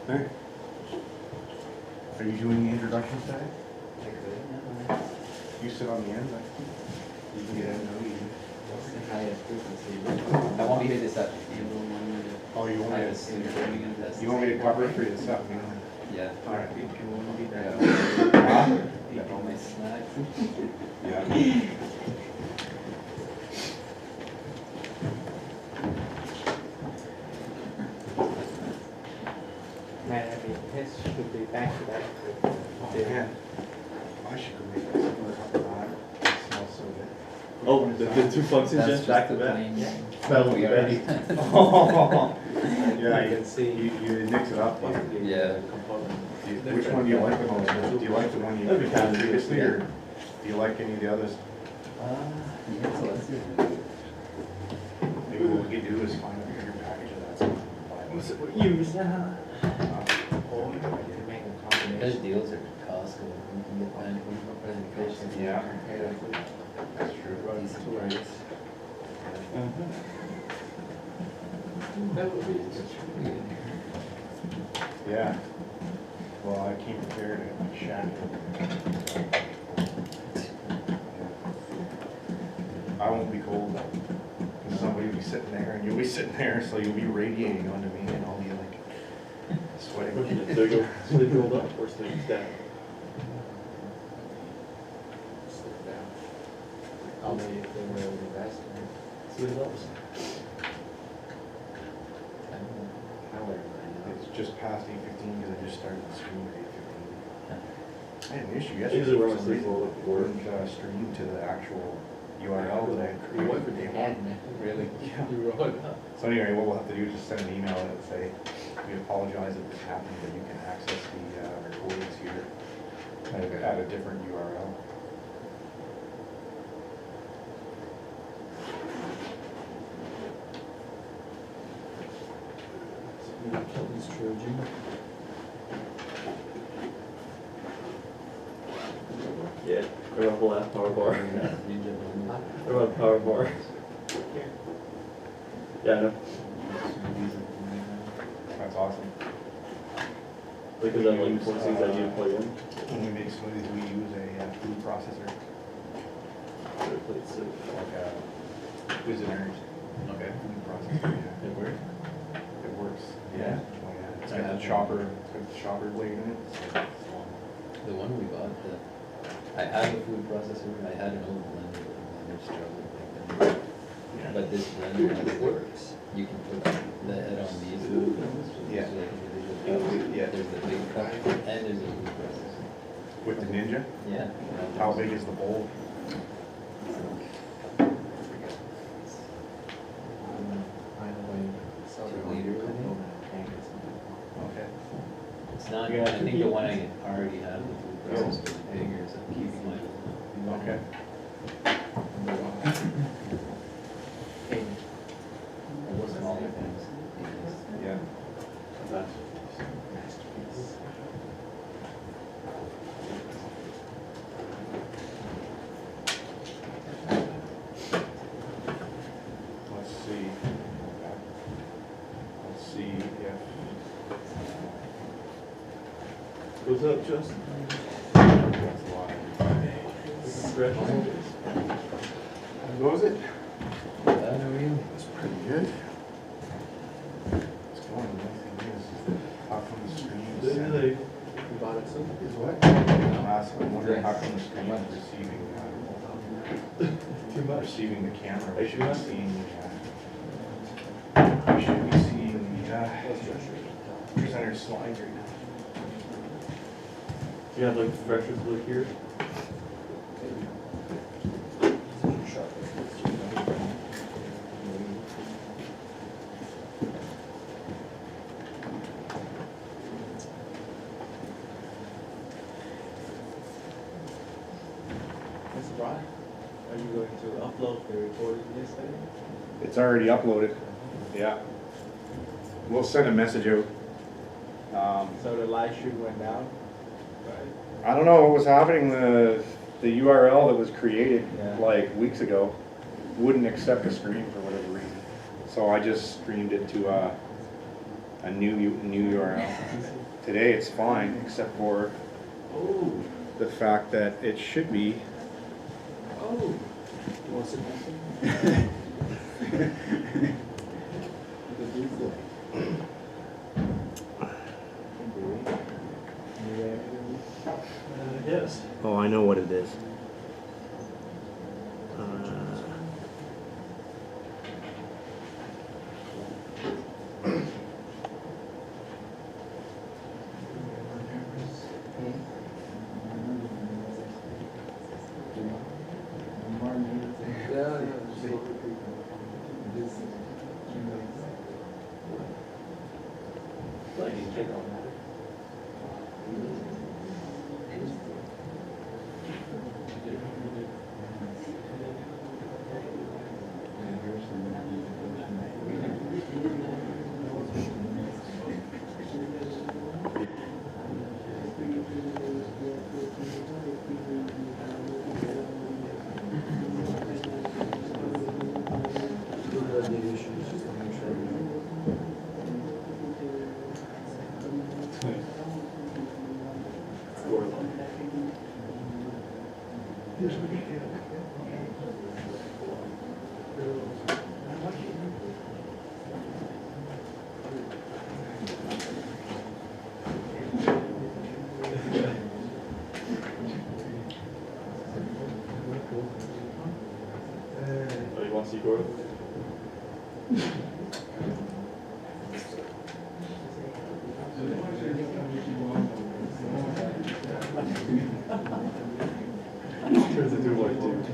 Hey. Are you doing the introductions today? You sit on the end, you can get in. I won't be here this afternoon. Oh, you want I me have a to, student coming in test. you want me to cover it for you this afternoon? Yeah. All right. Yeah. Eat all my snacks. Yeah. Man, I mean, his should be back to back with Oh, man. I should go make this another cup of that. It smells so good. Oh, the two functions That's just back to the back? plain- That'll be We already- Yeah, You can see. you mix it up. Yeah. Which one do you like the most? Do you like the one you That'd be had kinda previously, good. or do you like any of the others? Yeah, so let's see. Maybe what we could do is find a bigger package of that. Use. Or you can make a Those combination. deals are Costco. You can get that for presentation. Yeah. That's true. Decent price. That would be Yeah. Well, I came prepared at Shack. I won't be cold though. 'Cause somebody will be sitting there and you'll be sitting there, so you'll be radiating onto me and I'll be like sweating. They go, sleep rolled up or sleep down? slip down. Only if they wear the vest. Sleep up. I don't know. I wear it right It's just past 8:15 because I just started the stream at 8:15. I had an issue yesterday. Usually when I For some sleep reason. rolled up, work. Wouldn't stream to the actual URL that I now. created. What would they had, man? Really? Yeah. You roll it up. So anyway, what we'll have to do is just send an email and say, we apologize if this happened, but you can access the recordings here at a different URL. Kelton's trilogy. Yeah, they're on a whole ass power bar. They're on a power bar. Yeah, I know. That's awesome. Because I'm like 4 things I need to plug in. When we make smoothies, we use a food processor, Better play it safe. like a Cuisinart Okay. food processor. Yeah. It worked? It works. Yeah. Oh, yeah. It's I got have the one. chopper, it's got the chopper blade in it. So The one we bought, I have a food processor, I had an old blender, but the blender struggled back then. yeah. But this blender has works. You can put the head on these. Yeah. So like individual. Yeah. There's the big cup and there's a food processor. With the Ninja, Yeah. how big is the bowl? Find a way. So 2 liters, I think. Okay. It's not, Yeah, I think the one I already have, the food processor is bigger, so I'm keeping my. Okay. It wasn't all the things. Yeah. Masterpiece. Let's see. Let's see if. What's up, Justin? That's live. Congratulations. What was it? How are you? It's pretty good. It's going. The only thing is, how come the screen is Didn't they? You bought it soon? Is what? I'm wondering how come the screen is receiving, Too much. receiving the camera. Are you We should be sure? seeing we should be seeing the presenter slides right now. You have like freshers look here? Mr. Brian, are you going to upload the recording yesterday? It's already uploaded. Yeah. We'll send a message out. So the live stream went down, right? I don't know what was happening. The URL that was created Yeah. like weeks ago wouldn't accept the stream for whatever reason. So I just streamed it to a new URL. Today it's fine, except for the fact that it should be. Oh. You want to sit Yes. Oh, I know what it is. Oh, you want to see Gordon? Turns into a white dude.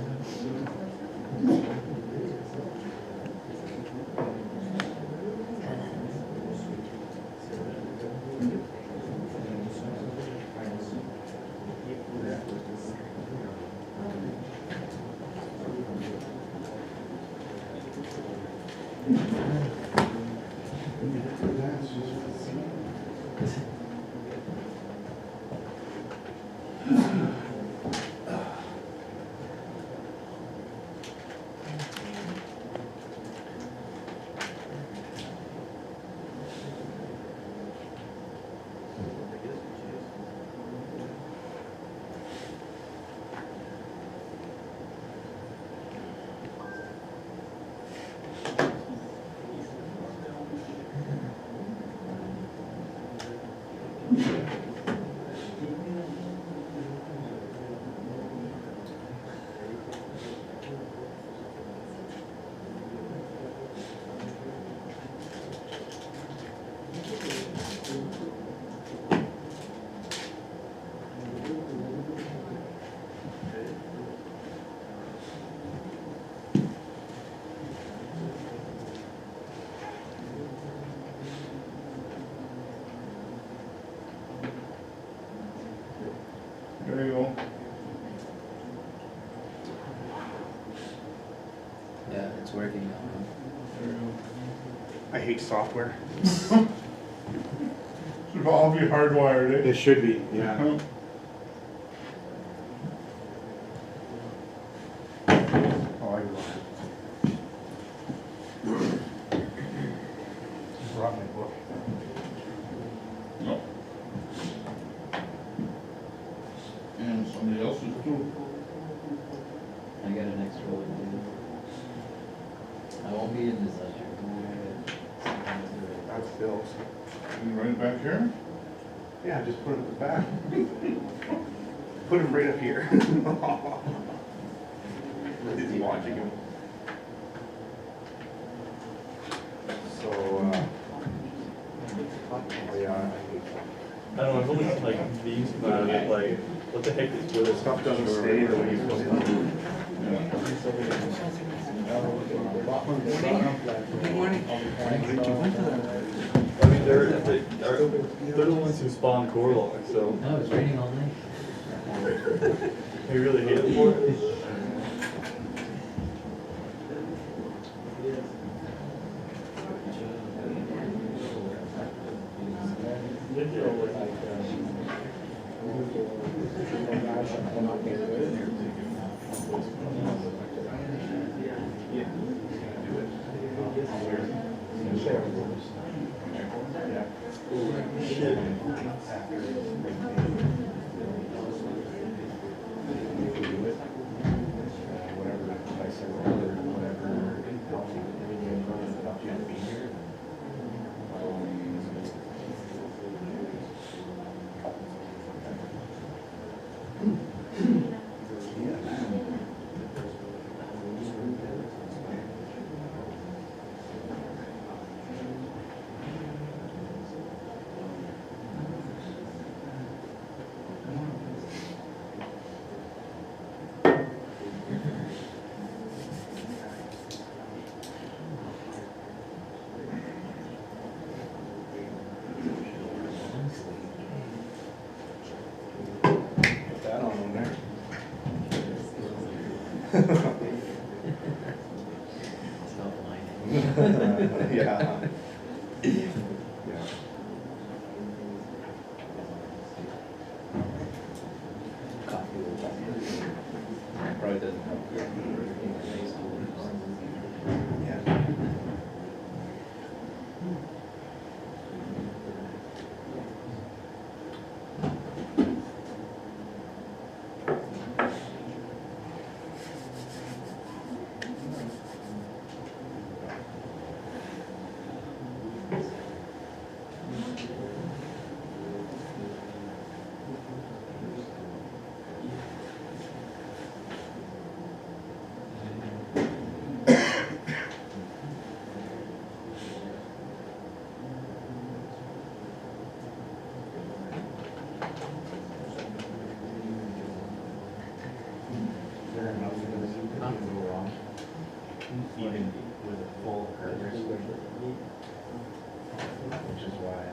There you go. Yeah, it's working now. There you go. I hate software. Should all be hardwired, eh? It should be, yeah. Huh? Oh, I brought my book. No. And somebody else's too. I got an extra one too. I won't be in this lecture. Sometimes they're right. That's Bill's. And right back here? Yeah, just put it at the back. Put him right up here. Is he watching him? So, oh yeah, I hate I don't know, I've only seen like memes about it, like, what the heck is Twitter? stuff doesn't stay the way it's supposed to. Good morning. I mean, they're the ones who spawned Gorlock, so No, it's raining all night. they really hate it for it. Whatever I said earlier, whatever helps you to be here. Put that on there. Stop lying. Yeah. Yeah. Coffee will help you. Probably doesn't help you. Yeah. Is there enough for this to go wrong? Even with a full progress, which is why I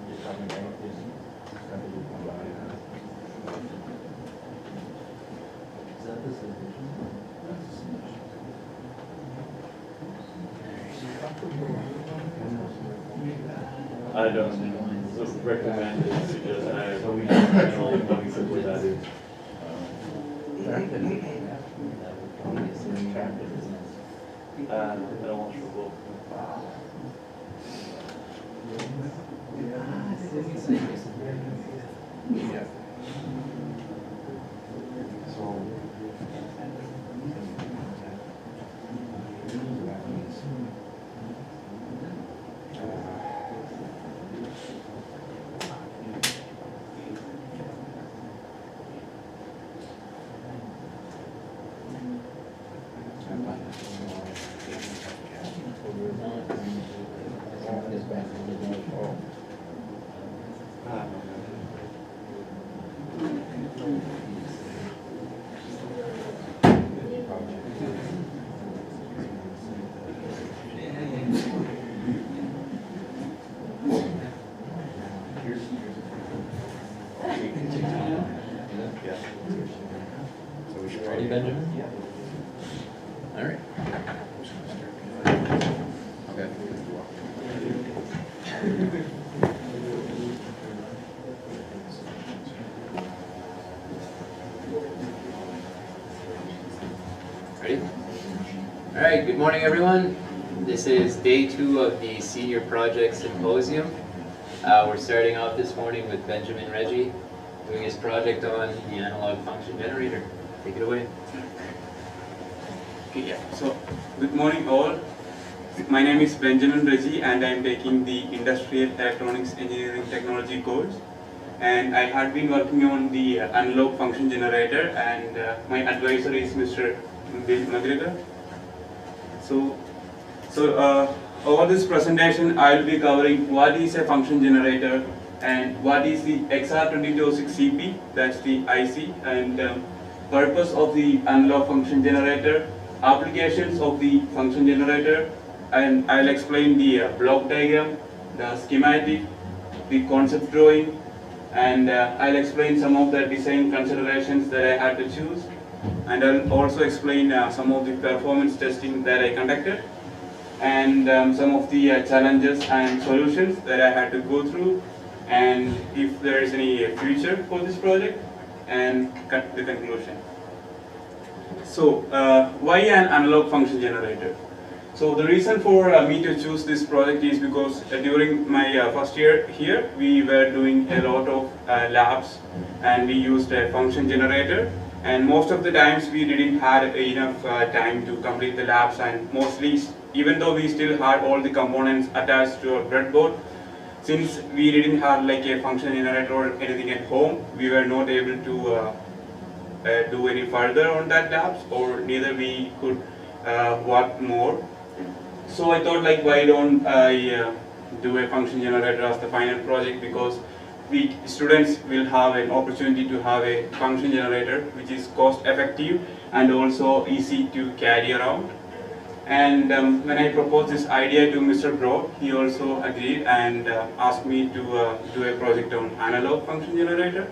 You're talking about this, Is that the solution? I don't recommend it, suggest I So we- don't simply that is. That would probably be a solution. I don't want to go. Yeah. So. That means. So we should Ready, Benjamin? Yeah. All right. Okay. Ready? All right, good morning, everyone. This is day 2 of the Senior Project Symposium. We're starting off this morning with Benjamin Reggie doing his project on the analog function generator. Take it away. Okay, yeah. So, good morning all. My name is Benjamin Reggie and I am taking the Industrial Electronics Engineering Technology course. And I had been working on the analog function generator, and my advisor is Mr. Bill McGregor. So over this presentation, I will be covering what is a function generator and what is the XR2206CP, that's the IC, and purpose of the analog function generator, applications of the function generator, and I'll explain the block diagram, the schematic, the concept drawing, and I'll explain some of the design considerations that I had to choose, and I'll also explain some of the performance testing that I conducted, and some of the challenges and solutions that I had to go through, and if there is any future for this project, and cut the conclusion. So, why an analog function generator? So the reason for me to choose this project is because during my first year here, we were doing a lot of labs, and we used a function generator, and most of the times we didn't have enough time to complete the labs, and mostly, even though we still had all the components attached to our breadboard, since we didn't have like a function generator or anything at home, we were not able to do any further on that labs, or neither we could work more. So I thought, like, why don't I do a function generator as the final project, because we students will have an opportunity to have a function generator which is cost effective and also easy to carry around. And when I proposed this idea to Mr. Broad, he also agreed and asked me to do a project on analog function generator.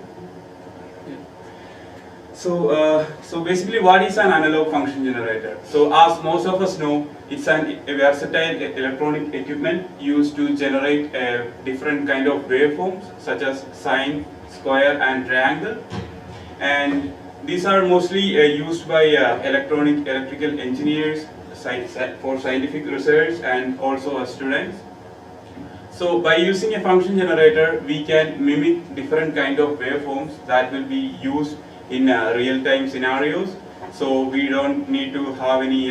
So basically, what is an analog function generator? So as most of us know, it's a versatile electronic equipment used to generate different kind of waveforms such as sine, square and triangle. And these are mostly used by electrical engineers for scientific research and also as students. So by using a function generator, we can mimic different kind of waveforms that will be used in real-time scenarios. So we don't need to have any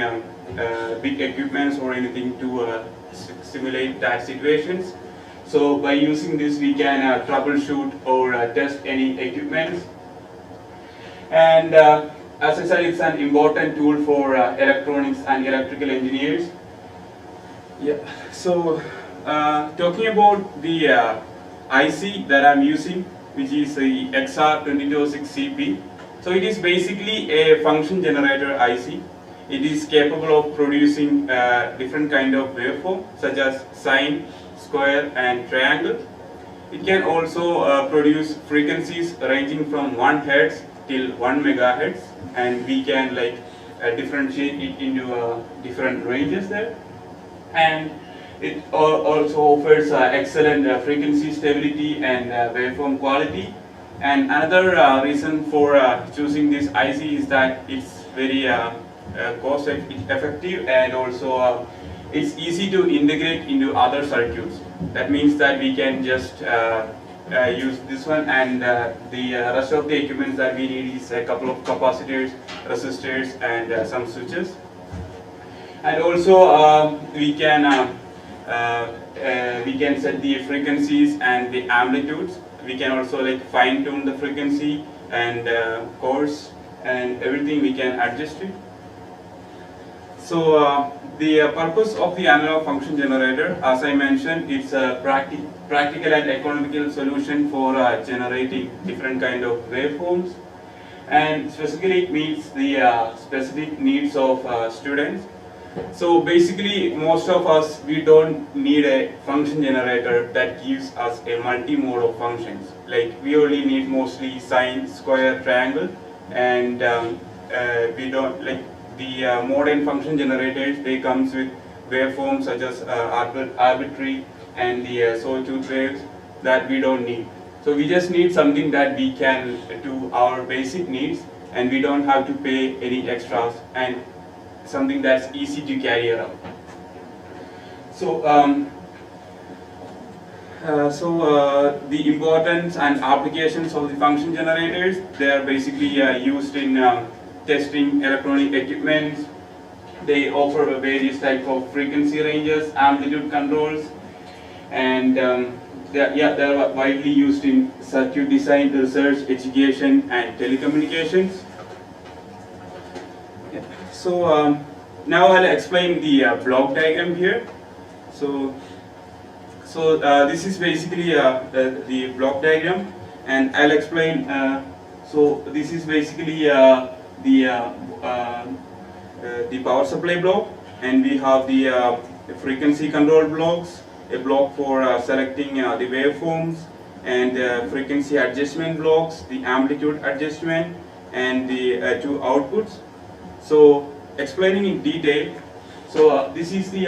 big equipments or anything to simulate that situations. So by using this, we can troubleshoot or test any equipments. And as I said, it's an important tool for electronics and electrical engineers. Yeah. So talking about the IC that I'm using, which is the XR2206CP. So it is basically a function generator IC. It is capable of producing different kind of waveform such as sine, square and triangle. It can also produce frequencies ranging from 1 Hz till 1 megahertz, and we can like differentiate it into different ranges there. And it also offers excellent frequency stability and waveform quality. And another reason for choosing this IC is that it's very cost effective, and also it's easy to integrate into other circuits. That means that we can just use this one, and the rest of the equipment that we need is a couple of capacitors, resistors and some switches. And also we can set the frequencies and the amplitudes. We can also like fine tune the frequency and course and everything we can adjust it. So the purpose of the analog function generator, as I mentioned, it's a practical and economical solution for generating different kind of waveforms, and specifically it meets the specific needs of students. So basically, most of us, we don't need a function generator that gives us a multi-mode of functions. Like we only need mostly sine, square, triangle, and we don't like the modern function generators. They comes with waveforms such as arbitrary and the sawtooth waves that we don't need. So we just need something that we can do our basic needs, and we don't have to pay any extras, and something that's easy to carry around. So, the importance and applications of the function generators, they are basically used in testing electronic equipment. They offer various types of frequency ranges, amplitude controls, and they're widely used in circuit design, research, education, and telecommunications. So now I'll explain the block diagram here. So this is basically the block diagram, and I'll explain. So this is basically the power supply block, and we have the frequency control blocks, a block for selecting the waveforms, and frequency adjustment blocks, the amplitude adjustment, and the two outputs. So explaining in detail, so this is the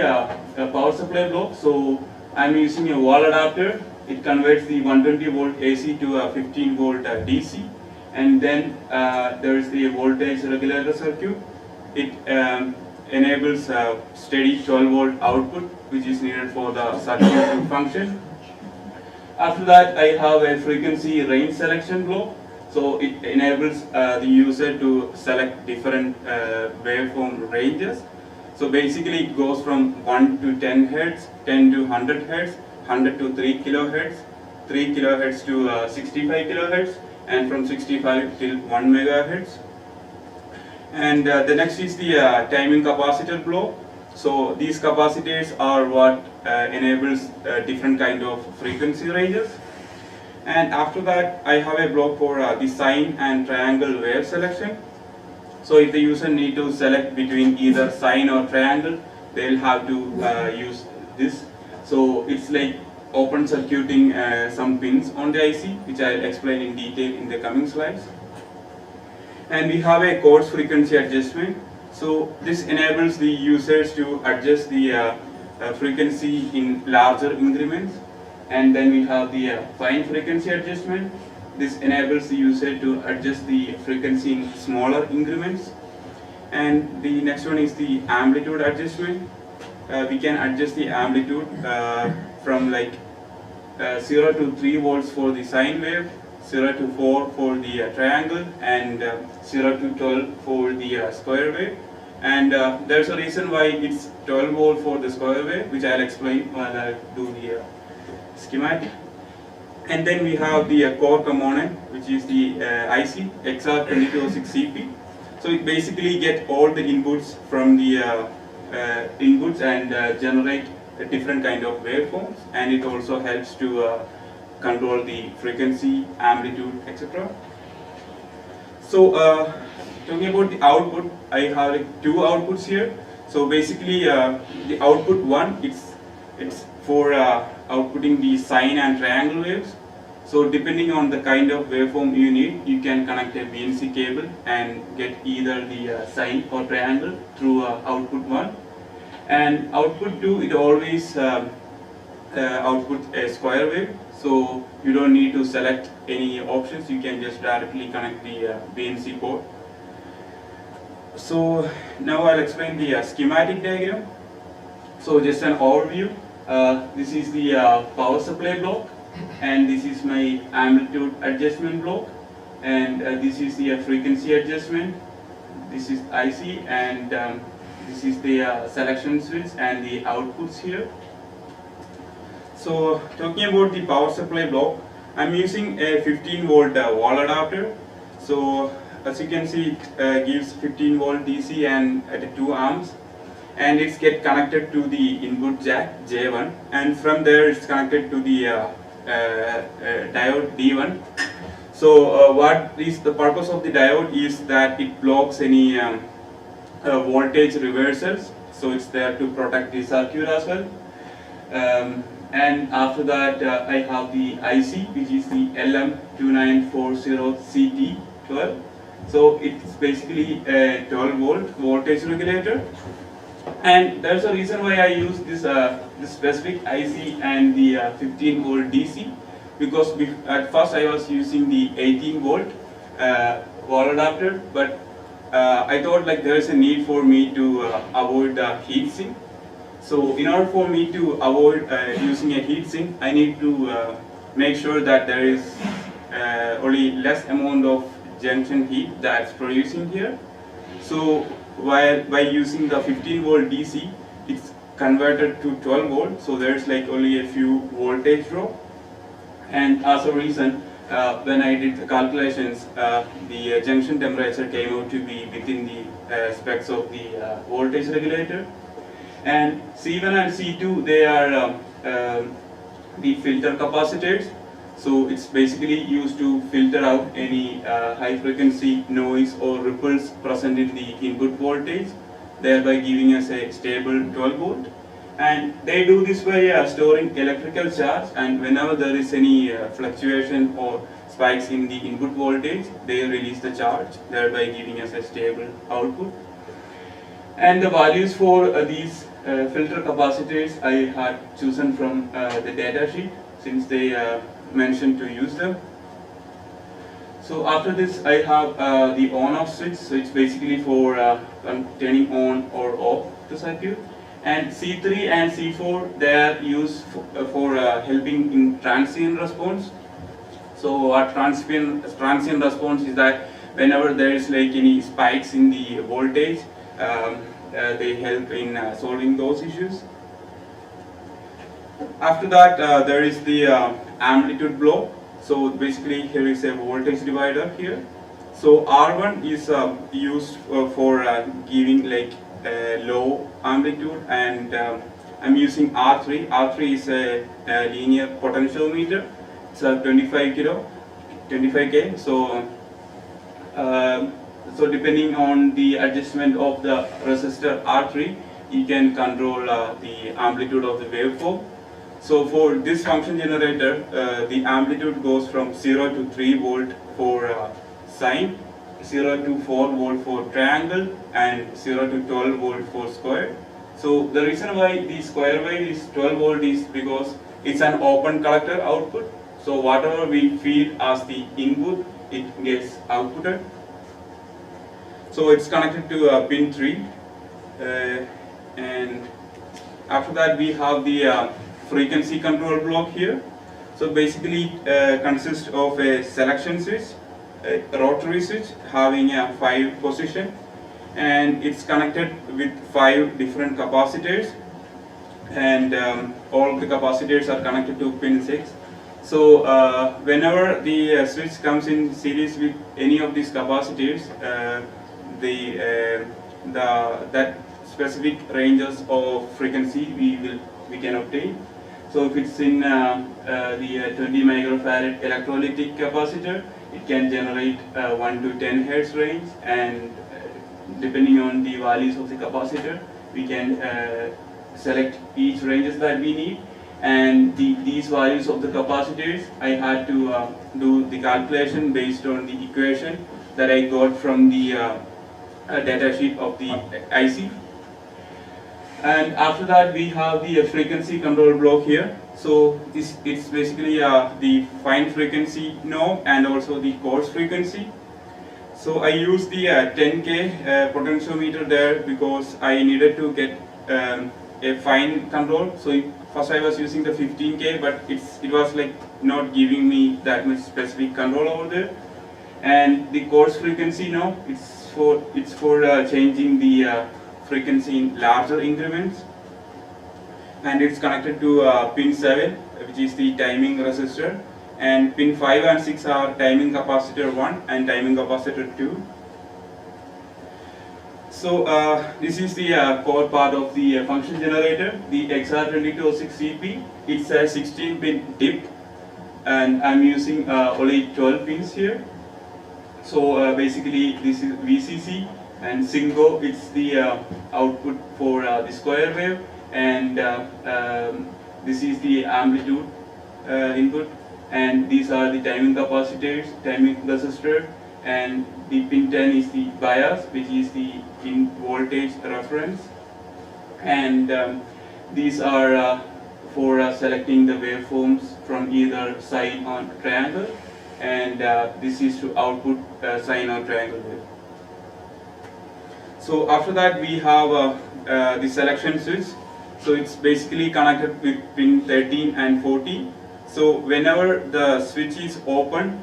power supply block. So I'm using a wall adapter. It converts the 120 volt AC to a 15 volt DC, and then there is the voltage regulator circuit. It enables steady 12 volt output, which is needed for the circuit to function. After that, I have a frequency range selection block. So it enables the user to select different waveform ranges. So basically it goes from 1 to 10 Hz, 10 to 100 Hz, 100 to 3 kHz, 3 kHz to 65 kHz, and from 65 till 1 MHz. And the next is the timing capacitor block. So these capacitors are what enables different kind of frequency ranges. And after that, I have a block for the sine and triangle wave selection. So if the user need to select between either sine or triangle, they'll have to use this. So it's like open circuiting some pins on the IC, which I'll explain in detail in the coming slides. And we have a coarse frequency adjustment. So this enables the users to adjust the frequency in larger increments. And then we have the fine frequency adjustment. This enables the user to adjust the frequency in smaller increments. And the next one is the amplitude adjustment. We can adjust the amplitude from like 0 to 3 volts for the sine wave, 0 to 4 for the triangle, and 0 to 12 for the square wave. And there's a reason why it's 12 volt for the square wave, which I'll explain while I do the schematic. And then we have the core component, which is the IC XR2206CP. So it basically gets all the inputs from the inputs and generate a different kind of waveforms, and it also helps to control the frequency, amplitude, etc. So talking about the output, I have like 2 outputs here. So basically the output 1, it's for outputting the sine and triangle waves. So depending on the kind of waveform you need, you can connect a BNC cable and get either the sine or triangle through output 1. And output 2, it always output a square wave. So you don't need to select any options, you can just directly connect the BNC port. So now I'll explain the schematic diagram. So just an overview. This is the power supply block, and this is my amplitude adjustment block, and this is the frequency adjustment. This is IC, and this is the selection switch and the outputs here. So talking about the power supply block, I'm using a 15 volt wall adapter. So as you can see, it gives 15 volt DC and at 2 amps, and it's get connected to the input jack J1, and from there it's connected to the diode D1. So what is the purpose of the diode is that it blocks any voltage reversals, so it's there to protect the circuit as well. And after that I have the IC, which is the LM2940CT12. So it's basically a 12 volt voltage regulator, and there's a reason why I use this this specific IC and the 15 volt DC, because at first I was using the 18 volt wall adapter, but I thought like there is a need for me to avoid the heat sink. So in order for me to avoid using a heat sink, I need to make sure that there is only less amount of junction heat that's producing here. So by using the 15 volt DC, it's converted to 12 volt, so there's like only a few voltage drop. And as a reason, when I did the calculations, the junction temperature came out to be within the specs of the voltage regulator. And C1 and C2, they are the filter capacitors. So it's basically used to filter out any high frequency noise or ripples present in the input voltage, thereby giving us a stable 12 volt. And they do this by storing electrical charge, and whenever there is any fluctuation or spikes in the input voltage, they release the charge, thereby giving us a stable output. And the values for these filter capacitors I had chosen from the data sheet, since they mentioned to use them. So after this, I have the on-off switch. So it's basically for turning on or off the circuit. And C3 and C4, they are used for helping in transient response. So what transient response is that whenever there is like any spikes in the voltage, they help in solving those issues. After that, there is the amplitude block. So basically here is a voltage divider here. So R1 is used for giving like low amplitude, and I'm using R3. R3 is a linear potentiometer. It's a 25K. So depending on the adjustment of the resistor R3, you can control the amplitude of the waveform. So for this function generator, the amplitude goes from 0 to 3 volt for sine, 0 to 4 volt for triangle, and 0 to 12 volt for square. So the reason why the square wave is 12 volt is because it's an open collector output. So whatever we feed as the input, it gets outputted. So it's connected to pin 3, and after that we have the frequency control block here. So basically consists of a selection switch, a rotary switch having a 5 position, and it's connected with 5 different capacitors, and all the capacitors are connected to pin 6. So whenever the switch comes in series with any of these capacitors, that specific ranges of frequency we can obtain. So if it's in the 20 microfarad electrolytic capacitor, it can generate 1 to 10 hertz range, and depending on the values of the capacitor, we can select each ranges that we need. And these values of the capacitors, I had to do the calculation based on the equation that I got from the data sheet of the IC. And after that, we have the frequency control block here. So it's basically the fine frequency knob and also the coarse frequency. So I used the 10K potentiometer there because I needed to get a fine control. So first I was using the 15K, but it was like not giving me that much specific control over there. And the coarse frequency knob, it's for changing the frequency in larger increments, and it's connected to pin 7, which is the timing resistor, and pin 5 and 6 are timing capacitor 1 and timing capacitor 2. So this is the core part of the function generator, the XR2206CP. It's a 16-pin DIP, and I'm using only 12 pins here. So basically this is VCC, and Singo, it's the output for the square wave, and this is the amplitude input, and these are the timing capacitors, timing resistor, and the pin 10 is the bias, which is the in voltage reference, and these are for selecting the waveforms from either sine or triangle, and this is to output sine or triangle wave. So after that we have the selection switch. So it's basically connected with pin 13 and 14. So whenever the switch is open,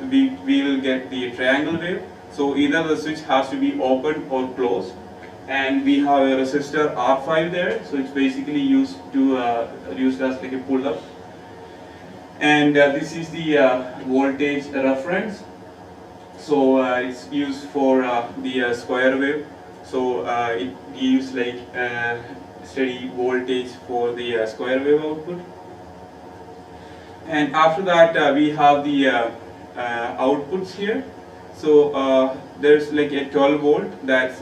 we will get the triangle wave. So either the switch has to be open or closed, and we have a resistor R5 there. So it's basically used as like a pull-up. And this is the voltage reference. So it's used for the square wave. So it gives like steady voltage for the square wave output. And after that we have the outputs here. So there's like a 12 volt that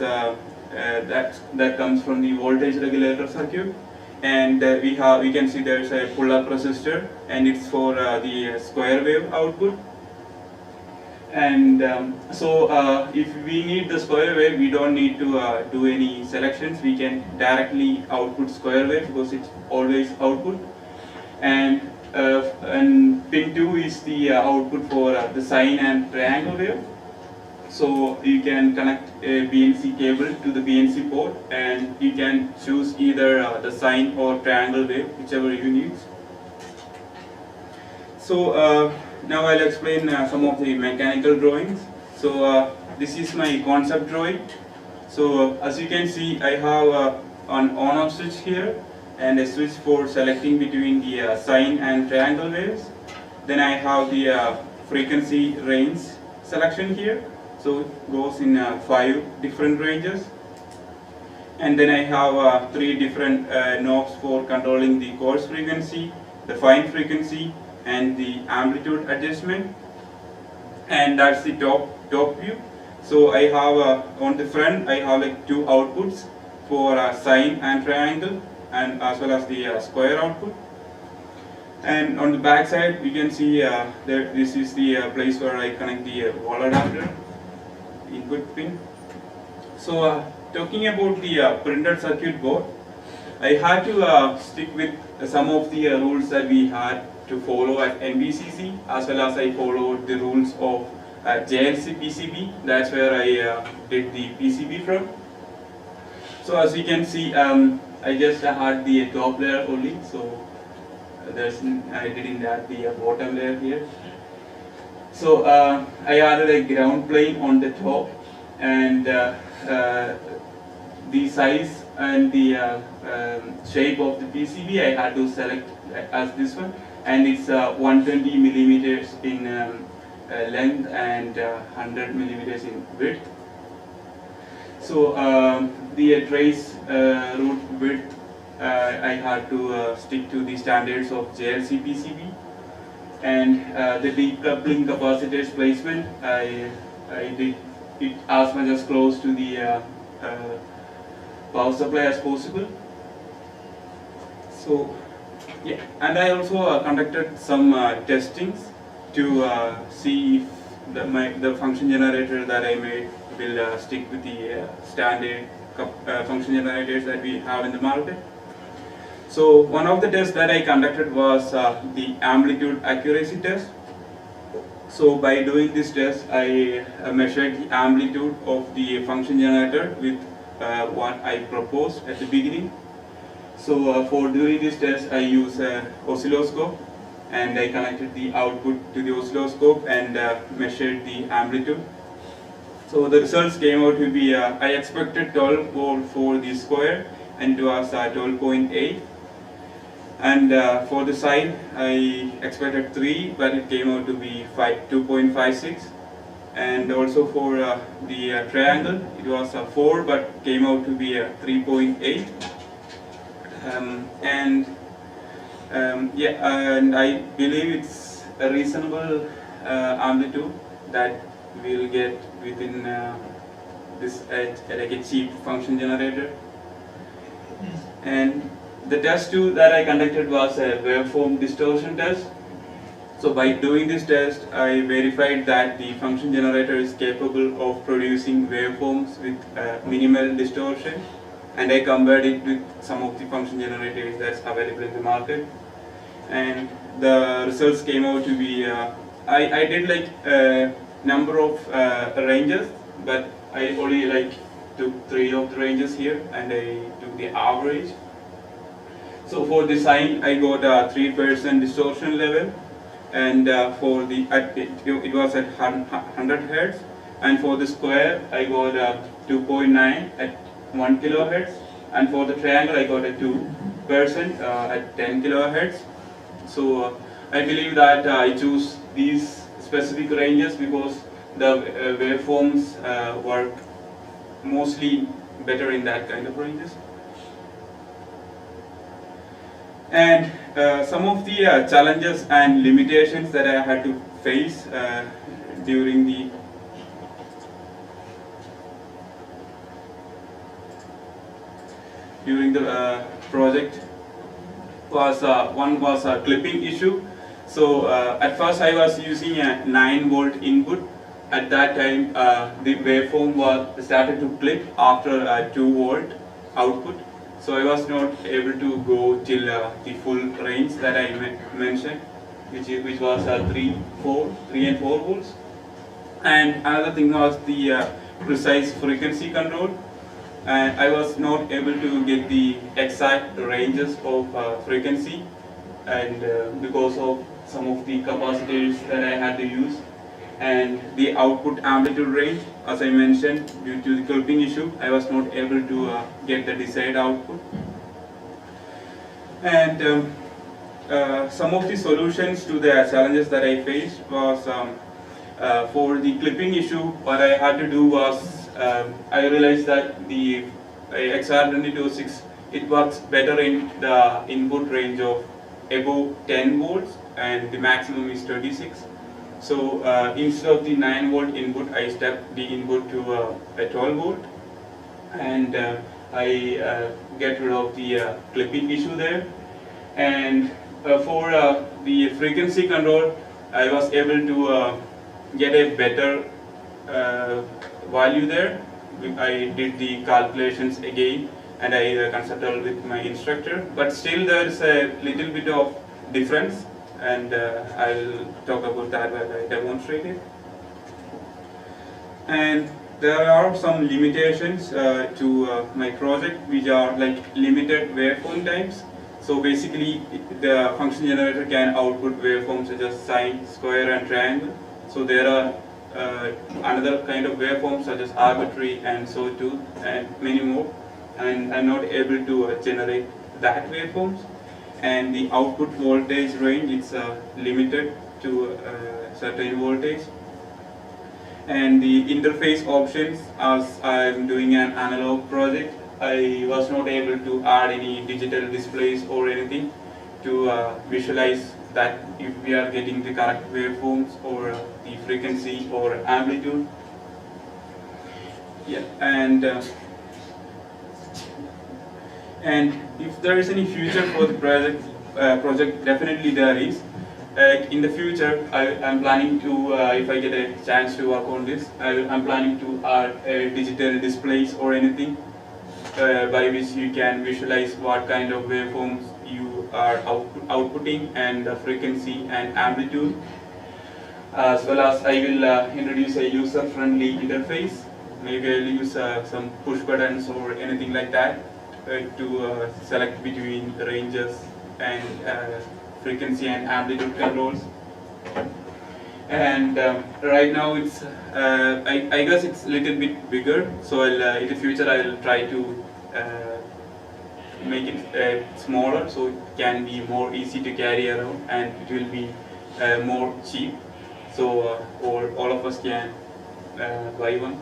comes from the voltage regulator circuit, and we can see there's a pull-up resistor, and it's for the square wave output. And so if we need the square wave, we don't need to do any selections. We can directly output square wave because it's always output. And and pin 2 is the output for the sine and triangle wave. So you can connect a BNC cable to the BNC port, and you can choose either the sine or triangle wave, whichever you need. So now I'll explain some of the mechanical drawings. So this is my concept drawing. So as you can see, I have an on-off switch here and a switch for selecting between the sine and triangle waves. Then I have the frequency range selection here. So it goes in 5 different ranges. And then I have 3 different knobs for controlling the coarse frequency, the fine frequency, and the amplitude adjustment. And that's the top view. So I have on the front I have like 2 outputs for sine and triangle, and as well as the square output. And on the back side you can see this is the place where I connect the wall adapter input pin. So talking about the printed circuit board, I had to stick with some of the rules that we had to follow at NBCC, as well as I followed the rules of JLC PCB. That's where I did the PCB from. So as you can see, I just had the top layer only, so I didn't add the bottom layer here. So I added a ground plane on the top, and the size and the shape of the PCB I had to select as this one, and it's 120 millimeters in length and 100 millimeters in width. So the trace root width, I had to stick to the standards of JLC PCB, and the decoupling capacitors placement, I did it as much as close to the power supply as possible. So yeah, and I also conducted some testings to see if the function generator that I made will stick with the standard function generators that we have in the market. So one of the tests that I conducted was the amplitude accuracy test. So by doing this test, I measured the amplitude of the function generator with what I proposed at the beginning. So for doing this test, I used an oscilloscope, and I connected the output to the oscilloscope and measured the amplitude. So the results came out to be, I expected 12 volt for the square, and it was 12.8. And for the sine, I expected 3, but it came out to be 2.56. And also for the triangle, it was 4, but came out to be 3.8. Yeah, and I believe it's a reasonable amplitude that we'll get within this like a cheap function generator. And the test 2 that I conducted was a waveform distortion test. So by doing this test, I verified that the function generator is capable of producing waveforms with minimal distortion, and I compared it with some of the function generators that's available in the market. And the results came out to be, I did like a number of ranges, but I only like took 3 of the ranges here, and I took the average. So for the sine, I got a 3% distortion level, and for the it was at 100 Hertz, and for the square I got 2.9 at 1 kilohertz, and for the triangle I got a 2% at 10 kilohertz. So I believe that I choose these specific ranges because the waveforms work mostly better in that kind of ranges. And some of the challenges and limitations that I had to face during the project was one was a clipping issue. So at first I was using a 9 volt input. At that time the waveform was started to clip after a 2 volt output. so I was not able to go till the full range that I mentioned, which was 3 and 4 volts. And another thing was the precise frequency control, and I was not able to get the exact ranges of frequency, and because of some of the capacitors that I had to use, and the output amplitude range, as I mentioned, due to the clipping issue, I was not able to get the desired output. And some of the solutions to the challenges that I faced was for the clipping issue. What I had to do was I realized that the XR2206, it works better in the input range of above 10 volts, and the maximum is 26. So instead of the 9 volt input, I stepped the input to a 12 volt, and I get rid of the clipping issue there. And for the frequency control, I was able to get a better value there. I did the calculations again, and I consulted with my instructor, but still there is a little bit of difference, and I'll talk about that while I demonstrate it. And there are some limitations to my project, which are like limited waveform times. So basically, the function generator can output waveforms such as sine, square, and triangle. So there are another kind of waveforms such as arbitrary and sawtooth and many more, and I'm not able to generate that waveforms. And the output voltage range is limited to a certain voltage. And the interface options, as I'm doing an analog project, I was not able to add any digital displays or anything to visualize that if we are getting the correct waveforms or the frequency or amplitude. Yeah, and if there is any future for the project, definitely there is. In the future, I'm planning to, if I get a chance to work on this, I'm planning to add digital displays or anything by which you can visualize what kind of waveforms you are outputting, and the frequency and amplitude. As well as I will introduce a user-friendly interface. Maybe I'll use some push buttons or anything like that to select between the ranges and frequency and amplitude controls. And right now it's, I guess it's a little bit bigger, so in the future I'll try to make it smaller so it can be more easy to carry around, and it will be more cheap, so all of us can buy one.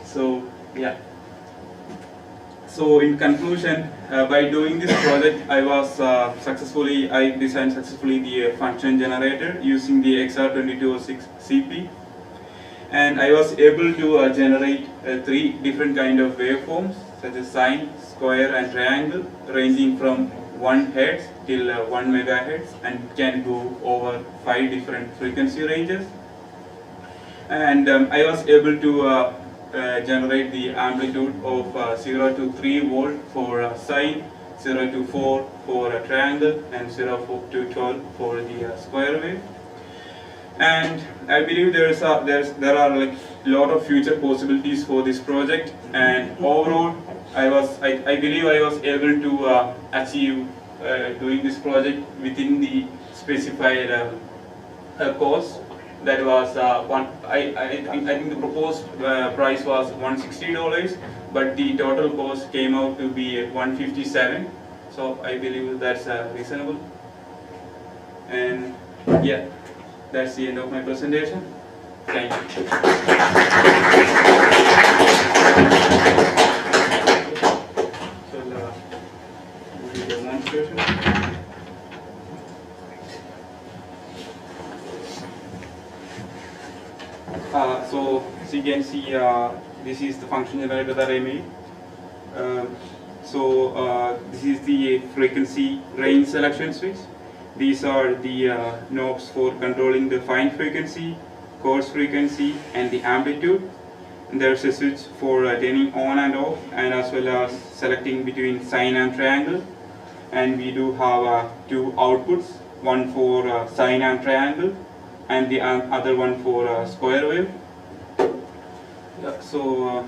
So yeah. So in conclusion, by doing this project, I designed successfully the function generator using the XR2206 CP, and I was able to generate 3 different kind of waveforms such as sine, square, and triangle, ranging from 1 Hz till 1 megahertz, and can go over 5 different frequency ranges. And I was able to generate the amplitude of 0 to 3 volt for sine, 0 to 4 for a triangle, and 0 to 12 for the square wave. And I believe there are like a lot of future possibilities for this project. And overall, I believe I was able to achieve doing this project within the specified cost. That was I think the proposed price was $160, but the total cost came out to be $157. So I believe that's reasonable. And yeah, that's the end of my presentation. Thank you. So the demonstration. So as you can see, this is the function generator that I made. This is the frequency range selection switch. These are the knobs for controlling the fine frequency, coarse frequency, and the amplitude. There's a switch for turning on and off, and as well as selecting between sine and triangle. And we do have two outputs, one for sine and triangle, and the other one for square wave. Yeah, so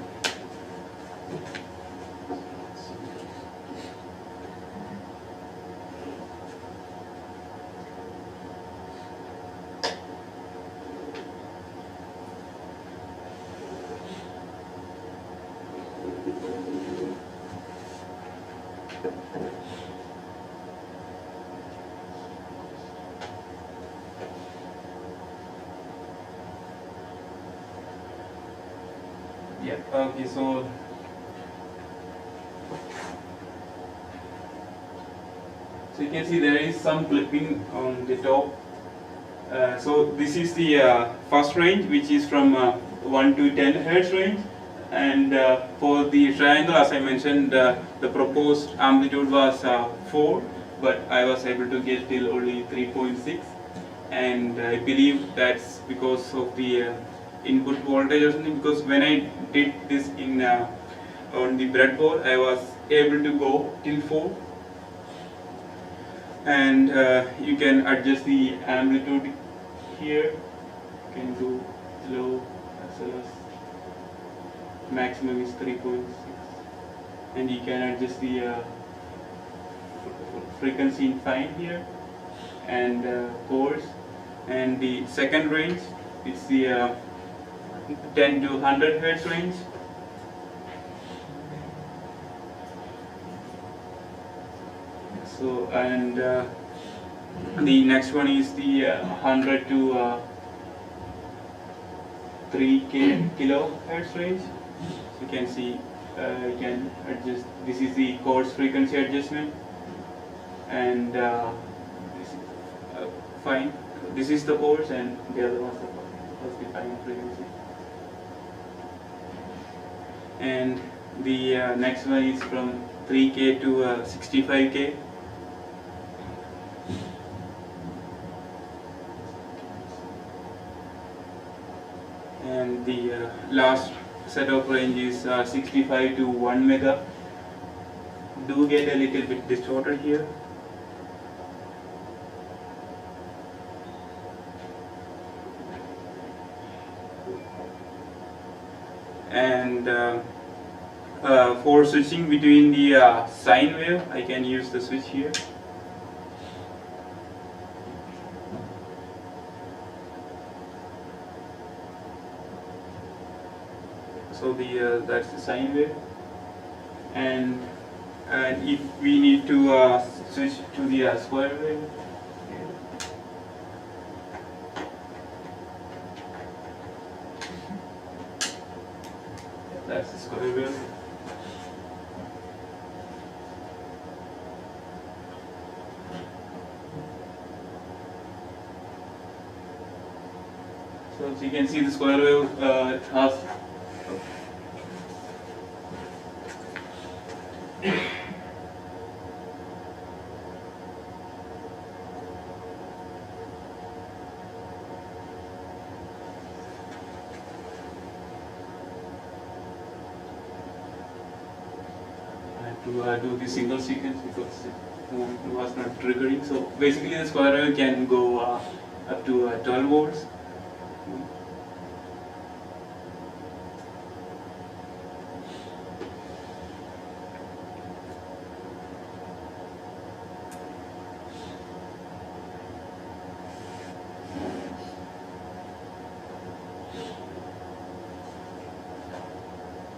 yeah, okay, so you can see there is some clipping on the top. So this is the first range, which is from 1 to 10 Hertz range, and for the triangle, as I mentioned, the proposed amplitude was 4, but I was able to get till only 3.6, and I believe that's because of the input voltage or something, because when I did this in on the breadboard, I was able to go till 4. And you can adjust the amplitude here. You can go low as well as maximum is 3.6, and you can adjust the frequency in fine here and coarse. And the second range, it's the 10 to 100 Hertz range. So, and the next one is the 100 to 3 kilohertz range. So you can see, you can adjust. This is the coarse frequency adjustment, and this is fine. This is the coarse, and the other was the fine frequency. And the next one is from 3K to 65K. And the last set of range is 65 to 1 mega. Do get a little bit distorted here. And for switching between the sine wave, I can use the switch here. So the that's the sine wave, and if we need to switch to the square wave, that's the square wave. So you can see the square wave has to do the single sequence because it was not triggering. So basically the square wave can go up to 12 volts.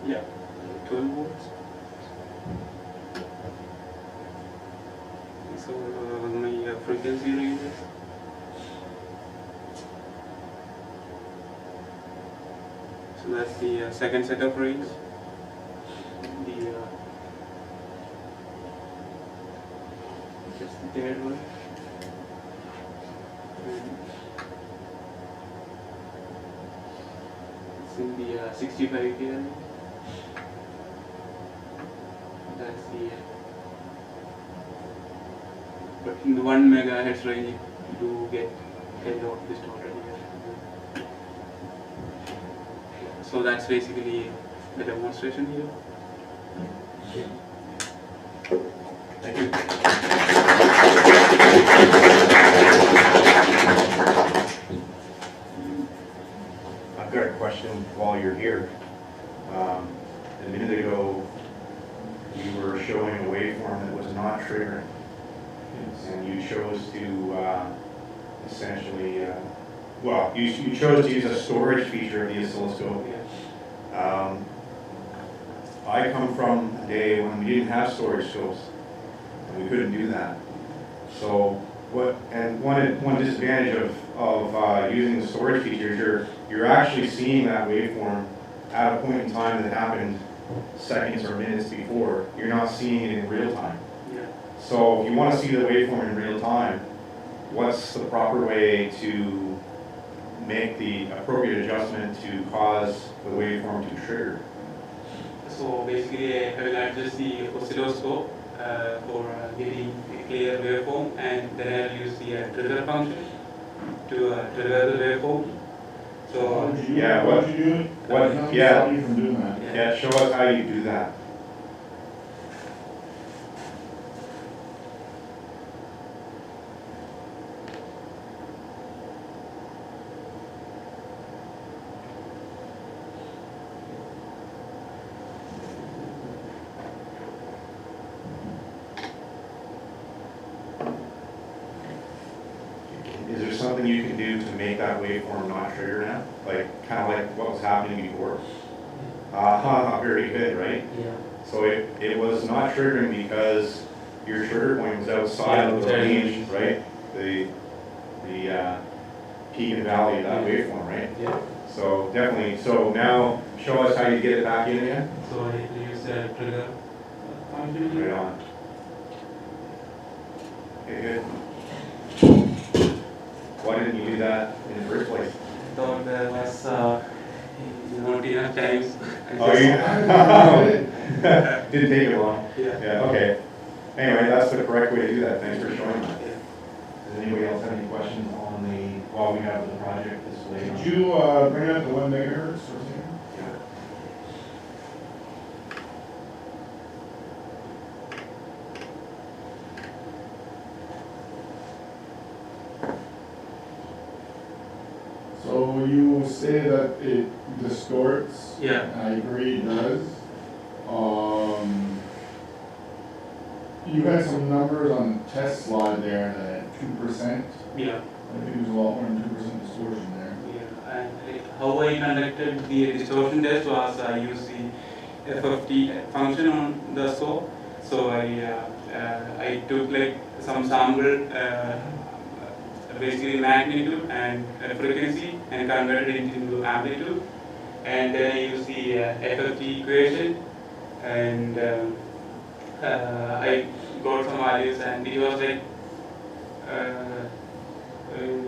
Yeah, 12 volts. So my frequency ranges. So that's the second set of range. The that's the third one. And it's in the 65 here. That's the but in the 1 megahertz range you do get a lot distorted here. So that's basically the demonstration here. Thank you. I've got a question while you're here. A minute ago, you were showing a waveform that was not triggering. And you chose to essentially, well, you chose to use a storage feature of the oscilloscope. Yeah. I come from a day when we didn't have storage scopes, and we couldn't do that. So one disadvantage of using the storage feature is you're actually seeing that waveform at a point in time that happened seconds or minutes before. You're not seeing it in real time. Yeah. So if you want to see the waveform in real time, what's the proper way to make the appropriate adjustment to cause the waveform to trigger? So basically, I will adjust the oscilloscope for getting a clear waveform, and then I'll use the trigger function to trigger the waveform. So What did you do? Yeah, What what- did you do? what- Nothing yeah. stopped you from doing that. Yeah, show us how you do that. Is there something you can do to make that waveform not trigger now? Like, kind of like what was happening before? Very good, right? Yeah. So it was not triggering because your trigger point was outside of the range, right? The peak and valley of that waveform, right? yeah. So definitely, so now show us how you get it back in again. So I use the trigger function. Right on. Okay, good. Why didn't you do that in the first place? Thought there was not enough time. Oh, you didn't take it long. Yeah. Yeah, okay. Anyway, that's the correct way to do that. Thanks for showing that. Yeah. Does anybody else have any questions on while we have the project displayed? Did you bring up the 1 megahertz or something? Yeah. So you say that it distorts? Yeah. I agree it does. You had some numbers on the test slide there that 2%. Yeah. I think there's a lot more than 2% distortion there. Yeah. And how I conducted the distortion test was I used the FFT function on the scope. So I took like some sample, basically magnitude and frequency, and converted it into amplitude. And then I used the FFT equation, and I got some values, and it was like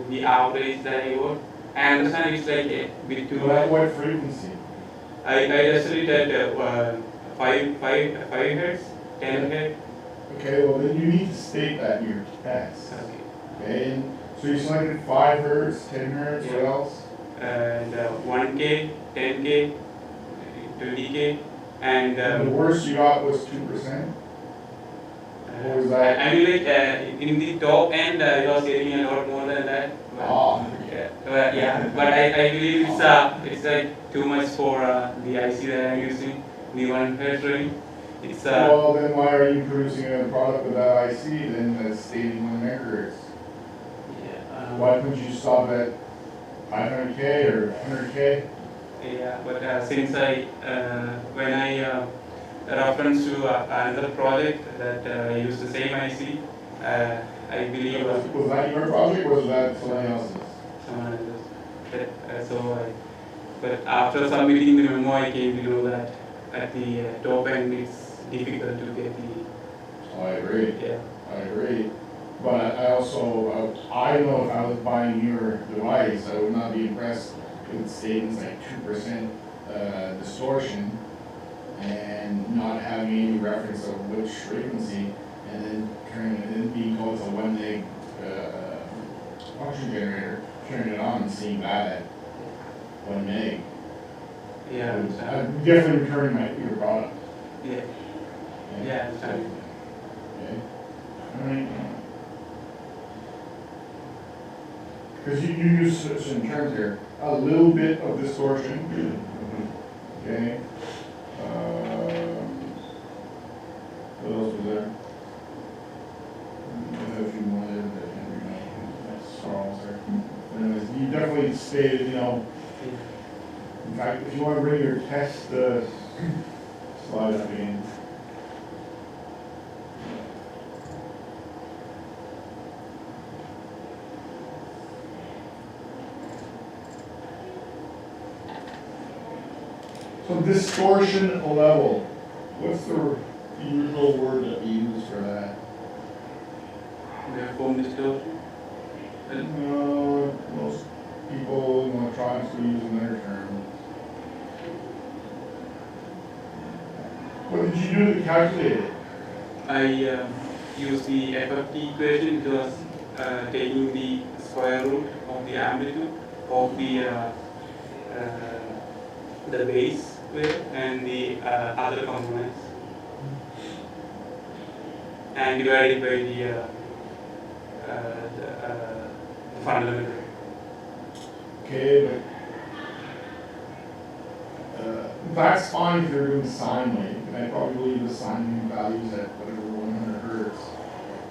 the average that I got. I understand it's like a bit too But much. at what frequency? I tested it at 5 hertz, 10 hertz. Okay, well then you need to state that in your test. Okay. Okay, and so you selected 5 hertz, 10 hertz, what Yeah. else? And 1K, 10K, 20K, and And the worst you got was 2%? What was that? I mean, like in the top end, I was getting a lot more than that. But, Ah, yeah, but I believe it's like too much for the IC that I'm using, the 1 hertz range. It's well then why are you producing a product with that IC then that's stating 1 megahertz? yeah, Why couldn't you stop at 500K or 100K? yeah, but since when I reference to another project that used the same IC, I believe Was that your project or was that somebody else's? someone else. But after submitting the memo, I came to know that at the top end it's difficult to get I agree, yeah. I agree. But I also, I know if I was buying your device, I would not be impressed with statements like 2% distortion and not having any reference of which frequency, and then turning it in, being told it's a 1 meg function generator, turning it on and seeing that at 1 meg. Yeah, I understand. I'm definitely returning your product. Yeah, Okay? yeah, I understand. Okay. Alright. Because you use some terms here, a little bit of distortion, okay? What else was there? If you wanted, I can't remember, that's Charles there. Anyways, you definitely stated, you know, in fact, if you want to bring your test slide up again. So distortion level, what's the usual word that we use for that? The foam distortion. Most people in electronics will use another term. What did you do to calculate it? I use the FFT equation. It was taking the square root of the amplitude of the base wave and the other components, and divided by the fundamental. Okay, but that's fine if you're doing sine wave, and I probably believe the sine wave values at whatever 100 hertz.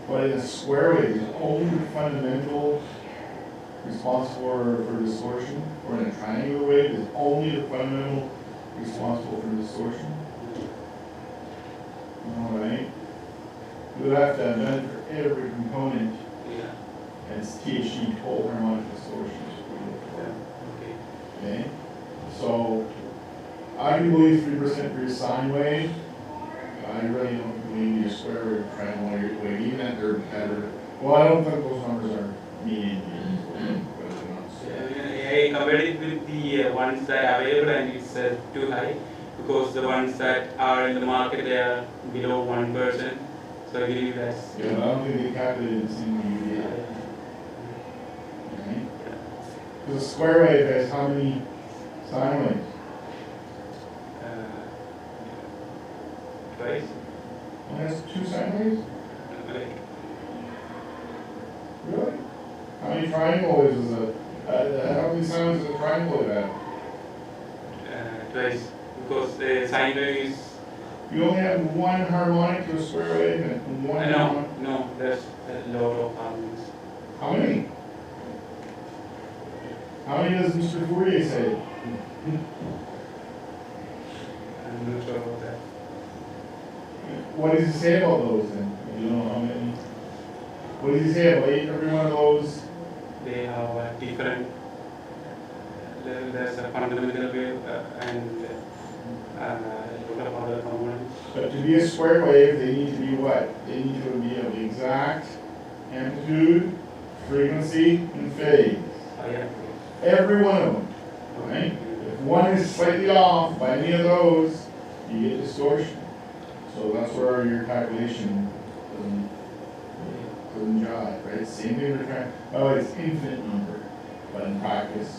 But in a square wave, is only the fundamental responsible for distortion, or in a triangular wave, is only the fundamental responsible for distortion. All right. You would have to have done it for every component. Yeah. And it's THD, total harmonic distortion. Okay. Okay? So, I can believe 3% for your sine wave. I really don't believe your square wave, triangular wave, even if they're better. Well, I don't think those numbers are mean. I compared it with the ones that are available, and it's too high because the ones that are in the market, they are below 1%. So I believe that's. Yeah, I don't think they calculated the same way you did. Okay? Because a square wave has how many sine waves? Twice. It has 2 sine waves? Like, Really? How many triangle waves is how many sine waves does a triangle wave have? twice, because the sine wave is. You only have one harmonic to a square wave and one harmonic. No, there's a lot of harmonics. How many? How many does Mr. Fourier say? I'm not sure about that. What does he say about those then? You don't know how many? What does he say about every one of those? They have a different. There's a fundamental wave and a lot of other components. But to be a square wave, they need to be what? They need to be of the exact amplitude, frequency, and phase. Oh, yeah. Every one of them, right? If one is slightly off by any of those, you get distortion. So that's where your calculation doesn't jive, right? Same thing with it's infinite number, but in practice,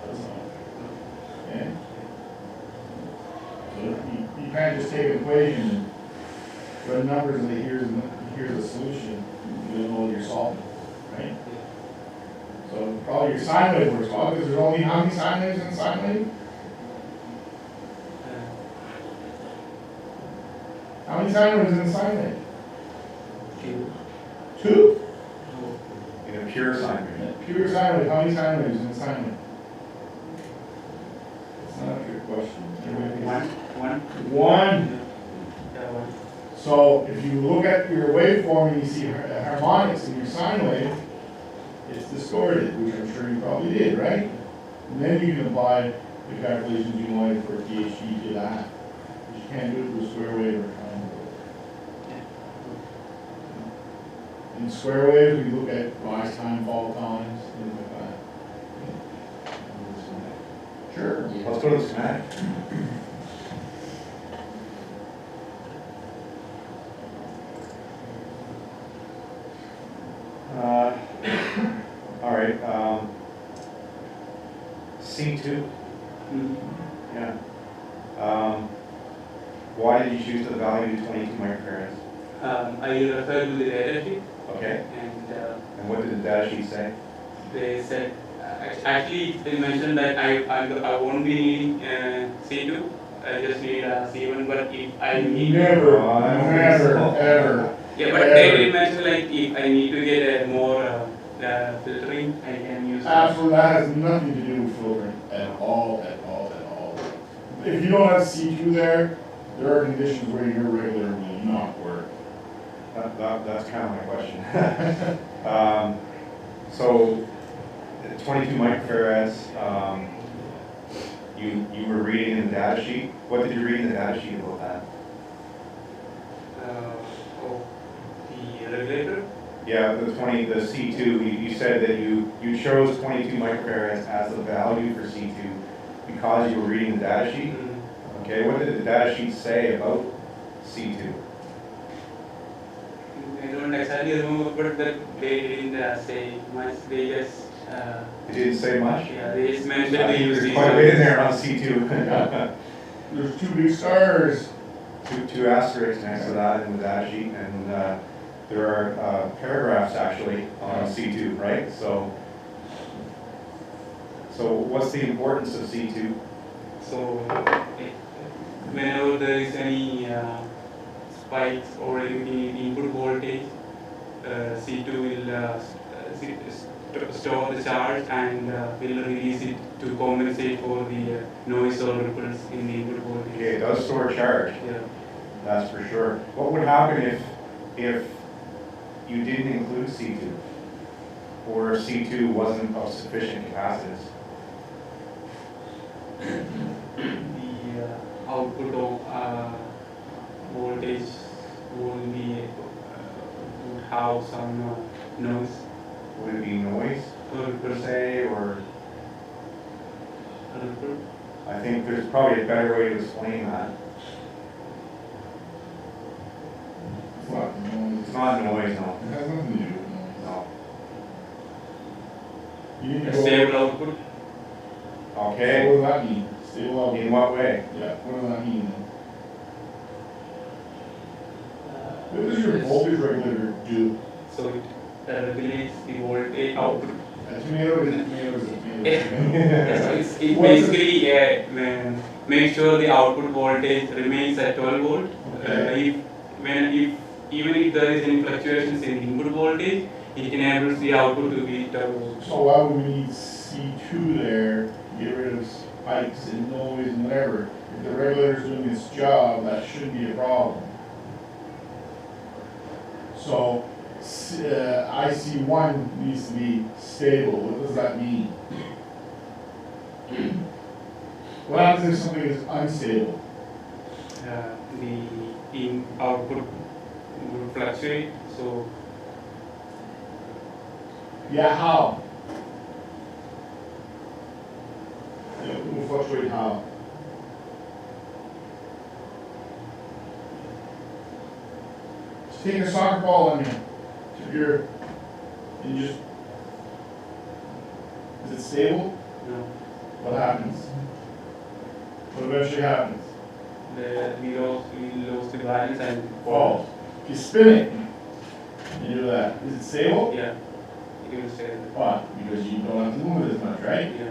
that's not. Okay? So you can't just take an equation and run numbers and say, here's the solution. You don't know what you're solving, right? So probably your sine wave works well, because there's only how many sine waves in a sine wave? How many sine waves in a sine wave? Two? In a pure sine wave. Pure sine wave, how many sine waves in a sine wave? It's not a good question. One. One. Yeah, one. So if you look at your waveform and you see harmonics in your sine wave, it's distorted, which I'm sure you probably did, right? And then you can apply the calculations you wanted for THD to that. But you can't do it with a square wave or a triangle wave. In square waves, we look at rise time, fall times, things like that. Sure. Let's go to the schematic. All right, C2, Mhm. yeah. Why did you choose the value of 22 microfarads? I refer to the data sheet, Okay, and and what did the data sheet say? they said, actually they mentioned that I won't be needing C2, I just need C1, but if I need, Never, Oh, I don't think never, so. ever. yeah, but they did mention like if I need to get a more filtering, I can use. Absolutely, that has nothing to do with filtering at all, at all, at all. If you don't have C2 there, there are conditions where your regulator will not work. That's kind of my question. So, 22 microfarads, you were reading in the data sheet. What did you read in the data sheet about that? Oh, the regulator. Yeah, the C2, you said that you chose 22 microfarads as the value for C2 because you were reading the data sheet. Okay, what did the data sheet say about C2? I don't exactly remember, but that they didn't say much. They just It didn't say much? yeah, they just mentioned to use There's these. quite a bit in there on C2. There's 2 big stars. Two asterisks next to that in the data sheet, and there are paragraphs actually on C2, right? So what's the importance of C2? So whenever there is any spikes or any input voltage, C2 will store the charge and will release it to compensate for the noise or ripples in the input voltage. Okay, it does store charge, Yeah. that's for sure. What would happen if you didn't include C2? Or if C2 wasn't of sufficient capacitance? The output of voltage will be would have some noise Would it be noise or per ripple. se, or I think there's probably a better way to explain that. It's not noise, no. It has nothing to do with noise. No. You need to A go. stable output. So Okay, what does that mean? Stable output. in what way? Yeah, what does that mean? Uh, What does your it's- voltage regulator do? So it regulates the voltage output. Tomatoes is tomatoes is It tomatoes. it What's basically makes sure the output voltage remains at 12 volt. Okay. If even if there is any fluctuations in input voltage, it enables the output to be 12 volt. So why would we need C2 there, to get rid of spikes and noise and whatever? If the regulator's doing its job, that shouldn't be a problem. So, IC1 needs to be stable. What does that mean? What happens if something is unstable? The output will fluctuate. So Yeah, how? Yeah, it will fluctuate how? Just take a soccer ball on you. If you're, and just, is it stable? no, What happens? What eventually happens? we lose the balance and Falls. If you spin it, you do that. Is it stable? Yeah, it will stay. Why? Because you don't have to move it as much, right? Yeah.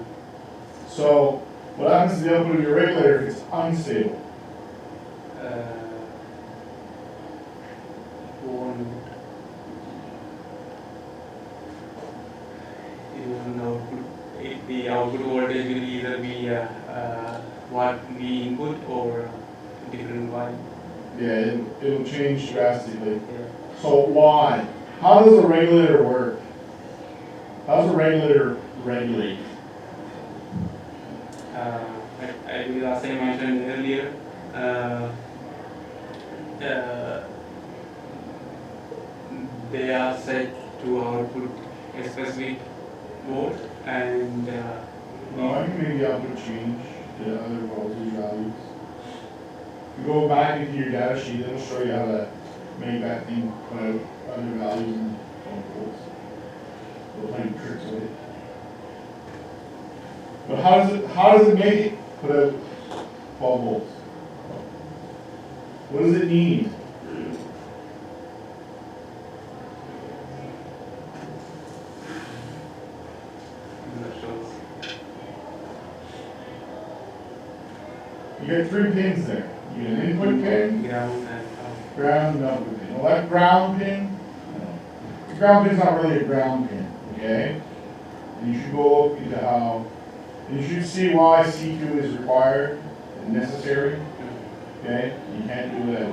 So, what happens to the output of your regulator if it's unstable? One output, the output voltage will either be what we input or different one. Yeah, it'll change drastically. Yeah. So why? How does a regulator work? How does a regulator regulate? I will, as I mentioned earlier, they are set to output a specific volt and Well, I can make the output change to other voltage values. If you go back into your data sheet, it'll show you how to make that thing put out other values in 12 volts. We'll play tricks with it. But how does it make it put out 12 volts? What does it need? You get 3 pins there. You get an input pin, ground, and output pin. Well, that ground pin, the ground pin's not really a ground pin, okay? And you should go look into how, and you should see why C2 is required and necessary, okay? You can't do that.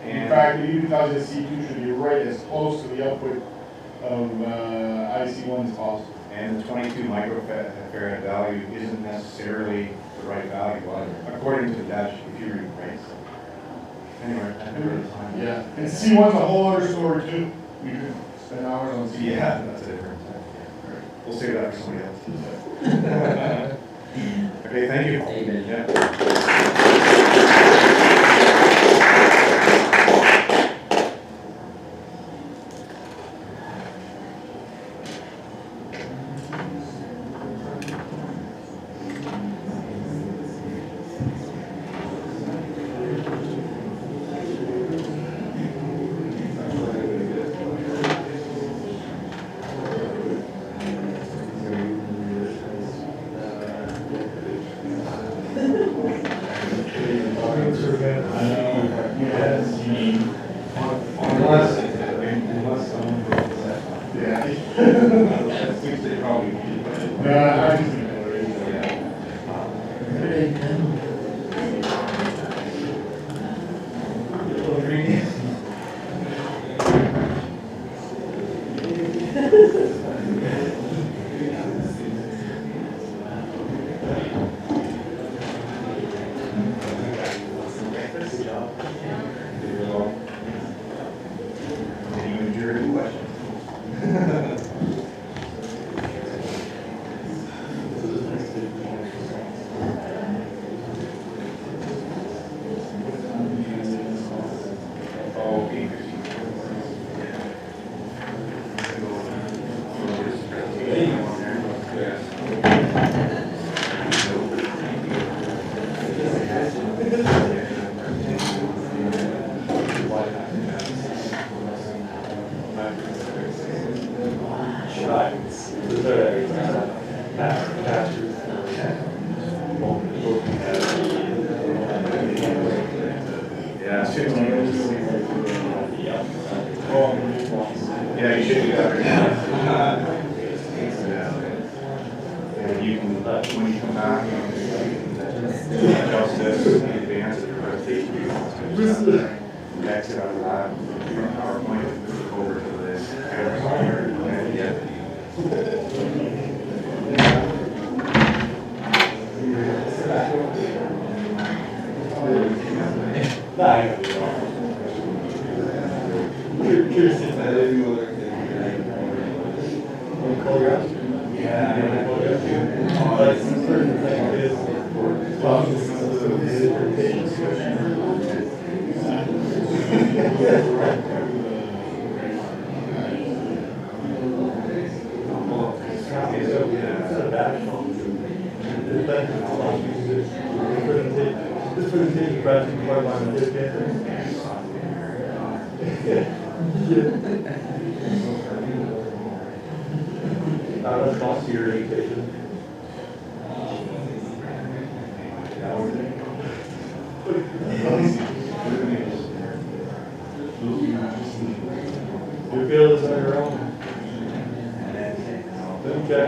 In fact, it even tells you that C2 should be right as close to the output of IC1 as possible. And the 22 microfarad value isn't necessarily the right value, according to the dash, if you read, right? Anyway, I never really find it. Yeah, and C1's a whole other story too. We could spend hours on C1. Yeah, that's a different time. We'll save that for somebody else. Okay, thank you. Amen. Yeah. Unless someone brings that. Yeah. Which they probably do. Yeah, I just think Yeah, you should do that right now. And you can, when you come back, you can adjust this in advance of the presentation. Exit out of that, PowerPoint, over to this camera software, and That's cost your education. You feel this on your own? Okay.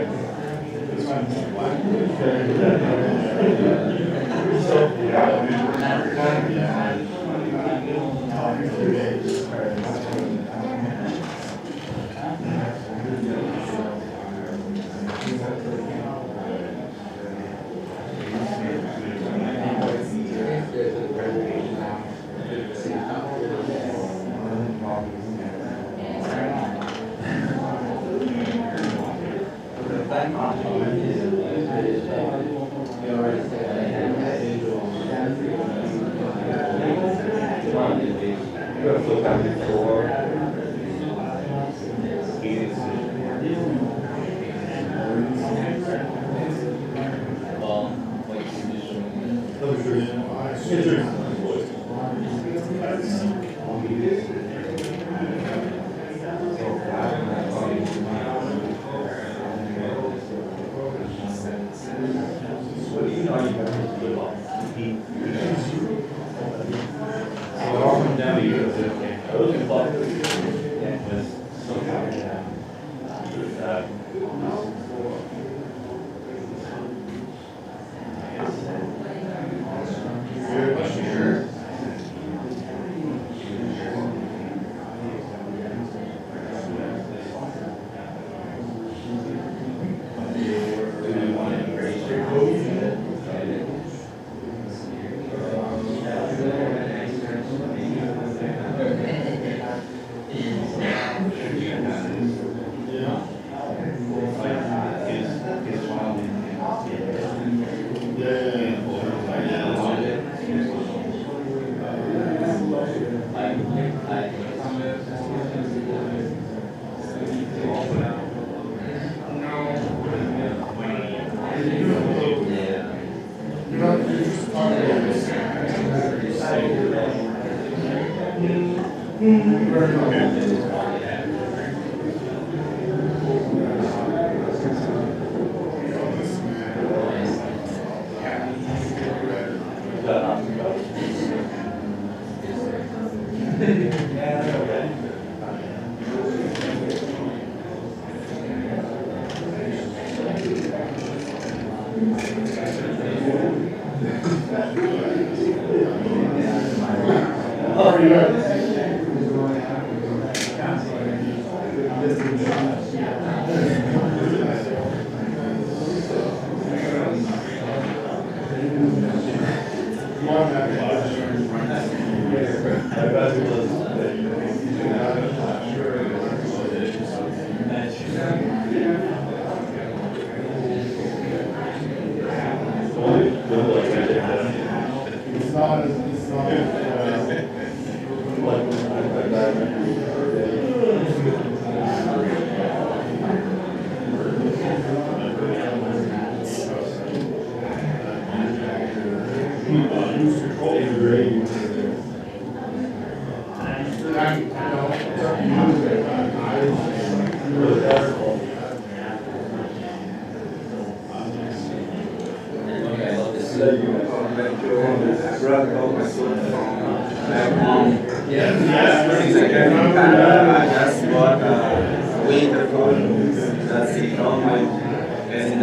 very much. How are you? It's not,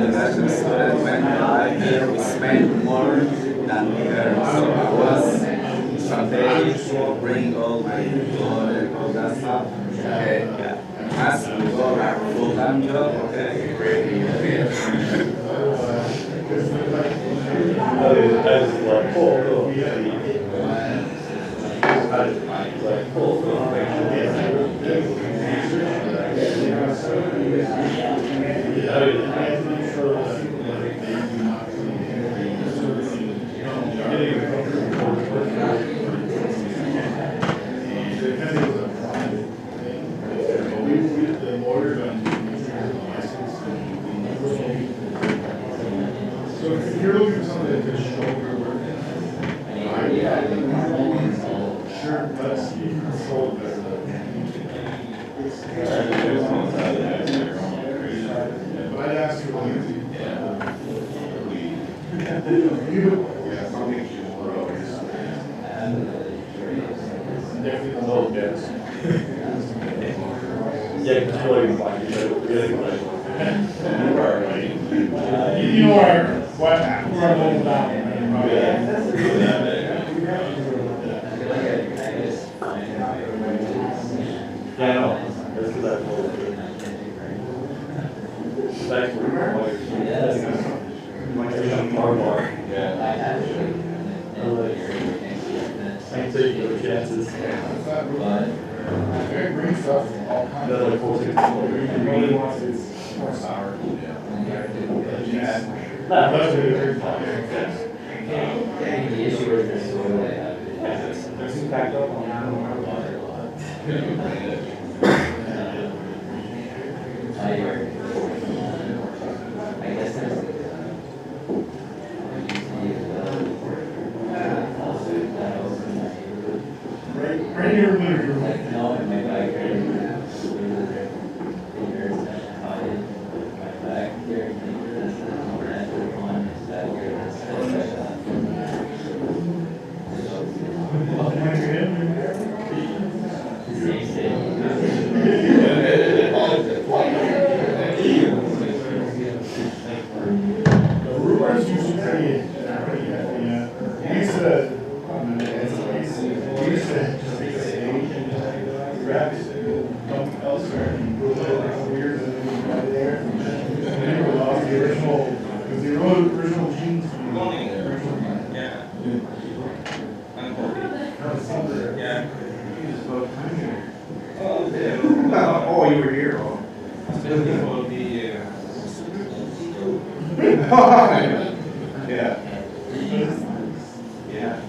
international student when here we spend more than here. So I was someday to bring all my blood and all that stuff. Okay, yeah. As we go back full-time job, okay, great. So if you're looking for something that could shoulder work, sure, let's see. Sold better but I'd ask you what you do. Yeah, something should grow. Definitely the whole best. Yeah, because I feel like You know where I'm going down. Yeah, I know. That's because I told you. Thanks for more. I'm taking those chances. Very green stuff, all kinds That's of. like 460. He really wants his more sour. Nah, That's that's very The issue is the soil they have. There's some packed up on I guess there's Right here, living room. like, no, in my backyard. My backyard neighbor, this is that one, is that here, The rumors used to pretty heavy. We used to, we used to just take a stage and grab it, dump it elsewhere, and put it like weird, and then we got it there. And then we lost the original, because the original genes from the original. Yeah. Yeah. Oh, you were here, oh. Yeah. Yeah. Yeah.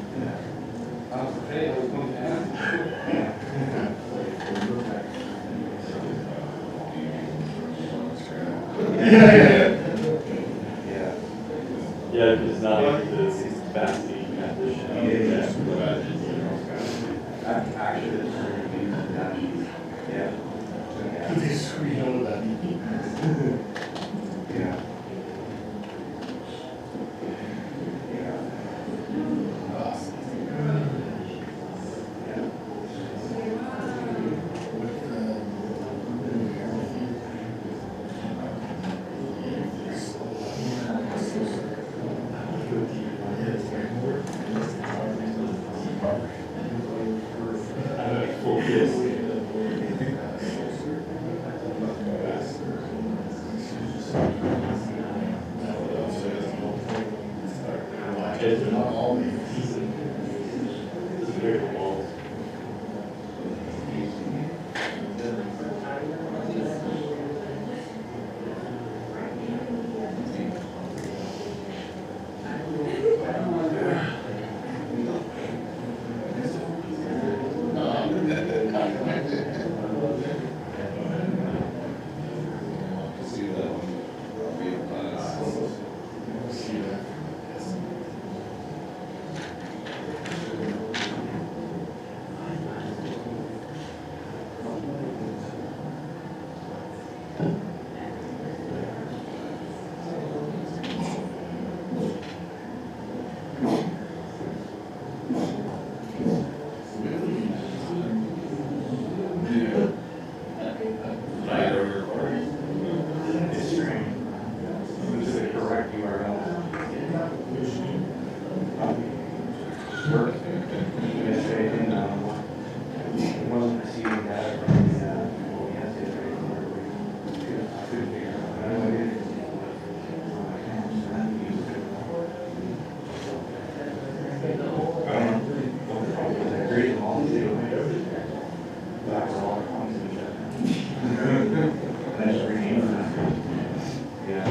Yeah, because now it's fasting at the show. Actually, This we know that. Yeah. They're not all made. It's strange. This is the correct URL. Work. Yesterday, it wasn't receiving data from the OES yesterday. I couldn't figure it out. I don't know what it is. I don't know what the problem is. I created them all in zero. That was all the problems in the I just renamed them. Yeah.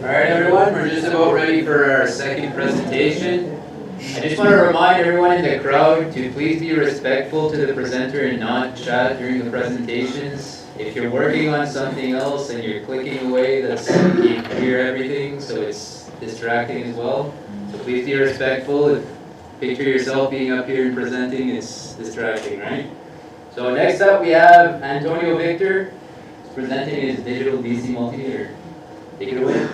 Alright everyone, we're just about ready for our second presentation. I just want to remind everyone in the crowd to please be respectful to the presenter and not chat during the presentations. If you're working on something else and you're clicking away, you can't hear everything, so it's distracting as well. So please be respectful. If picture yourself being up here and presenting, it's distracting, right? So next up we have Antonio Victor. He's presenting his digital DC multimeter. Take it away.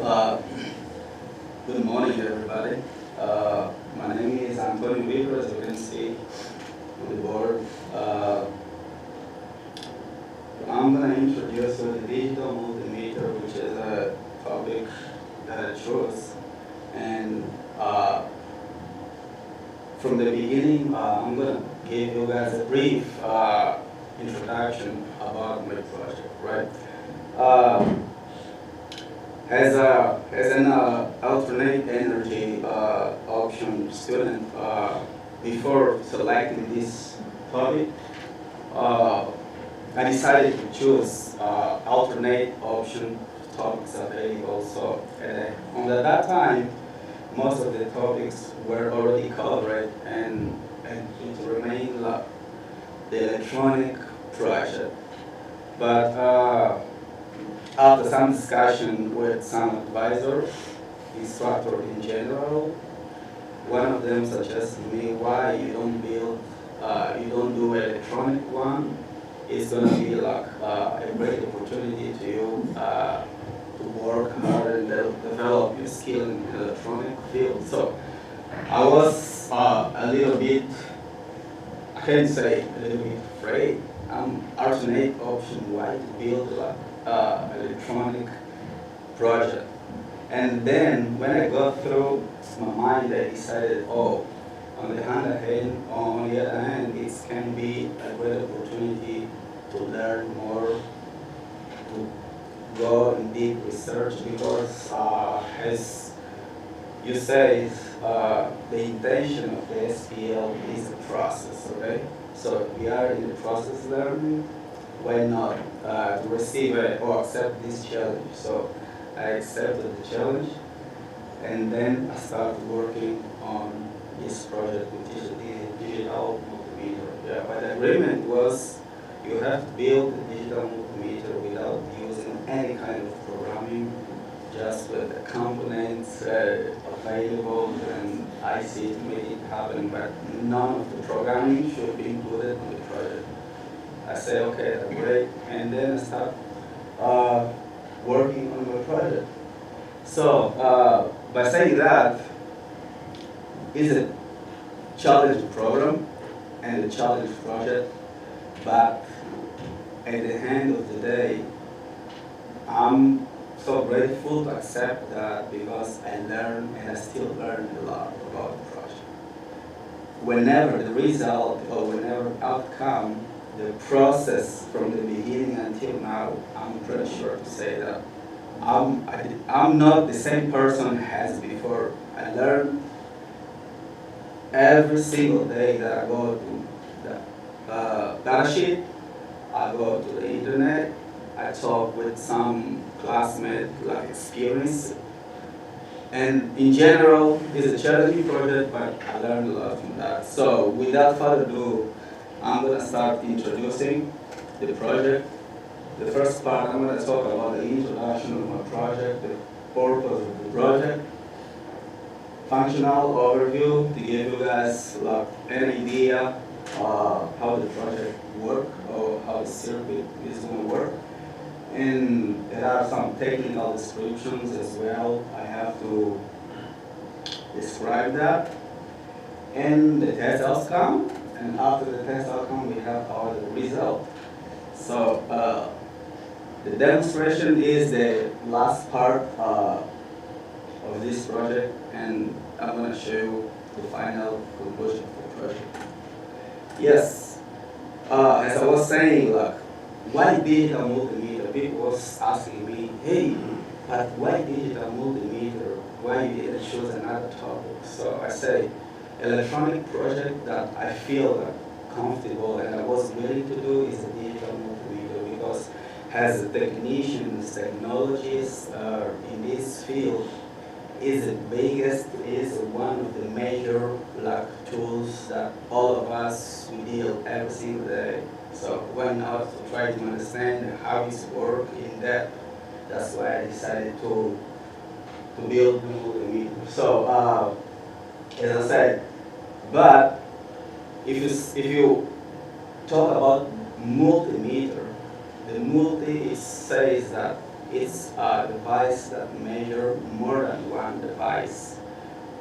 Well, good morning, everybody. My name is Antonio Victor, as you can see on the board. I'm going to introduce the digital multimeter, which is a topic that I chose. And from the beginning, I'm going to give you guys a brief introduction about my project, right? As an alternate energy option student, before selecting this topic, I decided to choose alternate option topics available. So on that time, most of the topics were already covered, and it remained like the electronic project. But after some discussion with some advisors, instructors in general, one of them suggested me why you don't do electronic one. It's gonna be like a great opportunity to you to work hard and develop your skill in the electronic field. So I was a little bit, I can't say a little bit afraid. Alternate option why to build like electronic project. And then when I got through my mind, I decided, oh, on the other hand, it can be a great opportunity to learn more, to go in deep research, because as you say, the intention of the SPL is a process, okay? So we are in the process learning, why not receive or accept this challenge. So I accepted the challenge, and then I started working on this project, which is the digital multimeter. Yeah, but the agreement was you have to build the digital multimeter without using any kind of programming, just with the components available and IC to make it happen, but none of the programming should be included in the project. I say, okay, that's great, and then I start working on the project. So by saying that, it's a challenge program and a challenge project, but at the end of the day, I'm so grateful to accept that because I learned and I still learn a lot about the project. Whenever the result or whenever outcome, the process from the beginning until now, I'm pretty sure to say that I'm not the same person as before. I learn every single day that I go to the data sheet, I go to the internet, I talk with some classmates like experience. And in general, it's a challenging project, but I learned a lot from that. So without further ado, I'm going to start introducing the project. The first part, I'm going to talk about the introduction of my project, the purpose of the project, functional overview to give you guys like an idea how the project works or how the circuit is going to work. And there are some technical descriptions as well. I have to describe that. And the test outcome. And after the test outcome, we have our result. So the demonstration is the last part of this project, and I'm going to show you the final conclusion of the project. Yes, as I was saying, like, why digital multimeter? People was asking me, hey, but why digital multimeter? Why you didn't choose another topic? So I say, electronic project that I feel comfortable and I was willing to do is a digital multimeter because as technicians, technologists in this field is the biggest, is one of the major tools that all of us we deal every single day. So why not to try to understand how it works in depth? That's why I decided to build multimeter. So as I said, but if you talk about multimeter, the multi says that it's a device that measures more than one device.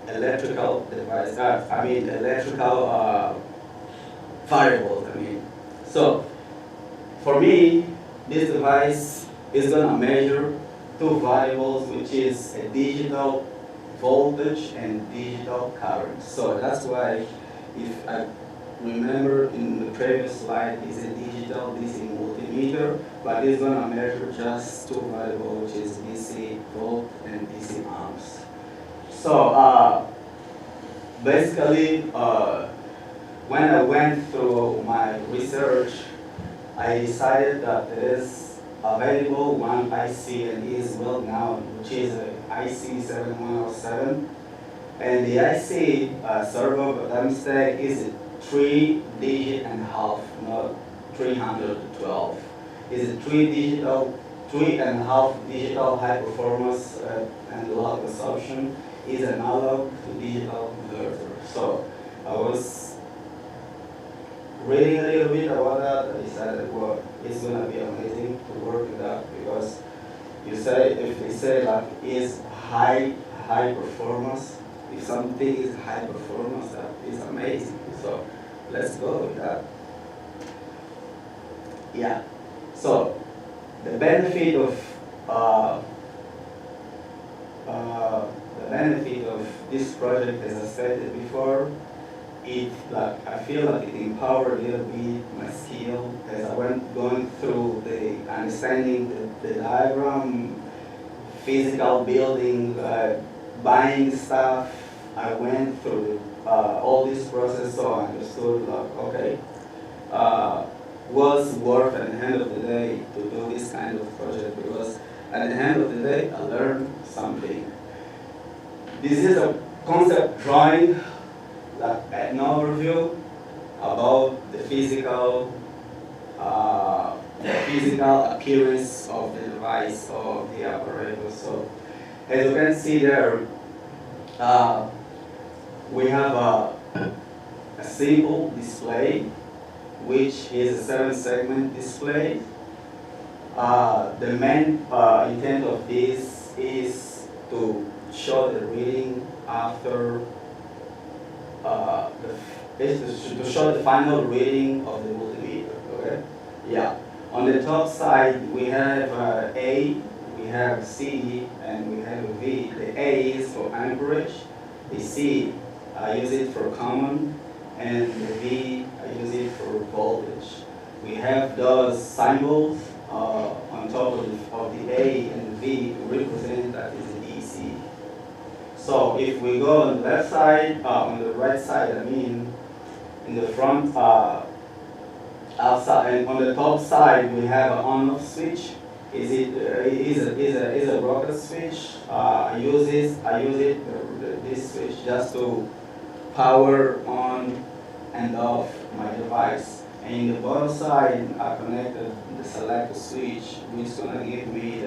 Electrical device, electrical variables, So, for me, this device is going to measure two variables, which is a digital voltage and digital current. So that's why, if I remember in the previous slide, it's a digital DC multimeter, but it's going to measure just two variables, which is DC volt and DC amps. So basically, when I went through my research, I decided that there is available one IC and is well known, which is IC 7107. And the IC servo thermostat is a 3.5, not 312. It's a 3.5 digital high performance and low consumption. Is analog to digital converter. So I was reading a little bit about that. I decided, well, it's gonna be amazing to work with that because if we say like is high performance, if something is high performance, that is amazing. So let's go with that. Yeah. So the benefit of this project, as I said before, I feel like it empowered a little bit my skill as I went going through the understanding the diagram, physical building, buying stuff. I went through all this process, so I understood like, okay, was worth at the end of the day to do this kind of project, because at the end of the day, I learned something. This is a concept drawing, like an overview about the physical appearance of the device or the apparatus. So, as you can see there, we have a simple display, which is a 7-segment display. The main intent of this is to show the reading after to show the final reading of the multimeter. Okay? Yeah. On the top side, we have A, we have C, and we have V. The A is for amperage. The C, I use it for common, and the V, I use it for voltage. We have those symbols on top of the A and the V to represent that is a DC. So if we go on the left side, on the right side, I mean, in the front, outside, and on the top side, we have an on-off switch. Is a rocket switch. I use this switch just to power on and off my device. And in the bottom side, I connected the select switch, which is gonna give me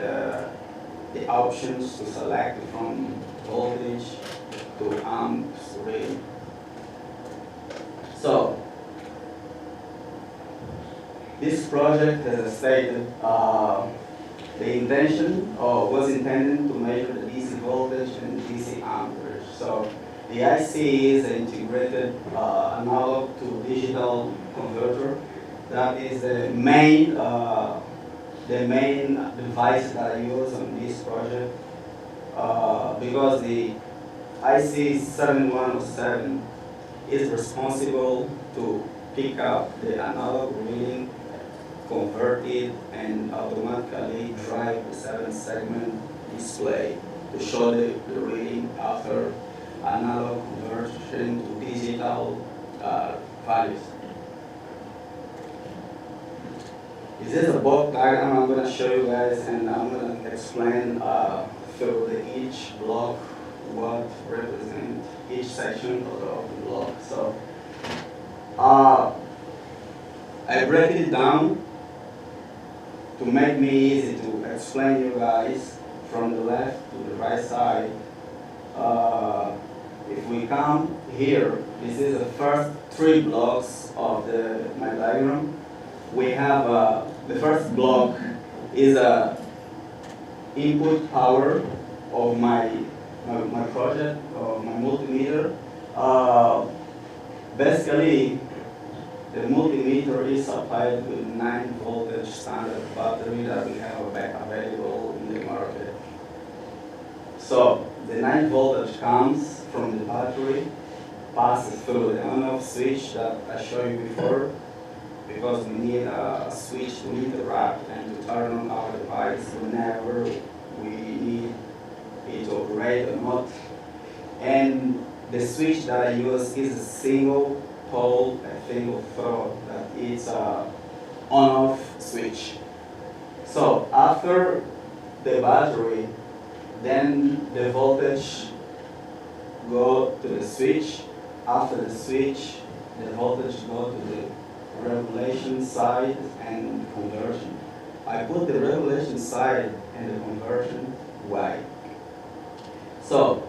the options to select from voltage to amps rating. So this project, as I stated, the intention was intended to measure the DC voltage and DC amperage. So the IC is an integrated analog to digital converter. That is the main device that I use on this project, because the IC 7107 is responsible to pick up the analog reading, convert it, and automatically drive the 7-segment display to show the reading after analog conversion to digital values. This is a block diagram I'm going to show you guys, and I'm going to explain through each block what represents each section of the block. So I break it down to make me easy to explain you guys from the left to the right side. If we come here, this is the first 3 blocks of my diagram. We have the first block is input power of my project, of my multimeter. Basically, the multimeter is supplied with 9 voltage standard battery that we have available in the market. So the 9 voltage comes from the battery, passes through the on-off switch that I showed you before, because we need a switch to interrupt and to turn on our device whenever we need it to operate or not. And the switch that I use is a single pole, a single throw, that it's a on-off switch. So after the battery, then the voltage go to the switch. After the switch, the voltage go to the regulation side and conversion. I put the regulation side and the conversion white. So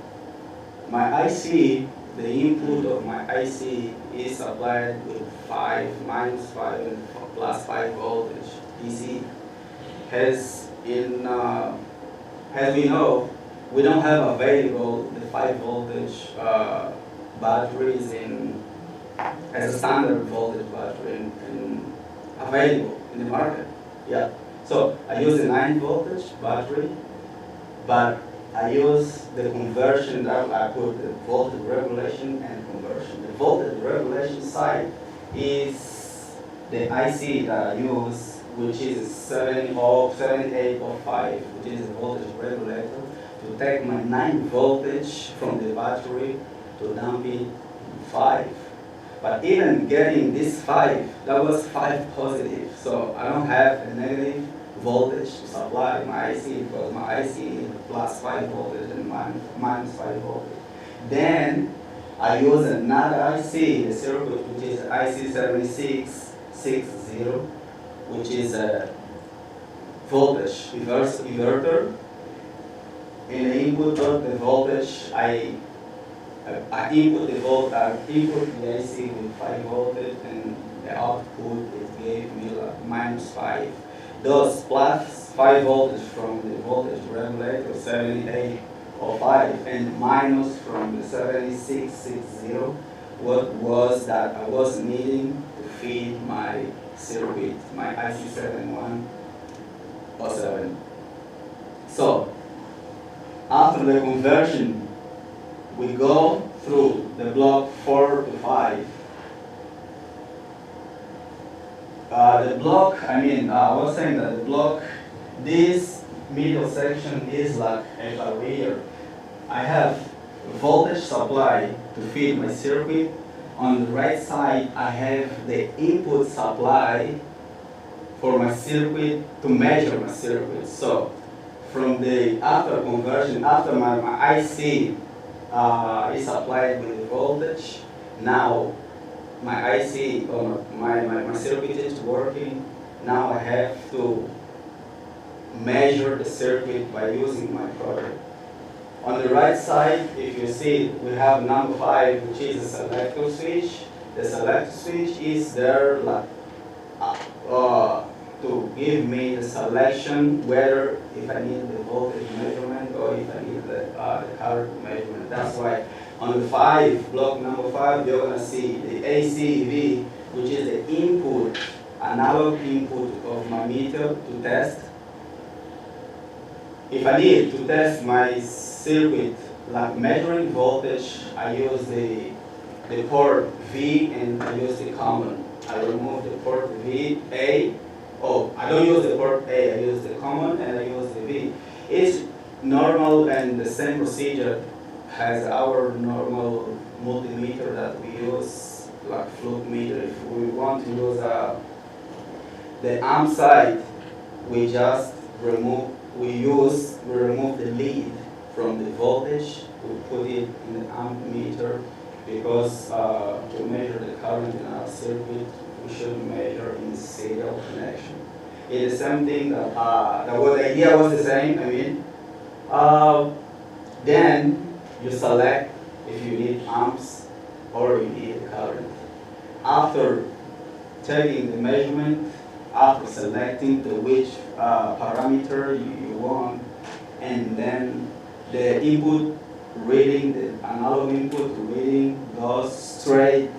my IC, the input of my IC is supplied with -5 and +5 voltage DC. As we know, we don't have available the 5 voltage batteries as a standard voltage battery available in the market. Yeah. So I use a 9 voltage battery, but I use the conversion that I put the voltage regulation and conversion. The voltage regulation side is the IC that I use, which is 7805, which is a voltage regulator, to take my 9 voltage from the battery to dump it to 5. But even getting this 5, that was 5 positive. So I don't have a negative voltage to supply my IC because my IC is plus 5 voltage and minus 5 voltage. Then I use another IC, the circuit, which is IC 7660, which is a voltage reverse inverter. In the input of the voltage, I input the IC with 5 voltage, and the output it gave me like minus 5. Those plus 5 voltage from the voltage regulator 7805 and minus from the 7660, what was that I was needing to feed my circuit, my IC 7107. So after the conversion, we go through the block 4 to 5. The block, I was saying that the block, this middle section is like a barrier. I have voltage supply to feed my circuit. On the right side, I have the input supply for my circuit to measure my circuit. So from the after conversion, after my IC is applied with the voltage, now my IC or my circuit is working. Now I have to measure the circuit by using my probe. On the right side, if you see, we have number 5, which is a selector switch. The selector switch is there like, to give me the selection whether if I need the voltage measurement or if I need the current measurement. That's why on the 5, block number 5, you're going to see the ACV, which is the input, analog input of my meter to test. If I need to test my circuit, like measuring voltage, I use the port V and I use the common. I remove the port V, A. Oh, I don't use the port A, I use the common and I use the V. It's normal and the same procedure has our normal multimeter that we use, like float meter. If we want to use the amp side, we just remove the lead from the voltage, we put it in the amp meter because to measure the current in our circuit, we should measure in serial connection. It is something that the idea was the same. Then you select if you need amps or you need current. After taking the measurement, after selecting which parameter you want, and then the input reading, the analog input reading goes straight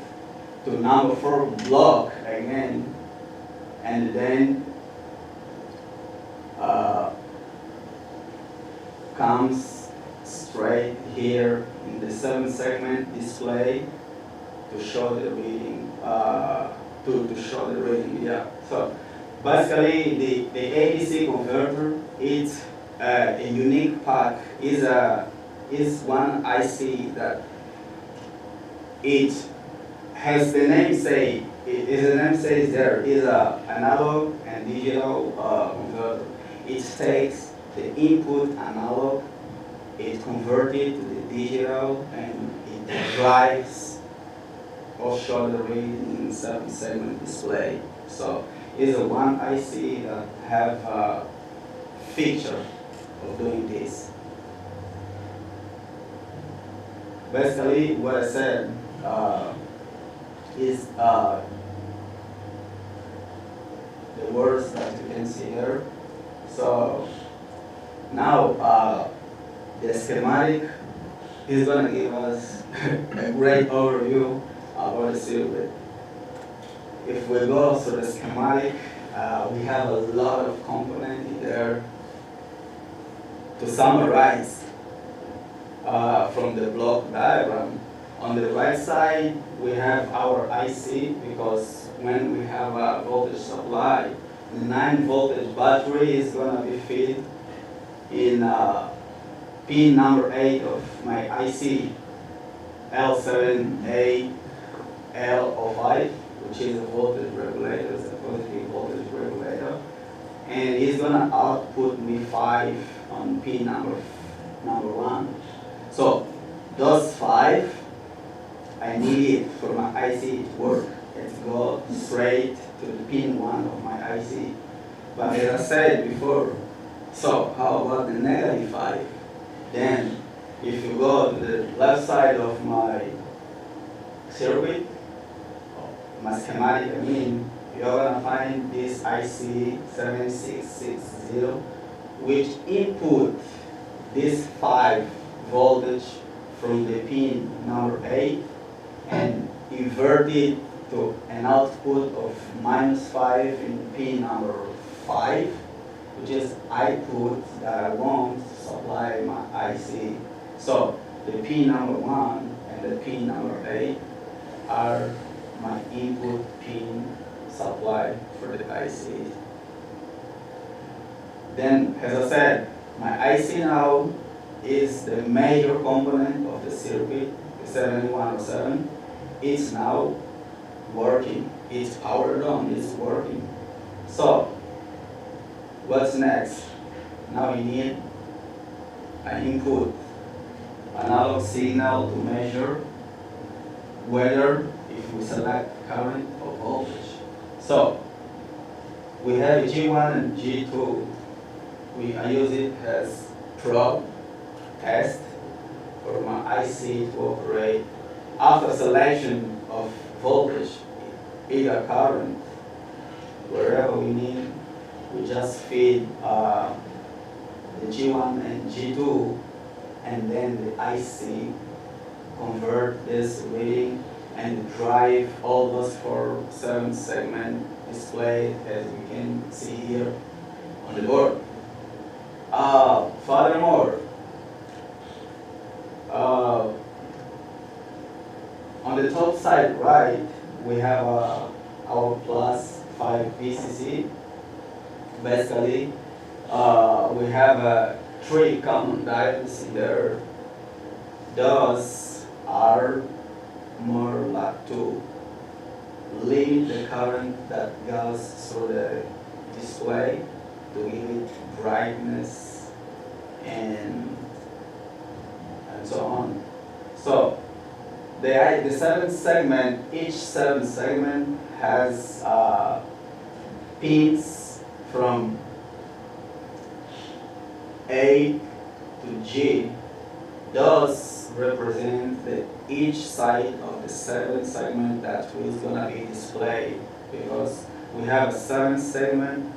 to number 4 block again, and then comes straight here in the 7-segment display to show the reading. Yeah. So basically, the ADC converter is a unique pack. Is one IC that it has the name say. The name says there is a analog and digital converter. It takes the input analog, it converts it to the digital, and it drives or show the reading in 7-segment display. So it's a one IC that have a feature of doing this. Basically, what I said is the words that you can see here. So now the schematic is going to give us a great overview about the circuit. If we go to the schematic, we have a lot of components in there. To summarize from the block diagram, on the right side we have our IC, because when we have a voltage supply, the 9-voltage battery is going to be fed in pin number 8 of my IC L7A LO5, which is a voltage regulator, it's a positive voltage regulator, and it's gonna output me 5 on pin number 1. So those 5, I need it for my IC to work. It go straight to the pin 1 of my IC. But as I said before, so how about the negative 5? Then if you go to the left side of my circuit, my schematic, I mean, you're gonna find this IC 7660, which input this 5 voltage from the pin number 8 and invert it to an output of -5 in pin number 5, which is output that I want to supply my IC. So the pin number 1 and the pin number 8 are my input pin supply for the IC. Then, as I said, my IC now is the major component of the circuit, the 7107. It's now working. It's powered on, it's working. So, what's next? Now we need an input analog signal to measure whether if we select current or voltage. So, we have G1 and G2. I use it as probe test for my IC to operate. After selection of voltage, either current, wherever we need, we just feed the G1 and G2, and then the IC convert this reading and drive all those 4 7-segment display as you can see here on the board. Furthermore, on the top side right, we have our plus 5 VCC. Basically, we have 3 common diodes in there. Those are more like to limit the current that goes through the display, to give it brightness and so on. So the 7-segment, each 7-segment has pins from A to G. Those represent each side of the 7-segment that is going to be displayed, because we have a 7-segment.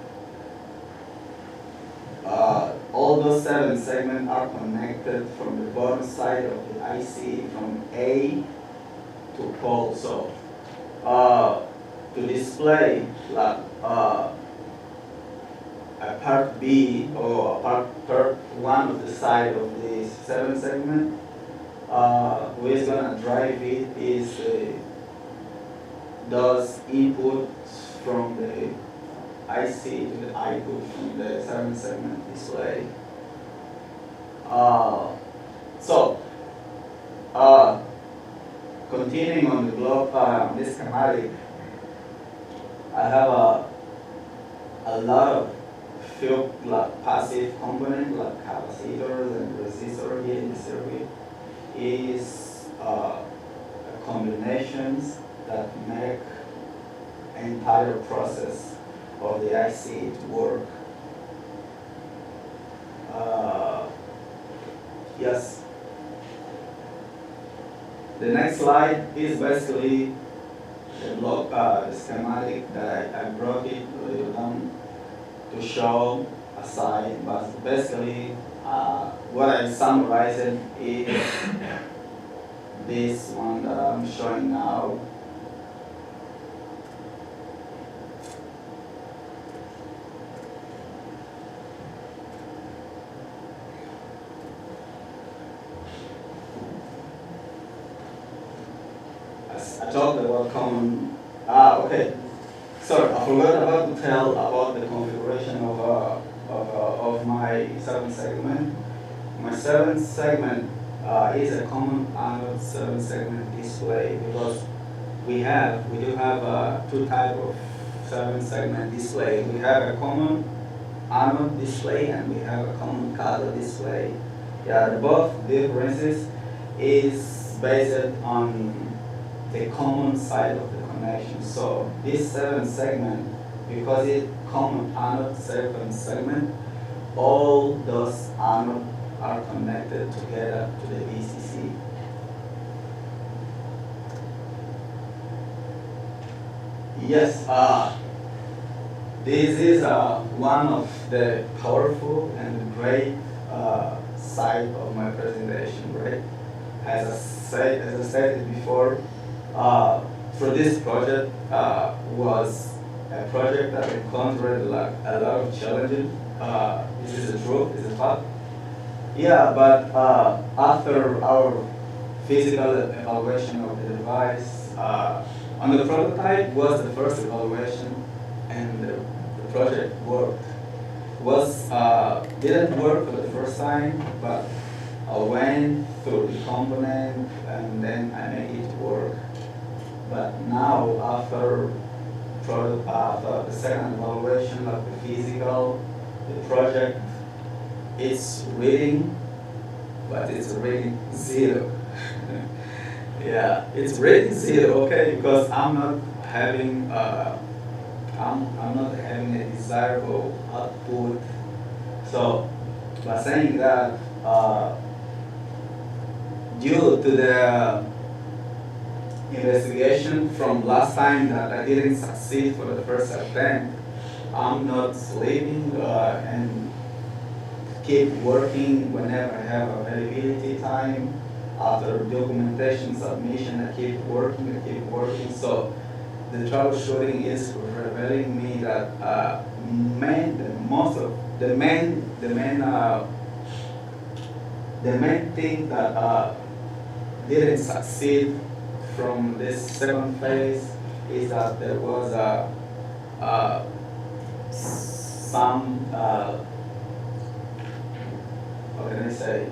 All those 7 segments are connected from the bottom side of the IC from A to pole. So to display like a part B or part 1 of the side of the 7 segment, we're gonna drive it is those inputs from the IC to the output from the 7-segment display. Continuing on the block, this schematic, I have a lot of field like passive component like capacitors and resistors here in the circuit. Is combinations that make entire process of the IC to work. Yes. The next slide is basically the block, the schematic that I brought it a little down to show a side, but basically what I summarized is this one that I'm showing now. I talked about common. Okay. Sorry, I forgot about to tell about the configuration of my 7-segment. My 7-segment is a common anode 7-segment display, because we do have two type of 7-segment display. We have a common anode display and we have a common cathode display. Yeah, the both differences is based on the common side of the connection. So this 7-segment, because it's common anode 7-segment, all those anodes are connected together to the BCC. Yes, this is one of the powerful and great side of my presentation, right? As I said before, for this project was a project that encountered a lot of challenges. This is the truth, this is a fact. Yeah, but after our physical evaluation of the device, on the prototype was the first evaluation, and the project worked. Didn't work for the first time, but I went through the component and then I made it work. But now, after the second evaluation of the physical, the project is reading, but it's reading 0. Yeah, it's reading 0, okay, because I'm not having I'm not having a desirable output. So by saying that, due to the investigation from last time that I didn't succeed for the first attempt, I'm not sleeping and keep working whenever I have availability time. After documentation submission, I keep working. So the troubleshooting is revealing me that the main thing that didn't succeed from this second phase is that there was some how can I say?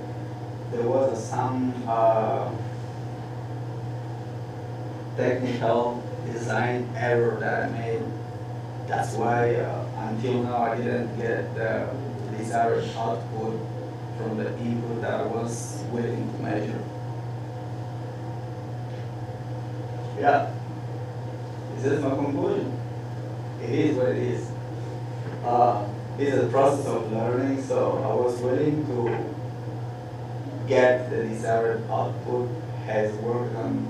There was some technical design error that I made. That's why until now I didn't get the desired output from the input that I was willing to measure. Yeah, this is my conclusion. It is what it is. This is a process of learning, so I was willing to get the desired output, has worked on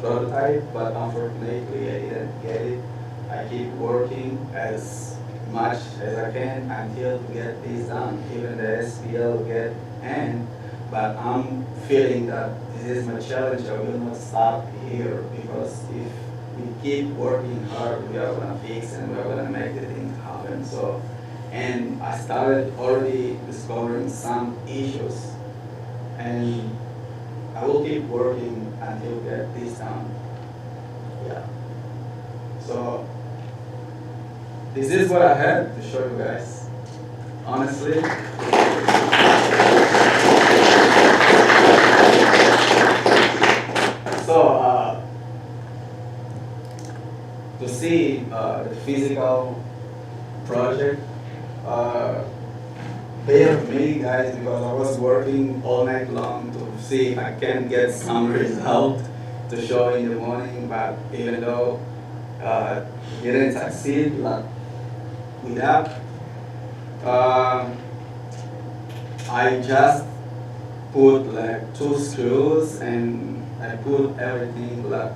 prototype, but unfortunately I didn't get it. I keep working as much as I can until to get this done. Even the SPL will get end, but I'm feeling that this is my challenge. I will not stop here, because if we keep working hard, we are gonna fix and we are gonna make the thing happen. So, and I started already discovering some issues, and I will keep working until we get this done. Yeah. So this is what I had to show you guys. Honestly. So to see the physical project, bear with me, guys, because I was working all night long to see if I can get some result to show in the morning. But even though didn't succeed, like with that, I just put like 2 screws and I put everything like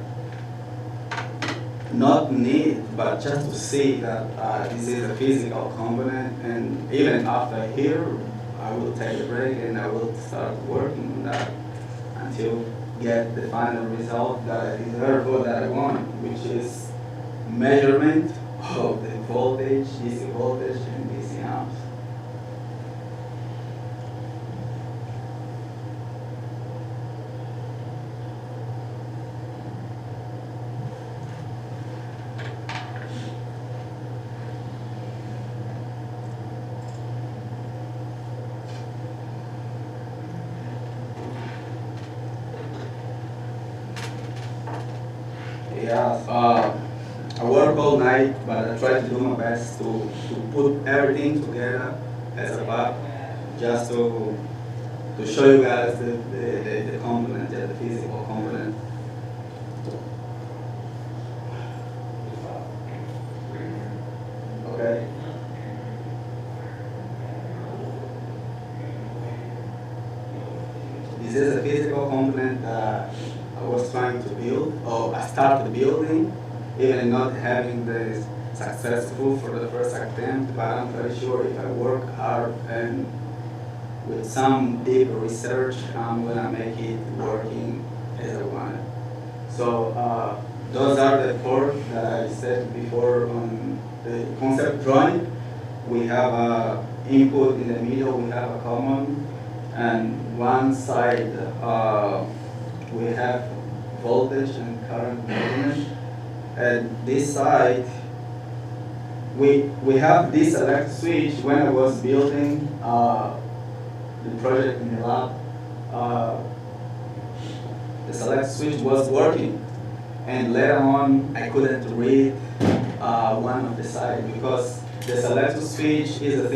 not neat, but just to see that this is a physical component. And even after here, I will take a break and I will start working on that until get the final result that I deserve or that I want, which is measurement of the voltage, DC voltage, and DC amps. Yeah, I work all night, but I try to do my best to put everything together as a pack, just to show you guys the component, yeah, the physical component. Okay. This is a physical component that I was trying to build, or I started building, even not having this successful for the first attempt, but I'm very sure if I work hard and with some deep research, I'm gonna make it working as I want it. So those are the four that I said before on the concept drawing. We have a input in the middle, we have a common, and one side we have voltage and current measurement, and this side we have this electric switch. When I was building the project in the lab, the select switch was working, and later on I couldn't read one of the side because the select switch is a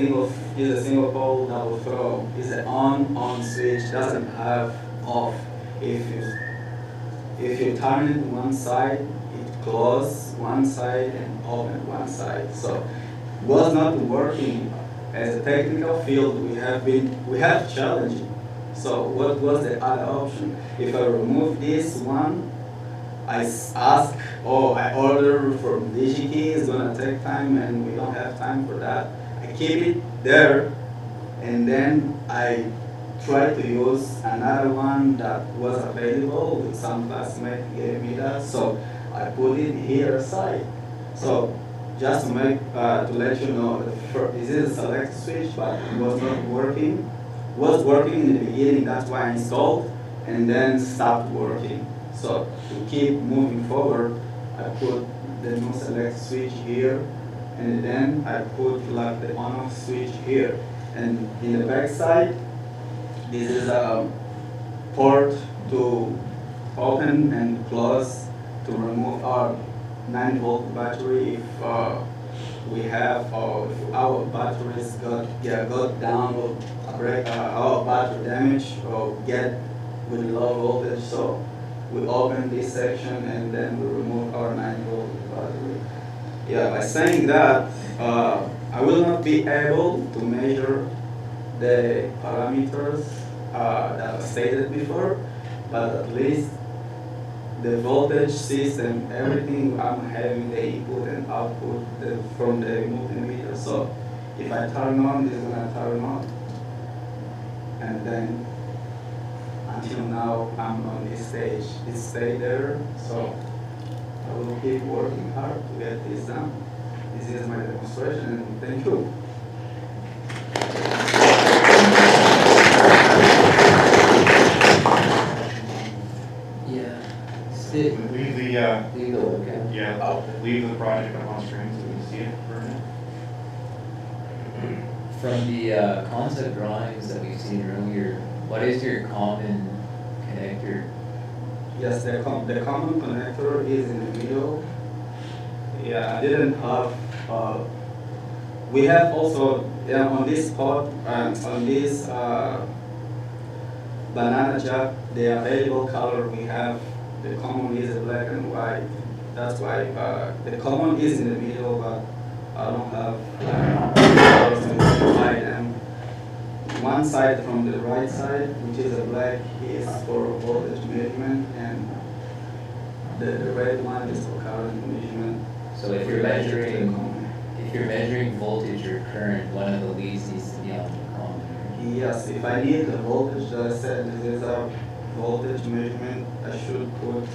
single pole double throw. It's an on switch, doesn't have off. If you turn it one side, it closes one side and open one side. So it was not working. As a technical field, we have challenging. So what was the other option? If I remove this one, I ask or I order from DigiKey, it's gonna take time and we don't have time for that. I keep it there and then I try to use another one that was available with some classmate gave me that. So I put it here aside. So just to make, to let you know, this is a select switch, but it was not working. Was working in the beginning, that's why I installed, and then stopped working. So to keep moving forward, I put the no select switch here, and then I put like the on-off switch here. And in the back side, this is a port to open and close to remove our 9-volt battery if we have if our batteries got down or our battery damage or get with low voltage. So we open this section and then we remove our 9-volt battery. Yeah, by saying that, I will not be able to measure the parameters that I stated before, but at least the voltage system, everything, I'm having the input and output from the multimeter. So if I turn on, it's gonna turn on. And then until now, I'm on this stage. It stayed there, so I will keep working hard to get this done. This is my demonstration, and thank you. Yeah. Sit. Leave the, Legal, okay. yeah, leave the project up on screen so we can see it for a minute. From the concept drawings that we've seen earlier, what is your common connector? Yes, the common connector is in the middle. Yeah, I didn't have, we have also, on this spot, on this banana jack, the available color we have, the common is black and white. That's why the common is in the middle, but I don't have colors to divide them. One side from the right side, which is a black, is for voltage measurement, and the red one is for current measurement. So if you're measuring voltage or current, one of the leads needs to be on the common. Yes, if I need the voltage that I said this is a voltage measurement, I should put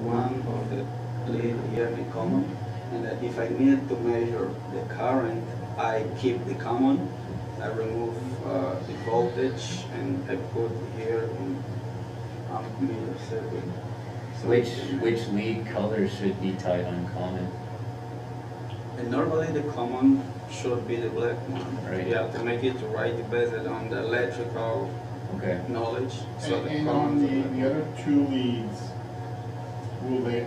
one of the lead here in common. And that if I need to measure the current, I keep the common. I remove the voltage and I put here in meter circuit. So Which lead color should be tied on common? and normally the common should be the black one. Right. You have to make it right based on the electrical Okay. knowledge. So the And common on the other two leads, will they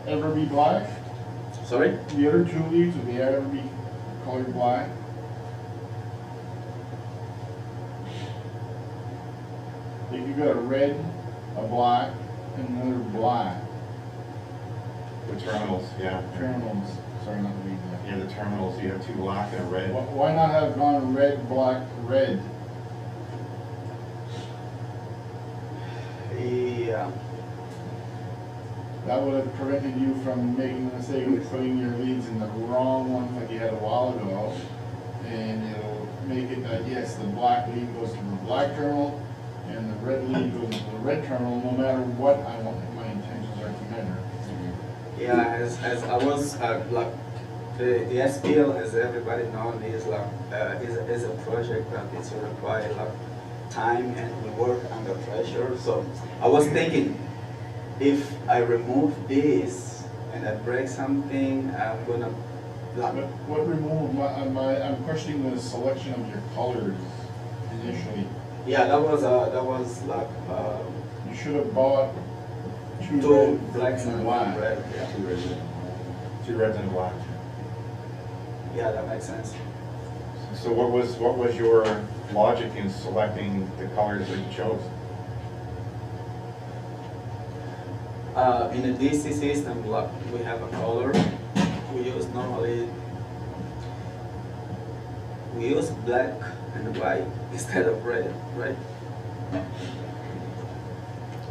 ever be black? Sorry? The other two leaves, would they ever be colored black? If you got a red, a black, and another black, The terminals, yeah. terminals, sorry not to read that. Yeah, the terminals, you have two black and a red. Why not have gone red, black, red? Yeah. That would have prevented you from making the mistake of putting your leads in the wrong one like you had a while ago. And it'll make it that, yes, the black lead goes to the black terminal and the red lead goes to the red terminal, no matter what I want, my intentions are to measure. Yeah, as I was like the SPL, as everybody knows, is like is a project that it's require like time and work under pressure. So I was thinking, if I remove this and I break something, I'm gonna But like what remove, I'm questioning the selection of your colors initially. yeah, that was like You should have bought two two red blacks and one black. red. Yeah. Two reds and a black. Yeah, that makes sense. So what was your logic in selecting the colors that you chose? In the DC system, like, we have a color. We use black and white instead of red, right?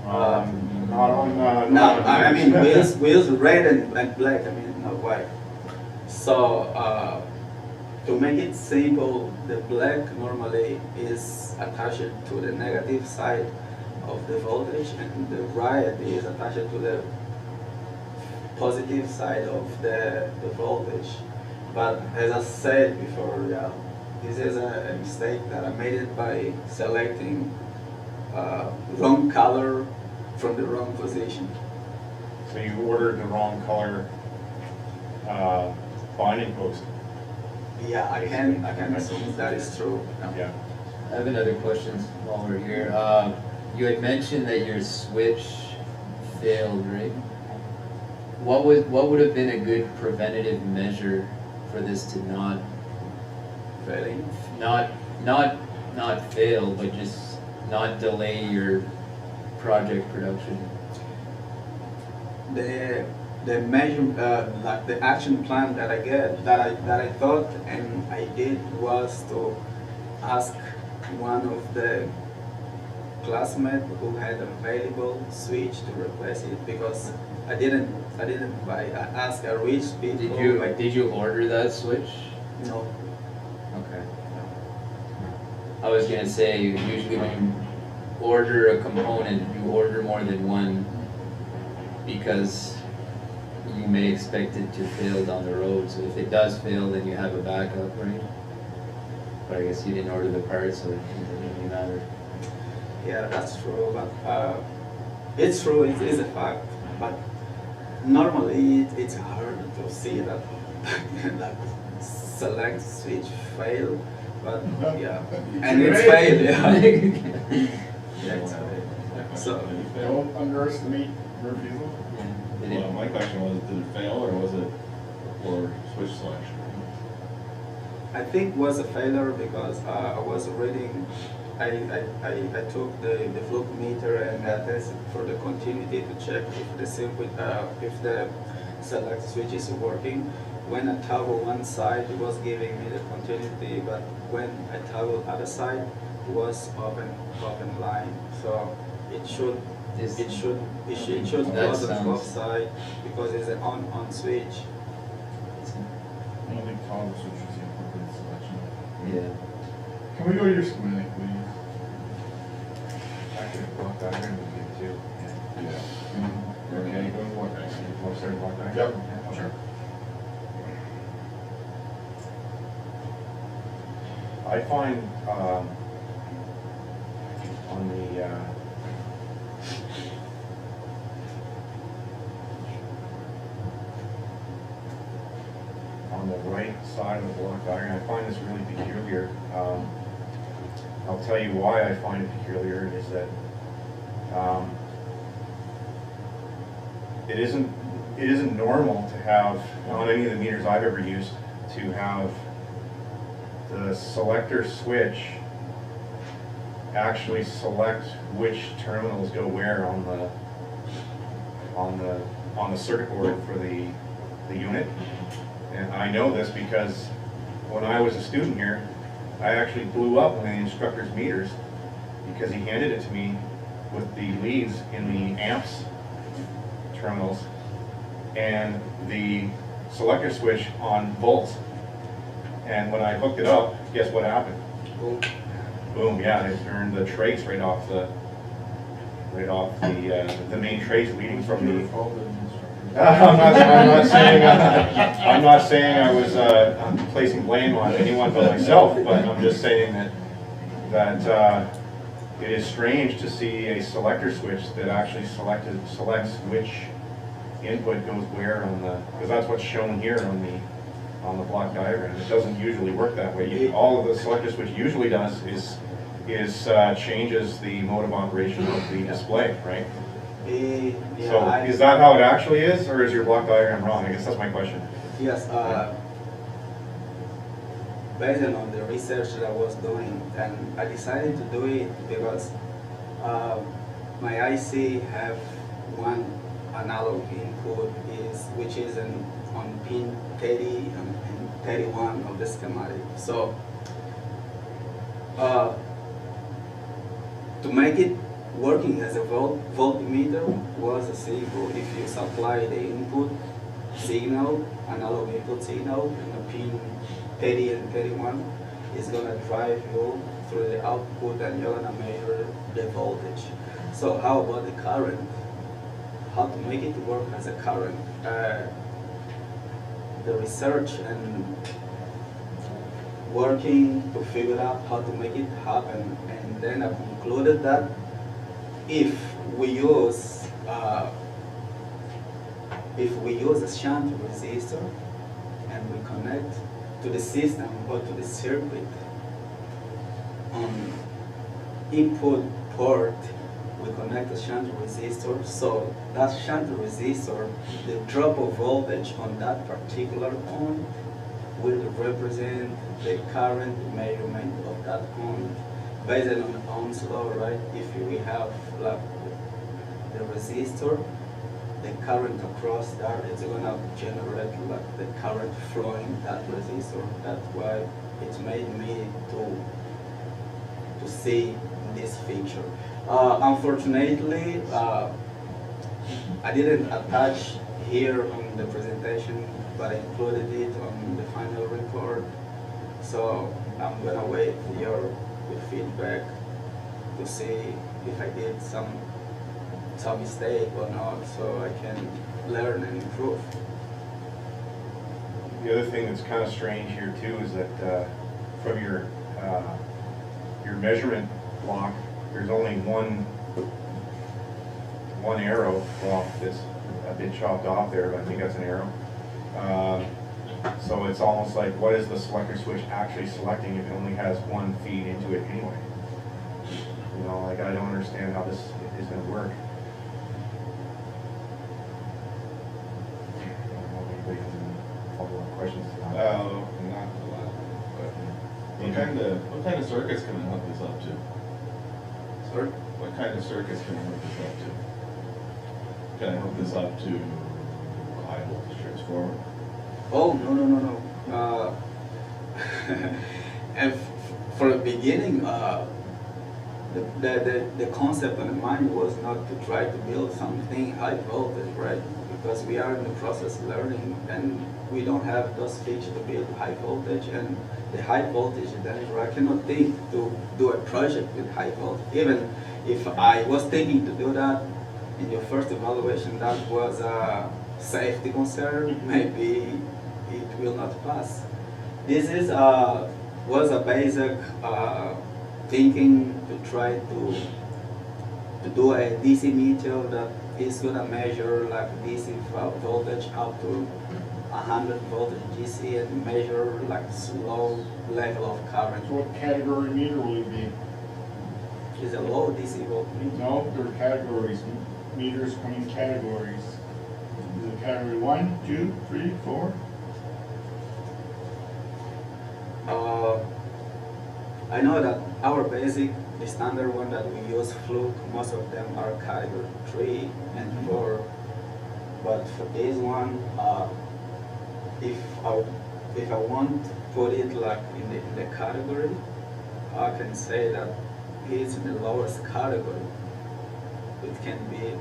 Not on. No, I mean we use red and black. I mean not white. So to make it simple, the black normally is attached to the negative side of the voltage, and the red is attached to the positive side of the voltage. But as I said before, yeah, this is a mistake that I made it by selecting wrong color from the wrong position. So you ordered the wrong color binding post. Yeah, I can assume that is true. Yeah. I have another question while we're here. You had mentioned that your switch failed, right? What would have been a good preventative measure for this to not Failing. not fail, but just not delay your project production? The measure, like the action plan that I get, that I thought and I did was to ask one of the classmates who had available switch to replace it, because I didn't buy. I asked a rich people. Did you order that switch? No. Okay. I was gonna say, usually when you order a component, you order more than one because you may expect it to fail down the road. So if it does fail, then you have a backup, right? But I guess you didn't order the parts, so it doesn't really matter. Yeah, that's true, but it's true, it is a fact, but normally it's hard to see that like select switch fail, but yeah, and it's failed, yeah. Yeah, it's failed. So Don't underestimate your refusal. Well, my question was, did it fail or was it for switch selection? I think it was a failure because I was reading, I took the flux meter and I tested for the continuity to check if the circuit, if the select switch is working. When I toggle one side, it was giving me the continuity, but when I toggle other side, it was open line. So it should That close on both sounds- sides because it's an on switch. I don't think toggle switch is the appropriate selection. Yeah. Can we go to your schematic, please? Actually, block diagram would be too. Yeah. Okay, go to what next? Upstairs block diagram? Yep, Yeah. sure. I find on the right side of the block diagram, I find this really peculiar. I'll tell you why I find it peculiar is that it isn't it isn't normal to have, on any of the meters I've ever used, to have the selector switch actually select which terminals go where on the circuit board for the unit. And I know this because when I was a student here, I actually blew up one of the instructor's meters because he handed it to me with the leads in the amps terminals and the selector switch on volts. And when I hooked it up, guess what happened? Boom. Boom, yeah, it turned the trace right off the main trace leading from the. I'm not saying I was placing blame on anyone but myself, but I'm just saying that it is strange to see a selector switch that actually selects which input goes where on the, because that's what's shown here on the block diagram. It doesn't usually work that way. All of the selector switch usually does is changes the mode of operation of the display, right? So is that how it actually is, or is your block diagram wrong? I guess that's my question. Yes, based on the research that I was doing, and I decided to do it because my IC have one analog input which is on pin 30 and pin 31 of the schematic. So to make it working as a voltmeter was a simple. If you supply the input signal, analog input signal, and the pin 30 and 31 is going to drive you through the output, and you're going to measure the voltage. So how about the current? How to make it work as a current? The research and working to figure out how to make it happen, and then I concluded that if we use a shunt resistor and we connect to the system or to the circuit on input port, we connect a shunt resistor. So that shunt resistor, the drop of voltage on that particular point will represent the current measurement of that point. Based on Ohm's law, right? If we have like the resistor, the current across that is gonna generate like the current flowing that resistor. That's why it made me to see this feature. Unfortunately, I didn't attach here on the presentation, but I included it on the final report. So I'm gonna wait your feedback to see if I did some mistake or not, so I can learn and improve. The other thing that's kind of strange here too is that from your measurement block, there's only one arrow. Well, it's a bit chopped off there, but I think that's an arrow. So it's almost like, what is the selector switch actually selecting if it only has one feed into it anyway? You know, like, I don't understand how this is going to work. I don't know if anybody has any follow-up questions to that. Not a lot, but what kind of circuits can I hook this up to? Sorry? What kind of circuits can I hook this up to? Can I hook this up to a high voltage transformer? Oh, no. And for the beginning, the concept on the mind was not to try to build something high voltage, right? Because we are in the process of learning, and we don't have those features to build high voltage, and the high voltage is danger. I cannot think to do a project with high voltage. Even if I was thinking to do that, in your first evaluation, that was a safety concern, maybe it will not pass. This is was a basic thinking to try to do a DC meter that is gonna measure like DC voltage up to 100 voltage DC and measure like slow level of current. So what category meter will it be? It's a low DC voltage. No, there are categories. Meters come in categories. The category 1, 2, 3, 4? I know that our basic, the standard one that we use, Fluke, most of them are category 3 and 4. But for this one, if I want to put it like in the category, I can say that it's in the lowest category. It can be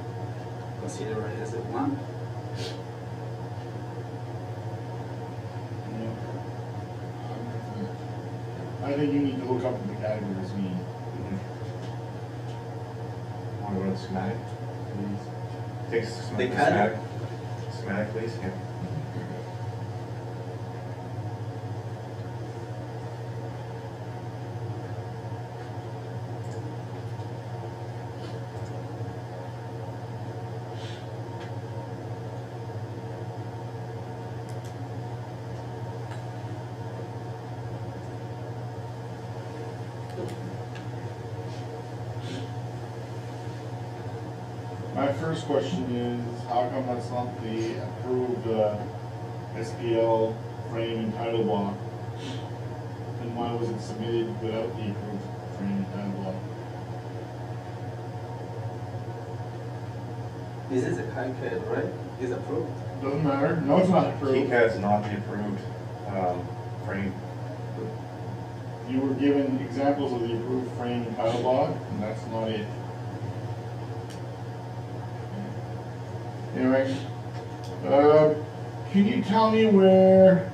considered as a 1. I think you need to look up what the categories mean. Want to go to the schematic, please? Take The schematic, category? schematic, please, yeah. My first question is, how come that's not the approved SPL frame and title block? And why was it submitted without the approved frame and title block? This is a KiCad, right? Is approved. Doesn't matter. No, it's not approved. KiCad's not the approved frame. You were given examples of the approved frame and title block, and that's not it. Anyway, can you tell me where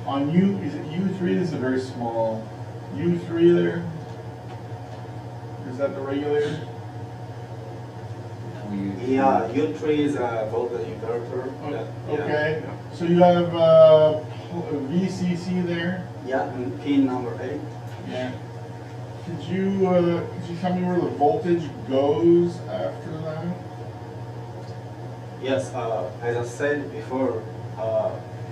on is it U3? This is a very small U3 there. Is that the regulator? Yeah, U3 is a voltage inverter. Okay, so you have VCC there. Yeah, and pin number 8. Yeah. Could you tell me where the voltage goes after that? Yes, as I said before,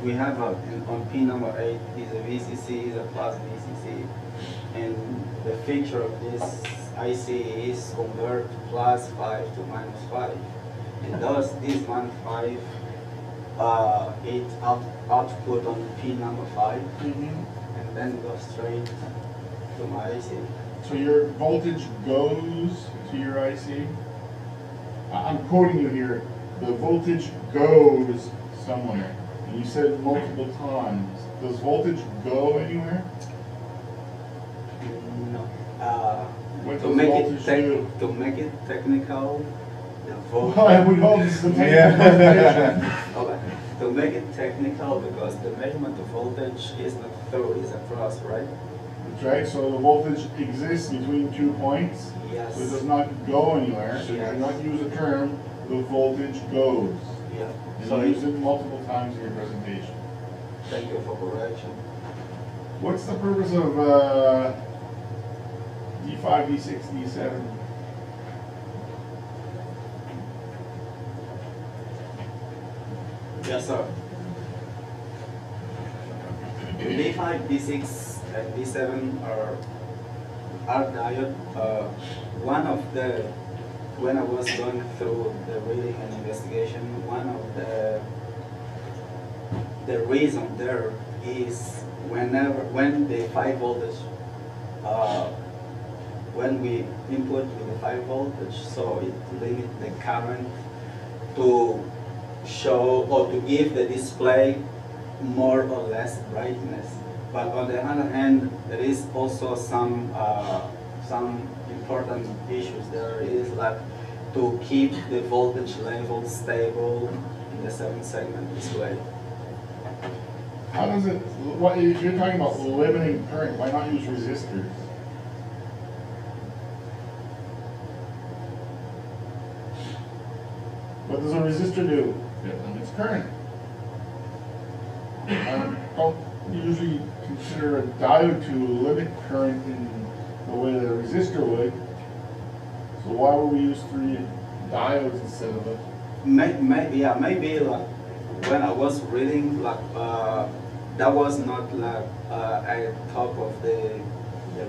we have on pin number 8 is a VCC, is a plus VCC, and the feature of this IC is convert plus 5 to minus 5, and thus this minus 5 it output on pin number 5, and then goes straight to my IC. So your voltage goes to your IC? I'm quoting you here. The voltage goes somewhere. And you said multiple times. Does voltage go anywhere? No. What To does make voltage do? to make it technical, the Well, I would hope this is the technical Yeah. presentation. okay. To make it technical, because the measurement of voltage is not through, it's across, right? That's right, so the voltage exists between 2 points. Yes. So it does not go anywhere, so you Yes. cannot use the term, the voltage goes. Yeah. And So you used it multiple times in your presentation. thank you for correction. What's the purpose of D5, D6, D7? Yes, sir. D5, D6, and D7 are diode. One of the, when I was going through the reading and investigation, one of the reason there is when the 5 voltage, when we input with the 5 voltage, so it limits the current to show or to give the display more or less brightness. But on the other hand, there is also some important issues. There is like to keep the voltage level stable in the 7-segment display. How does it, what, if you're talking about limiting current, why not use resistors? What does a resistor do? It limits current. Don't usually consider a diode to limit current in the way that a resistor would. So why would we use 3 diodes instead of a? Maybe like when I was reading, like that was not like at top of the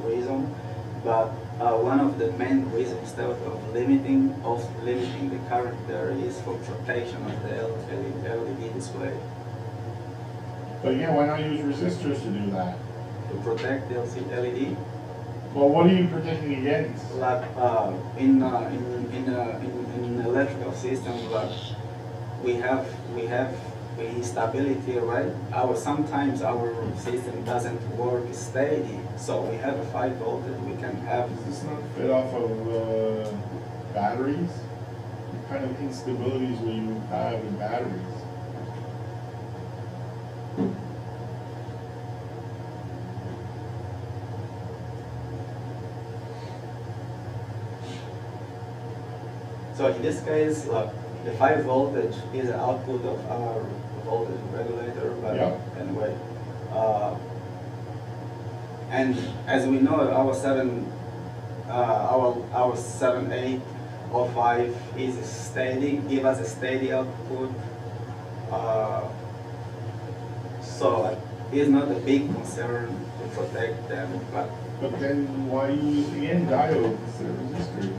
reason, but one of the main reasons that of limiting the current there is for protection of the LED display. But again, why not use resistors to do that? To protect the LED, Well, what are you protecting against? like in electrical systems, like we have instability, right? Sometimes our system doesn't work steady, so we have a 5 voltage. We can have. Does this not fit off of batteries? What kind of instabilities will you have in batteries? So in this case, the 5 voltage is the output of our voltage regulator, but Yeah. anyway. And as we know, our 7805 is steady, give us a steady output. So it's not a big concern to protect them, but But then why use the N diode instead of resistors?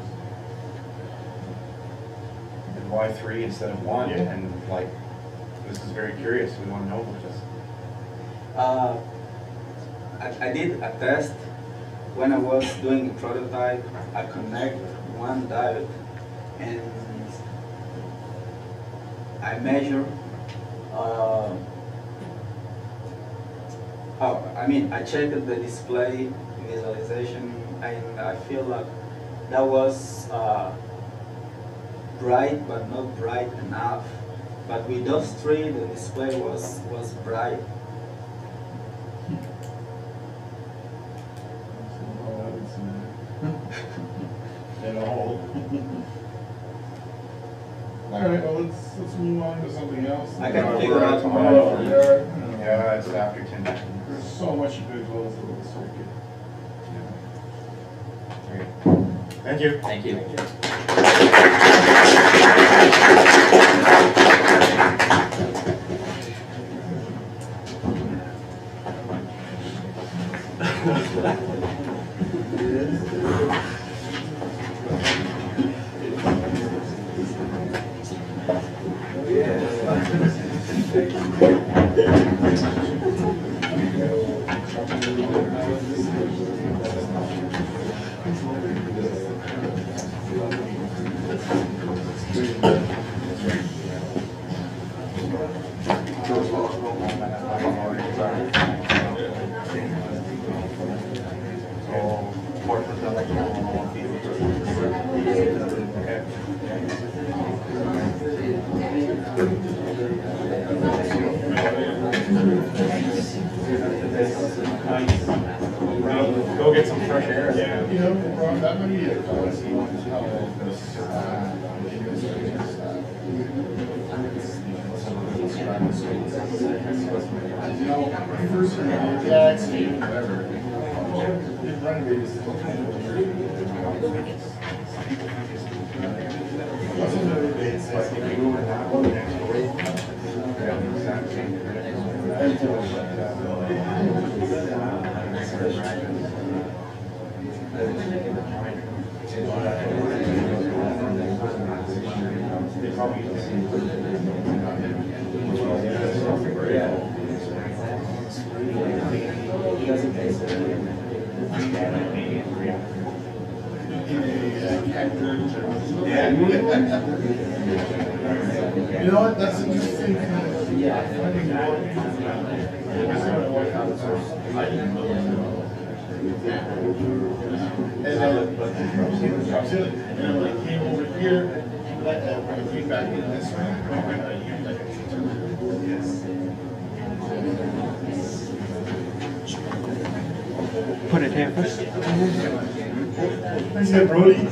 And why 3 instead of 1? Yeah. And like, this is very curious, we want to know about this. I did a test when I was doing a prototype. I connect one diode and I measure. I checked the display visualization, and I feel like that was bright, but not bright enough. But with those 3, the display was bright. At all. All right, well, let's move on to something else. I can Yeah, figure we're out at tomorrow. Yeah, it's after 10. There's so much you could close the little circuit. Thank you. Thank you. Go get some fresh air. Yeah, you know, Ron, that might be a policy. You know, first, yeah, it's whatever. It renovated. It's like if you go in that one next door. Yeah, You know what, that's interesting. And when I came over here, when I came back in this Put it here first. I said, Brody.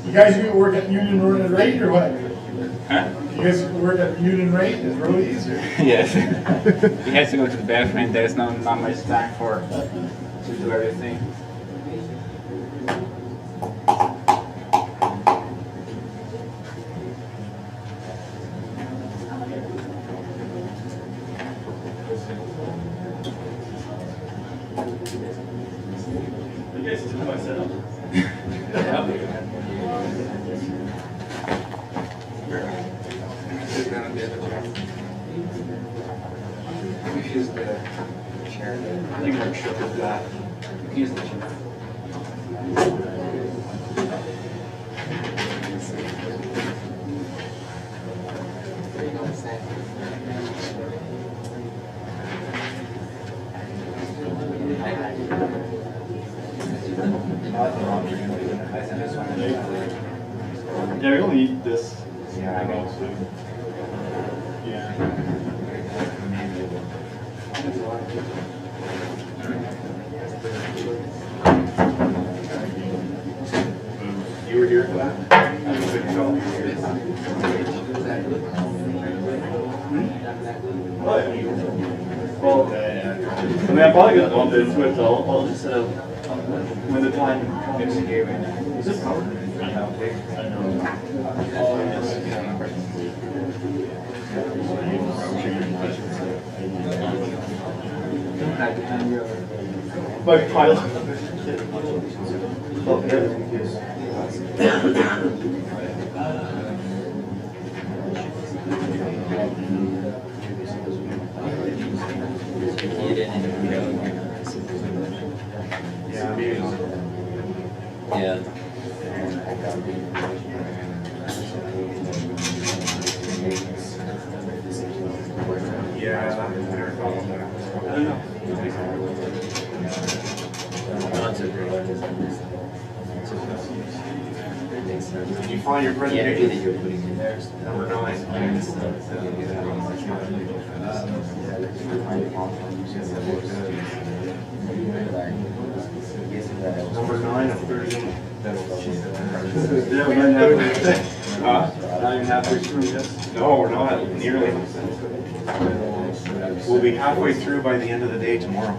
You guys gonna work at Union Rate or what? Huh? You guys work at Union Rate? Is Brody easier? Yes. He has to go to the bathroom. There's not much time to do everything. Use the chair. You can show that. Use the chair. There you go, Sam. Yeah, we only need this. Yeah, I know. Yeah. You were here for that? Well, I mean, I'm probably gonna bump into it, so I'll just when the time comes. Is it powered? I know. My pilot. Yeah. Yeah. I don't know. Did you find your Yeah, presentation? that you're putting in there. Number 9. Number 9 of 30. Yeah, we're not halfway. Not even halfway through yet. No, we're not nearly. We'll be halfway through by the end of the day tomorrow.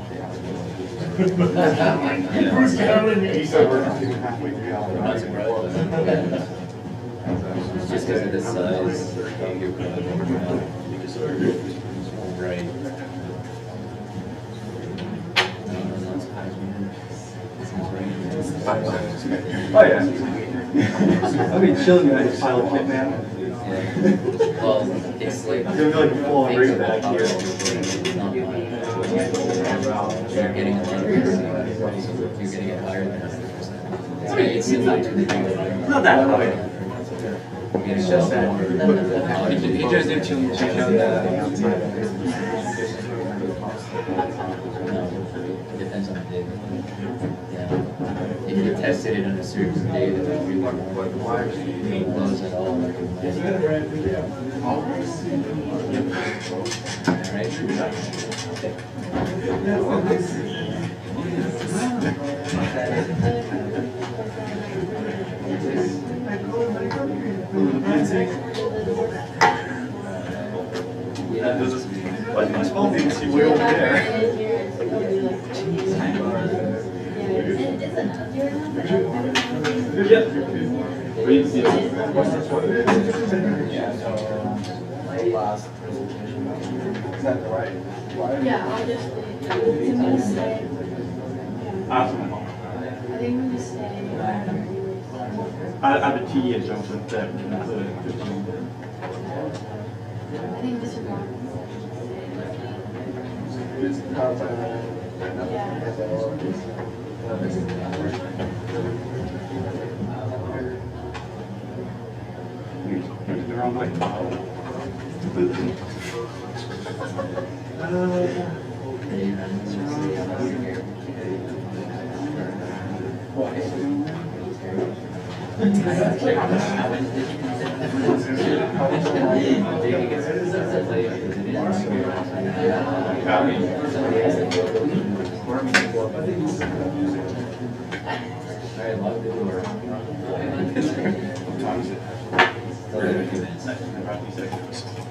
Who's counting? He said we're halfway through. Not surprised. It's just because of the size of your project. Right. Oh, yeah. I'll be chilling at this pilot kit, man. Yeah. Well, it's like. It's gonna be like a full-on rig back here. You're getting a lot of you're getting it higher than 100%. It's not too big. Not that high. You're getting just that. He just did too much. No, it depends on the day. Yeah. If you tested it on a certain day that was really close at all, like But my phone didn't see way over there. Yeah, I'll just stay. Awesome. I think when you stay. I have a tea at Johnson that included 15. I think Mr. Brown. The wrong way.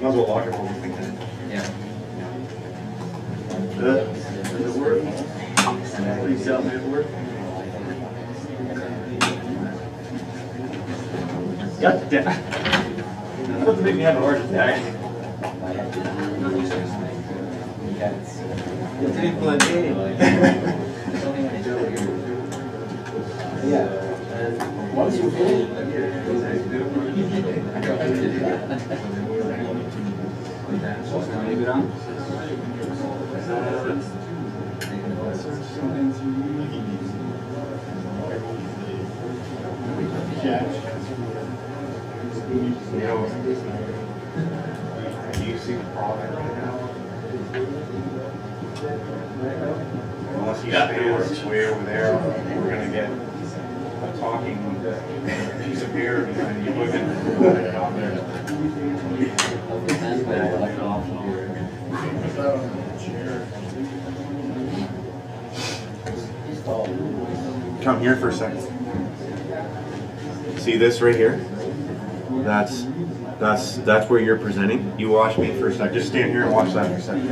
Might as well lock it while we're thinking. Yeah. Does it work? Please tell me it works. God damn. That's supposed to make me have a heart attack. Once you finish, You know, do you see the problem right now? Unless you stay way over there, we're gonna get a talking piece of beer behind you looking out there. Come here for a second. See this right here? That's where you're presenting. You watch me for a sec. Just stand here and watch that for a second.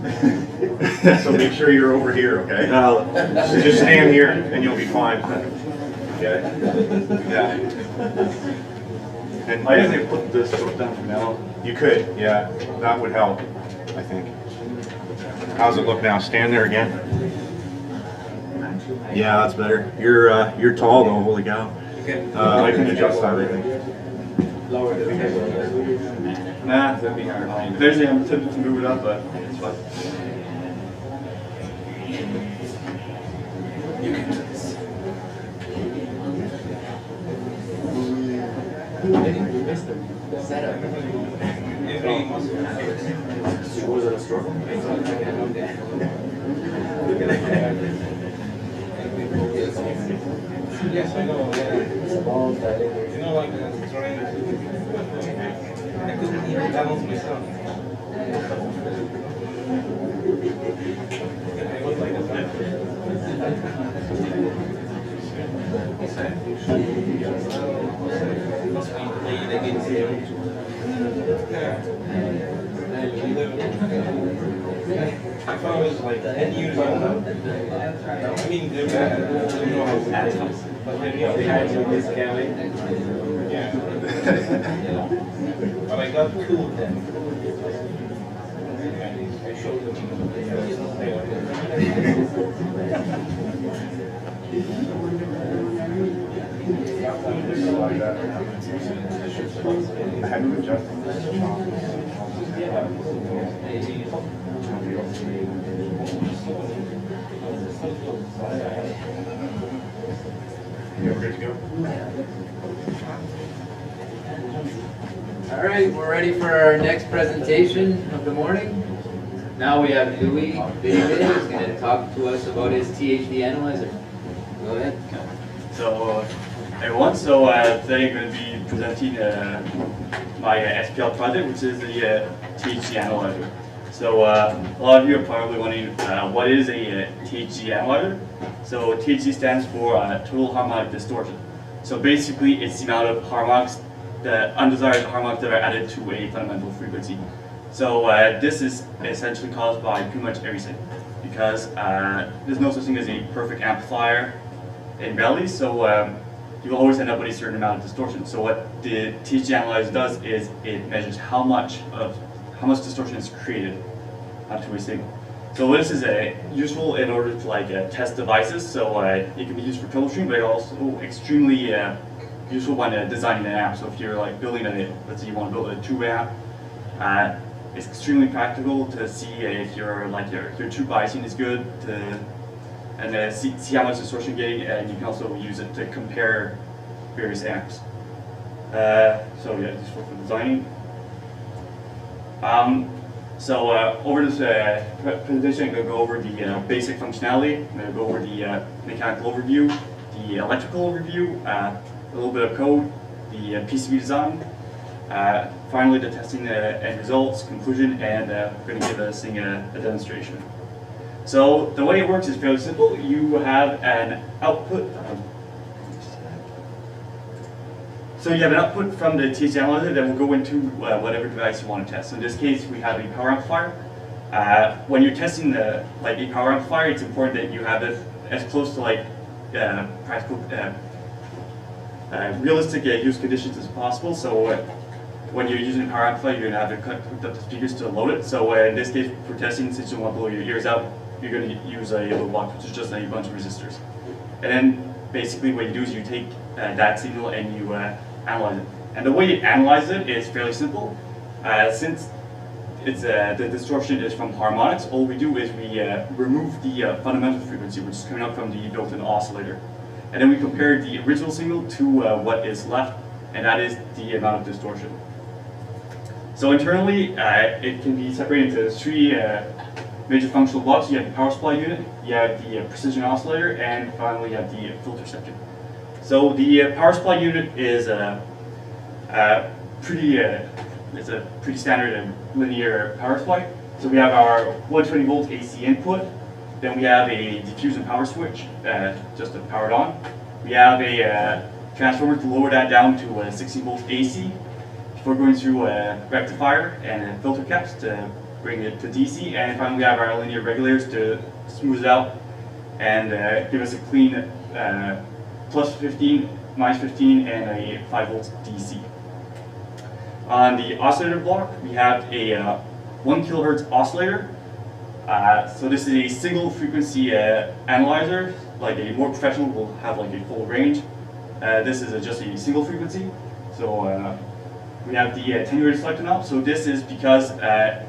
Okay? So make sure you're over here, okay? So just stand here and you'll be fine. Okay? Yeah. And I guess I put this sort down for now. you could, yeah. That would help, I think. How's it look now? Stand there again. Yeah, that's better. You're tall though, holy cow. I can adjust that, I think. Nah, that'd be hard. Eventually I'm tempted to move it up, but it's fine. You can do this. Setup. Was it a struggle? Yes, I know. You know, like trying. I couldn't even balance myself. I was like must be played against him. If I was like 10 years old, I mean, they don't know how to act. But then, yeah, they had to this Kelly. Yeah. But I got cool then. I showed I had to adjust You're good to go? All right, we're ready for our next presentation of the morning. Now we have Louis David, who's going to talk to us about his THD analyzer. Go ahead. So, everyone, today I'm going to be presenting my SPL project, which is the THD analyzer. So, a lot of you are probably wondering what is a THD analyzer. So, THD stands for total harmonic distortion. So, basically, it's the amount of harmonics, the undesired harmonics that are added to a fundamental frequency. So, this is essentially caused by pretty much everything, because there's no such thing as a perfect amplifier in reality. So, you'll always end up with a certain amount of distortion. So, what the THD analyzer does is it measures how much distortion is created to a signal. So this is useful in order to test devices. So it can be used for troubleshooting, but also extremely useful when designing an amp. So if you're building let's say you want to build a tube amp, it's extremely practical to see if your tube biasing is good, and see how much distortion you're getting, and you can also use it to compare various amps. So yeah, useful for designing. Over this presentation, I'm going to go over the basic functionality. I'm going to go over the mechanical overview, the electrical overview, a little bit of code, the PCB design, finally the testing end results, conclusion, and we're going to give this thing a demonstration. So the way it works is fairly simple. You have an output. So you have an output from the THD analyzer that will go into whatever device you want to test. So in this case, we have a power amplifier. When you're testing a power amplifier, it's important that you have it as close to practical, realistic use conditions as possible. So when you're using a power amplifier, you're going to have to hook up the speakers to load it. So in this case, for testing, since you want to blow your ears out, you're going to use a load box, which is just a bunch of resistors. And then basically what you do is you take that signal and you analyze it. And the way it analyzes it is fairly simple. Since it's, the distortion is from harmonics, all we do is we remove the fundamental frequency, which is coming out from the built-in oscillator. And then we compare the original signal to what is left, and that is the amount of distortion. So internally, it can be separated into three major functional blocks. You have the power supply unit, you have the precision oscillator, and finally you have the filter section. So the power supply unit is it's a pretty standard and linear power supply. So we have our 120 volt AC input, then we have a diffusion power switch, just to power it on. We have a transformer to lower that down to 60 volt AC before going through a rectifier and filter caps to bring it to DC. And finally we have our linear regulators to smooth it out and give us a clean plus 15, minus 15, and a 5 volts DC. On the oscillator block, we have a 1 kilohertz oscillator. So this is a single frequency analyzer. Like a more professional will have like a full range. This is just a single frequency. So we have the attenuated selector knob. So this is because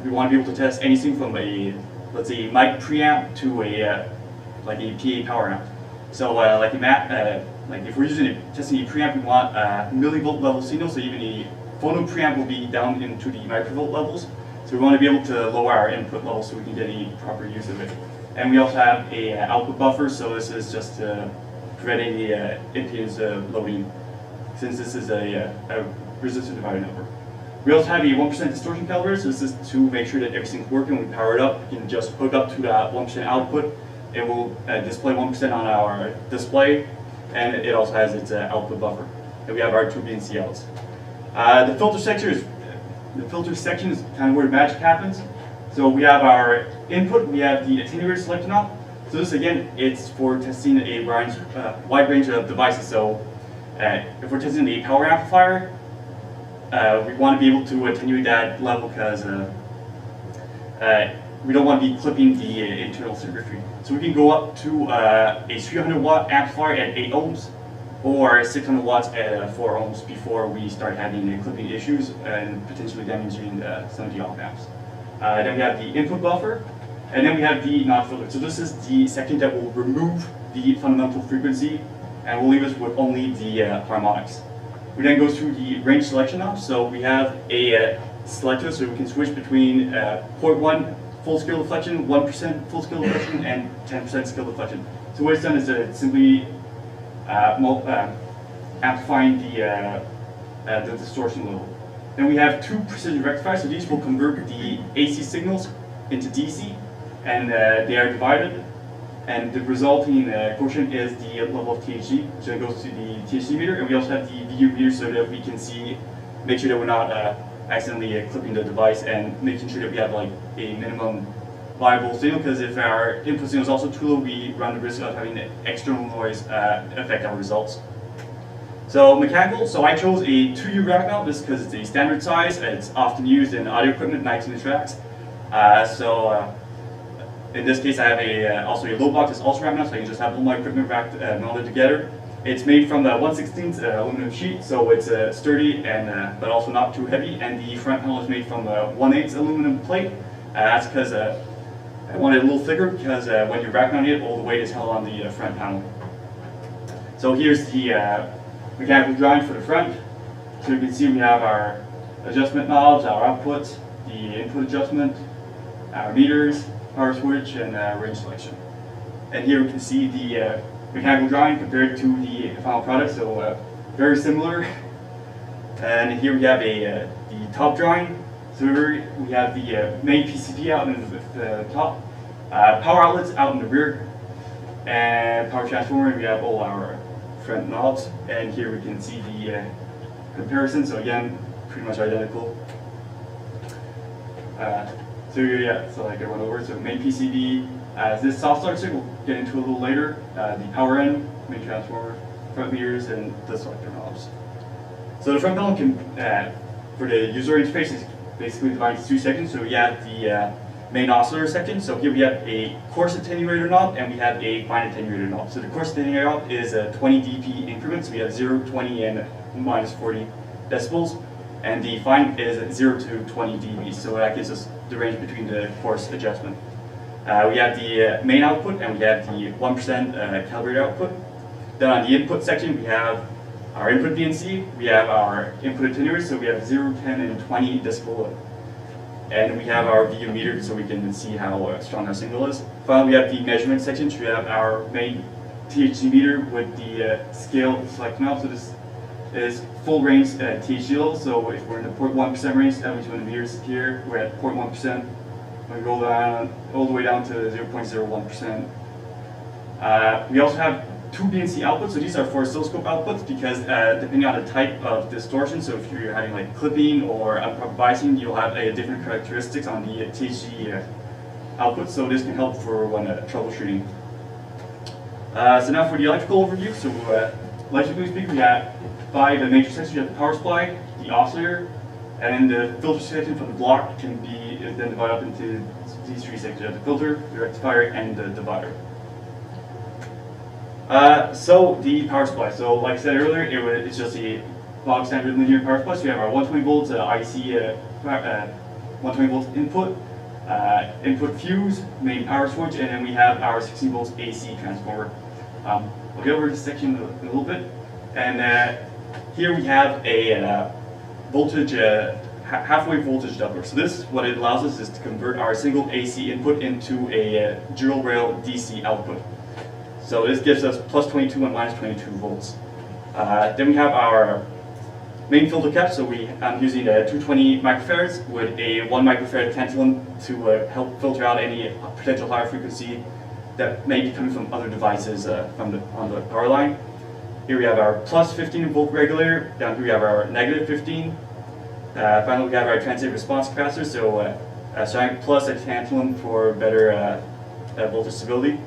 we want to be able to test anything from a, let's say, mic preamp to a like a PA power amp. So like if we're testing a preamp, we want millivolt level signal. So even a phono preamp will be down into the microvolt levels. So we want to be able to lower our input level so we can get a proper use of it. And we also have a output buffer, so this is just to prevent any impedance loading, since this is a resistor divider network. We also have a 1% distortion calibrator, so this is to make sure that everything's working. When we power it up, we can just hook up to that 1% output. It will display 1% on our display, and it also has its output buffer. And we have our 2 BNC outs. The filter section is kind of where the magic happens. So we have our input, we have the attenuator selector knob. So this again, it's for testing a wide range of devices. So if we're testing a power amplifier, we want to be able to attenuate that level because we don't want to be clipping the internal circuitry. So we can go up to a 300 watt amplifier at 8 ohms or 600 watts at 4 ohms before we start having clipping issues and potentially damaging some of the op amps. Then we have the input buffer, and then we have the non-filter. So this is the section that will remove the fundamental frequency and will leave us with only the harmonics. We then go through the range selection knob. So we have a selector, so we can switch between 0.1 full scale deflection, 1% full scale deflection, and 10% scale deflection. So what it's done is it's simply amplifying the distortion level. Then we have 2 precision rectifiers, so these will convert the AC signals into DC, and they are divided, and the resulting quotient is the level of THD, so it goes to the THD meter, and we also have the VU meter so that we can make sure that we're not accidentally clipping the device and making sure that we have like a minimum viable signal, because if our input signal is also too low, we run the risk of having external noise affect our results. So mechanical, so I chose a 2U rack mount just because it's a standard size. It's often used in audio equipment, 19-inch racks. In this case, I have also a low box that's also rack mount, so I can just have all my equipment racked mounted together. It's made from a 1/16 aluminum sheet, so it's sturdy and but also not too heavy. And the front panel is made from a 1/8 aluminum plate. That's because I wanted it a little thicker, because when you rack mount it, all the weight is held on the front panel. So here's the mechanical drawing for the front. So you can see we have our adjustment knobs, our outputs, the input adjustment, our meters, power switch, and range selection. And here we can see the mechanical drawing compared to the final product, so very similar. And here we have the top drawing. So we have the main PCB out in the top, power outlets out in the rear, and power transformer. We have all our front knobs, and here we can see the comparison. So again, pretty much identical. So like I went over, so main PCB, this soft start circuit we'll get into a little later, the power end, main transformer, front meters, and the selector knobs. So the front panel can, for the user interface, is basically divided into 2 sections. So we have the main oscillator section. So here we have a coarse attenuator knob, and we have a fine attenuator knob. So the coarse attenuator knob is a 20 dP increment, so we have 0, 20, and minus 40 decibels, and the fine is 0 to 20 dB, so that gives us the range between the coarse adjustment. We have the main output, and we have the 1% calibrated output. Then on the input section, we have our input BNC, we have our input attenuators, so we have 0, 10, and 20 decibel. And we have our VU meter, so we can see how strong our signal is. Finally, we have the measurement section, so we have our main THC meter with the scale selected knob. So this is full range THC level, so if we're in the 0.1% range, that means when the meter's here, we're at 0.1%. We go down all the way down to 0.01%. We also have two BNC outputs, so these are for oscilloscope outputs because depending on the type of distortion, so if you're having like clipping or improper biasing, you'll have different characteristics on the THC output, so this can help for when troubleshooting. So now for the electrical overview, so electrically speaking, we have 5 major sections. You have the power supply, the oscillator, and the filter section for the block can be then divided up into these 3 sections. You have the filter, the rectifier, and the divider. So the power supply. So like I said earlier, it's just a bog standard linear power supply. So we have our 120 volts IC 120 volts input, input fuse, main power switch, and then we have our 16 volts AC transformer. I'll get over this section in a little bit. And here we have a voltage, halfway voltage doubler. So this, what it allows us is to convert our single AC input into a dual rail DC output. So this gives us plus 22 and minus 22 volts. Then we have our main filter cap. So I'm using 220 microfarads with a 1 microfarad tantalum to help filter out any potential higher frequency that may be coming from other devices on the power line. Here we have our plus 15 volt regulator. Down here we have our negative 15. Finally, we have our transient response capacitor. So ceramic plus a tantalum for better voltage stability.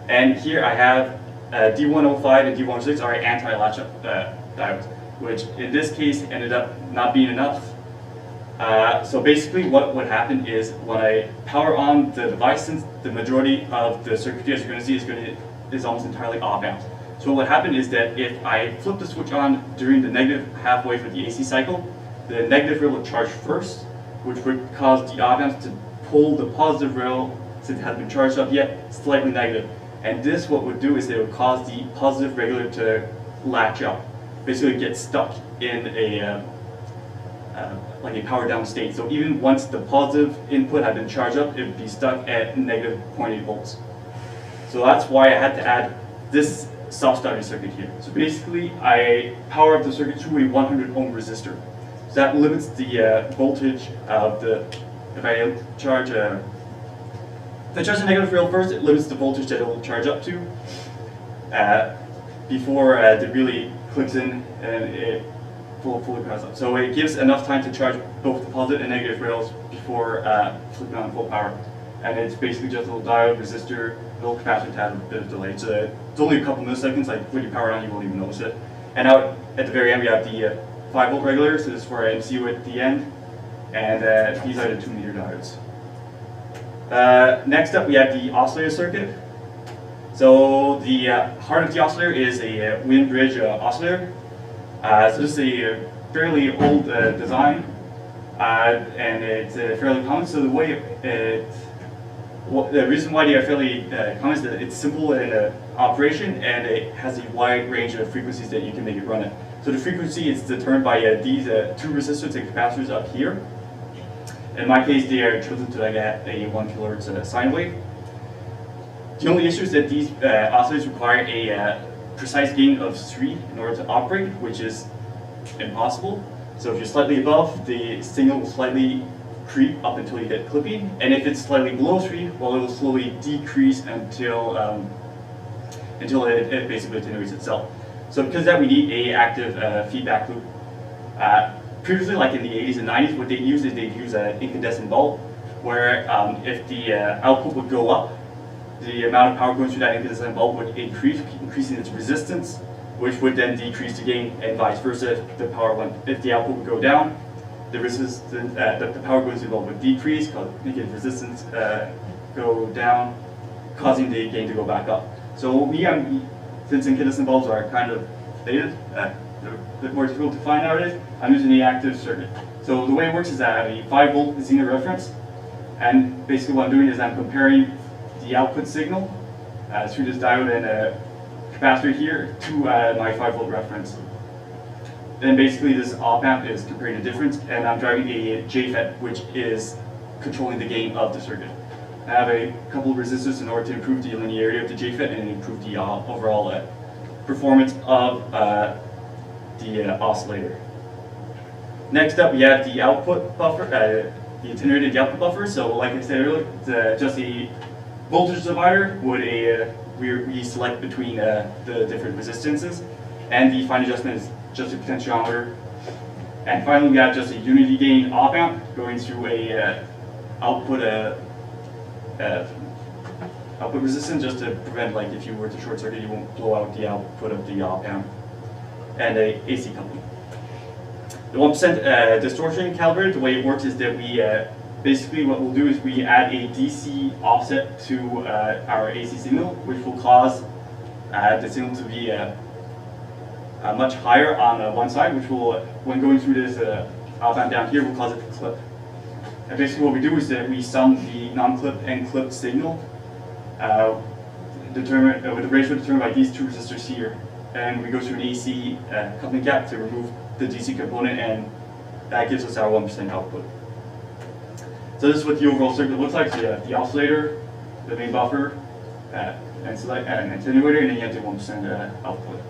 And here I have D105 and D106 are anti-latch-up diodes, which in this case ended up not being enough. So basically what would happen is when I power on the device, since the majority of the circuitry, as you're going to see, is almost entirely op-amps. So what would happen is that if I flip the switch on during the negative halfway for the AC cycle, the negative rail would charge first, which would cause the op-amps to pull the positive rail, since it hasn't been charged up yet, slightly negative. And this, what would do is it would cause the positive regulator to latch up, basically get stuck in a like a power down state. So even once the positive input had been charged up, it would be stuck at negative 0.8 volts. So that's why I had to add this self-starting circuit here. So basically, I power up the circuit through a 100 ohm resistor. So that limits the voltage of the, if I charge the negative rail first, it limits the voltage that it will charge up to before it really clicks in and it fully powers up. So it gives enough time to charge both the positive and negative rails before flipping on full power. And it's basically just a little diode, resistor, little capacitor to have a bit of delay. So it's only a couple milliseconds, like when you power it on, you won't even notice it. And out at the very end, we have the 5 volt regulator, so this is for MCU at the end. And these are the 2 meter diodes. Next up, we have the oscillator circuit. So the heart of the oscillator is a wind bridge oscillator. So this is a fairly old design, and it's fairly common. So the way the reason why they are fairly common is that it's simple in operation, and it has a wide range of frequencies that you can make it run at. So the frequency is determined by these 2 resistors and capacitors up here. In my case, they are chosen to like a 1 kilohertz sine wave. The only issue is that these oscillators require a precise gain of 3 in order to operate, which is impossible. So if you're slightly above, the signal will slightly creep up until you hit clipping, and if it's slightly below 3, well, it will slowly decrease until it basically attenuates itself. So because of that, we need a active feedback loop. Previously, like in the 80s and 90s, what they'd use is they'd use an incandescent bulb, where if the output would go up, the amount of power going through that incandescent bulb would increase, increasing its resistance, which would then decrease the gain, and vice versa. If the output would go down, the power going through the bulb would decrease, making the resistance go down, causing the gain to go back up. So since incandescent bulbs are kind of dated, a bit more difficult to find nowadays, I'm using the active circuit. So the way it works is that I have a 5 volt Zener reference, and basically what I'm doing is I'm comparing the output signal through this diode and a capacitor here to my 5 volt reference. Then basically this op amp is comparing the difference, and I'm driving a JFET, which is controlling the gain of the circuit. I have a couple of resistors in order to improve the linearity of the JFET and improve the overall performance of the oscillator. Next up, we have the output buffer, the attenuated output buffer. So, like I said earlier, it's just a voltage divider with we select between the different resistances, and the fine adjustment is just a potentiometer. And finally, we have just a unity gain op amp going through a output resistance, just to prevent, like, if you were to short circuit, you won't blow out the output of the op amp, and a AC coupling. The 1% distortion calibrator, the way it works is that we basically what we'll do is we add a DC offset to our AC signal, which will cause the signal to be much higher on one side, which will, when going through this op amp down here, will cause it to clip. And basically what we do is that we sum the non-clip and clipped signal with the ratio determined by these two resistors here. And we go through an AC coupling gap to remove the DC component, and that gives us our 1% output. So this is what the overall circuit looks like. So you have the oscillator, the main buffer, and select an attenuator, and then you have the 1% output.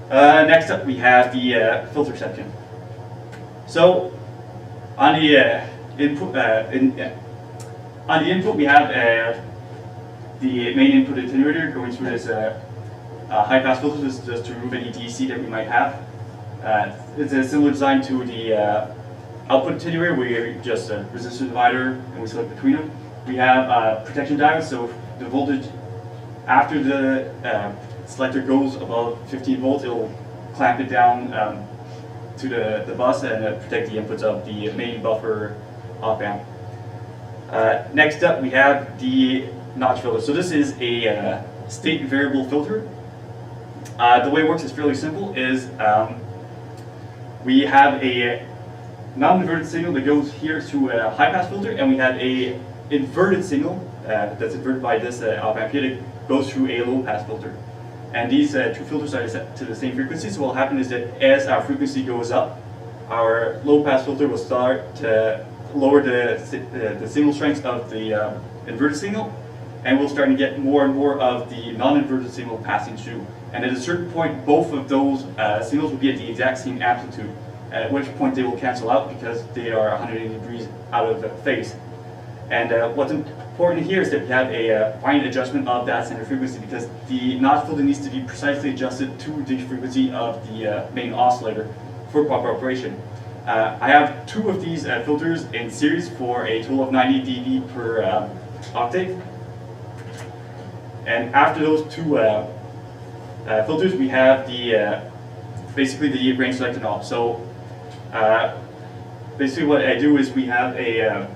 Next up, we have the filter section. So on the input, we have the main input attenuator going through this high-pass filter just to remove any DC that we might have. It's a similar design to the output attenuator, where we just a resistor divider and we select between them. We have protection diodes, so if the voltage after the selector goes above 15 volts, it'll clamp it down to the bus and protect the inputs of the main buffer op amp. Next up, we have the notch filter. So this is a state variable filter. The way it works is fairly simple. We have a non-inverted signal that goes here through a high-pass filter, and we have a inverted signal that's inverted by this op amp here that goes through a low-pass filter. And these two filters are set to the same frequency. So what will happen is that as our frequency goes up, our low-pass filter will start to lower the signal strength of the inverted signal, and we'll start to get more and more of the non-inverted signal passing through. And at a certain point, both of those signals will be at the exact same amplitude, at which point they will cancel out because they are 180 degrees out of phase. And what's important here is that we have a fine adjustment of that center frequency, because the notch filter needs to be precisely adjusted to the frequency of the main oscillator for proper operation. I have two of these filters in series for a total of 90 dB per octave. And after those two filters, we have the basically the range selector knob. So basically what I do is we have a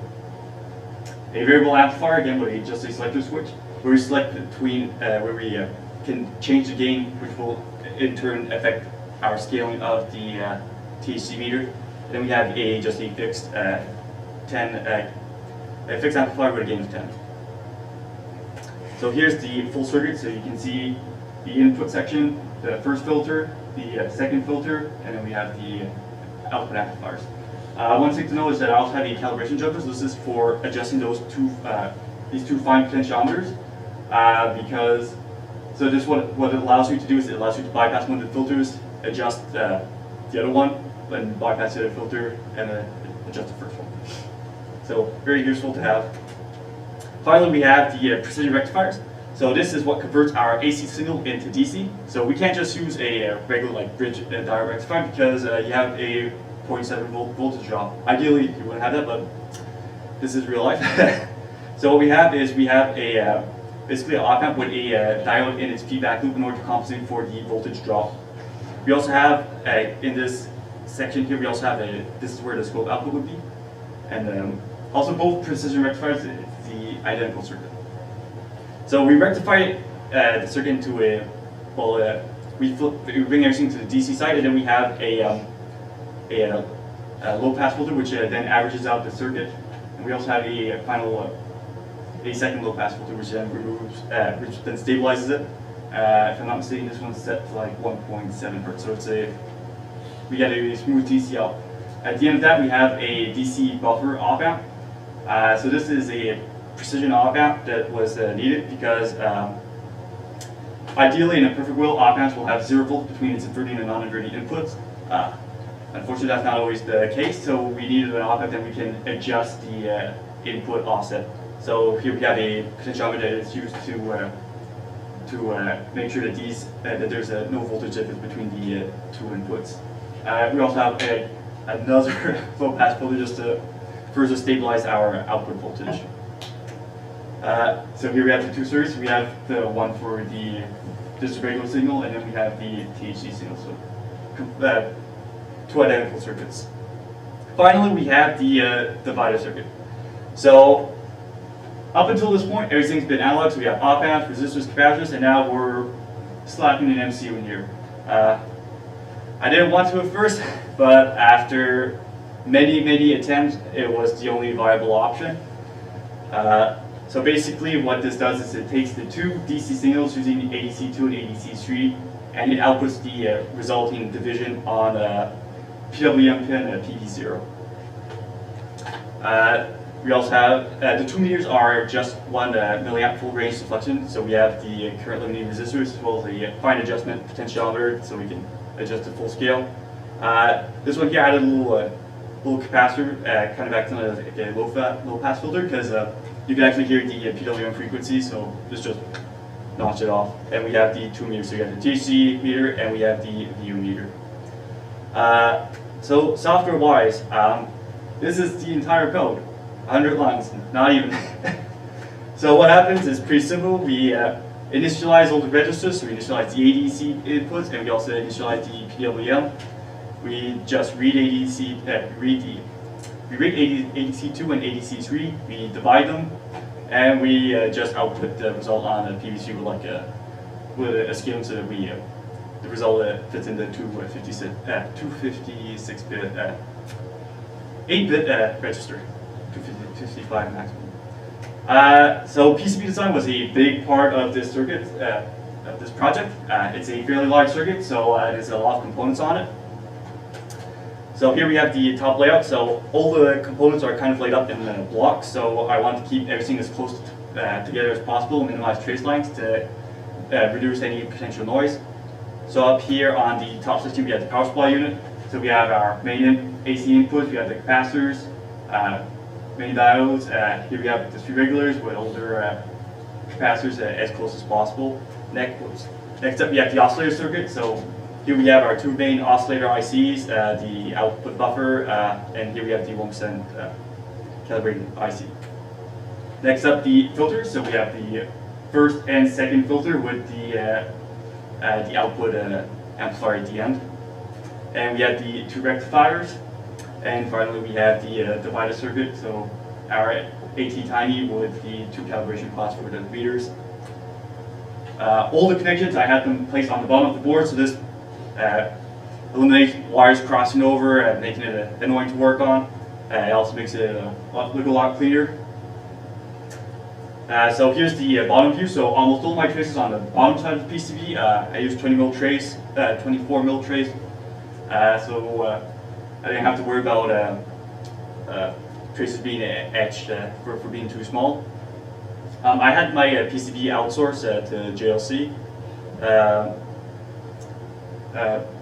variable amplifier, again with just a selector switch, where we select between where we can change the gain, which will in turn affect our scaling of the THC meter. And then we have just a fixed fixed amplifier with a gain of 10. So here's the full circuit. So you can see the input section, the first filter, the second filter, and then we have the output amplifiers. One thing to know is that I also have a calibration jumper. So this is for adjusting those these two fine potentiometers, because so this what it allows you to do is it allows you to bypass one of the filters, adjust the other one, and bypass the other filter and adjust the first one. So very useful to have. Finally, we have the precision rectifiers. So this is what converts our AC signal into DC. So we can't just use a regular like bridge diode rectifier, because you have a 0.7 volt voltage drop. Ideally, you wouldn't have that, but this is real life. So what we have is we have a basically an op amp with a diode in its feedback loop in order to compensate for the voltage drop. We also have in this section here, we also have this is where the scope output would be, and also both precision rectifiers, it's the identical circuit. So we rectify the circuit into we bring everything to the DC side, and then we have a low pass filter, which then averages out the circuit. And we also have a final, a second low pass filter, which then removes, which then stabilizes it. If I'm not mistaken, this one's set to like 1.7 hertz, so we get a smooth DC out. At the end of that, we have a DC buffer op amp. So this is a precision op amp that was needed because ideally, in a perfect world, op amps will have 0 volts between its inverting and non-inverting inputs. Unfortunately, that's not always the case, so we needed an op amp that we can adjust the input offset. So here we have a potentiometer that is used to make sure that that there's no voltage difference between the two inputs. We also have another low pass filter just to further stabilize our output voltage. So here we have the two circuits. We have the one for just a regular signal, and then we have the THC signal. So two identical circuits. Finally, we have the divider circuit. So up until this point, everything's been analog. So we have op amps, resistors, capacitors, and now we're slapping an MCU in here. I didn't want to at first, but after many attempts, it was the only viable option. So basically what this does is it takes the two DC signals using ADC2 and ADC3, and it outputs the resulting division on PWM pin PV0. We also have, the 2 meters are just 1 milliamp full range deflection, so we have the current limiting resistors as well as the fine adjustment potentiometer, so we can adjust to full scale. This one here added a little capacitor, kind of acting as a low pass filter, because you can actually hear the PWM frequency, so just notch it off. And we have the 2 meters, so we have the THC meter and we have the VU meter. So software-wise, this is the entire code, 100 lines, not even. So what happens is pretty simple. We initialize all the registers, so we initialize the ADC inputs, and we also initialize the PWM. We just read we read ADC2 and ADC3, we divide them, and we just output the result on a PVC with a scaling so that the result fits in the 256-bit, 8-bit register, 255 maximum. So PCB design was a big part of this circuit, of this project. It's a fairly large circuit, so there's a lot of components on it. So here we have the top layout. So all the components are kind of laid up in blocks. So I want to keep everything as close together as possible, minimize trace lines to reduce any potential noise. So up here on the top system, we have the power supply unit. So we have our main AC inputs, we have the capacitors, main diodes. Here we have the 3 regulars with older capacitors as close as possible. Next up, we have the oscillator circuit. So here we have our 2 main oscillator ICs, the output buffer, and here we have the 1% calibrated IC. Next up, the filters. So we have the first and second filter with the output amplifier at the end. And we have the 2 rectifiers. And finally, we have the divider circuit. So our AT Tiny with the 2 calibration pots for the meters. All the connections, I had them placed on the bottom of the board, so this eliminates wires crossing over, making it annoying to work on. It also makes it look a lot cleaner. So here's the bottom view. So almost all my traces on the bottom side of the PCB. I use 24 mil trace. So I didn't have to worry about traces being etched for being too small. I had my PCB outsourced to JLC.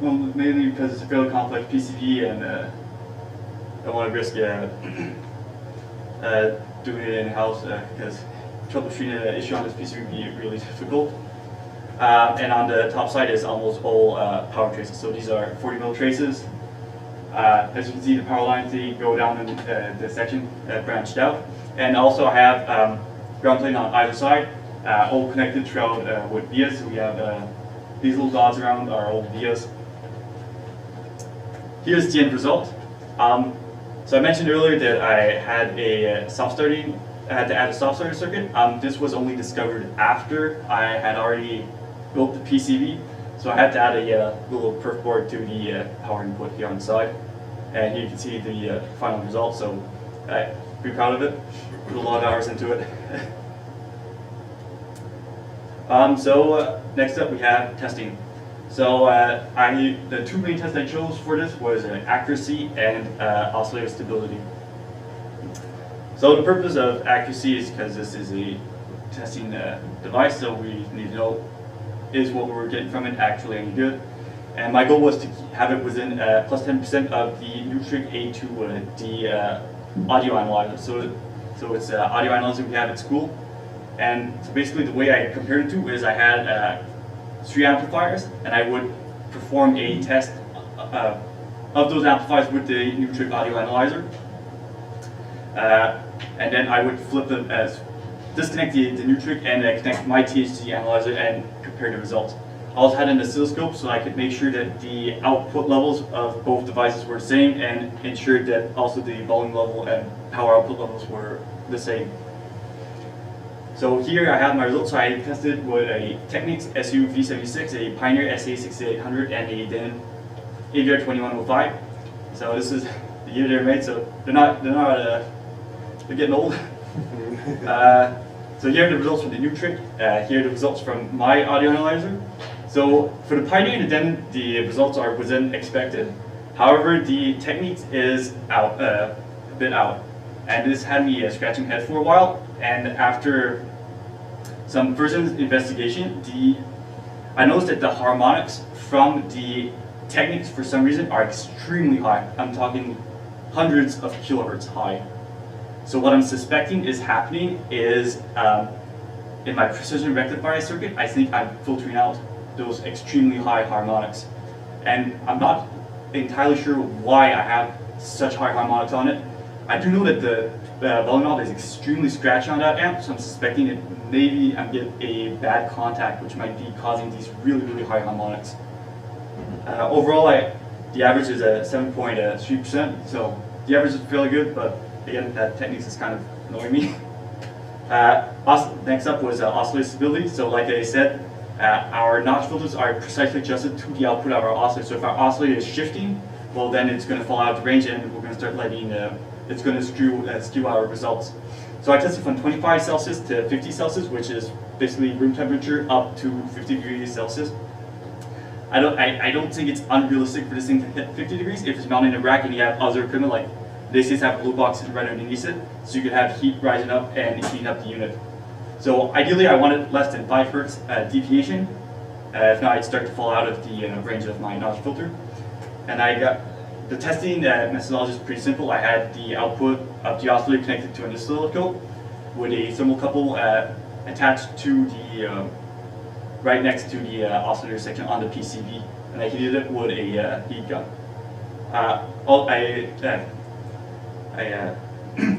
Well, mainly because it's a fairly complex PCB, and I don't want to risk doing it in-house because troubleshooting an issue on this PCB would be really difficult. And on the top side is almost all power traces. So these are 40 mil traces. As you can see, the power lines, they go down in the section branched out. And also I have ground plane on either side, all connected throughout with vias. So we have these little dots around are all vias. Here's the end result. So I mentioned earlier that I had a I had to add a soft starter circuit. This was only discovered after I had already built the PCB. So I had to add a little perf board to the power input here on the side. And here you can see the final result, so I'm pretty proud of it. Put a lot of hours into it. Next up we have testing. So the two main tests I chose for this was accuracy and oscillator stability. So the purpose of accuracy is because this is a testing device, so we need to know is what we're getting from it actually any good. And my goal was to have it within plus 10% of the Nutric A2D audio analyzer. So it's audio analyzer we have at school. And so basically the way I compared it to is I had 3 amplifiers, and I would perform a test of those amplifiers with the Nutric audio analyzer. And then I would flip them as disconnect the Nutric and connect my THC analyzer and compare the results. I also had an oscilloscope so I could make sure that the output levels of both devices were the same and ensure that also the volume level and power output levels were the same. So here I have my results. So I tested with a Technics SU-V76, a Pioneer SA6800, and a Denon AVR2105. So this is the year they're made, so they're getting old. So here are the results from the Nutric. Here are the results from my audio analyzer. So for the Pioneer and the Denon, the results are within expected. However, the Techniques is out, a bit out. And this had me scratching my head for a while. And after some further investigation, I noticed that the harmonics from the Techniques for some reason are extremely high. I'm talking hundreds of kilohertz high. So what I'm suspecting is happening is in my precision rectifier circuit, I think I'm filtering out those extremely high harmonics. And I'm not entirely sure why I have such high harmonics on it. I do know that the volume knob is extremely scratchy on that amp, so I'm suspecting that maybe I'm getting a bad contact, which might be causing these really, really high harmonics. Overall, the average is 7.3%, so the average is fairly good, but again, that Techniques is kind of annoying me. Next up was oscillator stability. So like I said, our notch filters are precisely adjusted to the output of our oscillator. So if our oscillator is shifting, well then it's going to fall out of range and we're going to start letting, it's going to skew our results. So I tested from 25 Celsius to 50 Celsius, which is basically room temperature up to 50 degrees Celsius. I don't think it's unrealistic for this thing to hit 50 degrees if it's mounted in a rack and you have other equipment like they just have blue boxes right underneath it, so you could have heat rising up and heating up the unit. So ideally I wanted less than 5 Hertz deviation. If not, I'd start to fall out of the range of my notch filter. And I got the testing methodology is pretty simple. I had the output of the oscillator connected to an oscilloscope with a thermocouple attached to the right next to the oscillator section on the PCB, and I heated it with a heat gun. I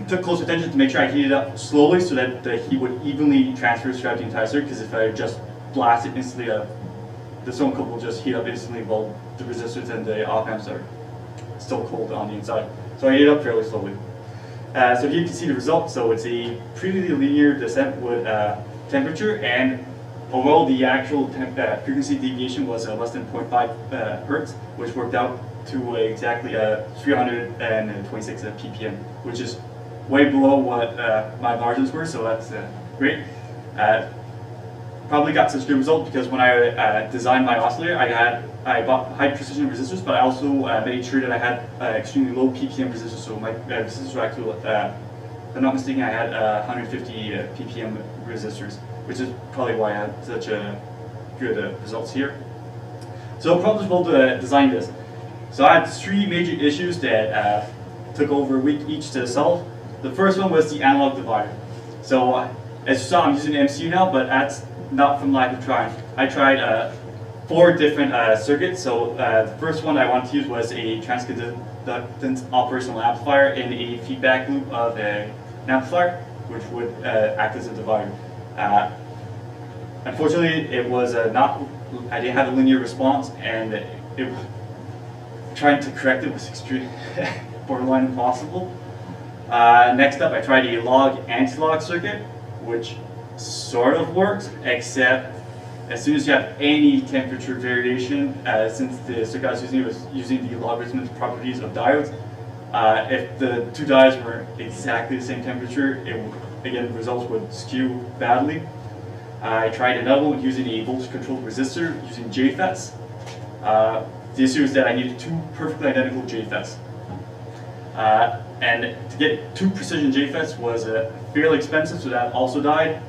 took close attention to make sure I heated it up slowly so that the heat would evenly transfer throughout the entire circuit, because if I just blast it instantly, the thermocouple will just heat up instantly while the resistors and the op amps are still cold on the inside. So I heated it up fairly slowly. So here you can see the result. So it's a pretty linear descent with temperature, and overall the actual frequency deviation was less than 0.5 Hertz, which worked out to exactly 326 ppm, which is way below what my margins were, so that's great. Probably got such a good result because when I designed my oscillator, I bought high precision resistors, but I also made sure that I had extremely low ppm resistors, so my resistors were actually, if I'm not mistaken, I had 150 ppm resistors, which is probably why I had such good results here. So problems will design this. So I had 3 major issues that took over a week each to solve. The first one was the analog divider. So as you saw, I'm using an MCU now, but that's not from lack of trying. I tried 4 different circuits. So the first one I wanted to use was a transconductance operational amplifier in a feedback loop of an amplifier, which would act as a divider. Unfortunately, it was I didn't have a linear response, and trying to correct it was extreme, borderline impossible. Next up, I tried a log anti-log circuit, which sort of works, except as soon as you have any temperature variation, since the circuit I was using the logarithmic properties of diodes, if the two diodes were exactly the same temperature, again, results would skew badly. I tried another one using a voltage-controlled resistor using JFETs. The issue is that I needed two perfectly identical JFETs. And to get two precision JFETs was fairly expensive, so that also died.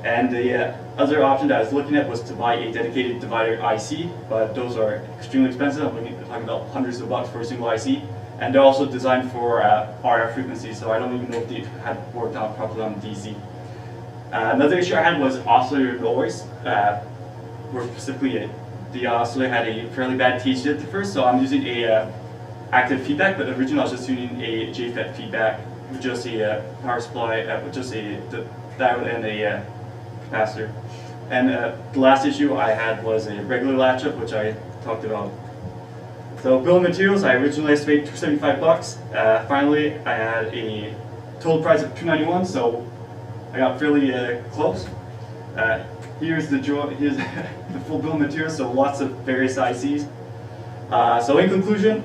And the other option that I was looking at was to buy a dedicated divider IC, but those are extremely expensive. I'm talking about hundreds of bucks for a single IC. And they're also designed for RF frequencies, so I don't even know if they had worked out properly on DC. Another issue I had was oscillator noise. More specifically, the oscillator had a fairly bad THD at the first, so I'm using a active feedback, but originally I was just using a JFET feedback with just a power supply, with just a diode and a capacitor. And the last issue I had was a regular latch-up, which I talked about. So bill of materials, I originally estimated $275. Finally, I had a total price of $291, so I got fairly close. Here's the full bill of materials, so lots of various ICs. So in conclusion,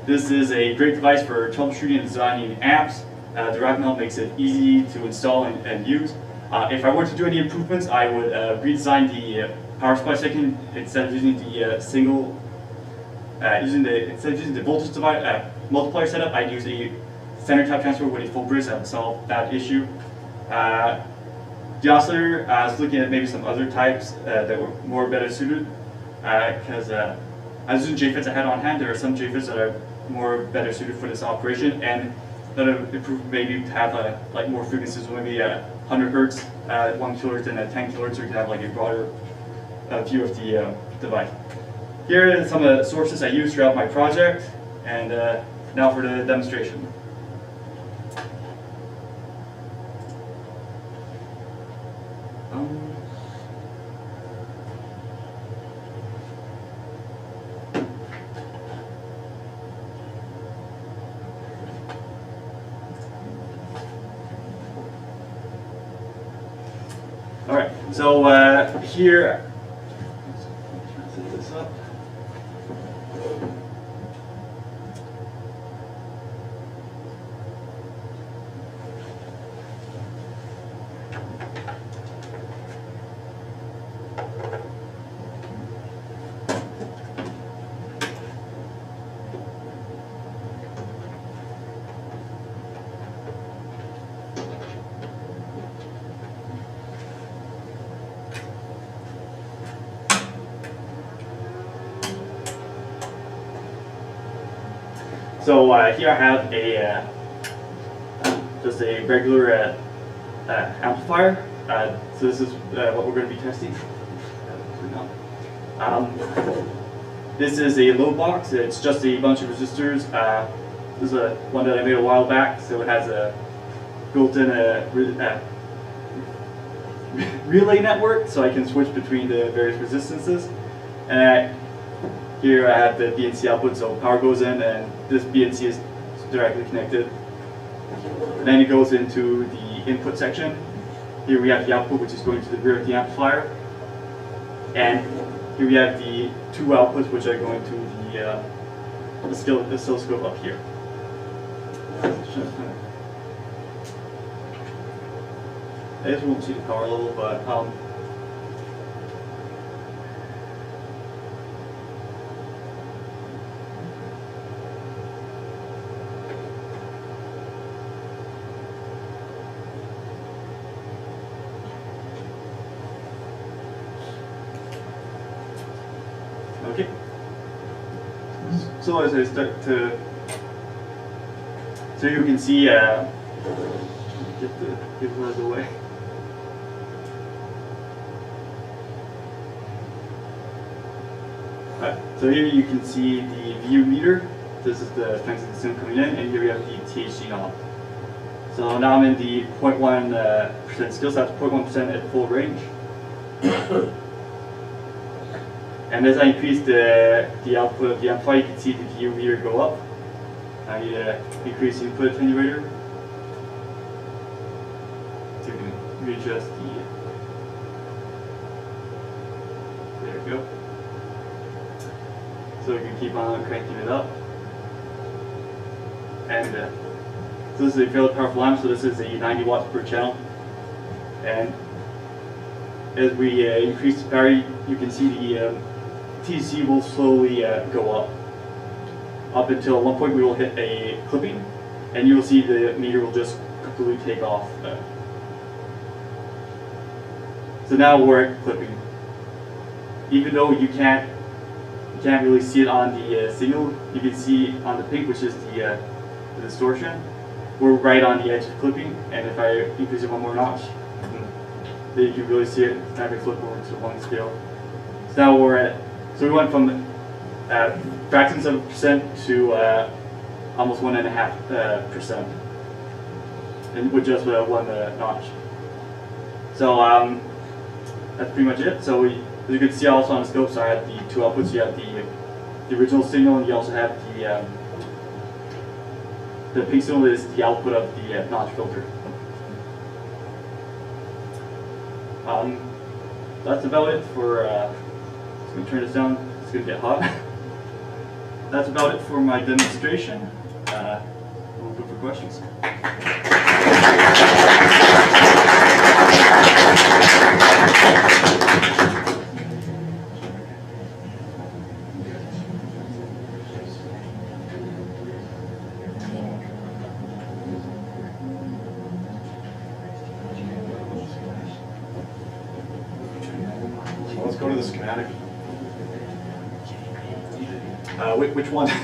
this is a great device for troubleshooting and designing amps. The rack mount makes it easy to install and use. If I were to do any improvements, I would redesign the power supply section instead of using the instead of using the voltage multiplier setup. I'd use a center tap transfer with a full bridge that would solve that issue. The oscillator, I was looking at maybe some other types that were better suited, because I was using JFETs I had on hand. There are some JFETs that are better suited for this operation, and another improvement maybe to have like more frequencies, maybe 100 hertz, 1 kilohertz, and 10 kilohertz, so you can have like a broader view of the device. Here are some of the sources I used throughout my project, and now for the demonstration. All right, so here, set this up. So here I have a just a regular amplifier. So this is what we're going to be testing. This is a load box. It's just a bunch of resistors. This is one that I made a while back. So it has a built-in relay network, so I can switch between the various resistances. Here I have the BNC output, so power goes in, and this BNC is directly connected. Then it goes into the input section. Here we have the output, which is going to the rear of the amplifier. And here we have the two outputs, which are going to the oscilloscope up here. I guess we won't see the power level, but okay. So as I start to, so you can see, get one of the way. So here you can see the view meter. This is the strength of the signal coming in, and here we have the THD knob. So now I'm in the 0.1% scale, so that's 0.1% at full range. And as I increase the output of the amplifier, you can see the view meter go up. I increase the input attenuator to readjust the go. So we can keep on cranking it up. And so this is a fairly powerful lamp, so this is a 90 watts per channel. And as we increase the power, you can see the TC will slowly go up until at one point we will hit a clipping, and you will see the meter will just completely take off. So now we're at clipping. Even though you can't really see it on the signal, you can see on the pink, which is the distortion. We're right on the edge of clipping, and if I increase it one more notch, then you can really see it. It's not going to flip over to 1 scale. So now so we went from fractions of a percent to almost 1.5%, and with just one notch. So that's pretty much it. So as you can see also on the scope, so I had the two outputs. You have the original signal, and you also have the pink signal is the output of the notch filter. That's about it for, just going to turn this down, it's going to get hot. That's about it for my demonstration. We'll go for questions. Let's go to the schematic. Which one? So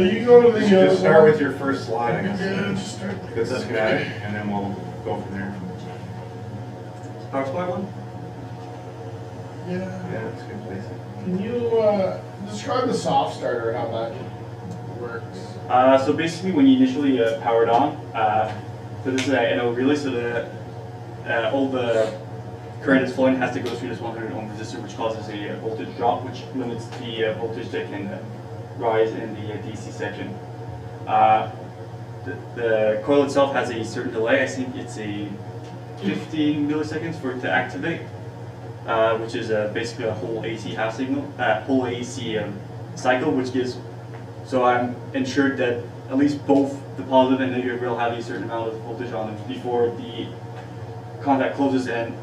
you go to the. Just start with your first slide, I guess. Yeah, just start. It's the schematic, and then we'll go from there. Power supply one? Yeah. Yeah, it's a good place. Can you describe the soft starter, how that works? So basically, when you initially power it on, so this is an NO relay, so all the current is flowing has to go through this 100 ohm resistor, which causes a voltage drop, which limits the voltage that can rise in the DC section. The coil itself has a certain delay. I think it's a 15 milliseconds for it to activate, which is basically a whole AC half signal, whole AC cycle, which gives. So I'm ensured that at least both the positive and negative will have a certain amount of voltage on them before the contact closes and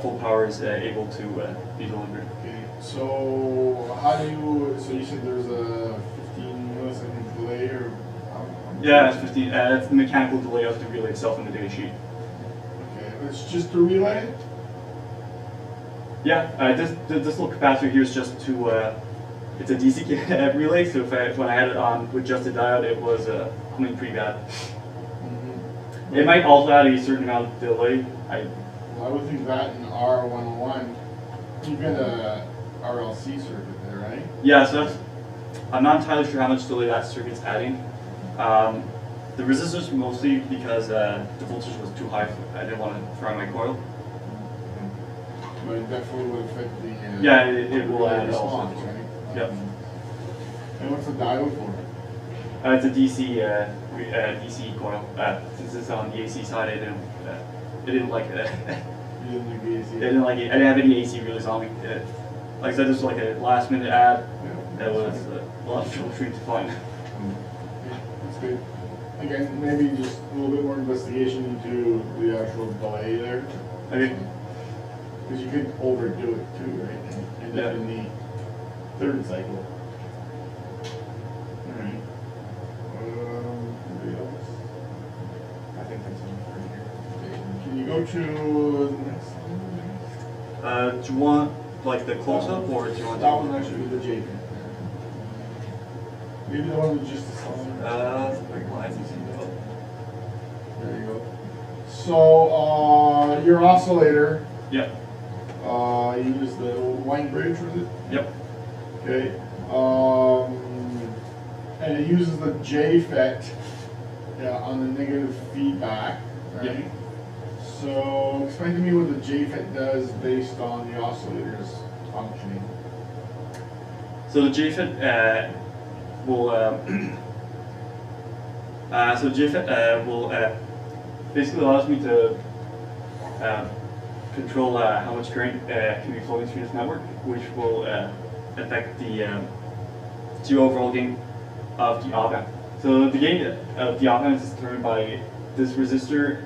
full power is able to be delivered. Okay, so how do you, so you said there's a 15 millisecond delay or? Yeah, it's 15. That's the mechanical delay of the relay itself in the data sheet. Okay, it's just a relay? Yeah, this little capacitor here is just to, it's a DC relay, so when I had it on with just a diode, it was humming pretty bad. Mm-hmm. It might also add a certain amount of delay. Well, I would think that in R101, you get a RLC circuit there, right? Yeah, so I'm not entirely sure how much delay that circuit's adding. The resistors mostly because the voltage was too high. I didn't want to fry my coil. But it definitely would affect the. Yeah, it will add response, also. right? Yep. And what's the diode for? It's a DC DC coil. Since it's on the AC side, it didn't like it. You didn't like the AC? It didn't like it. I didn't have any AC relays on me. Like I said, this was like a last minute ad. Yeah. That was a lot of troubleshooting to find. Yeah, that's good. Again, maybe just a little bit more investigation into the actual delay there. Okay. Because you could overdo it too, right? And Yeah. then in the third cycle. Alright. Anybody else? I think that's enough for here. Okay, can you go to the next one? Do you want like the close up or do you want That one actually with the JPEG. Maybe the one with just the song. There you go. So, your oscillator, Yep. you use the wine bridge, was it? Yep. Okay. And it uses the JFET on the negative feedback, right? Yep. So, explain to me what the JFET does based on the oscillator's functioning. So the JFET will basically allows me to control how much current can be flowing through this network, which will affect the overall gain of the op amp. So the gain of the op amp is determined by this resistor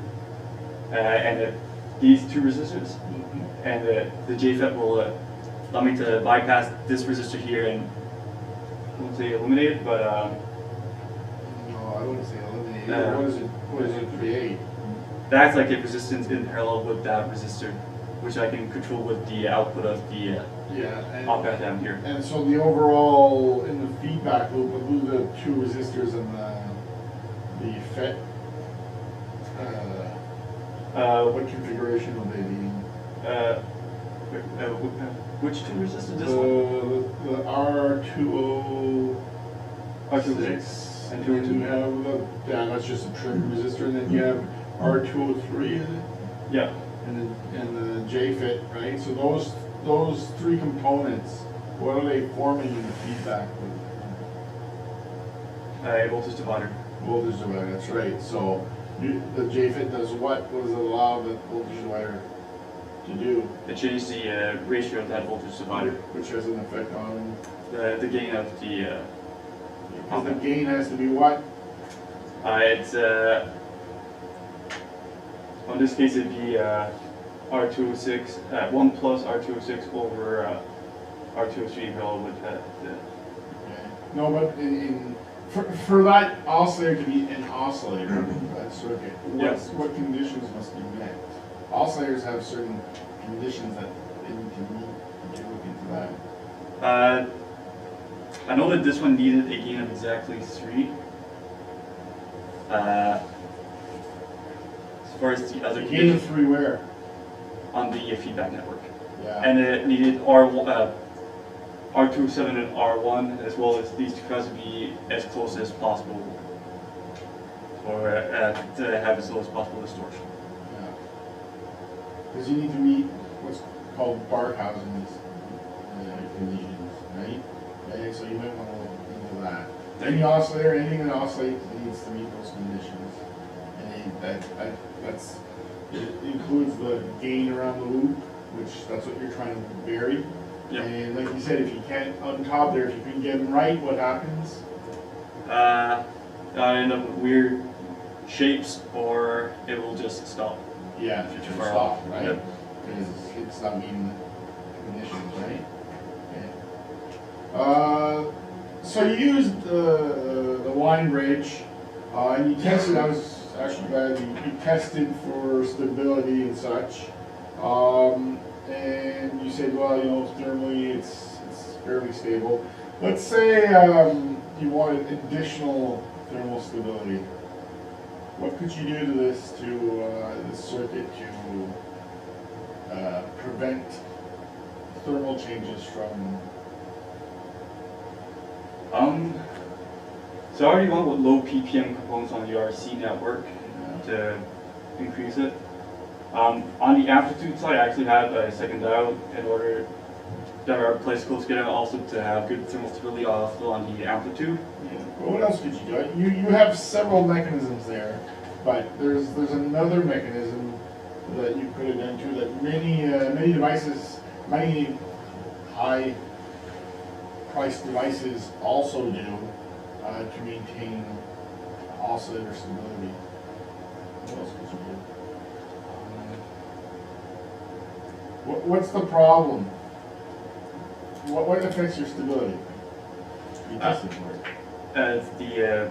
and these two resistors, and the JFET will allow me to bypass this resistor here and I won't say eliminate it, but No, I wouldn't say eliminate. What does it create? that's like a resistance in parallel with that resistor, which I can control with the output of the Yeah. op amp down here. And so the overall, in the feedback loop, who the two resistors and the FET, what configuration will they be? Which two resistors? This one? The R206. R206 and And then you 202. have, yeah, that's just a trim resistor, and then you have R203, is it? Yeah. And the JFET, right? So those three components, what are they forming in the feedback loop? A voltage divider. Voltage divider, that's right. So the JFET does what? What does it allow the voltage divider to do? It changes the ratio of that voltage divider. Which has an effect on, The gain of the because the gain has to be what? it's in this case it'd be R206 1 plus R206 over R203 parallel with the Okay. No, but for that oscillator to be an oscillator, that circuit, what conditions must be met? Oscillators have certain conditions that they need to meet. Did you look into that? I know that this one needed a gain of exactly 3. As far as the other The gain of 3 where? on the feedback network. Yeah. And it needed R207 and R1, as well as these two guys to be as close as possible, or to have as low as possible distortion. Yeah. Because you need to meet what's called Barkhausen's conditions, right? Okay, so you might want to look into that. Any oscillator, anything that oscillates needs to meet those conditions. And it includes the gain around the loop, which that's what you're trying to vary. Yep. And like you said, if you can't, on top there, if you can get them right, what happens? I end up with weird shapes, or it will just stop. Yeah, If you're too it'll far stop, off. right? Yep. Because it's not meeting the conditions, right? Okay. So you used the wine bridge, and you tested, I was actually glad you tested for stability and such. And you said, well, you know, thermally it's fairly stable. Let's say you wanted additional thermal stability. What could you do to this circuit to prevent thermal changes from? So I already went with low ppm components on the RC network to increase it. On the amplitude side, I actually have a second diode in order to have our place close together, also to have good thermal stability also on the amplitude. Well, what else could you do? You have several mechanisms there, but there's another mechanism that you could have done too that many devices, many high price devices also do to maintain oscillator stability. What else could you do? What's the problem? What affects your stability? You tested for it. It's the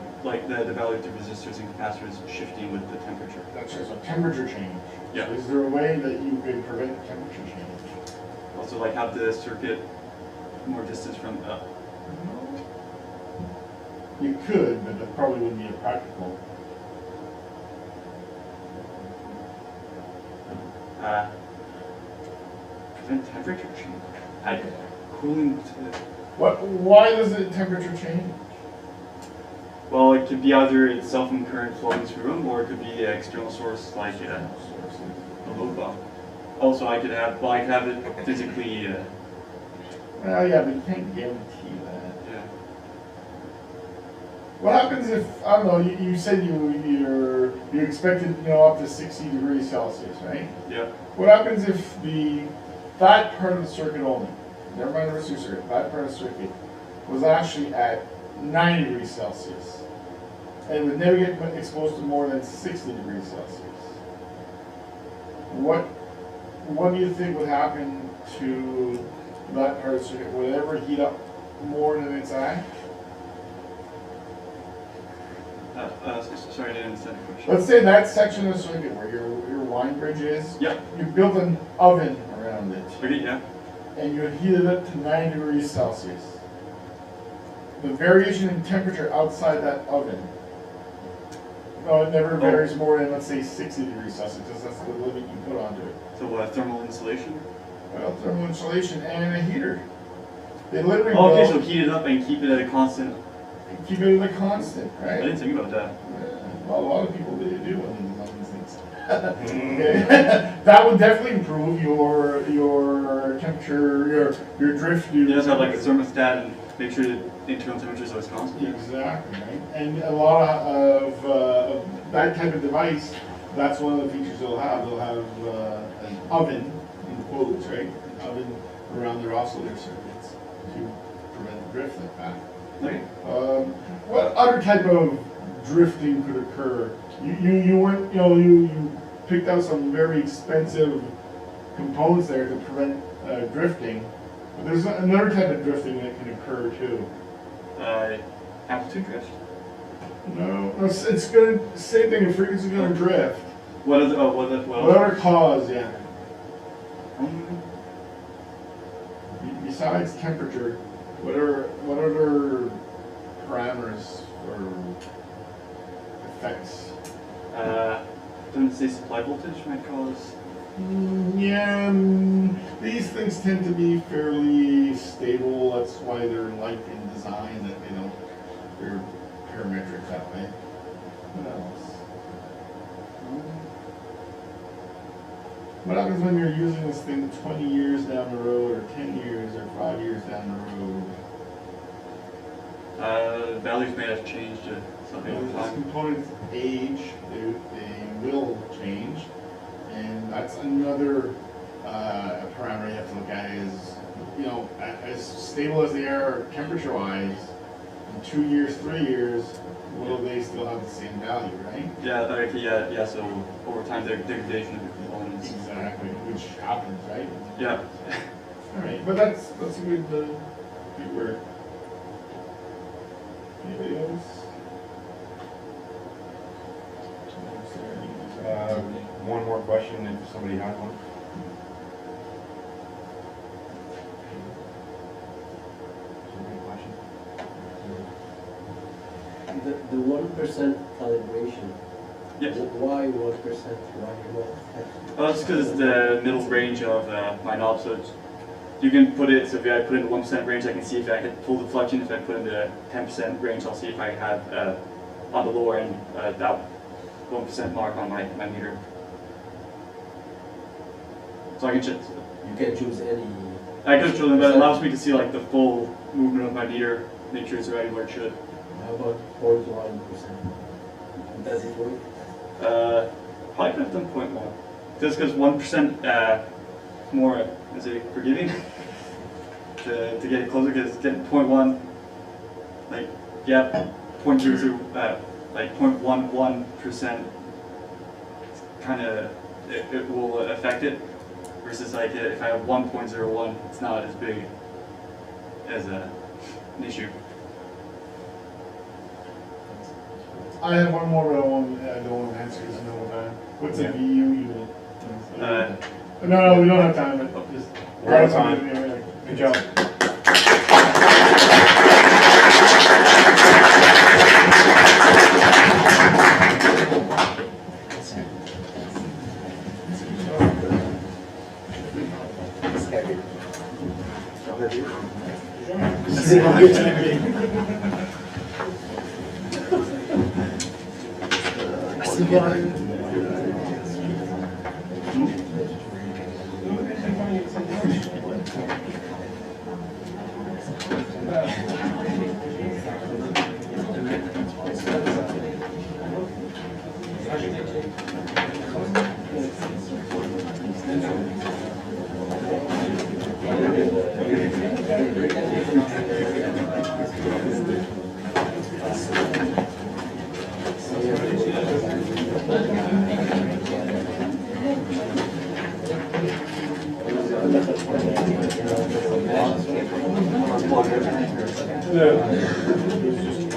the value of the resistors and capacitors shifting with the temperature. That's right, so temperature change. Yeah. So is there a way that you can prevent temperature change? Also, have the circuit more distance from You could, but that probably wouldn't be practical. prevent temperature change. Cooling. Why does the temperature change? Well, it could be either itself from current flowing through the room, or it could be an external source like a load pump. Also, I could have it physically. Well, yeah, but you can't guarantee that. Yeah. What happens if, I don't know, you said you expected, up to 60 degrees Celsius, right? Yeah. What happens if that part of the circuit only, never mind the rest of the circuit, that part of the circuit was actually at 90 degrees Celsius and would never get exposed to more than 60 degrees Celsius? What do you think would happen to that part of the circuit? Would it ever heat up more than it's at? Sorry, I didn't understand the question. Let's say that section of the circuit where your wine bridge is, Yeah. you built an oven around it, Okay, yeah. and you heated it to 90 degrees Celsius. The variation in temperature outside that oven, it never varies more than, let's say, 60 degrees Celsius, because that's the limit you put onto it. So thermal insulation? Well, thermal insulation and a heater. They literally Oh, okay, will so heat it up and keep it at a constant. keep it at a constant, I right? didn't think about that. Well, a lot of people they do when they design these things. Okay. That would definitely improve your temperature, your drift. You just have like a thermostat and make sure the internal temperature is always constant. Exactly, right? And a lot of that type of device, that's one of the features they'll have. They'll have an oven, in quotes, right? An oven around their oscillator circuits to prevent drift like that. Okay. What other type of drifting could occur? You went, you picked out some very expensive components there to prevent drifting. But there's another type of drifting that can occur too. Amplitude drift. No, it's gonna, same thing, the frequency's gonna drift. What is what else? Whatever cause, yeah. Besides temperature, what other parameters or effects? Don't say supply voltage might cause. Yeah, these things tend to be fairly stable. That's why they're light in design, that they're parametric that way. What else? What happens when you're using this thing 20 years down the road, or 10 years, or 5 years down the road? Values may have changed to something over As time. components age, they will change, and that's another parameter you have to look at is, as stable as they are temperature-wise, in 2 years, 3 years, will they still have the same value, right? Yeah, okay, yeah, so over time, the degradation of the components. Exactly, which happens, right? Yeah. All right, but that's a good word. Anybody else? One more question if somebody has one. The 1% calibration. Yes. Why 1%? Why not? Well, that's because it's the middle range of my knob, so you can put it, so if I put it in the 1% range, I can see if I hit full deflection. If I put it in the 10% range, I'll see if I have, on the lower end, that 1% mark on my meter. So I can check. You can choose any. I could show them, but it allows me to see like the full movement of my meter, make sure it's right where it should. How about 0.1%? Does it work? Probably could have done 0.1. Just because 1% more, is it forgiving? to get it closer, because getting 0.1, like, yeah, 0.00, like 0.11%, kind of, it will affect it. Versus like if I have 1.01, it's not as big as an issue. I have one more, but I don't want to answer because I know what time. What's a VU unit? No, we don't have time, but just. We're out of time. Good job.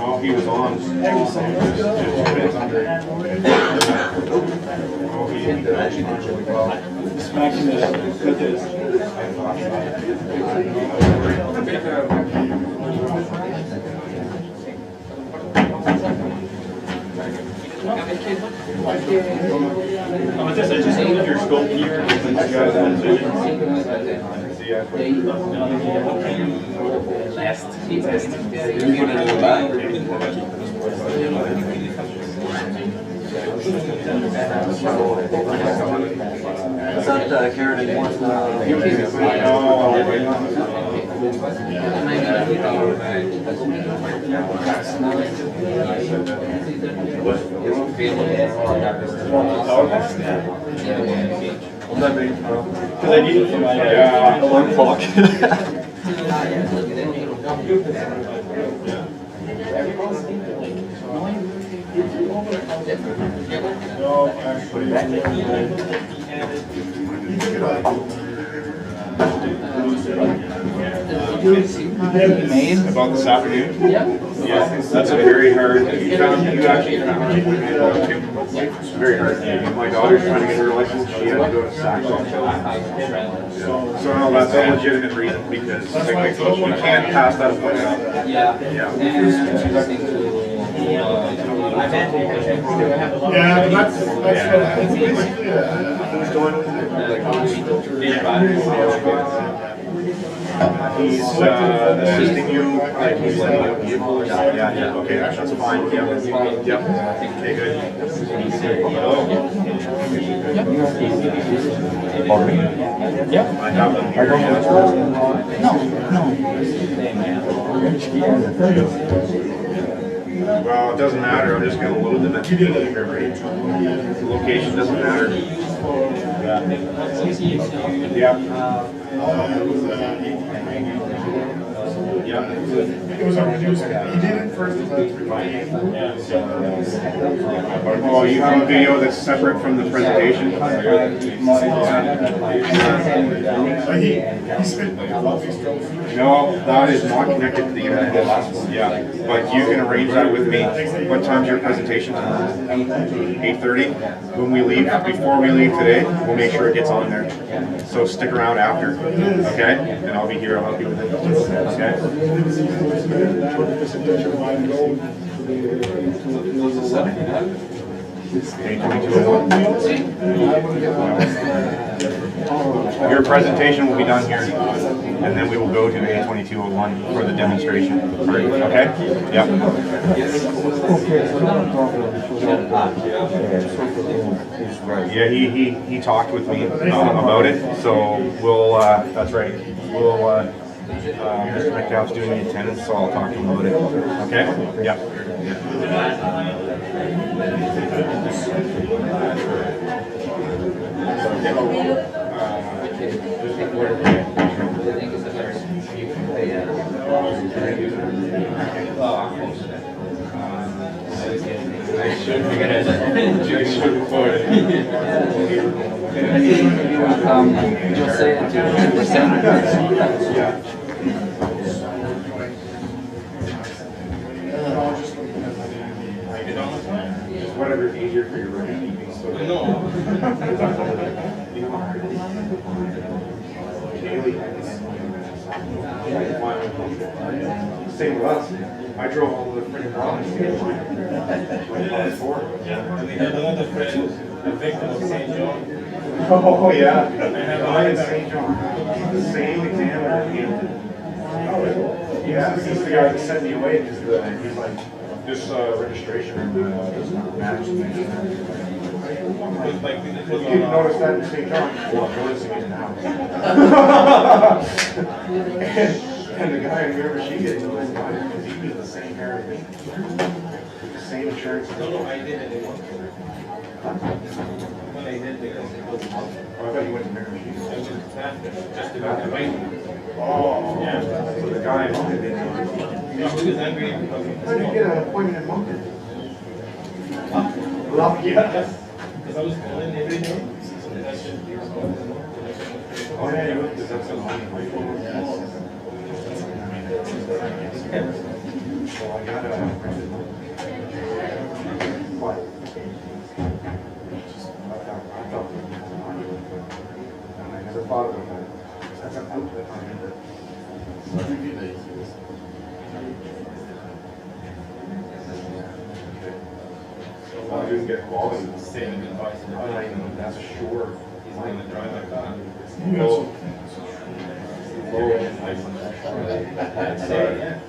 Oh, he was on. Just 2 minutes under. Oh, he didn't actually do really well. Smacking the this. I just need your scope here. Karen wants Because I need it for my alarm clock. About this afternoon? Yeah, that's a very hard, you actually found it's very hard. My daughter's trying to get her license, she had to go to Saxon. So no, that's a legitimate reason, because we can't pass that appointment. Yeah, that's basically who's going with He's assisting you, like he's like, yeah, okay, that's fine, yep, okay, good. Hello? Yep. I have them here. Well, it doesn't matter, I'm just gonna load them at the location doesn't matter. Yeah. It was he did it first. Oh, you have a video that's separate from the presentation? He spent like a lot of strokes. No, that is not connected to the internet. Yeah, but you can arrange that with me. What time's your presentation? 8:30. When we leave, before we leave today, we'll make sure it gets on there. So stick around after, okay? And I'll be here, I'll help you with it, okay? Your presentation will be done here, and then we will go to A2201 for the demonstration. Okay? Yep. Yeah, he talked with me about it, so we'll, that's right, we'll, Mr. Metcalf's doing the attendance, so I'll talk to him about it. Okay? Yep. You'll say it to 2%. Yeah. Whatever is easier for your brain. Same with us. I drove all the freaking province to get mine. And we had another friend, a victim of St. John. Oh, yeah. Guy in St. John. The same examiner in Hampton. Yeah, he's the guy that sent me away because he's like, this registration does not match the thing. You didn't notice that in St. John? Well, I'm noticing it now. and the guy in River, she didn't notice either because he was the same hair as me. The same insurance. No, I didn't. When I did because it was Oh, I thought you went to River. just to go to right. Oh, Yeah. so the guy in Moncton didn't notice. He was angry because How did you get an appointment in Moncton? Lafayette. because I was calling every day. Oh, yeah, you went to that's a Well, I got what? I never thought about that. That's an outlet on it. Well, I didn't get quality. Saying goodbye to the That's a sure. He's gonna drive like that. Low. Low. I'd say, yeah.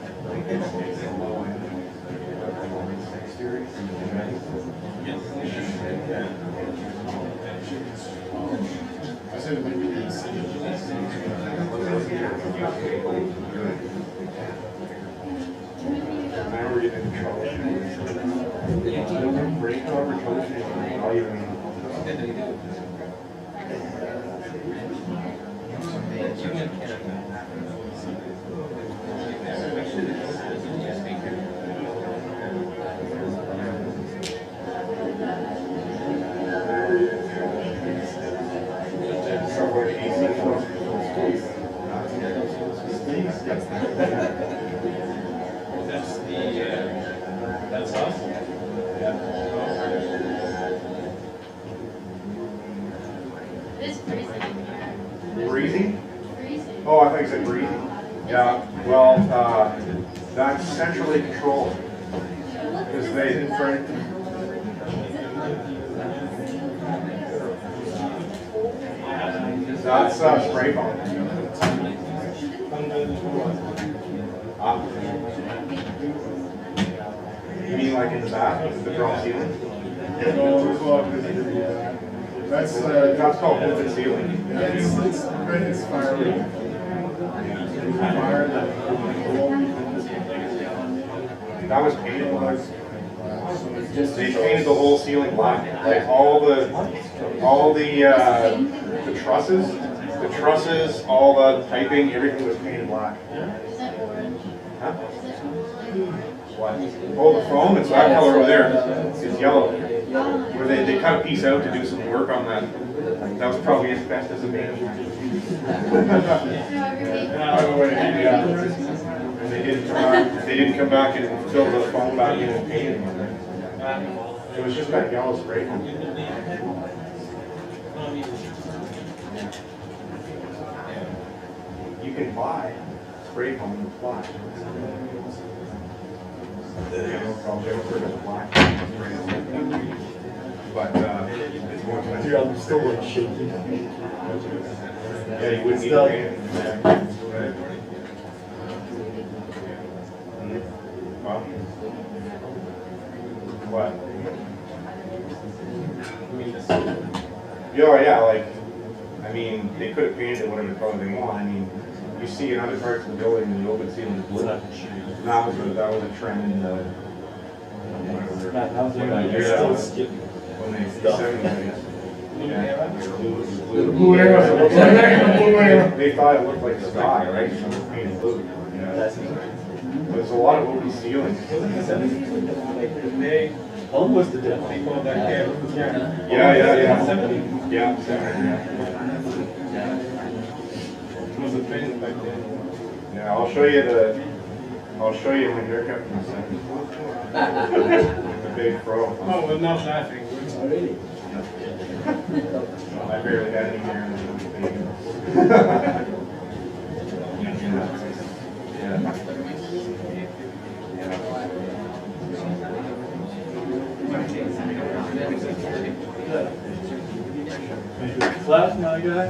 I said it might be the city. Now we're getting into trouble. Break over troubleshooting. I'll even. That's awesome. It is freezing in here. Breezy? Freezing. Oh, I think you said breezy. Yeah, well, that's centrally controlled. Because they, that's spray foam. You mean like in the back, with the drop ceiling? That's called open ceiling. It's fire. That was painted black. They painted the whole ceiling black. Like all the trusses, all the piping, everything was painted black. Is that orange? Huh? Is that orange? What? Oh, the foam, it's that color over there. It's yellow. Where they cut a piece out to do some work on that. That was probably as best as it made. By the way, yeah. And they didn't come back and fill the foam back in and paint it. It was just that yellow spray foam. You can buy spray foam that's black. No problem, they don't put it black. But it's more expensive. Dude, I'm still like shaking. Yeah, you wouldn't need to paint it. Well, what? Yeah, like, I mean, they could have painted it whatever color they want. I mean, you see in other parts of the building, the open ceiling is blue. That was a trend in the. When they The blue arrows, it looks like the blue arrow. They thought it looked like the sky, right? So it was painted blue. There's a lot of open ceilings. They almost did that. They called that camp. Yeah. Yeah. It was a thing back then. Yeah, I'll show you my haircut in a second. The big fro. Oh, we're not laughing. Already? I barely had any hair in the Flash, my guy.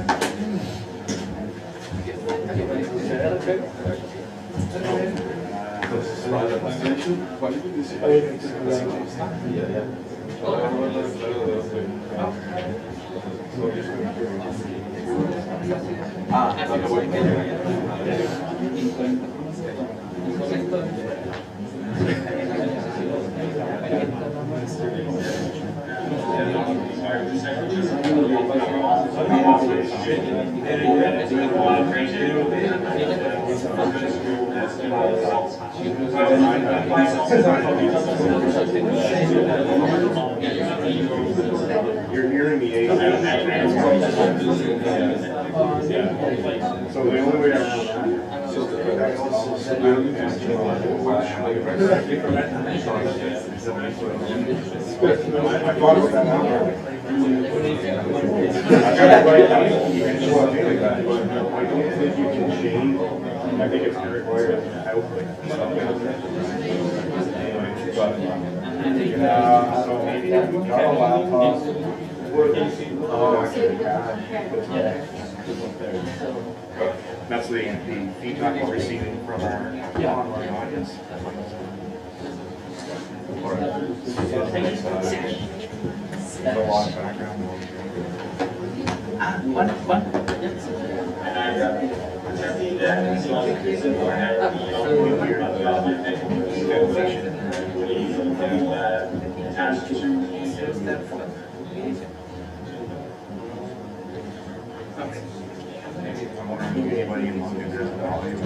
You're hearing me, eh? So the only way around that. I think it's gonna require an output. So maybe got a laptop. That's the feedback we're receiving from our online audience. A lot of background. I'm wondering if anybody in Moncton has a dolly or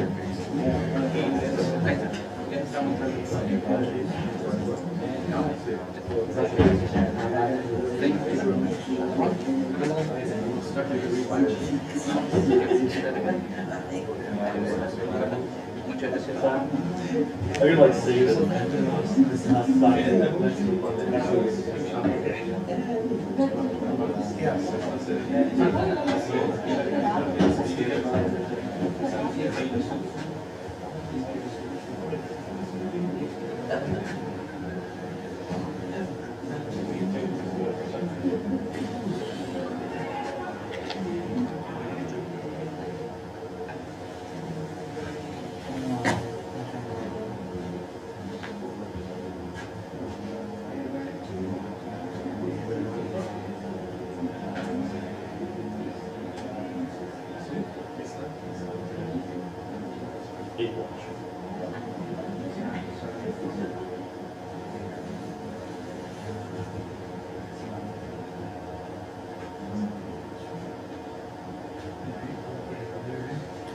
I would like to see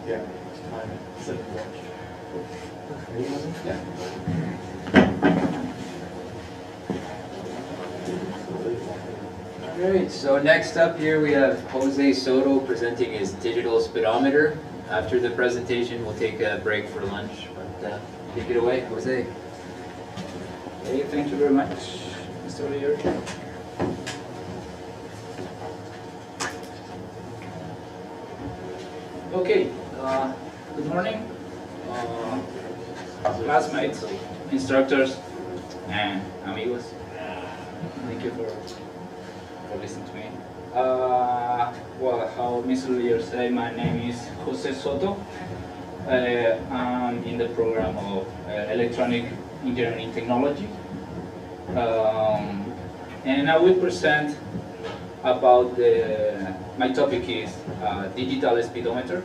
yeah. Alright, so next up here we have Jose Soto presenting his digital speedometer. After the presentation, we'll take a break for lunch, but take it away, Jose. Okay, thank you very much, Mr. Leader. Okay, good morning, classmates, instructors, and amigos. Thank you for listening to me. Well, how Mr. Leader said, my name is Jose Soto. I'm in the program of Electronic Engineering Technology. And I will present about my topic is digital speedometer.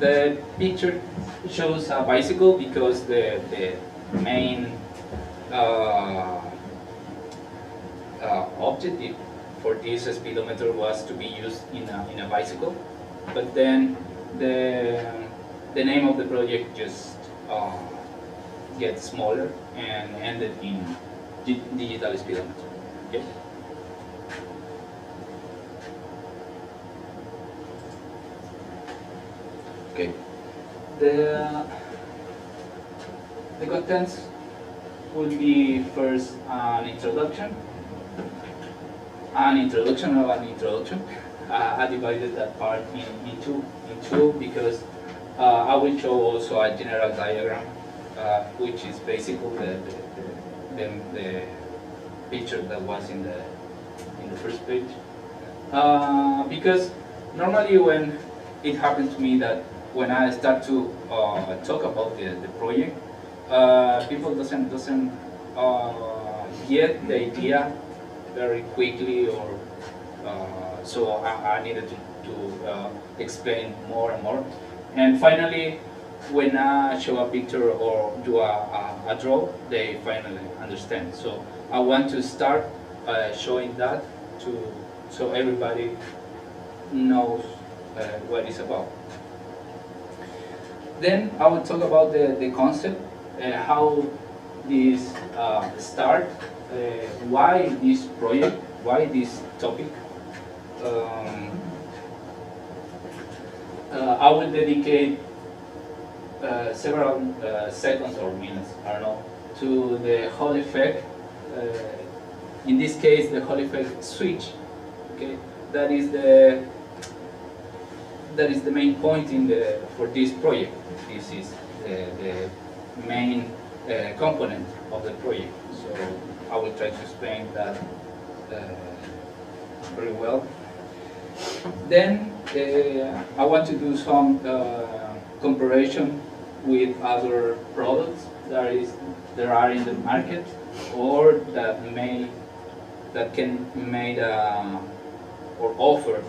The picture shows a bicycle because the main objective for this speedometer was to be used in a bicycle, but then the name of the project just gets smaller and ended in digital speedometer. Okay. Okay. The contents will be first an introduction. An introduction. I divided that part in two because I will show also a general diagram, which is basically the picture that was in the first page. Because normally when it happens to me that when I start to talk about the project, people doesn't get the idea very quickly, or so I needed to explain more and more. And finally, when I show a picture or do a draw, they finally understand. So I want to start showing that so everybody knows what it's about. Then I will talk about the concept, how this start, why this project, why this topic. I will dedicate several seconds or minutes, I don't know, to the Hall effect. In this case, the Hall effect switch. Okay, that is the main point for this project. This is the main component of the project. So I will try to explain that very well. Then I want to do some comparison with other products that are in the market or that can made or offer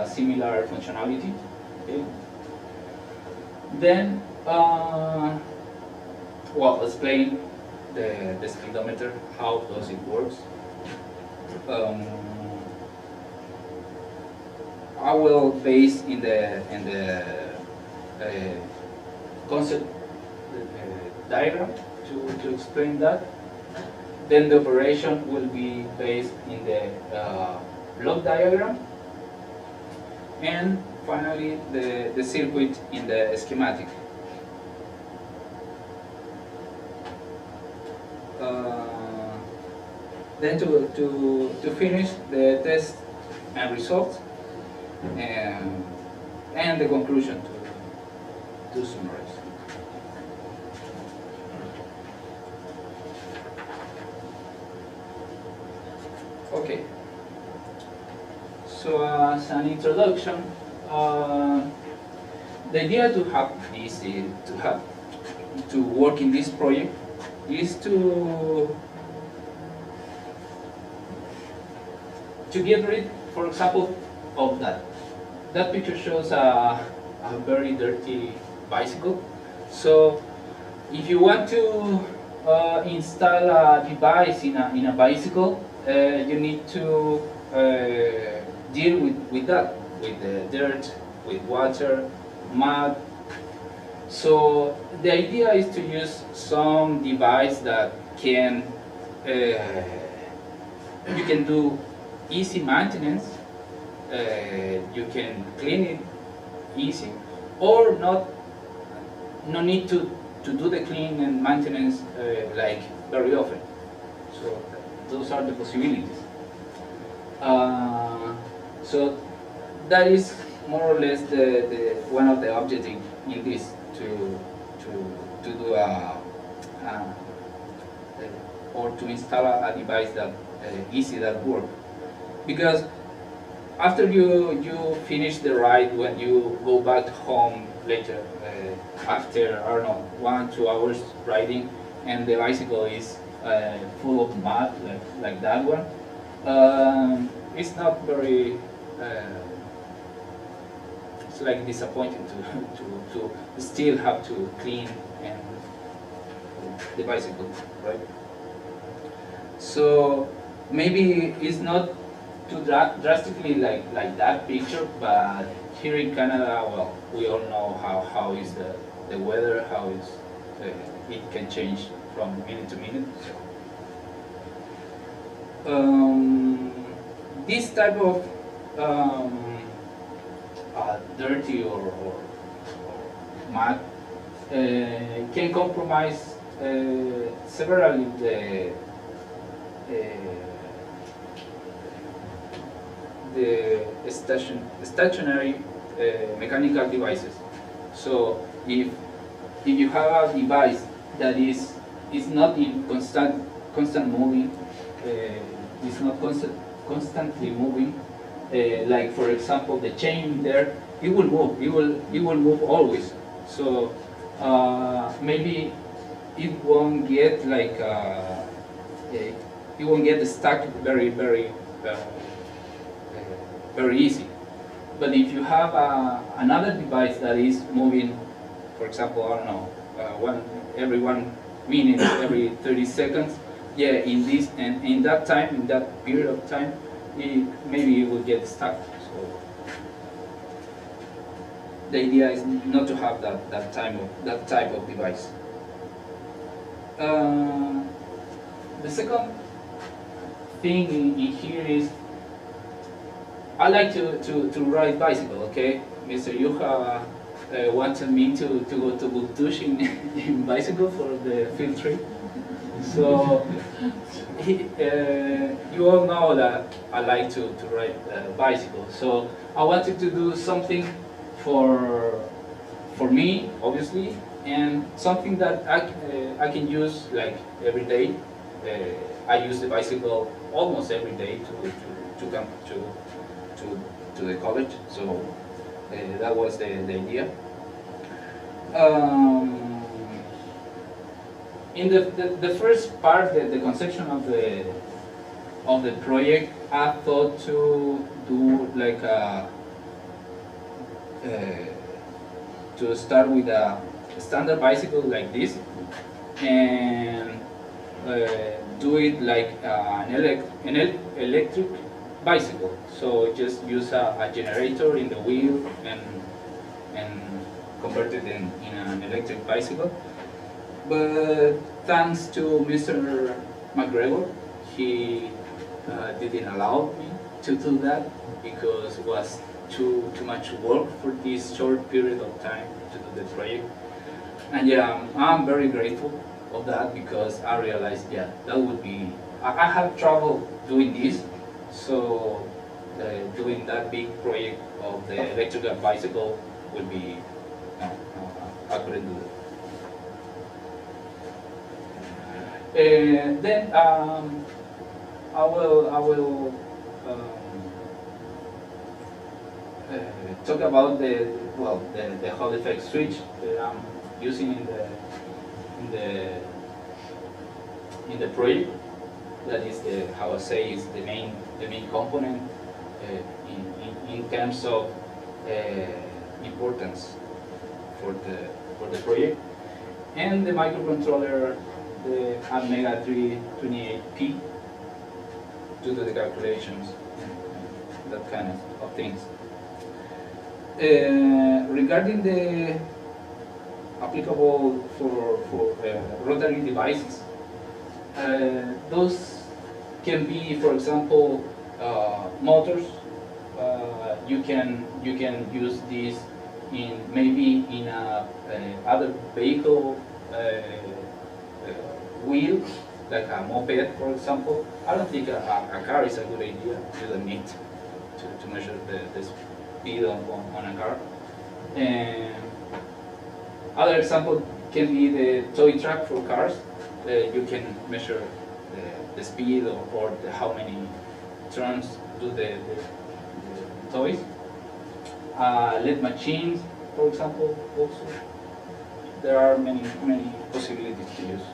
similar functionality. Okay. Then explain the speedometer, how does it works. I will base in the concept diagram to explain that. Then the operation will be based in the block diagram, and finally the circuit in the schematic. Then to finish the test and results, and the conclusion to summarize. Okay. So as an introduction, the idea to have this to work in this project is to get rid, for example, of that. That picture shows a very dirty bicycle. So if you want to install a device in a bicycle, you need to deal with that, with the dirt, with water, mud. So the idea is to use some device that can you can do easy maintenance. You can clean it easy, or no need to do the clean and maintenance like very often. So those are the possibilities. So that is more or less the one of the objectives in this to do or to install a device that easy that work, because after you finish the ride, when you go back home later, after, I don't know, 1-2 hours riding, and the bicycle is full of mud, like that one, it's not very, it's like disappointing to still have to clean and the bicycle, right? So maybe it's not too drastically like that picture, but here in Canada, well, we all know how is the weather, how is it can change from minute to minute. So, this type of dirty or mud can compromise several the stationary mechanical devices. So if you have a device that is not in constant moving, is not constantly moving, like for example the chain there, it will move. It will move always. So maybe it won't get like it won't get stuck very easy. But if you have another device that is moving, for example, I don't know, every 1 minute, every 30 seconds, yeah, in that time, in that period of time, maybe it will get stuck. So the idea is not to have that type of device. The second thing in here is, I like to ride bicycle, okay? Mr. Yuha wanted me to go to Buktush in bicycle for the field trip. So you all know that I like to ride bicycle. So I wanted to do something for me, obviously, and something that I can use like every day. I use the bicycle almost every day to come to the college. So that was the idea. In the first part, the conception of the project, I thought to do like to start with a standard bicycle like this, and do it like an electric bicycle. So just use a generator in the wheel and convert it in an electric bicycle. But thanks to Mr. McGregor, he didn't allow me to do that because it was too much work for this short period of time to do the project. And yeah, I'm very grateful of that because I realized, yeah, that would be, I have trouble doing this, so doing that big project of the electrical bicycle would be, I couldn't do it. Then I will talk about the Hall effect switch that I'm using in the project. That is how I say is the main component in terms of importance for the project, and the microcontroller, the Amiga 328P, due to the calculations, that kind of things. Regarding the applicable for rotary devices, those can be, for example, motors. You can use this in maybe in a other vehicle wheel, like a moped, for example. I don't think a car is a good idea. You don't need to measure the speed on a car. And other example can be the toy track for cars. You can measure the speed or how many turns do the toys. LED machines, for example, also. There are many possibilities to use.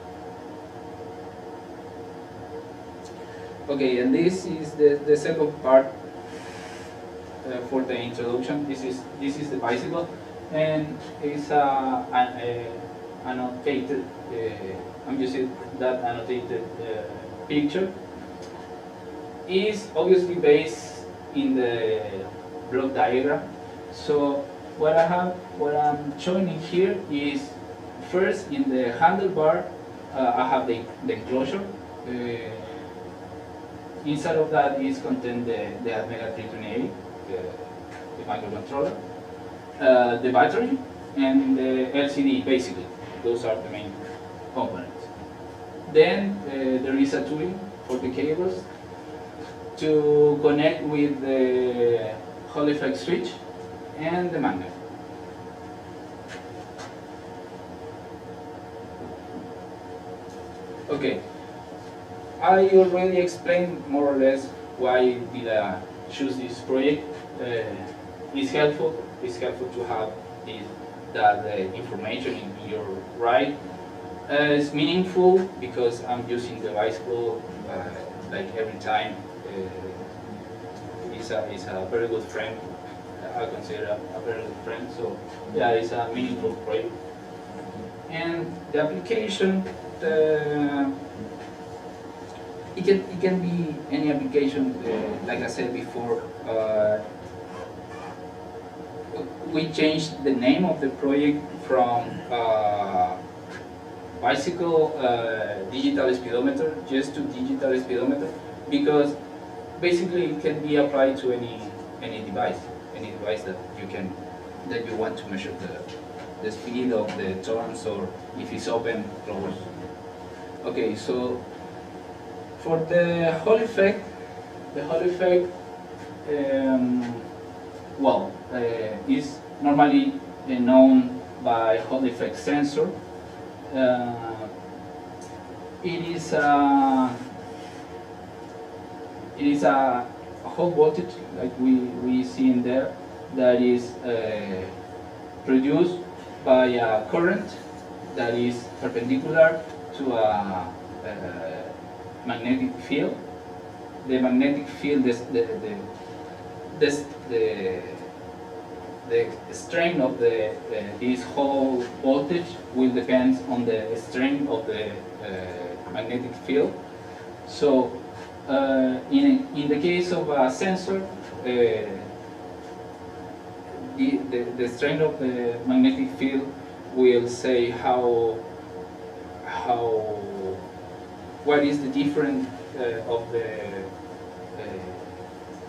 Okay, and this is the second part for the introduction. This is the bicycle, and it's annotated. I'm using that annotated picture. Is obviously based in the block diagram. So what I'm showing here is first in the handlebar. I have the enclosure. Inside of that is contained the Amiga 328, the microcontroller, the battery, and the LCD. Basically, those are the main components. Then there is a tooling for the cables to connect with the Hall effect switch and the magnet. Okay, I already explained more or less why did I choose this project. It's helpful to have that information in your ride. It's meaningful because I'm using the bicycle like every time. It's a very good friend. I consider a very good friend. So yeah, it's a meaningful project. And the application, it can be any application. Like I said before, we changed the name of the project from bicycle digital speedometer just to digital speedometer, because basically it can be applied to any device that you can that you want to measure the speed of the turns or if it's open, closed. Okay, so for the Hall effect, is normally known by Hall effect sensor. It is a Hall voltage, like we see in there, that is produced by a current that is perpendicular to a magnetic field. The magnetic field, the strength of this whole voltage will depend on the strength of the magnetic field. So in the case of a sensor, the strength of the magnetic field will say what is the difference of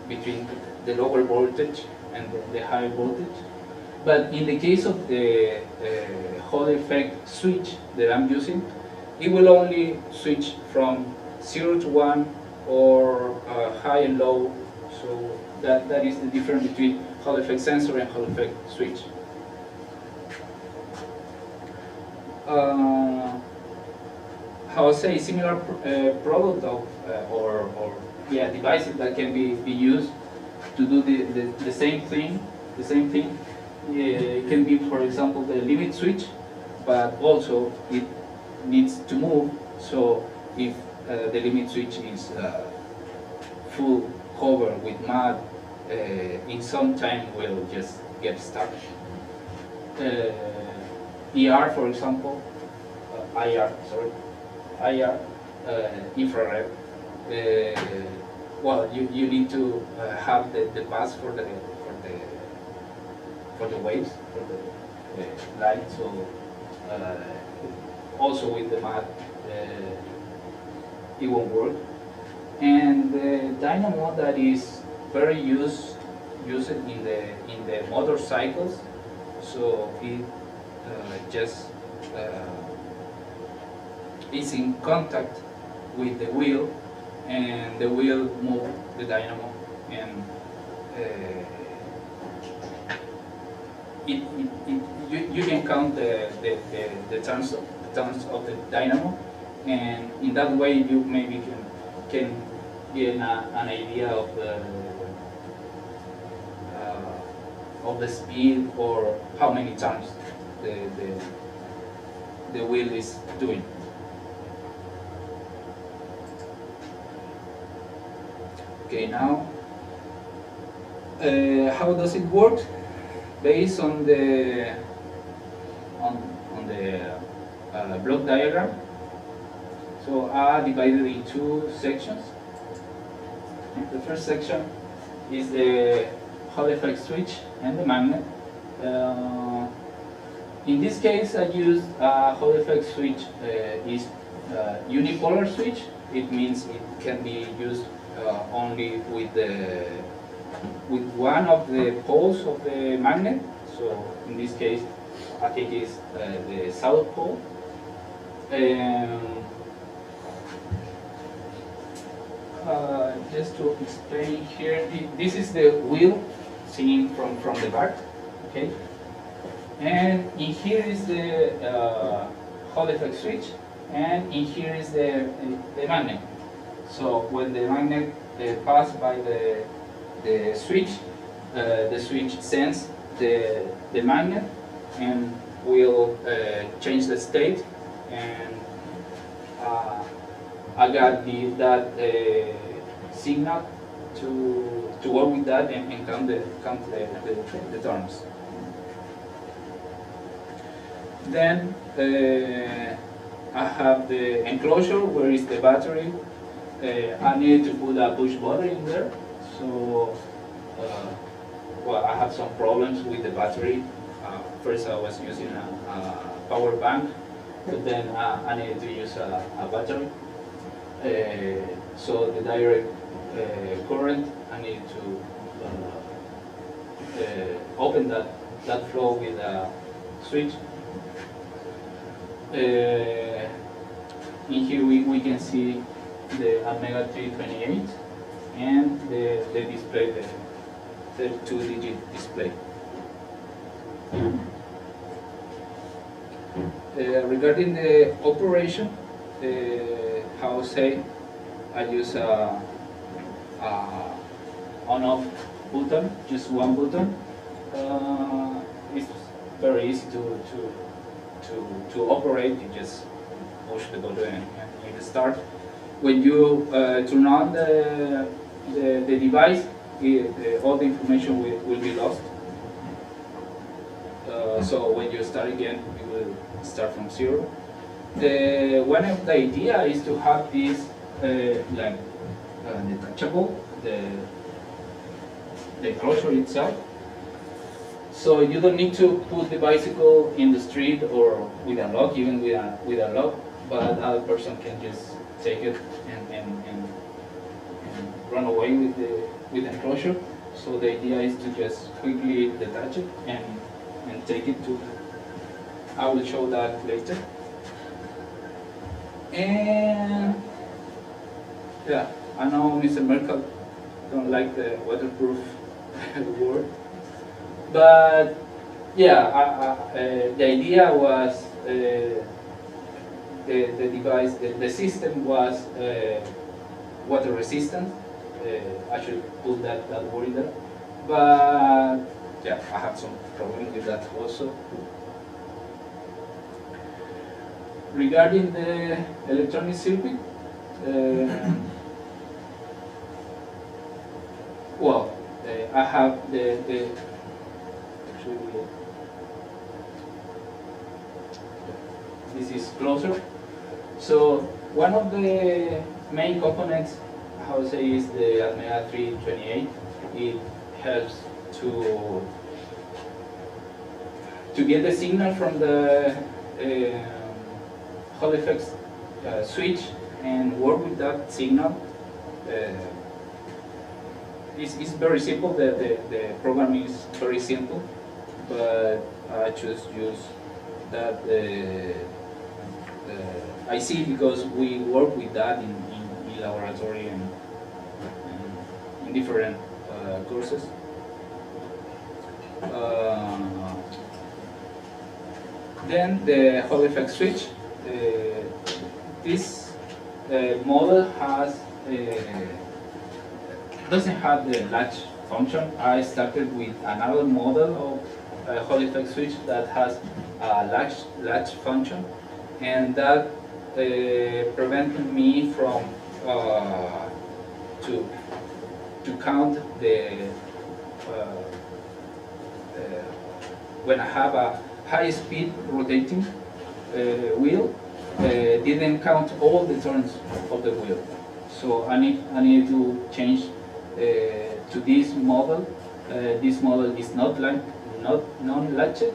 between the lower voltage and the higher voltage. But in the case of the Hall effect switch that I'm using, it will only switch from 0 to 1 or high and low. So that is the difference between Hall effect sensor and Hall effect switch. How I say, similar product of devices that can be used to do the same thing. It can be, for example, the limit switch, but also it needs to move. So if the limit switch is full cover with mud, in some time will just get stuck. ER, for example, IR, infrared. Well, you need to have the path for the waves, for the light. So also with the mud, it won't work. And the dynamo that is very used in the motorcycles. So it just is in contact with the wheel, and the wheel moves the dynamo, and you can count the turns of the dynamo, and in that way you maybe can get an idea of the speed or how many times the wheel is doing. Okay, now how does it work? Based on the block diagram. So I divided in two sections. The first section is the Hall effect switch and the magnet. In this case, I used a Hall effect switch is unipolar switch. It means it can be used only with one of the poles of the magnet. So in this case, I think it's the south pole. Just to explain here, this is the wheel seen from the back, okay? And in here is the Hall effect switch, and in here is the magnet. So when the magnet passes by the switch sends the magnet and will change the state, and I got that signal to work with that and count the turns. Then I have the enclosure where is the battery. I needed to put a push button in there. So well, I have some problems with the battery. First I was using a power bank, but then I needed to use a battery. So the direct current, I need to open that that flow with a switch. In here we can see the Omega 328 and the display, the 32-digit display. Regarding the operation, how say, I use a on-off button, just one button. It's very easy to operate. You just push the button and hit start. When you turn on the device, all the information will be lost. So when you start again, you will start from zero. One of the idea is to have this detachable, the enclosure itself. So you don't need to put the bicycle in the street or with a lock, even with a lock, but other person can just take it and run away with the enclosure. So the idea is to just quickly detach it and take it to. I will show that later. And yeah, I know Mr. Merkel don't like the waterproof word, but yeah, the idea was the device, the system was water resistant. I should put that word in there, but yeah, I have some problem with that also. Regarding the electronic circuit, well, I have the actually, this is closer. So one of the main components, how to say, is the Omega 328. It helps to get the signal from the Hall effects switch and work with that signal. It's very simple. The program is very simple, but I just use that IC because we work with that in laboratory and in different courses. Then the Hall effect switch. This model doesn't have the latch function. I started with another model of Hall effect switch that has a latch function, and that prevented me from to count the when I have a high speed rotating wheel, didn't count all the turns of the wheel. So I need to change to this model. This model is not non-latched,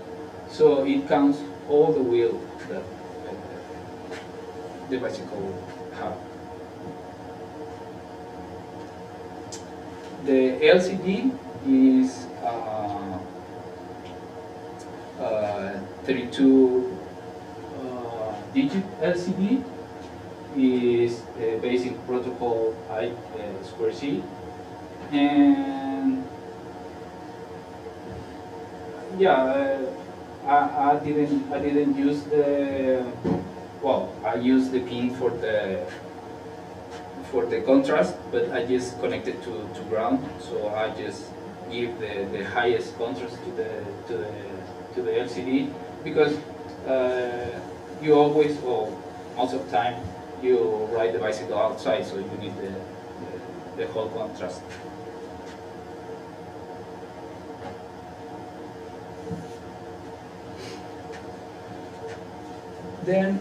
so it counts all the wheel that the bicycle have. The LCD is 32 digit LCD, is the basic protocol I2C, and yeah, I didn't use the, well, I used the pin for the contrast, but I just connected to ground, so I just give the highest contrast to the LCD, because you always, well, most of the time, you ride the bicycle outside, so you need the whole contrast. Then,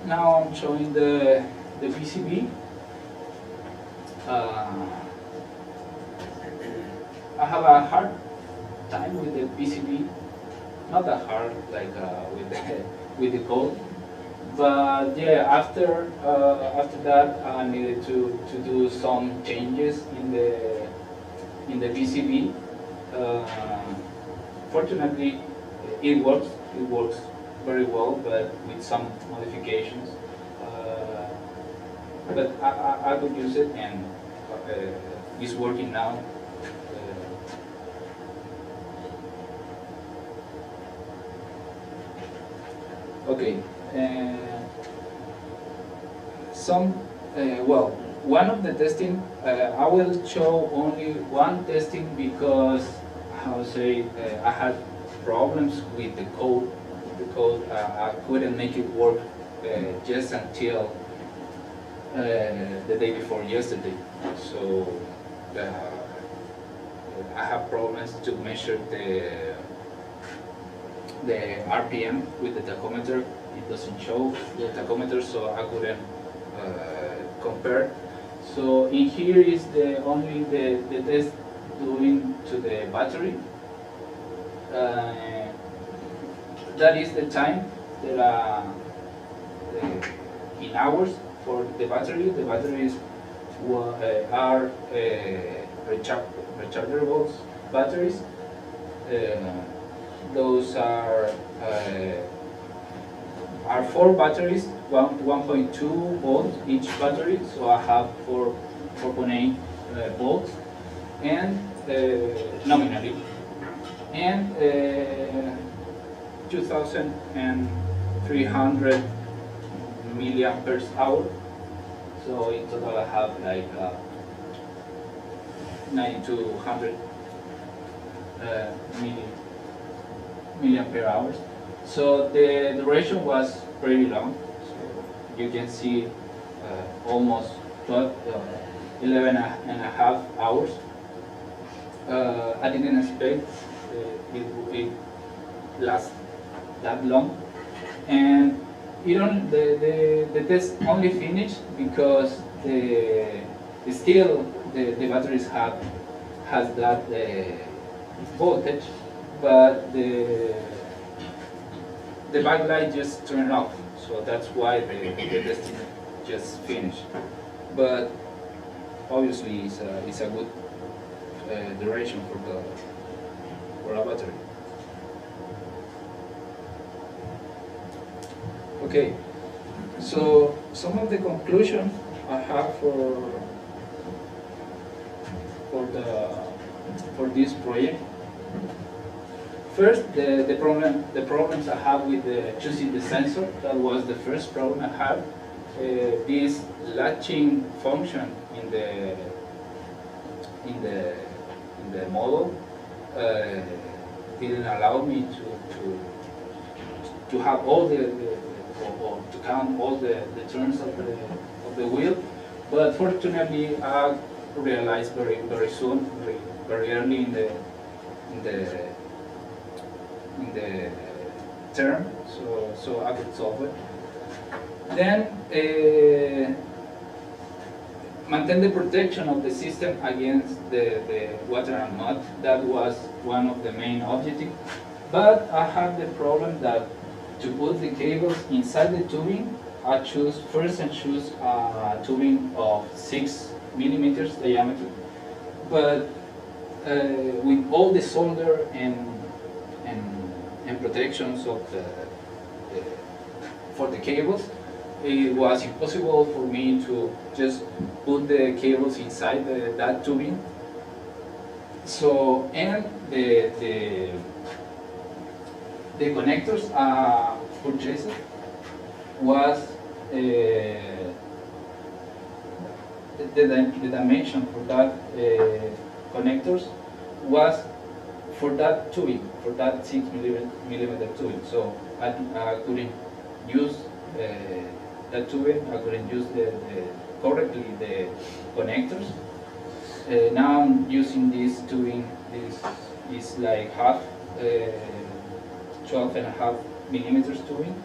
now I'm showing the PCB. I have a hard time with the PCB, not that hard like with the code, but yeah, after that I needed to do some changes in the PCB. fortunately, it works. It works very well, but with some modifications. But I could use it, and it's working now. Okay. Well, one of the testing, I will show only one testing because, how to say, I had problems with the code. I couldn't make it work just until the day before yesterday. So I have problems to measure the RPM with the tachometer. It doesn't show the tachometer, so I couldn't compare. So in here is only the test doing to the battery. That is the time that in hours for the battery. The batteries are rechargeable batteries. Those are 4 batteries, 1.2 volts each battery. So I have 4.8 volts, and nominally, and 2,300 milliamperes hour. So in total I have like 9,200 milliampere hours. So the duration was pretty long. So you can see almost 11 and a half hours. I didn't expect it last that long, and the test only finished because the batteries has that voltage, but the backlight just turned off. So that's why the testing just finished. But obviously it's a good duration for a battery. Okay, so some of the conclusions I have for this project. First, the problems I have with choosing the sensor. That was the first problem I had. This latching function in the model didn't allow me to have all or to count all the turns of the wheel. But fortunately, I realized very soon, very early in the term, so I could solve it. Then maintain the protection of the system against the water and mud. That was one of the main objectives. But I had the problem that to put the cables inside the tubing, I choose a tubing of 6 millimeters diameter. But with all the solder and protections of for the cables, it was impossible for me to just put the cables inside that tubing. So, and the connectors purchased was the dimension for that connectors was for that tubing, for that 6 millimeter tubing. So I couldn't use that tubing. I couldn't use correctly the connectors. Now I'm using this tubing. This is like half 12.5 millimeters tubing.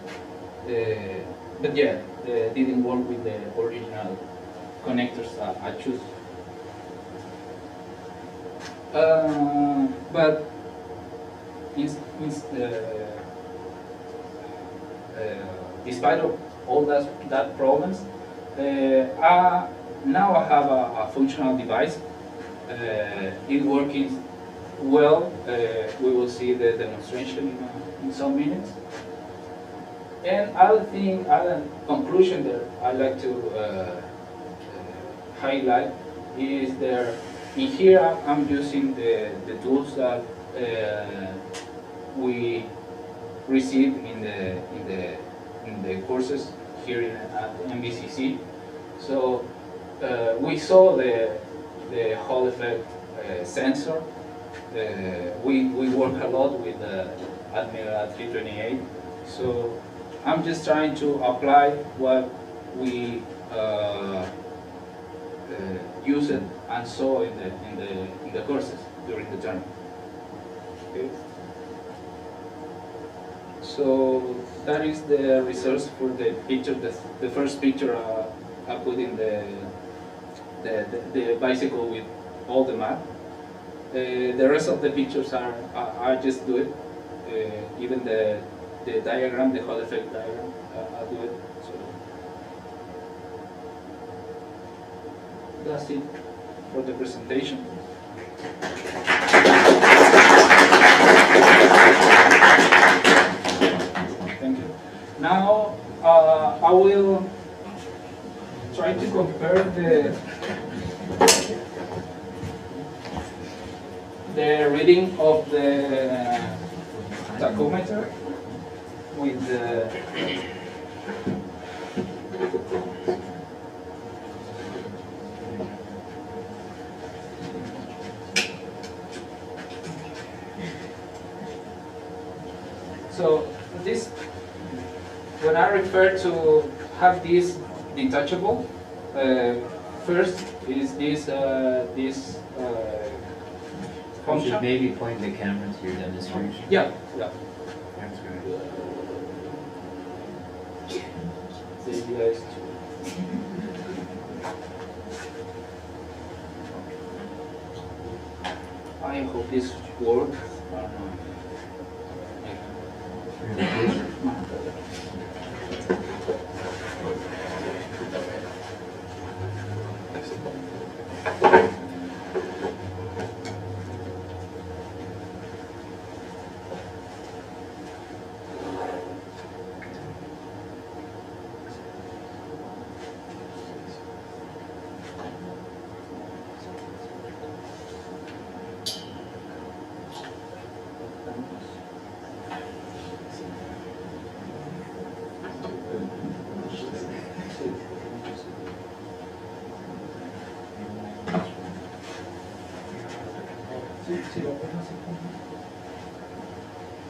But yeah, didn't work with the original connectors I choose. But despite of all that problems, now I have a functional device. It working well, we will see the demonstration in some minutes. And other thing, other conclusion that I like to highlight is there. In here, I'm using the tools that we received in the courses here at NBCC. So we saw the Hall effect sensor. We work a lot with Admiral 328. So I'm just trying to apply what we used and saw in the courses during the term. Okay. So that is the results for the picture. The first picture I put in the bicycle with all the map. The rest of the pictures are I just do it. Even the diagram, the Hall effect diagram, I do it. So that's it for the presentation. Thank you. Now I will try to compare the reading of the tachometer with the so this, when I refer to have this detachable, first is this You function. should maybe point the camera to your demonstration. Yeah, yeah. That's good. The idea is to I hope this works.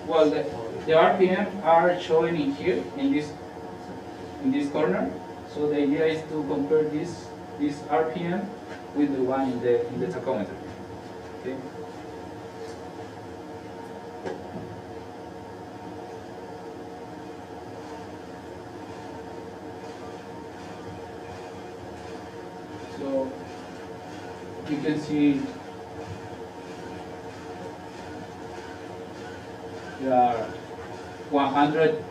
Well, the RPM are showing in here in this corner. So the idea is to compare this RPM with the one in the tachometer. Okay. So you can see there are 100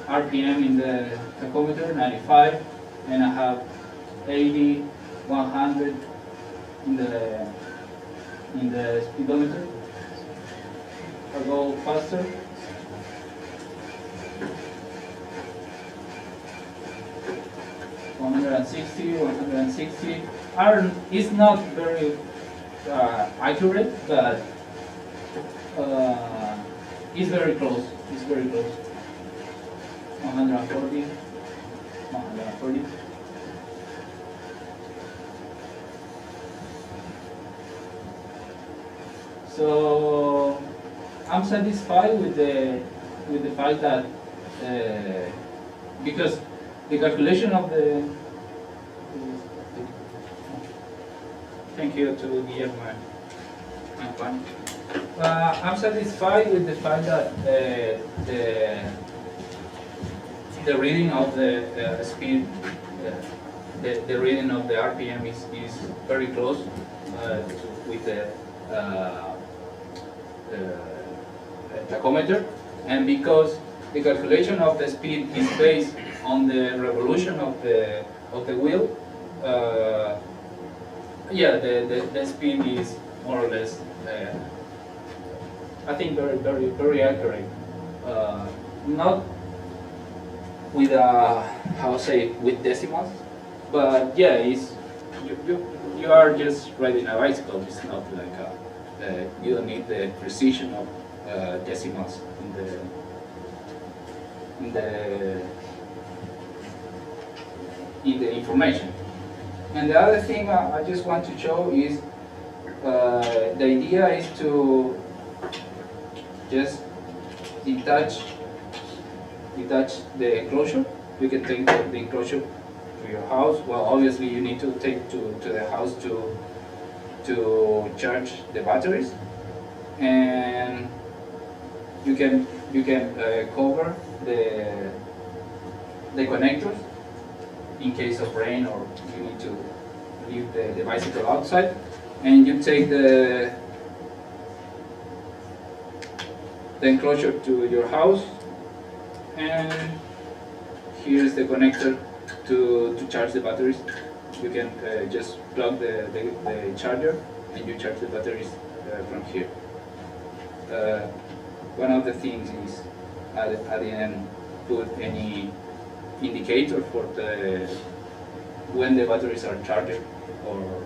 RPM in the tachometer, 95, and I have 80, 100 in the speedometer. I'll go faster. It's not very accurate, but it's very close. It's very close. 140, 140. So I'm satisfied with the fact that because the calculation of the thank you to Guillermo and Juan. I'm satisfied with the fact that the reading of the speed, the reading of the RPM is very close with the tachometer, and because the calculation of the speed is based on the revolution of the wheel, yeah, the speed is more or less I think very accurate. Not with how say with decimals, but yeah, it's you are just riding a bicycle. It's not like you don't need the precision of decimals in the information. And the other thing I just want to show is the idea is to just detach the enclosure. You can take the enclosure to your house. Well, obviously you need to take to the house to charge the batteries, and you can cover the connectors in case of rain or you need to leave the bicycle outside, and you take the enclosure to your house, and here's the connector to charge the batteries. You can just plug the charger and you charge the batteries from here. One of the things is I didn't put any indicator for when the batteries are charged or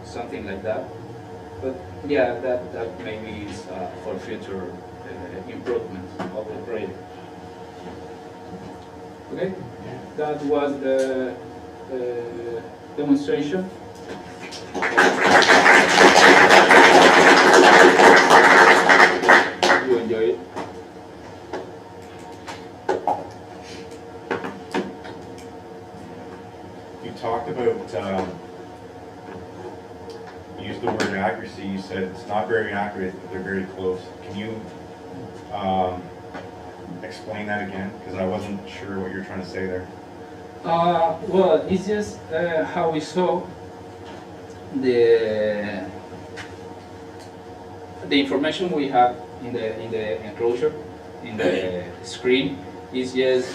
something like that. But yeah, that maybe is for future improvements of the project. Okay, that was the demonstration. You enjoy it? You talked about, you used the word accuracy. You said it's not very accurate, but they're very close. Can you explain that again? Because I wasn't sure what you're trying to say there. Well, it's just how we saw the information we have in the enclosure, in the screen, is just,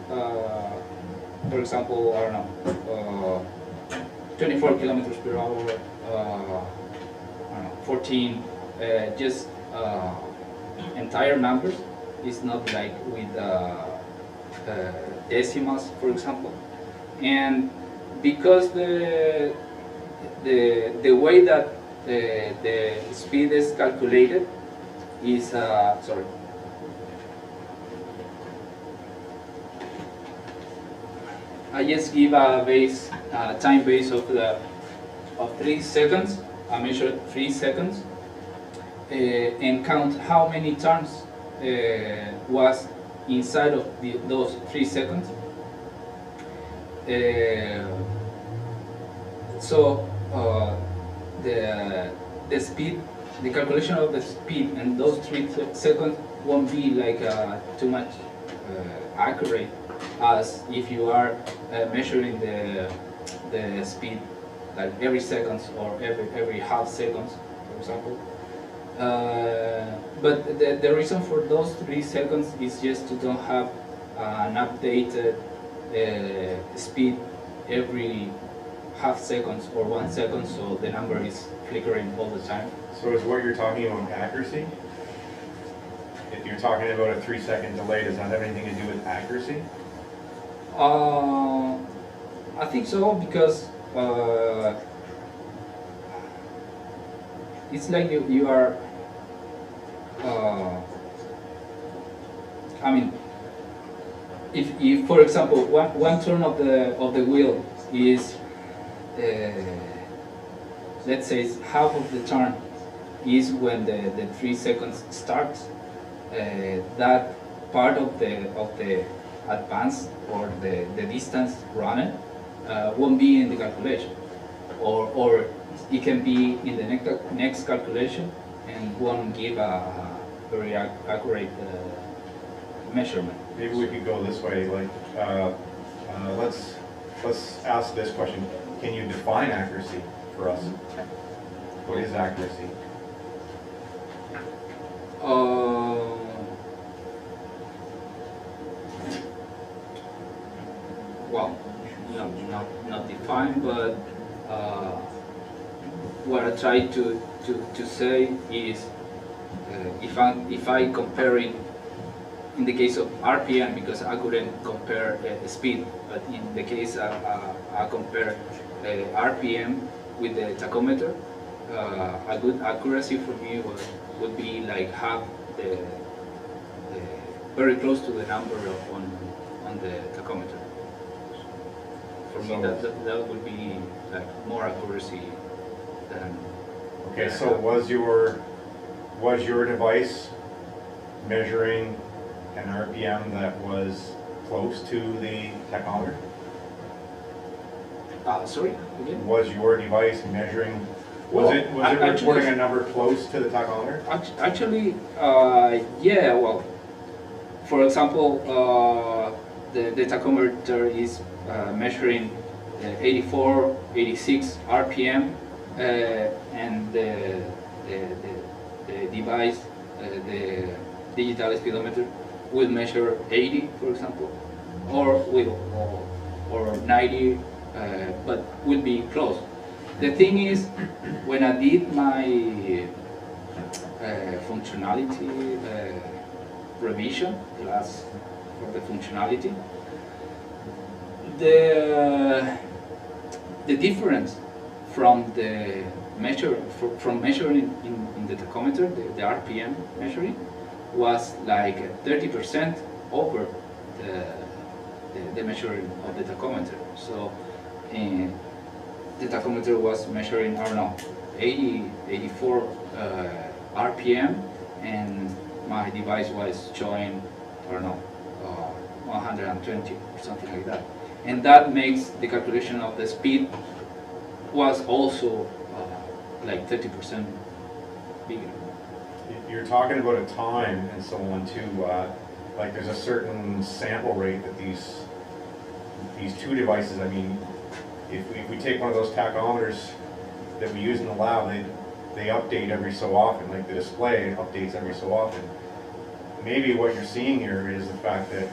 for example, I don't know, 24 kilometers per hour, I don't know, 14, just entire numbers. It's not like with decimals, for example. And because the way that the speed is calculated is sorry. I just give a base time base of 3 seconds. I measure 3 seconds and count how many turns was inside of those 3 seconds. So the speed, the calculation of the speed and those 3 seconds won't be like too much accurate as if you are measuring the speed like every seconds or every half seconds, for example. But the reason for those 3 seconds is just to don't have an updated speed every half seconds or 1 second, so the number is flickering all the time. So is what you're talking about accuracy? If you're talking about a 3-second delay, does that have anything to do with accuracy? I think so, because it's like you are, I mean, if for example one turn of the wheel is, let's say it's half of the turn is when the 3 seconds starts, that part of the advance or the distance running won't be in the calculation, or it can be in the next calculation and won't give a very accurate measurement. Maybe we could go this way, like, let's ask this question. Can you define accuracy for us? What is accuracy? Well, not defined, but what I try to say is if I comparing in the case of RPM, because I couldn't compare the speed, but in the case I compare RPM with the tachometer, a good accuracy for me would be like half the very close to the number on the tachometer. For me, that would be like more accuracy than. Okay, so was your device measuring an RPM that was close to the tachometer? Sorry, again? Was your device measuring, was it reporting a number close to the tachometer? Actually, yeah, well, for example, the tachometer is measuring 84, 86 RPM, and the device, the digital speedometer, will measure 80, for example, or 90, but will be close. The thing is, when I did my functionality revision class for the functionality, the difference from the from measuring in the tachometer, the RPM measuring, was like 30% over the measuring of the tachometer. So the tachometer was measuring, I don't know, 80, 84 RPM, and my device was showing, I don't know, 120 or something like that. And that makes the calculation of the speed was also like 30% bigger. You're talking about a time and so on too, like there's a certain sample rate that these two devices, I mean, if we take one of those tachometers that we use in the lab, they update every so often, like the display updates every so often. Maybe what you're seeing here is the fact that,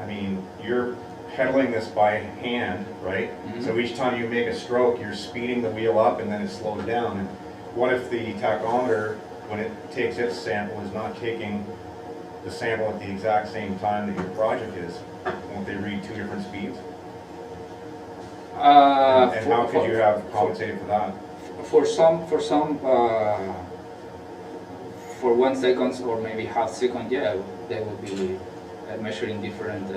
I mean, you're pedaling this by hand, right? Mm-hmm. So each time you make a stroke, you're speeding the wheel up and then it slows down. And what if the tachometer, when it takes its sample, is not taking the sample at the exact same time that your project is? Won't they read two different speeds? And how could you have compensated for that? For 1 second or maybe half second, yeah, they will be measuring different.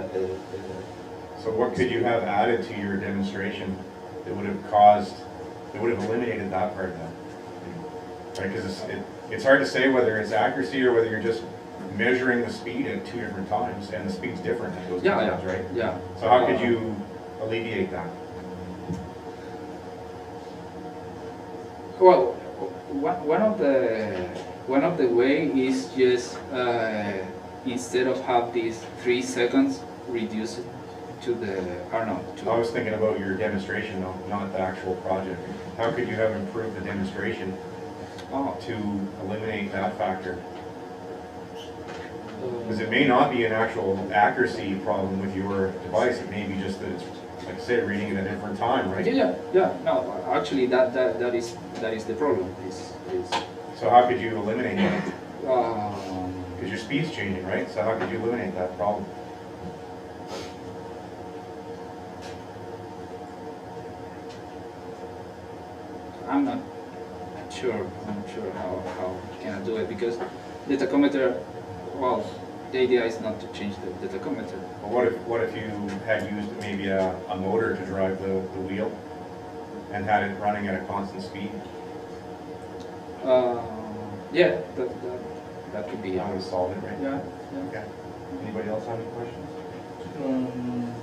So what could you have added to your demonstration that would have eliminated that part of that? Right, because it's hard to say whether it's accuracy or whether you're just measuring the speed at two different times, and the speed's different at those two times, right? Yeah. So how could you alleviate that? Well, one of the way is just instead of have these 3 seconds, reduce it to the, I don't know. I was thinking about your demonstration though, not the actual project. How could you have improved the demonstration to eliminate that factor? Because it may not be an actual accuracy problem with your device, it may be just that it's, like I said, reading at a different time, right? Yeah. No, actually, that is the problem. Is So how could you eliminate that? um, Because your speed's changing, right? So how could you eliminate that problem? I'm not sure how can I do it, because the tachometer, well, the idea is not to change the tachometer. Well, what if you had used maybe a motor to drive the wheel and had it running at a constant speed? Yeah, that could be. That would have solved it, right? Yeah. Okay. Anybody else have any questions? Can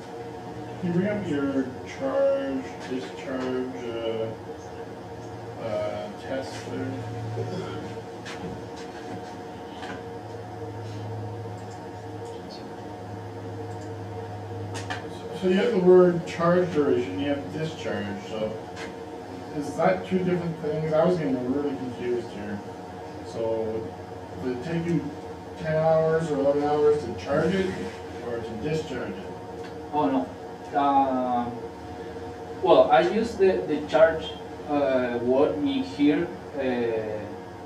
you bring up your charge, discharge, test there? So you have the word charge duration, you have discharge, so is that two different things? I was getting really confused here. So, would it take you 10 hours or 11 hours to charge it, or to discharge it? Oh no. Well, I use the charge word in here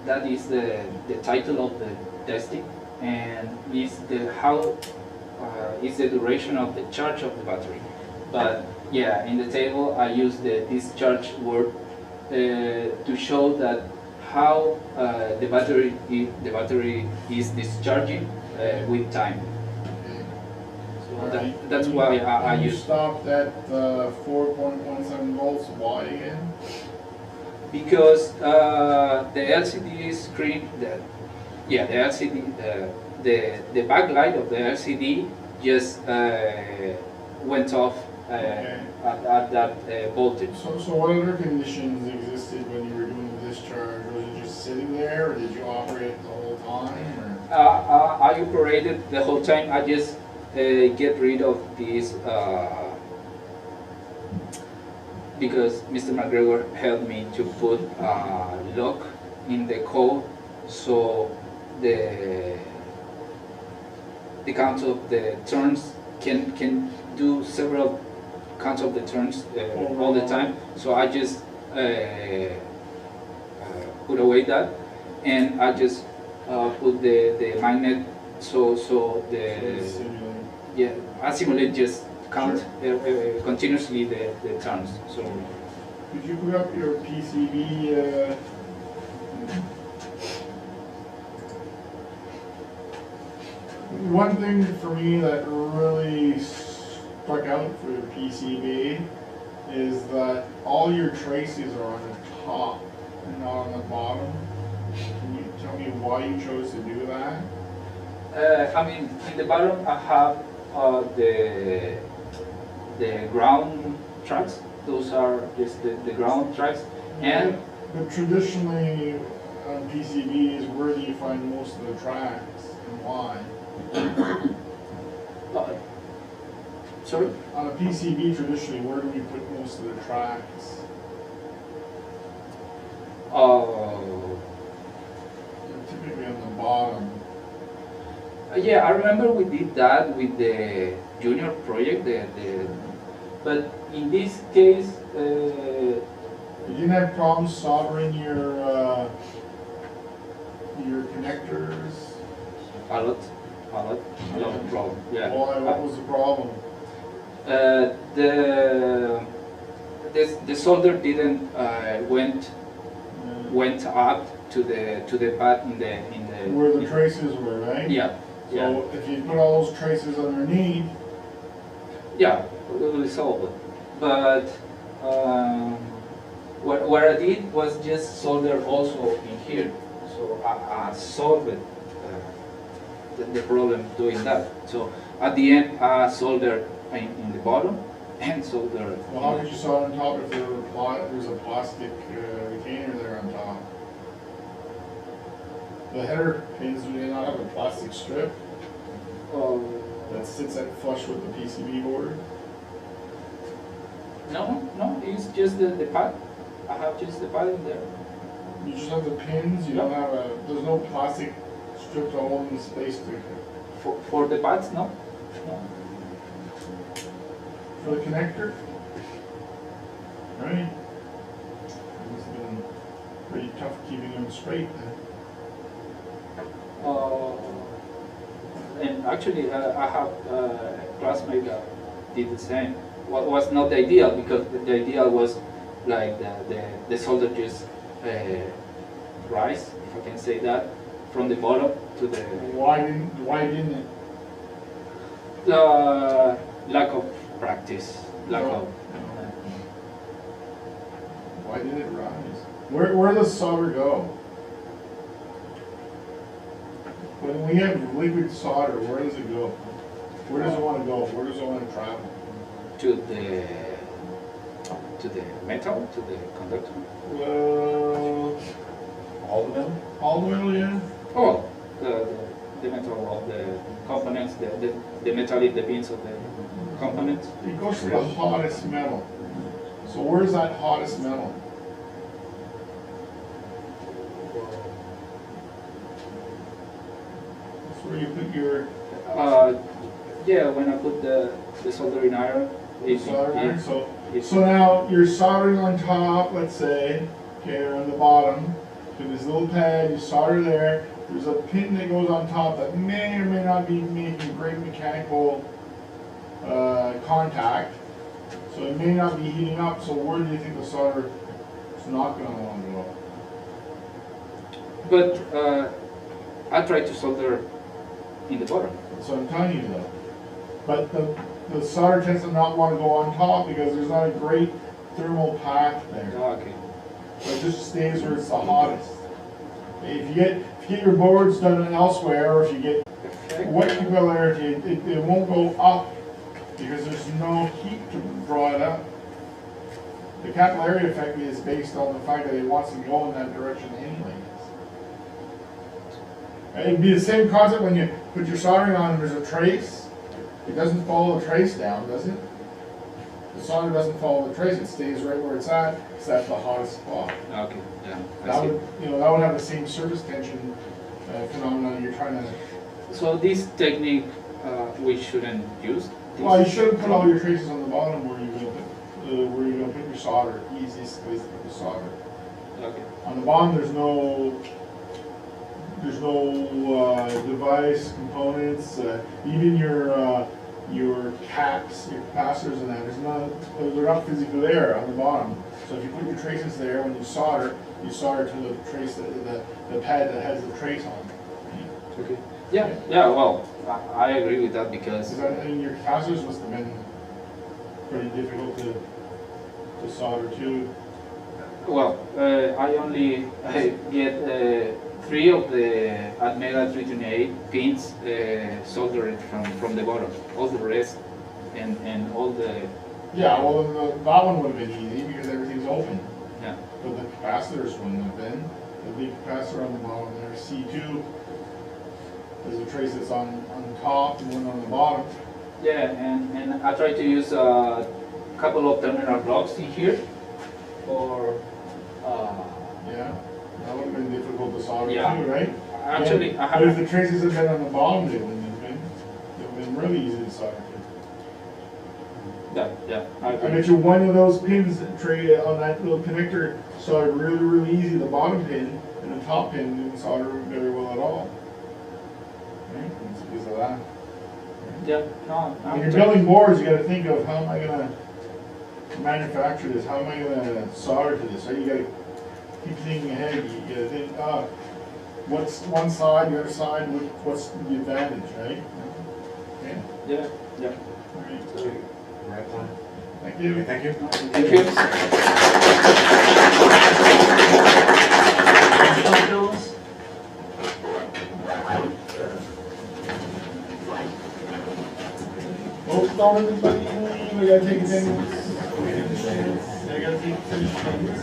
that is the title of the testing, and is the how is the duration of the charge of the battery. But yeah, in the table I use the discharge word to show that how the battery is discharging with time. So that's why I You use. stopped at 4.17 volts. Why again? Because the LCD screen, the LCD, the backlight of the LCD just went off at that voltage. So what other conditions existed when you were doing the discharge? Was it just sitting there, or did you operate it the whole time? Or? I operated the whole time. I just get rid of this because Mr. McGregor helped me to put a lock in the code, so the count of the turns can do several counts of the turns all the time. So I just put away that, and I just put the magnet so I simulate just count continuously the turns. So Could you put up your PCB? One thing for me that really stuck out for the PCB is that all your traces are on the top and not on the bottom. Can you tell me why you chose to do that? I mean, in the bottom I have the ground tracks. Those are just the ground tracks, and But traditionally on PCBs, where do you find most of the tracks and why? sorry. On a PCB traditionally, where do we put most of the tracks? Typically on the bottom. Yeah, I remember we did that with the junior project, but in this case, You didn't have problems soldering your connectors? a lot of problem. Yeah. Why, what was the problem? The solder didn't went up to the pad in the Where the traces were, right? yeah. So if you put all those traces underneath, Yeah, we will solve it. But what I did was just solder also in here. So I solved it, the problem doing that. So at the end, I soldered in the bottom and solder. well, how could you solder on top if there's a plastic retainer there on top? The header pins, do they not have a plastic strip that sits at flush with the PCB board? No, it's just the pad. I have just the pad in there. You just have the pins, you don't have there's no plastic strip to hold in space For the pads, no. for the connector? Right? It's been pretty tough keeping them straight then. And actually, I have a classmate that did the same. What was not the ideal, because the ideal was like the solder just rise, if I can say that, from the bottom to the Why didn't it? lack of practice, lack of. Why did it rise? Where does solder go? When we have liquid solder, where does it go? Where does it want to go? Where does it want to travel? To the metal, to the conductor. Well, All of them? all the way, yeah. Oh, the metal of the components, the metallic, the pins of the components. It goes to the hottest metal. So where's that hottest metal? That's where you put your Yeah, when I put the soldering iron, soldering. So now you're soldering on top, let's say, okay, or on the bottom, to this little pad, you solder there, there's a pin that goes on top that may or may not be making great mechanical contact. So it may not be heating up, so where do you think the solder is not gonna want to go? But I try to solder in the bottom. That's what I'm telling you though. But the solder tends to not want to go on top because there's not a great thermal path there. Okay. So it just stays where it's the hottest. If you get your boards done elsewhere, or if you get wet capillarity, it won't go up because there's no heat to draw it up. The capillary effect is based on the fact that it wants to go in that direction anyways. It'd be the same concept when you put your soldering on and there's a trace. It doesn't follow the trace down, does it? The solder doesn't follow the trace, it stays right where it's at, because that's the hottest spot. Okay, yeah, I That see. would, that would have the same surface tension phenomenon you're trying to. So this technique we shouldn't use? Well, you shouldn't put all your traces on the bottom where you're gonna put your solder. Easiest place to put the solder. Okay. On the bottom, there's no device components. Even your caps, your capacitors, and that they're not physically there on the bottom. So if you put your traces there, when you solder to the trace, the pad that has the trace on. Okay. Yeah. Well, I agree with that because. Your capacitors must have been pretty difficult to solder too. Well, I get 3 of the Admega 328 pins soldered from the bottom. All the rest and all the. Yeah, well, that one would have been easy because everything's open. Yeah. But the capacitors wouldn't have been. The big capacitor on the bottom there, C2. There's a trace that's on the top and one on the bottom. Yeah, and I try to use a couple of terminal blocks in here, or. Yeah, that would have been difficult to solder Yeah. too, right? Actually, I But if have. the traces had been on the bottom, they wouldn't have been. They would have been really easy to solder to. Yeah. I bet you one of those pins tray on that little connector soldered really, really easy. The bottom pin and the top pin didn't solder very well at all. Right? It's because of that. Yeah. No. When you're building boards, you got to think of how am I going to manufacture this? How am I going to solder to this? Right? You got to keep thinking ahead. You got to think, what's one side, the other side, what's the advantage, right? Yeah. Yeah. All right. Okay, we're at time. Thank you. Okay, thank you. Thank you. Most don't everybody leave. We gotta take attendance. I gotta finish attendance.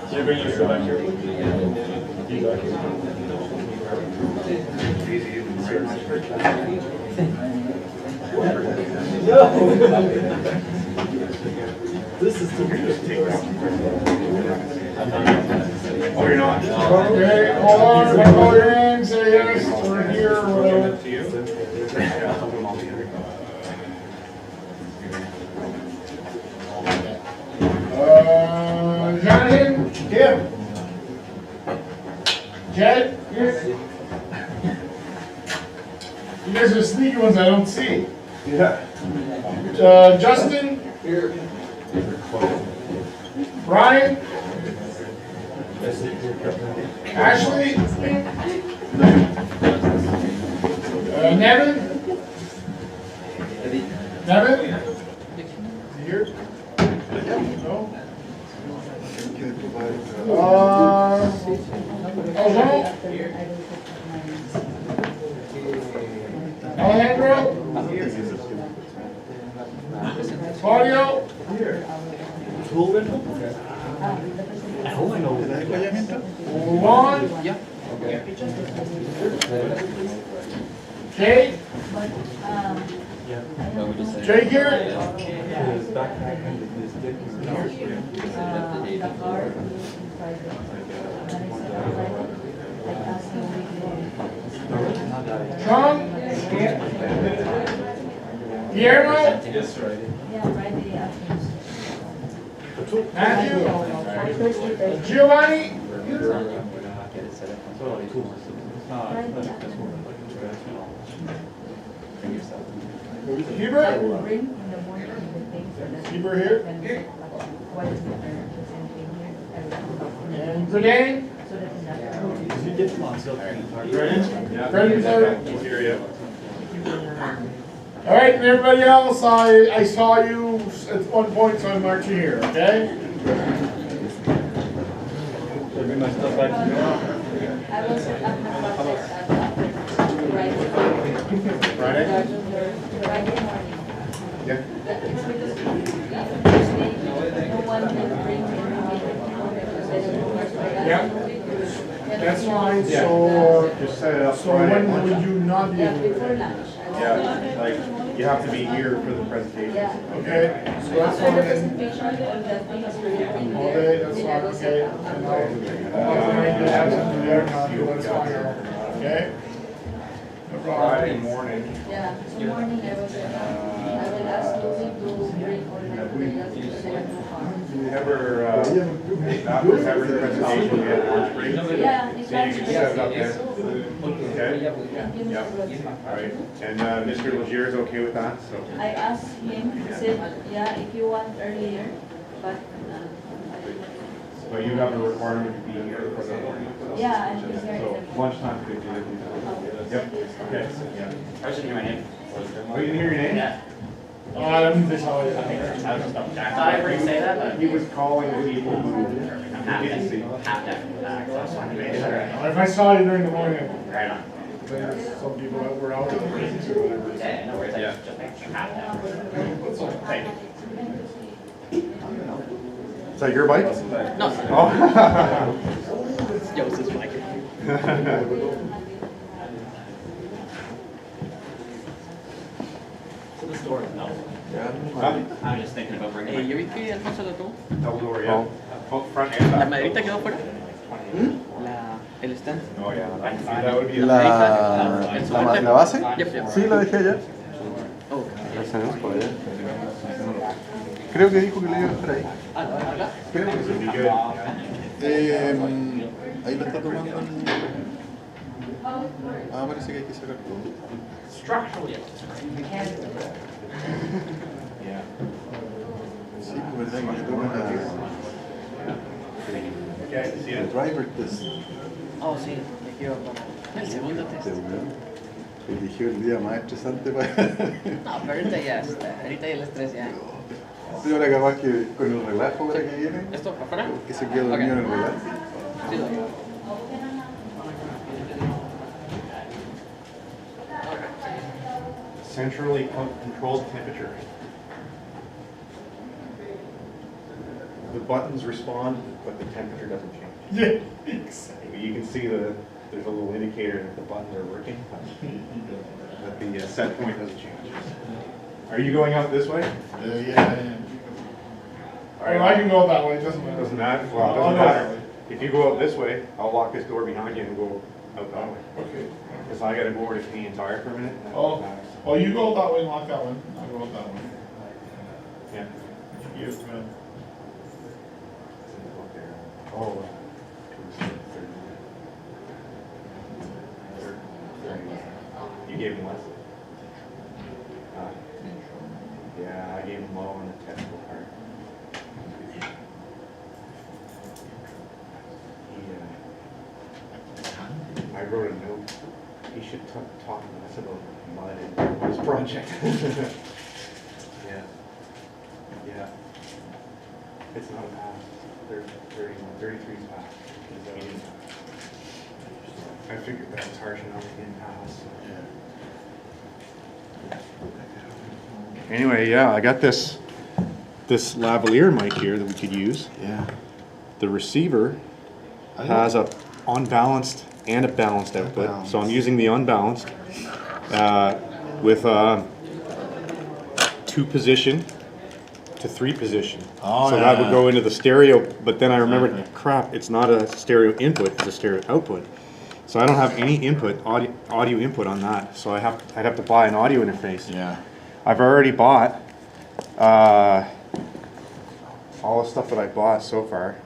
Can you bring your shoe back here? This is too good. Oh, you're not? Okay, hold on, call your name, say yes, or here, or whatever. To you? Jonathan, Kim. Jed, here. You guys are the sneaky ones I don't see. Yeah. Justin. Here. Brian. Ashley. Nevin. Nevin. Here. No. Alejandro. Claudio. Juan. Kate. Jake here. Sean. Guillermo. Yes, right. Yeah, Friday afternoon. Matthew? Giovanni? Heber? Heber here? And Brennan? Brennan? All right, and everybody else, I saw you at one point, so I'm marching here, okay? Bring my stuff back to you. I was at Friday morning. Yeah. It's because Tuesday, no one can bring me. Yeah. That's fine, Yeah. so, Just set it up so Friday. when would you not be Yeah, able to? before lunch. Yeah, like, you have to be here for the presentation. Yeah. Okay, so that's After fine the then. presentation, all the things were in All there. day, that's Then I fine, will okay. set up. And I'll have something there, and I'll do that's fine, okay? No Friday problem. morning. Yeah, so morning I was there. I will ask Lucy to bring all my materials because I have no car. Do we ever, after every presentation, we have lunch break? Yeah, in So you can set it up there. Okay? Thank you, Yep. Mr. Rhodes. All right, and Mr. Legier is okay with that, so. I asked him, he said, yeah, if you want earlier, but, But you have a requirement to be here for the. yeah, and he's here. So lunchtime could do it. Yep, okay, yeah. I should hear my name. Oh, you didn't hear your name? Yeah. Let me just tell you. I thought I heard you say that, but. He was calling people who Half didn't see. If I saw you during the morning, Right on. there's some people that were out. Yeah, no worries. Yeah. Just make sure half that. Thank you. Is that your bike? No. Oh. Yo, this is Mike. So the store, no. I'm just thinking about bringing my... Yo vi que Alfonso lo tuvo. Double door, yeah. Both front and La back. maderita quedó fuera. El stand. Oh, yeah. That would be. ¿La base? Yep, yep. Sí, la dejé allá. Oh. La tenemos por allá. Creo que dijo que le iba a dejar ahí. ¿Acá? Creo que sí. Would be good. Ahí la está tomando el... Ah, parece que hay que sacar todo. Structurally. Yeah. Sí, pues verdad que le toman Okay, see el it? driver test. Oh, sí, me quiero poner. El segundo test. Eligió el día más estresante para... No, pero ahorita ya está. Ahorita ya el estrés ya. Sí, ahora capaz que con el relajo ahora que viene, ¿Esto para afuera? que se queda dormido en el relajo. Sí, lo digo. Centrally controlled temperature. The buttons respond, but the temperature doesn't change. Yeah, exactly. You can see there's a little indicator that the buttons are working, but the set point doesn't change. Are you going out this way? Yeah, I am. Or I can go that way, it doesn't matter. Doesn't matter? Well, it I'll doesn't go matter. that way. If you go out this way, I'll lock this door behind you and go out that way. Okay. Because I gotta go over to Canadian Tire for a minute. and Oh. back. Oh, you go that way and lock that one. I'll go that one. Yeah. Yes, man. Oh. You gave him less? Yeah, I gave him low on the technical part. I wrote a note. He should talk less about mud and his project. Yeah. Yeah. It's not a pass. 33 is pass. He didn't pass. I figured that was harsh enough. He didn't pass. Anyway, yeah, I got this lavalier mic here that we could use. Yeah. The receiver has a unbalanced and a balanced output. So I'm using the unbalanced with 2 position to 3 position. Oh, so that would yeah. go into the stereo, but then I remembered, crap, it's not a stereo input, it's a stereo output. So I don't have any input, audio input on that. So I'd have to buy an audio interface. Yeah. I've already bought all the stuff that I bought so far.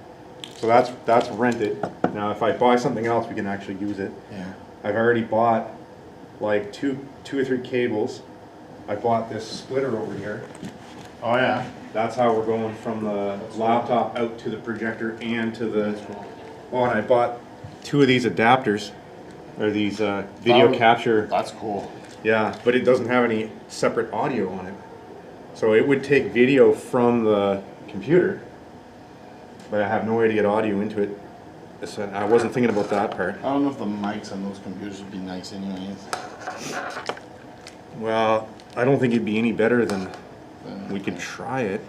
So that's rented. Now, if I buy something else, we can actually use it. Yeah. I've already bought like two or three cables. I bought this splitter over here. Oh, yeah. That's how we're going from the laptop out to the projector and to the. Oh, and I bought 2 of these adapters, or these video capture. That's cool. Yeah, but it doesn't have any separate audio on it. So it would take video from the computer, but I have no way to get audio into it. So I wasn't thinking about that part. I don't know if the mics on those computers would be nice anyways. Well, I don't think it'd be any better than, we could try it,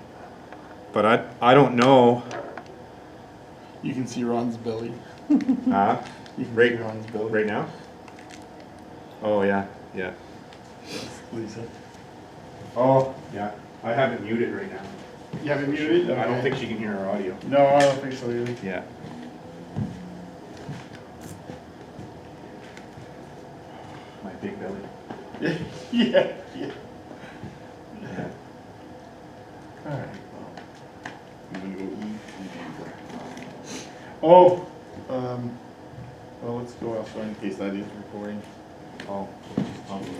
but I don't know. You can see Ron's belly. You can see Ron's belly. Right now? Oh, yeah, yeah. Lisa. Oh, yeah. I have it muted right now. You have it muted? I don't Okay. think she can hear our audio. No, I don't think so either. Yeah. My big belly. Yeah, yeah. Alright, well. I'm gonna go eat. Oh, well, let's go elsewhere in case that is recording. I'll go here.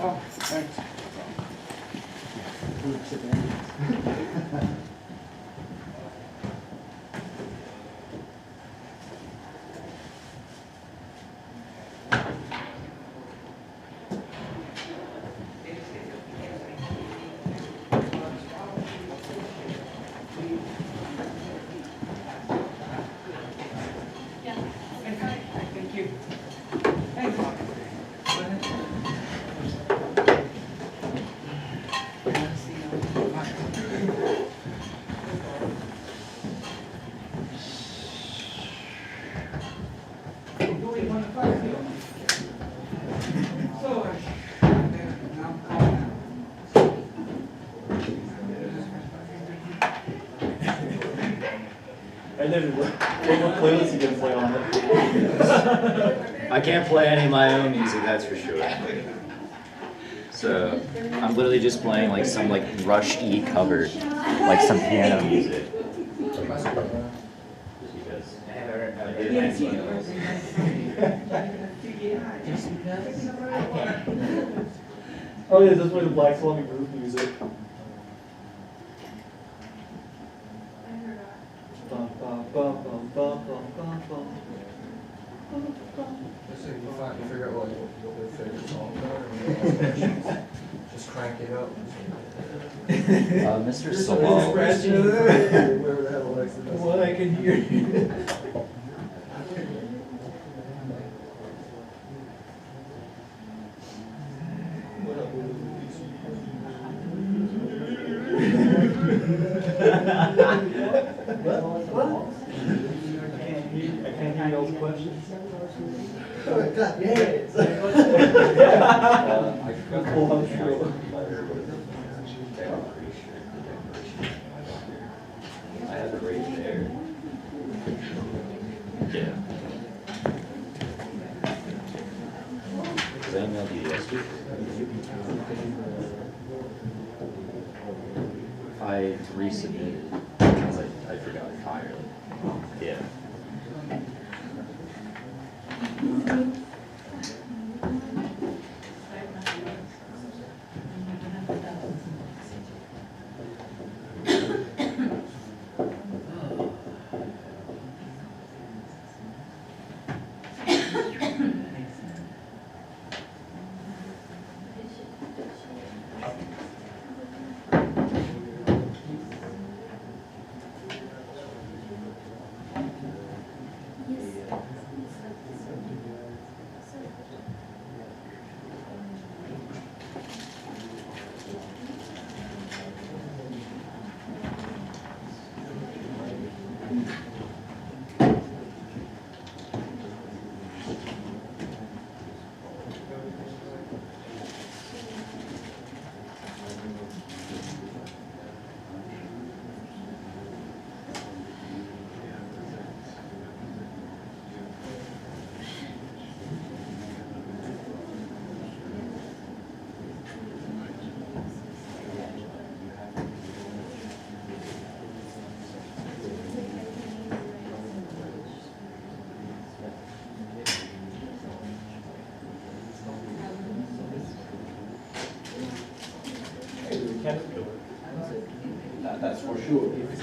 Oh, thanks. And then what playlist you gonna play on it? I can't play any of my own music, that's for sure. So I'm literally just playing like some like Rush-y cover, like some piano music. Oh yeah, just play the Black Swan groove music. Bum, bum, bum, bum, bum, bum, bum, bum. Just so you figure out what your favorite songs are, and just crank it up. Mr. Salal. Wherever that Alexa does. What I can hear you. I can't hear those questions. God damn it. Oh, I'm sure. I have it right there. Yeah. Because I emailed you yesterday. I resubmitted because I forgot entirely. Yeah. That's for sure. This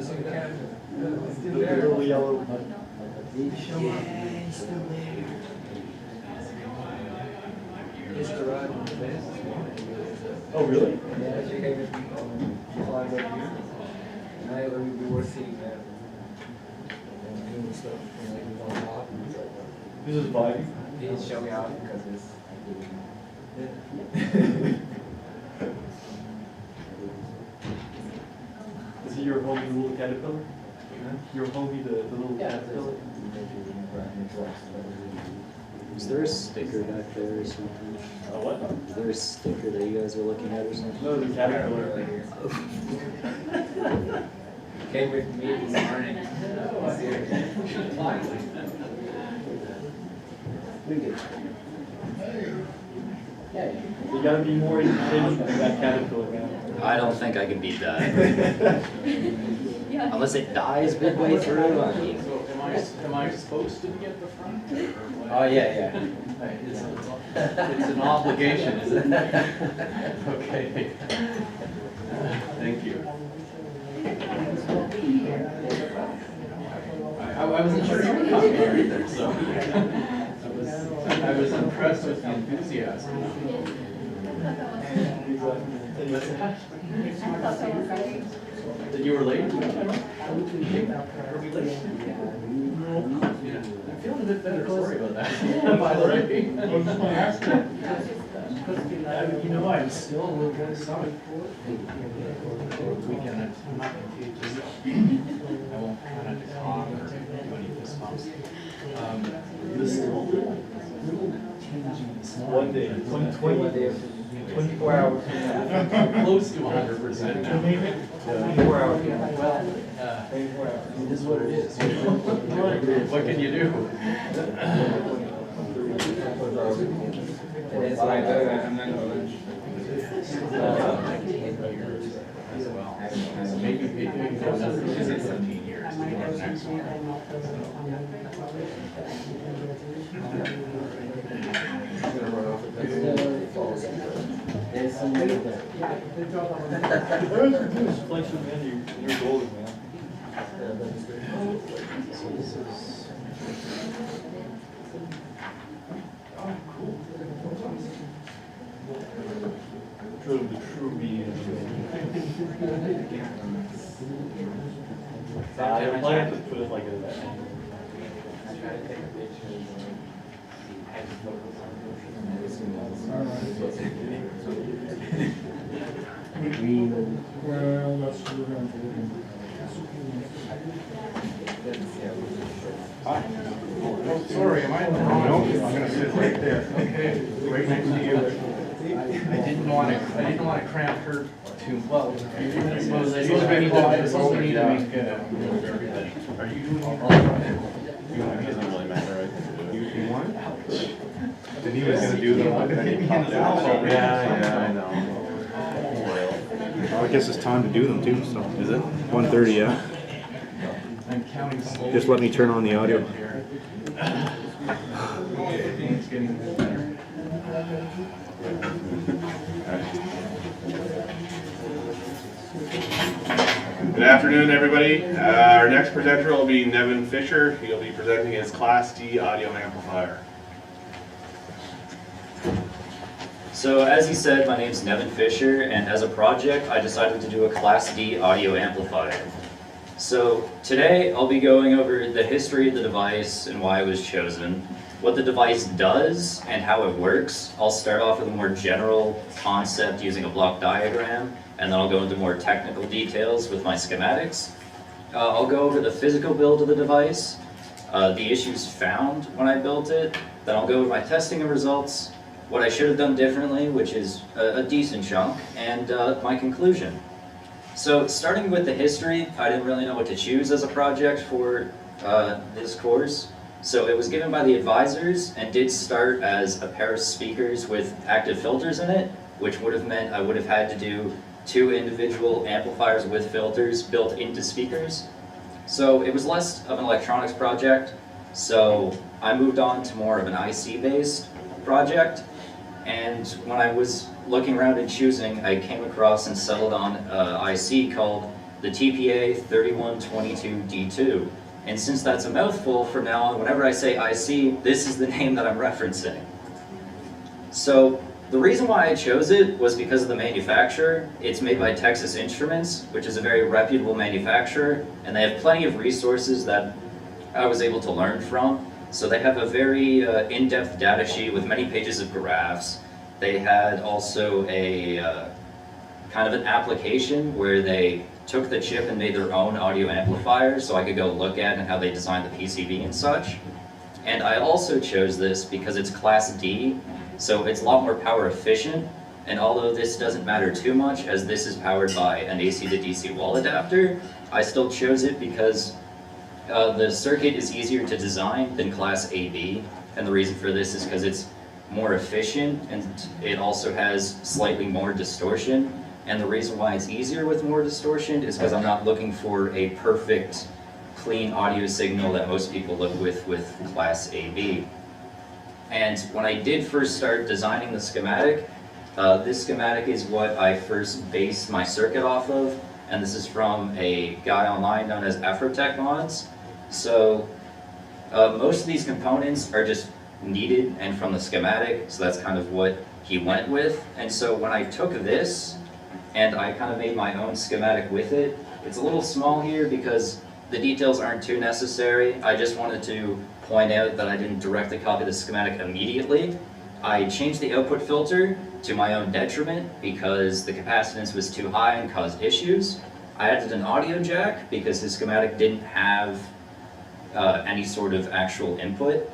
one, the little yellow. Oh, really? Yeah, she came and climbed up here. And we were seeing that. And doing stuff, and like, he was on top, and he's like, This is vibing. he didn't show me out because it's. Is he your homie, the little caterpillar? Your homie, the little caterpillar? Is there a sticker back there or something? What? Is there a sticker that you guys are looking at or something? No, the caterpillar. Came with me this morning. You gotta be more entertaining than that caterpillar, man. I don't think I can beat that. Unless it dies midway through, I mean. Am I supposed to be at the front? Oh, yeah. It's an obligation, isn't it? Okay. Thank you. I wasn't sure you were coming either, so I was impressed with the enthusiasm. That you were late? Are we late? I'm feeling a bit better. Sorry about that. Am I late? I was just gonna ask you. You know, I'm still a little bit sorry. Weekend, I'm not contagious. I won't try not to cough or do any fist bumps. One day, 24 hours. Close to 100%. 24 hours. Well, it is what it is. What can you do? That's why I'm not gonna lunch. As well. So maybe we can go another 17 years to go to the next one. Inflation, man, you're golden, man. So this is show the true meaning of it. I probably have to put it like that. I try to take a picture Well, that's true. Oh, sorry, am I in the wrong? No, I'm gonna sit right there. Okay. Right next to you. I didn't want to cramp her too well. She's a bit quiet, so we need to make Are you doing it? It doesn't really matter, right? You want? Then he was gonna do them, and then he popped out. Yeah, I know. Well, I guess it's time to do them too, so. Is it? 1:30, yeah. I'm counting slowly. Just let me turn on the audio. It's getting better. Good afternoon, everybody. Our next presenter will be Nevin Fisher. He'll be presenting his Class D audio amplifier. So as he said, my name's Nevin Fisher, and as a project, I decided to do a Class D audio amplifier. So today, I'll be going over the history of the device and why it was chosen, what the device does and how it works. I'll start off with a more general concept using a block diagram, and then I'll go into more technical details with my schematics. I'll go over the physical build of the device, the issues found when I built it, then I'll go over my testing and results, what I should have done differently, which is a decent chunk, and my conclusion. So starting with the history, I didn't really know what to choose as a project for this course. So it was given by the advisors and did start as a pair of speakers with active filters in it, which would have meant I would have had to do 2 individual amplifiers with filters built into speakers. So it was less of an electronics project, so I moved on to more of an IC-based project. And when I was looking around and choosing, I came across and settled on an IC called the TPA 3122D2. And since that's a mouthful, from now on, whenever I say IC, this is the name that I'm referencing. So the reason why I chose it was because of the manufacturer. It's made by Texas Instruments, which is a very reputable manufacturer, and they have plenty of resources that I was able to learn from. So they have a very in-depth data sheet with many pages of graphs. They had also a kind of an application where they took the chip and made their own audio amplifier, so I could go look at and how they designed the PCB and such. And I also chose this because it's Class D, so it's a lot more power efficient. And although this doesn't matter too much, as this is powered by an AC to DC wall adapter, I still chose it because the circuit is easier to design than Class AB, and the reason for this is because it's more efficient and it also has slightly more distortion. And the reason why it's easier with more distortion is because I'm not looking for a perfect, clean audio signal that most people look with Class AB. And when I did first start designing the schematic, this schematic is what I first based my circuit off of, and this is from a guy online known as Afrotech Mods. So most of these components are just needed and from the schematic, so that's kind of what he went with. And so when I took this and I kind of made my own schematic with it, it's a little small here because the details aren't too necessary. I just wanted to point out that I didn't directly copy the schematic immediately. I changed the output filter to my own detriment because the capacitance was too high and caused issues. I added an audio jack because the schematic didn't have any sort of actual input.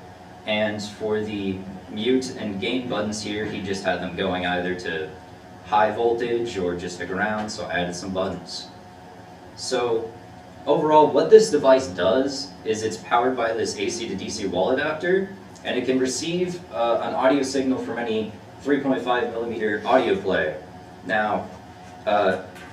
And for the mute and gain buttons here, he just had them going either to high voltage or just a ground, so I added some buttons. So overall, what this device does is it's powered by this AC to DC wall adapter, and it can receive an audio signal from any 3.5mm audio player. Now,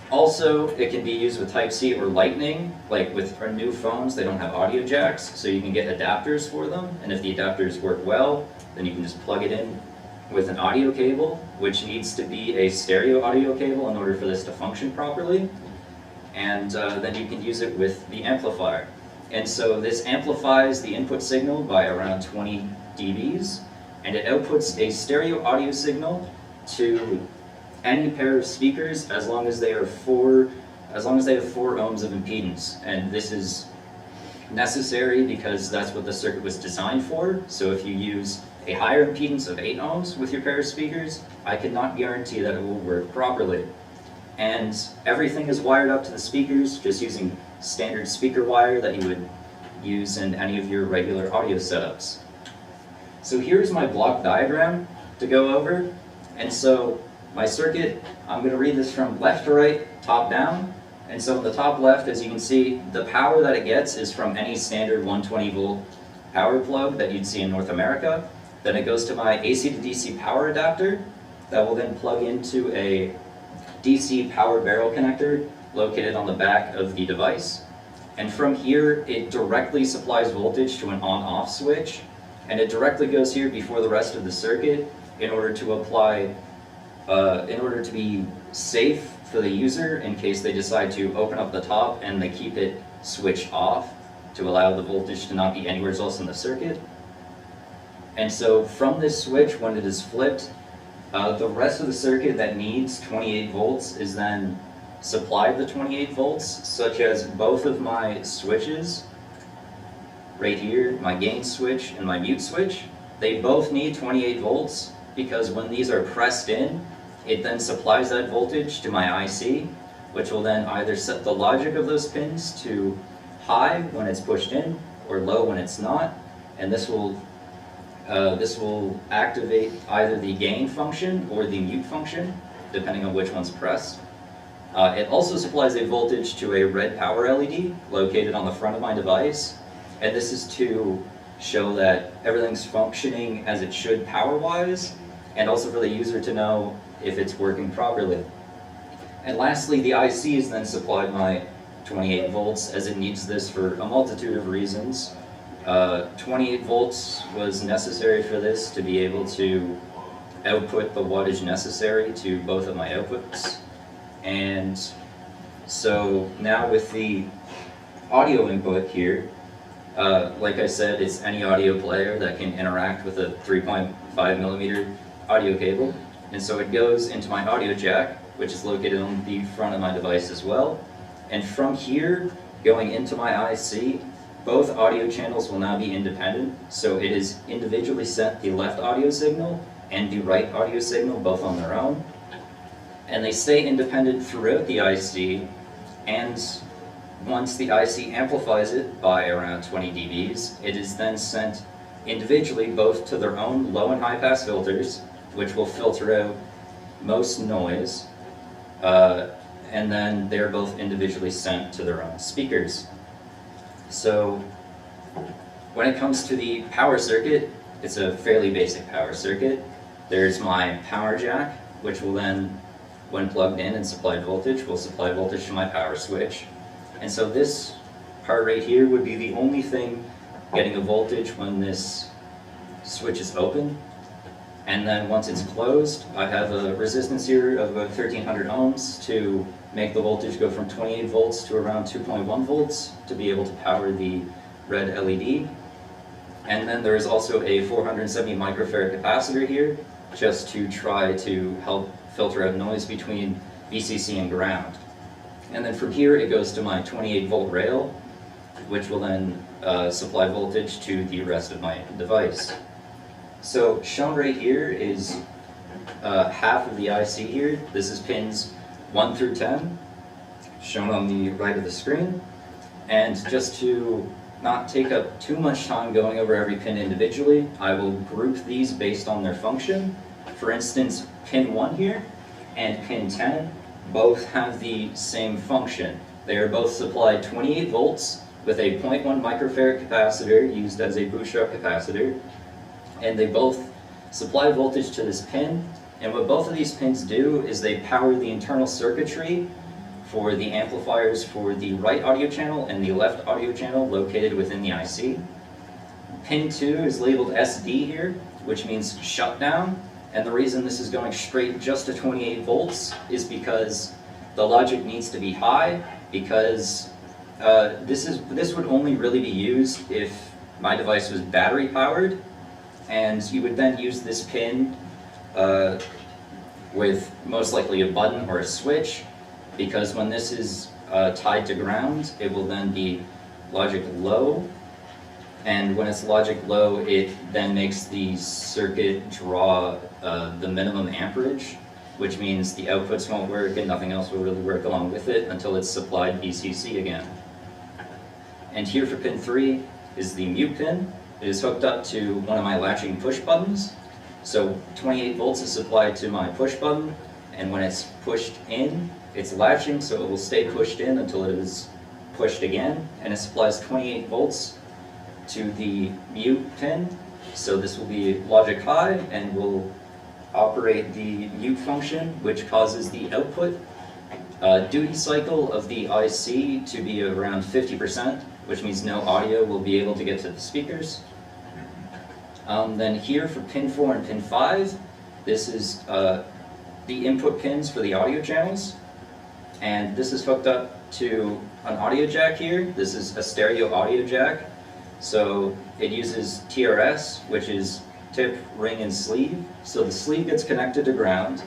also, it can be used with Type-C or Lightning. Like with our new phones, they don't have audio jacks, so you can get adapters for them, and if the adapters work well, then you can just plug it in with an audio cable, which needs to be a stereo audio cable in order for this to function properly, and then you can use it with the amplifier. And so this amplifies the input signal by around 20 dBs, and it outputs a stereo audio signal to any pair of speakers as long as they have 4 ohms of impedance. And this is necessary because that's what the circuit was designed for. So if you use a higher impedance of 8 ohms with your pair of speakers, I cannot guarantee that it will work properly. And everything is wired up to the speakers just using standard speaker wire that you would use in any of your regular audio setups. So here's my block diagram to go over. And so my circuit, I'm going to read this from left to right, top down. And so in the top left, as you can see, the power that it gets is from any standard 120 volt power plug that you'd see in North America. Then it goes to my AC to DC power adapter that will then plug into a DC power barrel connector located on the back of the device. And from here, it directly supplies voltage to an on-off switch, and it directly goes here before the rest of the circuit in order to apply, in order to be safe for the user in case they decide to open up the top and they keep it switched off to allow the voltage to not be anywhere else in the circuit. And so from this switch, when it is flipped, the rest of the circuit that needs 28 volts is then supplied the 28 volts, such as both of my switches, right here, my gain switch and my mute switch. They both need 28 volts because when these are pressed in, it then supplies that voltage to my IC, which will then either set the logic of those pins to high when it's pushed in or low when it's not, and this will activate either the gain function or the mute function, depending on which one's pressed. It also supplies a voltage to a red power LED located on the front of my device, and this is to show that everything's functioning as it should power-wise, and also for the user to know if it's working properly. And lastly, the IC is then supplied my 28 volts as it needs this for a multitude of reasons. 28 volts was necessary for this to be able to output the wattage necessary to both of my outputs. And so now with the audio input here, like I said, it's any audio player that can interact with a 3.5 millimeter audio cable. And so it goes into my audio jack, which is located on the front of my device as well. And from here, going into my IC, both audio channels will now be independent. So it is individually sent the left audio signal and the right audio signal both on their own. And they stay independent throughout the IC, and once the IC amplifies it by around 20 dBs, it is then sent individually both to their own low and high pass filters, which will filter out most noise, and then they're both individually sent to their own speakers. So when it comes to the power circuit, it's a fairly basic power circuit. There's my power jack, which will then, when plugged in and supplied voltage, will supply voltage to my power switch. And so this part right here would be the only thing getting a voltage when this switch is open. And then once it's closed, I have a resistance here of about 1300 ohms to make the voltage go from 28 volts to around 2.1 volts to be able to power the red LED. And then there is also a 470 microfarad capacitor here, just to try to help filter out noise between VCC and ground. And then from here it goes to my 28 volt rail, which will then supply voltage to the rest of my device. So shown right here is half of the IC here. This is pins 1 through 10, shown on the right of the screen. And just to not take up too much time going over every pin individually, I will group these based on their function. For instance, pin 1 here and pin 10 both have the same function. They are both supplied 28 volts with a 0.1 microfarad capacitor used as a bootstrap capacitor, and they both supply voltage to this pin. And what both of these pins do is they power the internal circuitry for the amplifiers for the right audio channel and the left audio channel located within the IC. Pin 2 is labeled SD here, which means shutdown. And the reason this is going straight just to 28 volts is because the logic needs to be high, because this would only really be used if my device was battery powered, and you would then use this pin with most likely a button or a switch, because when this is tied to ground, it will then be logic low. And when it's logic low, it then makes the circuit draw the minimum amperage, which means the outputs won't work and nothing else will really work along with it until it's supplied VCC again. And here for pin 3 is the mute pin. It is hooked up to one of my latching push buttons. So 28 volts is supplied to my push button, and when it's pushed in, it's latching, so it will stay pushed in until it is pushed again, and it supplies 28 volts to the mute pin. So this will be logic high and will operate the mute function, which causes the output duty cycle of the IC to be around 50%, which means no audio will be able to get to the speakers. Then here for pin 4 and pin 5, this is the input pins for the audio channels. And this is hooked up to an audio jack here. This is a stereo audio jack. So it uses TRS, which is tip, ring, and sleeve. So the sleeve gets connected to ground,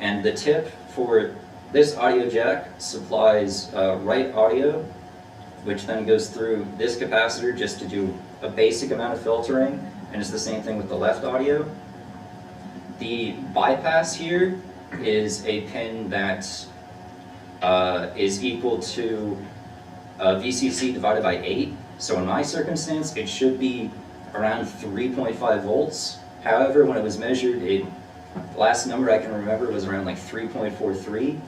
and the tip for this audio jack supplies right audio, which then goes through this capacitor just to do a basic amount of filtering, and it's the same thing with the left audio. The bypass here is a pin that is equal to VCC divided by 8. So in my circumstance, it should be around 3.5 volts. However, when it was measured, the last number I can remember was around like 3.43.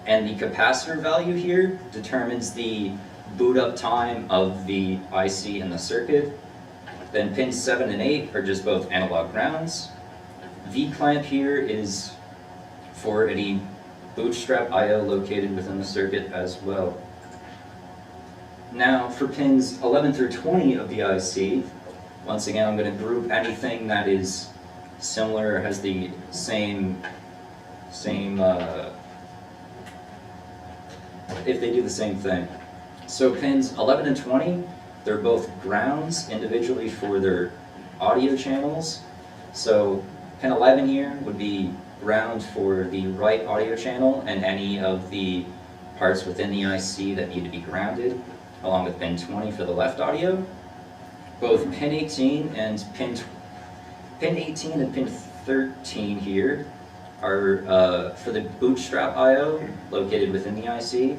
And the capacitor value here determines the boot up time of the IC in the circuit. Then pins 7 and 8 are just both analog grounds. V-clamp here is for any bootstrap I/O located within the circuit as well. Now for pins 11 through 20 of the IC, once again I'm going to group anything that is similar or has the same if they do the same thing. So pins 11 and 20, they're both grounds individually for their audio channels. So pin 11 here would be ground for the right audio channel and any of the parts within the IC that need to be grounded, along with pin 20 for the left audio. Both pin 18 and pin 13 here are for the bootstrap I/O located within the IC.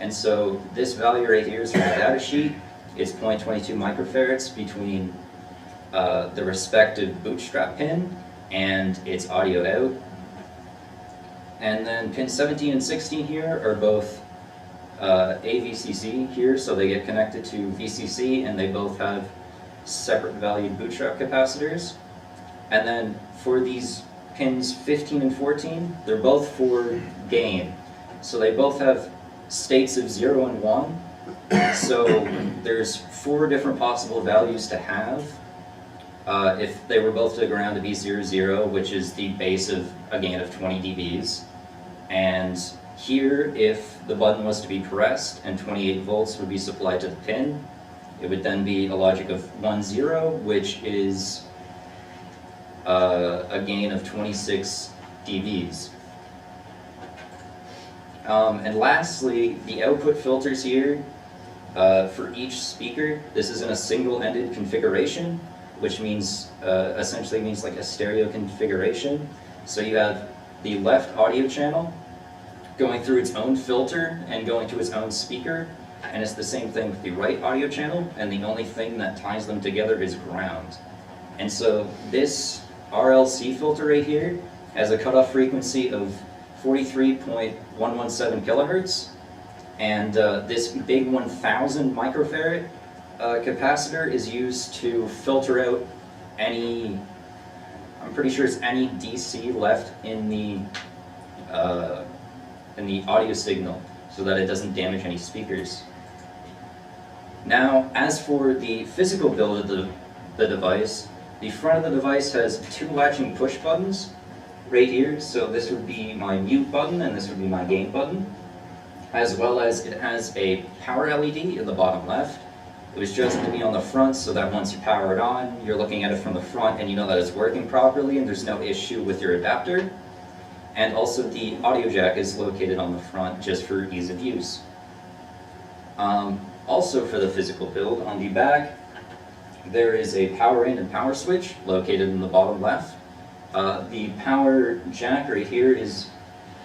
And so this value right here is from the data sheet. It's 0.22 microfarads between the respective bootstrap pin and its audio out. And then pin 17 and 16 here are both AVCC here, so they get connected to VCC, and they both have separate valued bootstrap capacitors. And then for these pins 15 and 14, they're both for gain. So they both have states of 0 and 1. So there's 4 different possible values to have. If they were both to ground to be 0, 0, which is the base of a gain of 20 dBs. And here, if the button was to be pressed and 28 volts would be supplied to the pin, it would then be a logic of 1, 0, which is a gain of 26 dBs. And lastly, the output filters here for each speaker, this is in a single-ended configuration, which means essentially means like a stereo configuration. So you have the left audio channel going through its own filter and going to its own speaker, and it's the same thing with the right audio channel, and the only thing that ties them together is ground. And so this RLC filter right here has a cutoff frequency of 43.117 kilohertz, and this big 1000 microfarad capacitor is used to filter out any, I'm pretty sure it's any DC left in the audio signal, so that it doesn't damage any speakers. Now, as for the physical build of the device, the front of the device has 2 latching push buttons right here. So this would be my mute button and this would be my gain button, as well as it has a power LED in the bottom left. It was chosen to be on the front so that once you power it on, you're looking at it from the front and you know that it's working properly and there's no issue with your adapter. And also the audio jack is located on the front just for ease of use. Also for the physical build, on the back, there is a power in and power switch located in the bottom left. The power jack right here is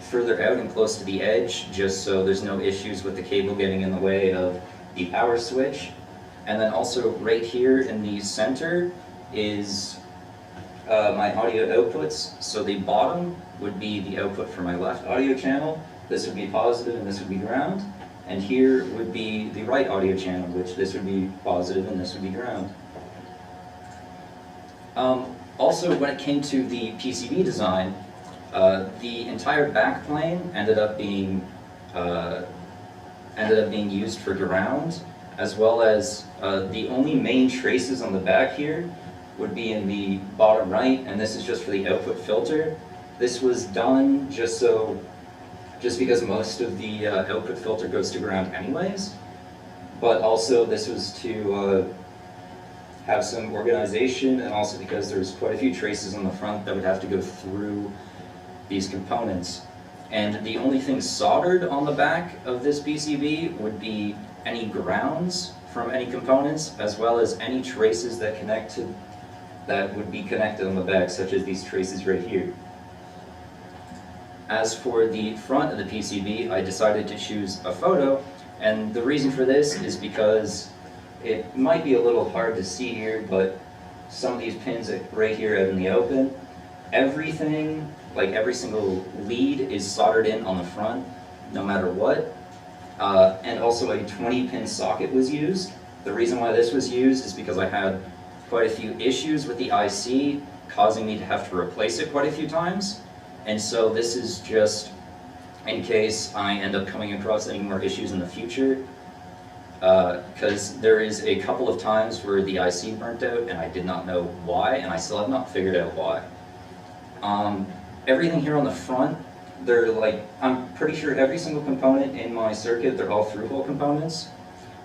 further out and close to the edge, just so there's no issues with the cable getting in the way of the power switch. And then also right here in the center is my audio outputs. So the bottom would be the output for my left audio channel. This would be positive and this would be ground. And here would be the right audio channel, which this would be positive and this would be ground. Also, when it came to the PCB design, the entire back plane ended up being used for ground, as well as the only main traces on the back here would be in the bottom right, and this is just for the output filter. This was done just because most of the output filter goes to ground anyways, but also this was to have some organization, and also because there's quite a few traces on the front that would have to go through these components. And the only thing soldered on the back of this PCB would be any grounds from any components, as well as any traces that would be connected on the back, such as these traces right here. As for the front of the PCB, I decided to choose a photo, and the reason for this is because it might be a little hard to see here, but some of these pins right here out in the open, everything, like every single lead is soldered in on the front, no matter what. And also a 20-pin socket was used. The reason why this was used is because I had quite a few issues with the IC, causing me to have to replace it quite a few times. And so this is just in case I end up coming across any more issues in the future. Because there is a couple of times where the IC burnt out and I did not know why, and I still have not figured out why. Everything here on the front, I'm pretty sure every single component in my circuit, they're all through-hole components.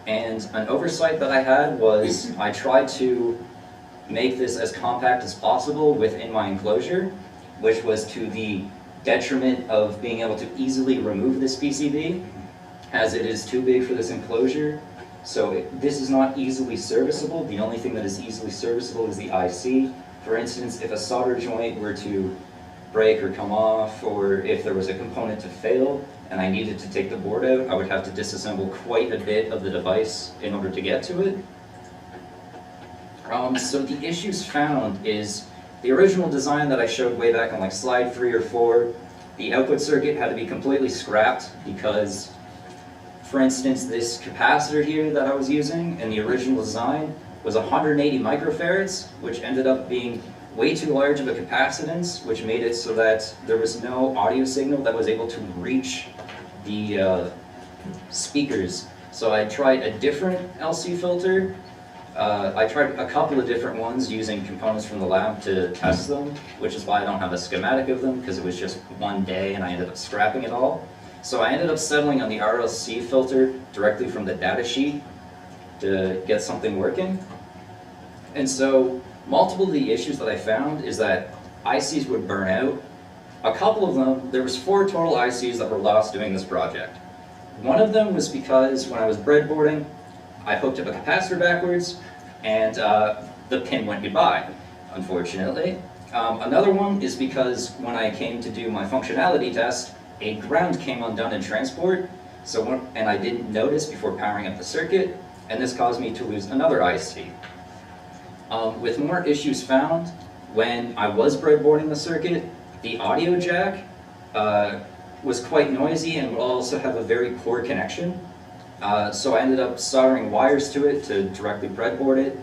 And an oversight that I had was I tried to make this as compact as possible within my enclosure, which was to the detriment of being able to easily remove this PCB, as it is too big for this enclosure. So this is not easily serviceable. The only thing that is easily serviceable is the IC. For instance, if a solder joint were to break or come off, or if there was a component to fail and I needed to take the board out, I would have to disassemble quite a bit of the device in order to get to it. So the issues found is the original design that I showed way back on like slide 3 or 4, the output circuit had to be completely scrapped because, for instance, this capacitor here that I was using in the original design was 180 microfarads, which ended up being way too large of a capacitance, which made it so that there was no audio signal that was able to reach the speakers. So I tried a different LC filter. I tried a couple of different ones using components from the lab to test them, which is why I don't have a schematic of them, because it was just one day and I ended up scrapping it all. So I ended up settling on the RLC filter directly from the data sheet to get something working. And so multiple of the issues that I found is that ICs would burn out. A couple of them, there was 4 total ICs that were lost doing this project. One of them was because when I was breadboarding, I hooked up a capacitor backwards and the pin went goodbye, unfortunately. Another one is because when I came to do my functionality test, a ground came undone in transport, and I didn't notice before powering up the circuit, and this caused me to lose another IC. With more issues found, when I was breadboarding the circuit, the audio jack was quite noisy and would also have a very poor connection. So I ended up soldering wires to it to directly breadboard it.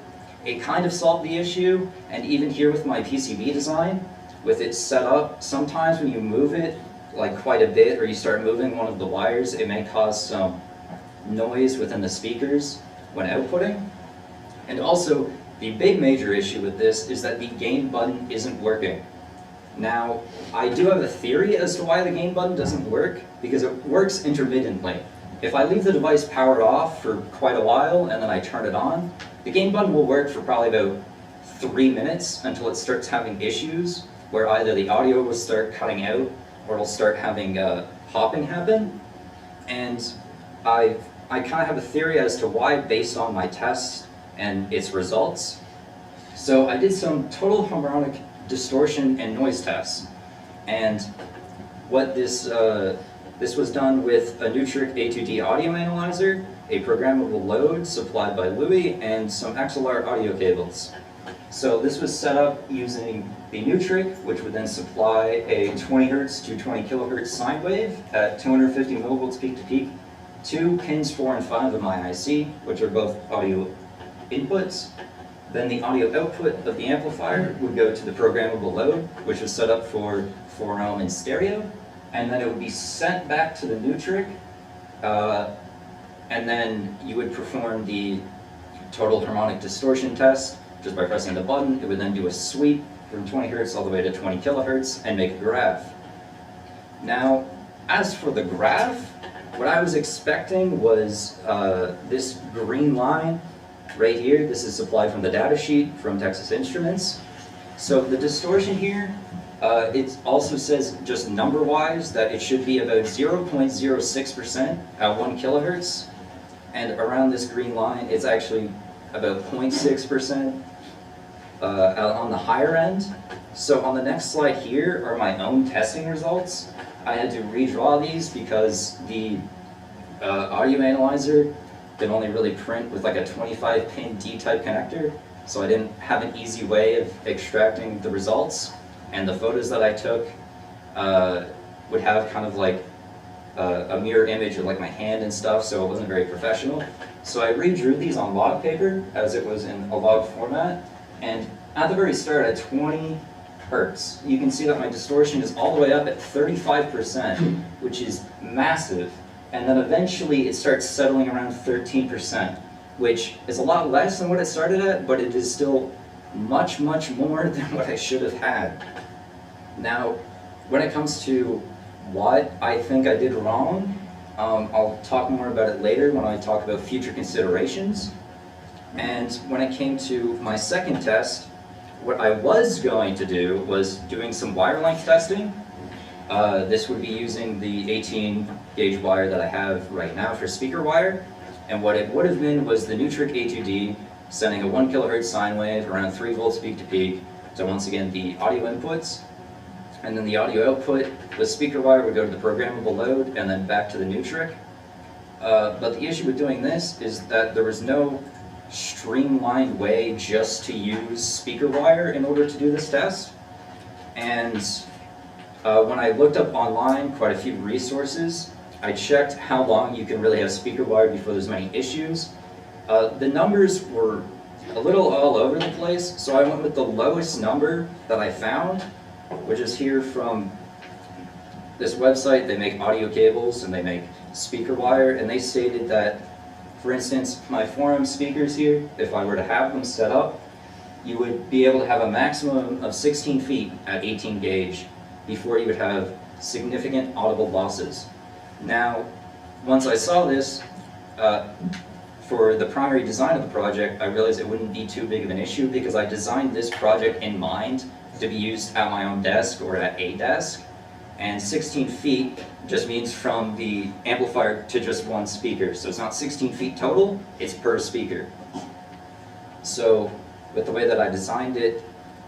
It kind of solved the issue, and even here with my PCB design, with it set up, sometimes when you move it like quite a bit, or you start moving one of the wires, it may cause some noise within the speakers when outputting. And also, the big major issue with this is that the gain button isn't working. Now, I do have a theory as to why the gain button doesn't work, because it works intermittently. If I leave the device powered off for quite a while and then I turn it on, the gain button will work for probably about 3 minutes until it starts having issues where either the audio will start cutting out or it'll start having hopping happen. And I kind of have a theory as to why based on my tests and its results. So I did some total harmonic distortion and noise tests. And what this was done with a Nutric A2D audio analyzer, a programmable load supplied by Louis, and some XLR audio cables. So this was set up using the Nutric, which would then supply a 20 hertz to 20 kilohertz sine wave at 250 millivolts peak to peak to pins 4 and 5 of my IC, which are both audio inputs. Then the audio output of the amplifier would go to the programmable load, which was set up for 4 ohm in stereo, and then it would be sent back to the Nutric, and then you would perform the total harmonic distortion test just by pressing the button. It would then do a sweep from 20 hertz all the way to 20 kilohertz and make a graph. Now, as for the graph, what I was expecting was this green line right here. This is supplied from the data sheet from Texas Instruments. So the distortion here, it also says just number-wise that it should be about 0.06% at 1 kilohertz. And around this green line, it's actually about 0.6% on the higher end. So on the next slide here are my own testing results. I had to redraw these because the audio analyzer can only really print with like a 25-pin D-type connector, so I didn't have an easy way of extracting the results. And the photos that I took would have kind of like a mirror image of like my hand and stuff, so it wasn't very professional. So I redrew these on log paper as it was in a log format, and at the very start at 20 hertz, you can see that my distortion is all the way up at 35%, which is massive. And then eventually it starts settling around 13%, which is a lot less than what it started at, but it is still much, much more than what I should have had. Now, when it comes to what I think I did wrong, I'll talk more about it later when I talk about future considerations. And when it came to my second test, what I was going to do was doing some wire length testing. This would be using the 18 gauge wire that I have right now for speaker wire. And what it would have been was the Nutric A2D sending a 1 kilohertz sine wave around 3 volts peak to peak. So once again, the audio inputs. And then the audio output with speaker wire would go to the programmable load and then back to the Nutric. But the issue with doing this is that there was no streamlined way just to use speaker wire in order to do this test. And when I looked up online quite a few resources, I checked how long you can really have speaker wire before there's many issues. The numbers were a little all over the place, so I went with the lowest number that I found, which is here from this website. They make audio cables and they make speaker wire, and they stated that, for instance, my 4 ohm speakers here, if I were to have them set up, you would be able to have a maximum of 16 feet at 18 gauge before you would have significant audible losses. Now, once I saw this, for the primary design of the project, I realized it wouldn't be too big of an issue because I designed this project in mind to be used at my own desk or at a desk. And 16 feet just means from the amplifier to just one speaker. So it's not 16 feet total, it's per speaker. So with the way that I designed it,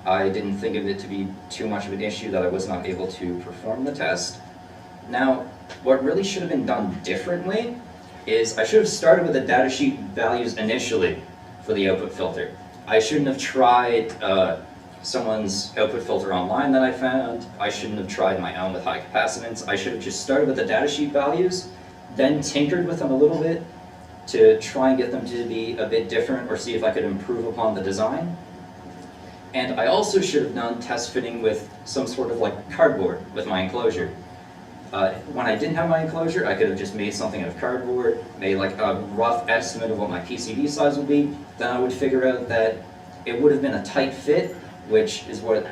I didn't think of it to be too much of an issue that I was not able to perform the test. Now, what really should have been done differently is I should have started with the datasheet values initially for the output filter. I shouldn't have tried someone's output filter online that I found. I shouldn't have tried my own with high capacitance. I should have just started with the datasheet values, then tinkered with them a little bit to try and get them to be a bit different or see if I could improve upon the design. And I also should have done test fitting with some sort of like cardboard with my enclosure. When I didn't have my enclosure, I could have just made something out of cardboard, made like a rough estimate of what my PCB size would be. Then I would figure out that it would have been a tight fit, which is what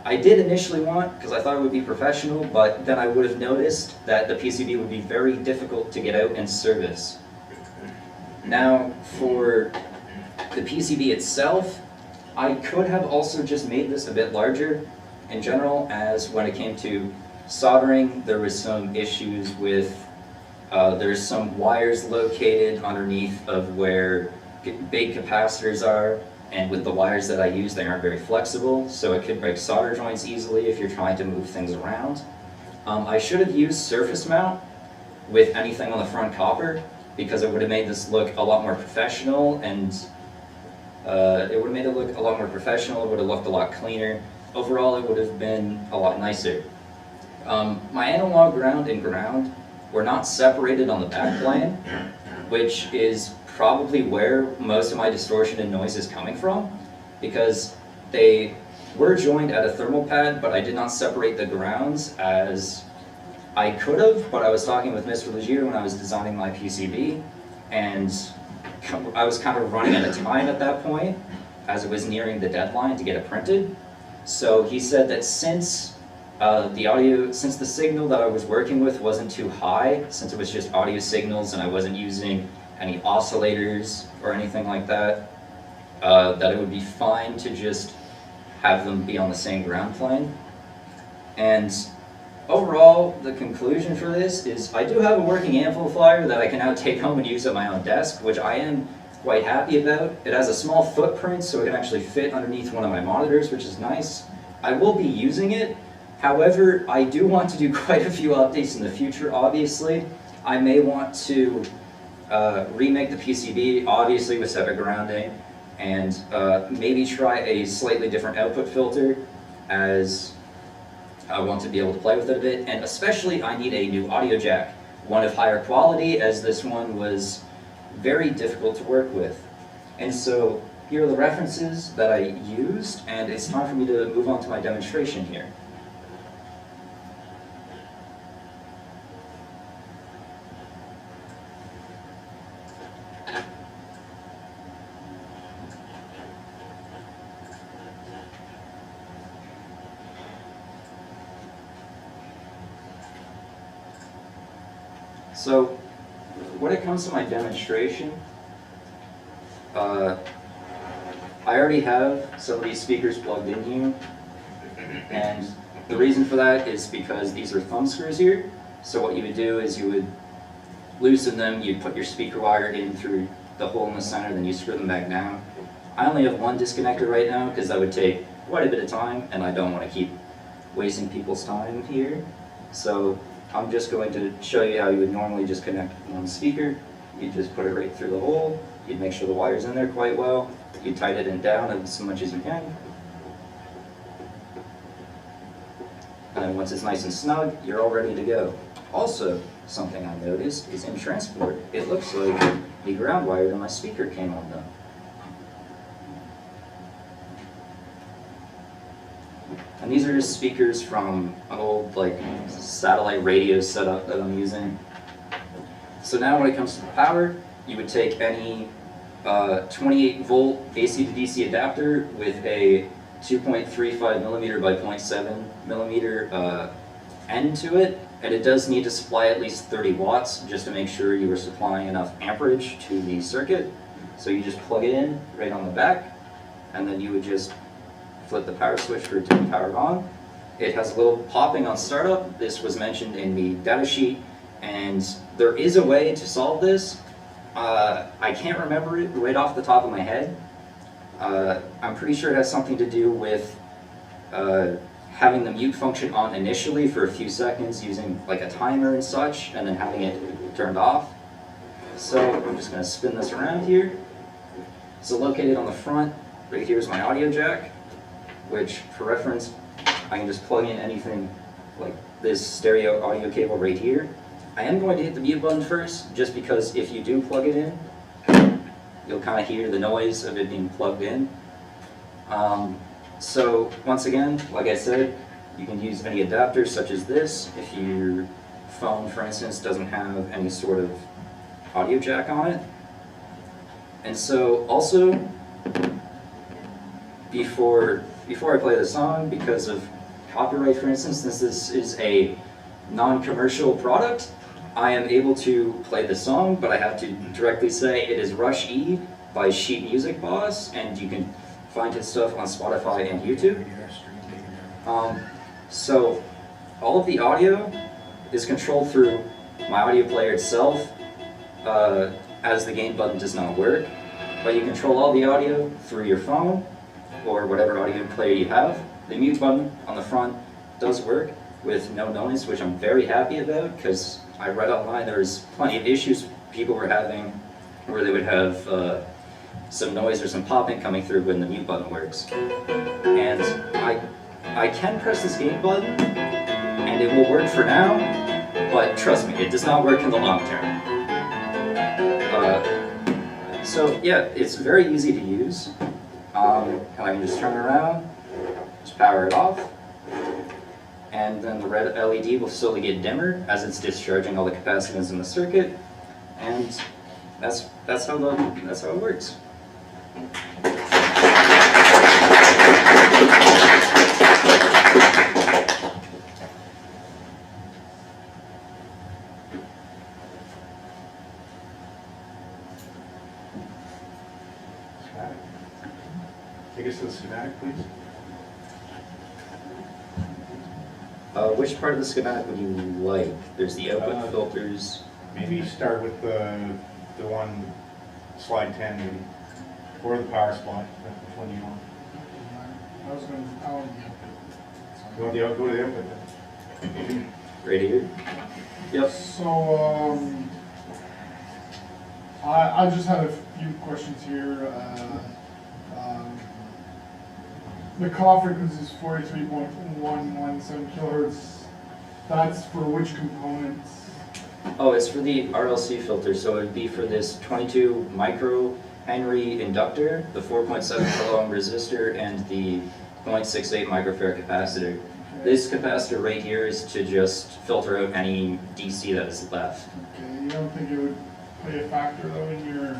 I did initially want because I thought it would be professional, but then I would have noticed that the PCB would be very difficult to get out and service. Now, for the PCB itself, I could have also just made this a bit larger in general, as when it came to soldering, there was some issues with, there's some wires located underneath of where big capacitors are, and with the wires that I use, they aren't very flexible, so it could break solder joints easily if you're trying to move things around. I should have used surface mount with anything on the front copper, because it would have made this look a lot more professional, and it would have made it look a lot more professional, it would have looked a lot cleaner. Overall, it would have been a lot nicer. My analog ground and ground were not separated on the back plane, which is probably where most of my distortion and noise is coming from, because they were joined at a thermal pad, but I did not separate the grounds as I could have, but I was talking with Mr. Legier when I was designing my PCB, and I was kind of running out of time at that point, as it was nearing the deadline to get it printed. So he said that since since the signal that I was working with wasn't too high, since it was just audio signals and I wasn't using any oscillators or anything like that, that it would be fine to just have them be on the same ground plane. And overall, the conclusion for this is I do have a working amplifier that I can now take home and use at my own desk, which I am quite happy about. It has a small footprint, so it can actually fit underneath one of my monitors, which is nice. I will be using it. However, I do want to do quite a few updates in the future, obviously. I may want to remake the PCB, obviously with separate grounding, and maybe try a slightly different output filter, as I want to be able to play with it a bit. And especially, I need a new audio jack, one of higher quality, as this one was very difficult to work with. And so here are the references that I used, and it's time for me to move on to my demonstration here. So, when it comes to my demonstration, I already have some of these speakers plugged in here, and the reason for that is because these are thumb screws here. So what you would do is you would loosen them, you'd put your speaker wire in through the hole in the center, then you screw them back down. I only have one disconnector right now because that would take quite a bit of time, and I don't want to keep wasting people's time here. So I'm just going to show you how you would normally just connect one speaker. You just put it right through the hole. You'd make sure the wire's in there quite well. You tighten it down as much as you can. And then once it's nice and snug, you're all ready to go. Also, something I noticed is in transport, it looks like the ground wire to my speaker came undone. And these are just speakers from an old satellite radio setup that I'm using. So now when it comes to the power, you would take any 28 volt AC to DC adapter with a 2.35 millimeter by 0.7 millimeter end to it, and it does need to supply at least 30 watts just to make sure you are supplying enough amperage to the circuit. So you just plug it in right on the back, and then you would just flip the power switch for it to be powered on. It has a little popping on startup. This was mentioned in the data sheet, and there is a way to solve this. I can't remember it right off the top of my head. I'm pretty sure it has something to do with having the mute function on initially for a few seconds using like a timer and such, and then having it turned off. So I'm just going to spin this around here. So located on the front, right here is my audio jack, which for reference, I can just plug in anything like this stereo audio cable right here. I am going to hit the mute button first, just because if you do plug it in, you'll kind of hear the noise of it being plugged in. So once again, like I said, you can use any adapter such as this if your phone, for instance, doesn't have any sort of audio jack on it. And so also, before I play the song, because of copyright, for instance, since this is a non-commercial product, I am able to play the song, but I have to directly say it is Rush E by Sheet Music Boss, and you can find his stuff on Spotify and YouTube. So all of the audio is controlled through my audio player itself, as the gain button does not work, but you control all the audio through your phone or whatever audio player you have. The mute button on the front does work with no noise, which I'm very happy about, because I read online there was plenty of issues people were having where they would have some noise or some popping coming through when the mute button works. And I can press this gain button and it will work for now, but trust me, it does not work in the long term. So yeah, it's very easy to use. And I can just turn it around, just power it off, and then the red LED will slowly get dimmer as it's discharging all the capacitance in the circuit, and that's how it works. Schematic. Take us to the schematic, please. Which part of the schematic would you like? There's the output filters. Maybe start with the one, slide 10 maybe, or the power supply. Which one do you want? I want the output. You want the output, go to the output then. Right here? Yep. So, I just had a few questions here. The cutoff frequency is 43.117 kilohertz. That's for which components? Oh, it's for the RLC filter, so it would be for this 22 microhenry inductor, the 4.7 kilo ohm resistor, and the 0.68 microfarad capacitor. This capacitor right here is to just filter out any DC that is left. Okay, you don't think it would play a factor though in your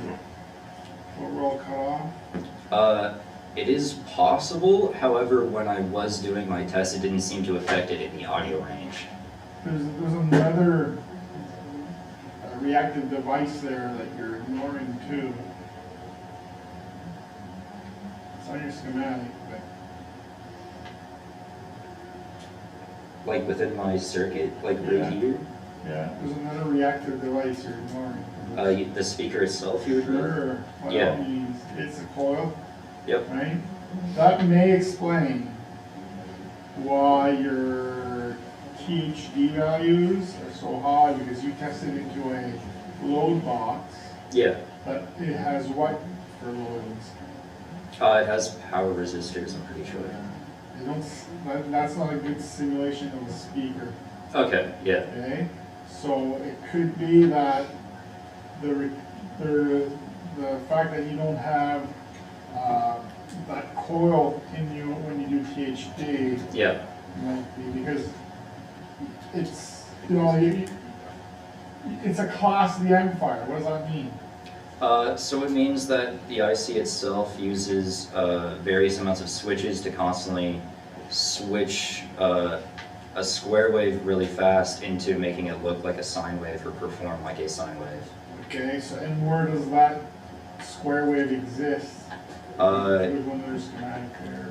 overall cutoff? It is possible, however, when I was doing my test, it didn't seem to affect it in the audio range. There's another reactive device there that you're ignoring too. It's on your schematic, but Like within my circuit, like right here, yeah, there's another reactive device you're ignoring. the speaker itself you would mean? Sure, by Yeah. all means, it's a coil, Yep. right? That may explain why your THD values are so high, because you tested into a load box, Yeah. but it has what for loads? It has power resistors, I'm pretty sure. They don't, that's not a good simulation of a speaker, Okay, yeah. okay? So it could be that the fact that you don't have that coil in you when you do THD Yeah. might be because it's, it's a class D amplifier. What does that mean? So it means that the IC itself uses various amounts of switches to constantly switch a square wave really fast into making it look like a sine wave or perform like a sine wave. Okay, so and where does that square wave exist? With one of their schematic there.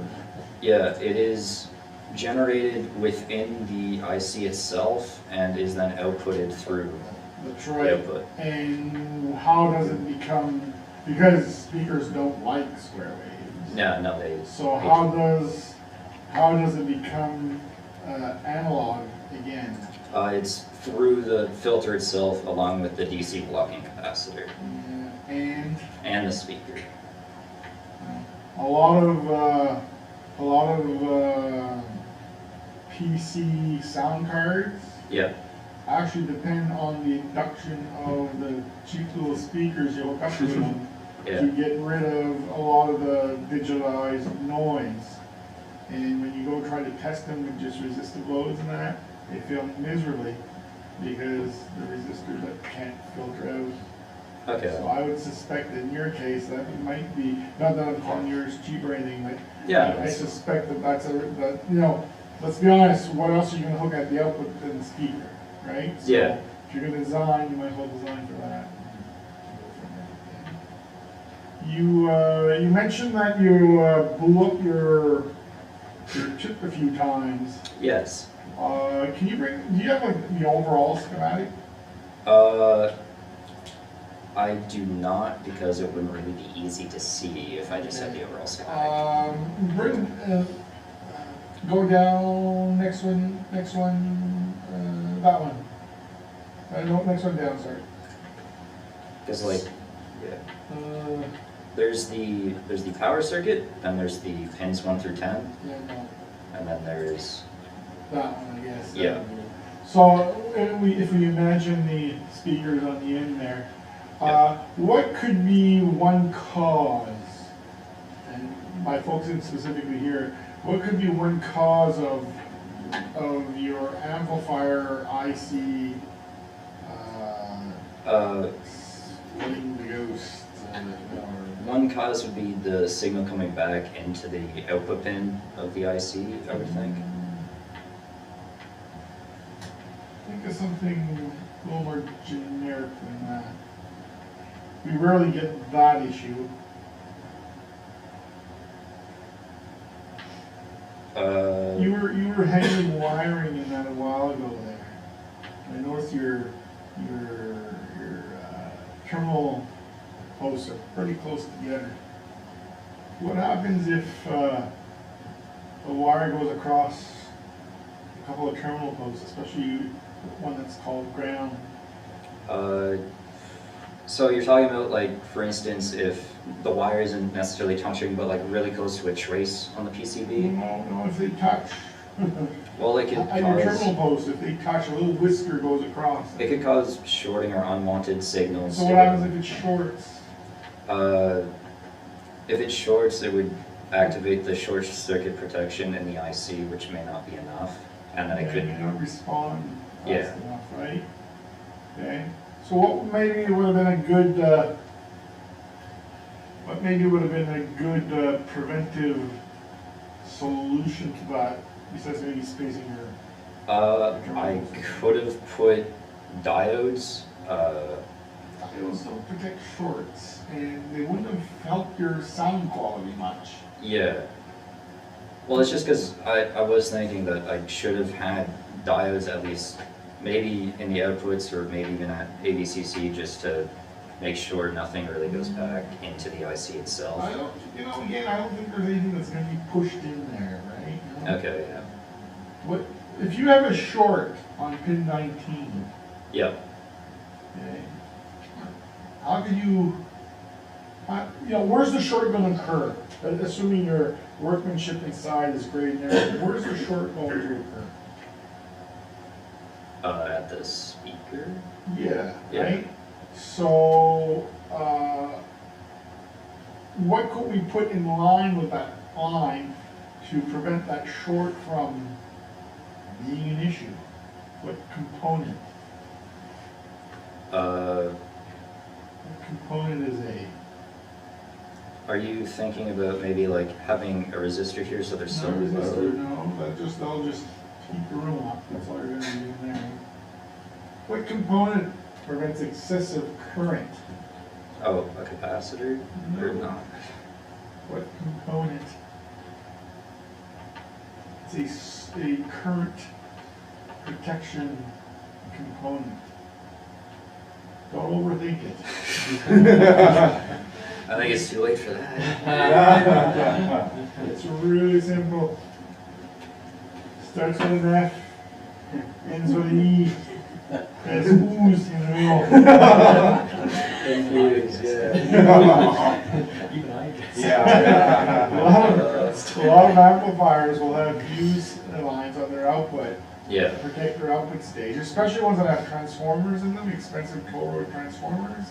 Yeah, it is generated within the IC itself and is then outputted through That's the right. output. And how does it become, because speakers don't like square waves. No, they. So how does it become analog again? It's through the filter itself along with the DC blocking capacitor. And the speaker. a lot of PC sound cards Yeah. actually depend on the induction of the cheap little speakers you hook up to them Yeah. to get rid of a lot of the digitalized noise. And when you go try to test them with just resistive loads and that, they fail miserably because the resistors that can't filter out. Okay. So I would suspect in your case that it might be, not that I'm calling yours cheap or anything, but Yeah. I suspect that let's be honest, what else are you gonna hook at the output than the speaker, right? So Yeah. if you're gonna design, you might as well design for that. You mentioned that you blew up your chip a few times. Yes. Can you bring, do you have like the overall schematic? I do not, because it wouldn't really be easy to see if I just had the overall schematic. Go down, next one, that one. No, next one down, sorry. Because like, yeah. Uh, There's the power circuit, then there's the pins 1 through 10, yeah, no, and then there's, that one, I guess. yeah. So, if we imagine the speakers on the end there, what could be one cause, and by focusing specifically here, what could be one cause of your amplifier IC letting the ghost, One cause would be the signal coming back into the output pin of the IC, I would think. Think of something a little more generic than that. We rarely get that issue. You were handling wiring in that a while ago there. I noticed your terminal posts are pretty close together. What happens if a wire goes across a couple of terminal posts, especially one that's called ground? So you're talking about, like, for instance, if the wire isn't necessarily touching, but like really close to a trace on the PCB? No, if they touch. Well, it could At your cause, terminal post, if they touch, a little whisker goes across. it could cause shorting or unwanted signals. So what happens if it shorts? If it shorts, it would activate the short circuit protection in the IC, which may not be enough, and then it It could, may not respond Yeah. fast enough, right? Okay, so what maybe would have been a good, preventive solution to that, besides maybe spacing your I could have put diodes, diodes don't protect shorts, and they wouldn't have helped your sound quality much. yeah. Well, it's just because I was thinking that I should have had diodes at least, maybe in the outputs or maybe even at ABCC, just to make sure nothing really goes back into the IC itself. I don't, again, I don't think there's anything that's gonna be pushed in there, right? Okay, yeah. What, if you have a short on pin 19, Yep. okay, how could you, where's the short gonna occur? Assuming your workmanship inside is great and everything, where's the short going to occur? At the speaker? Yeah, Yeah. right? So, what could we put in line with that line to prevent that short from being an issue? What component? What component is A? Are you thinking about maybe like having a resistor here so there's No some resistor, no, that'll just heat the room up, that's all you're gonna be doing there. What component prevents excessive current? Oh, a capacitor? Or No. not? What component? It's a current protection component. Don't overthink it. I think it's too late for that. It's really simple. Starts with an F, ends with an E, has ooze in the middle. Even I guess. Yeah. A lot of amplifiers will have fuse lines on their output. Yeah. To protect their output stage, especially ones that have transformers in them, expensive toll-road transformers.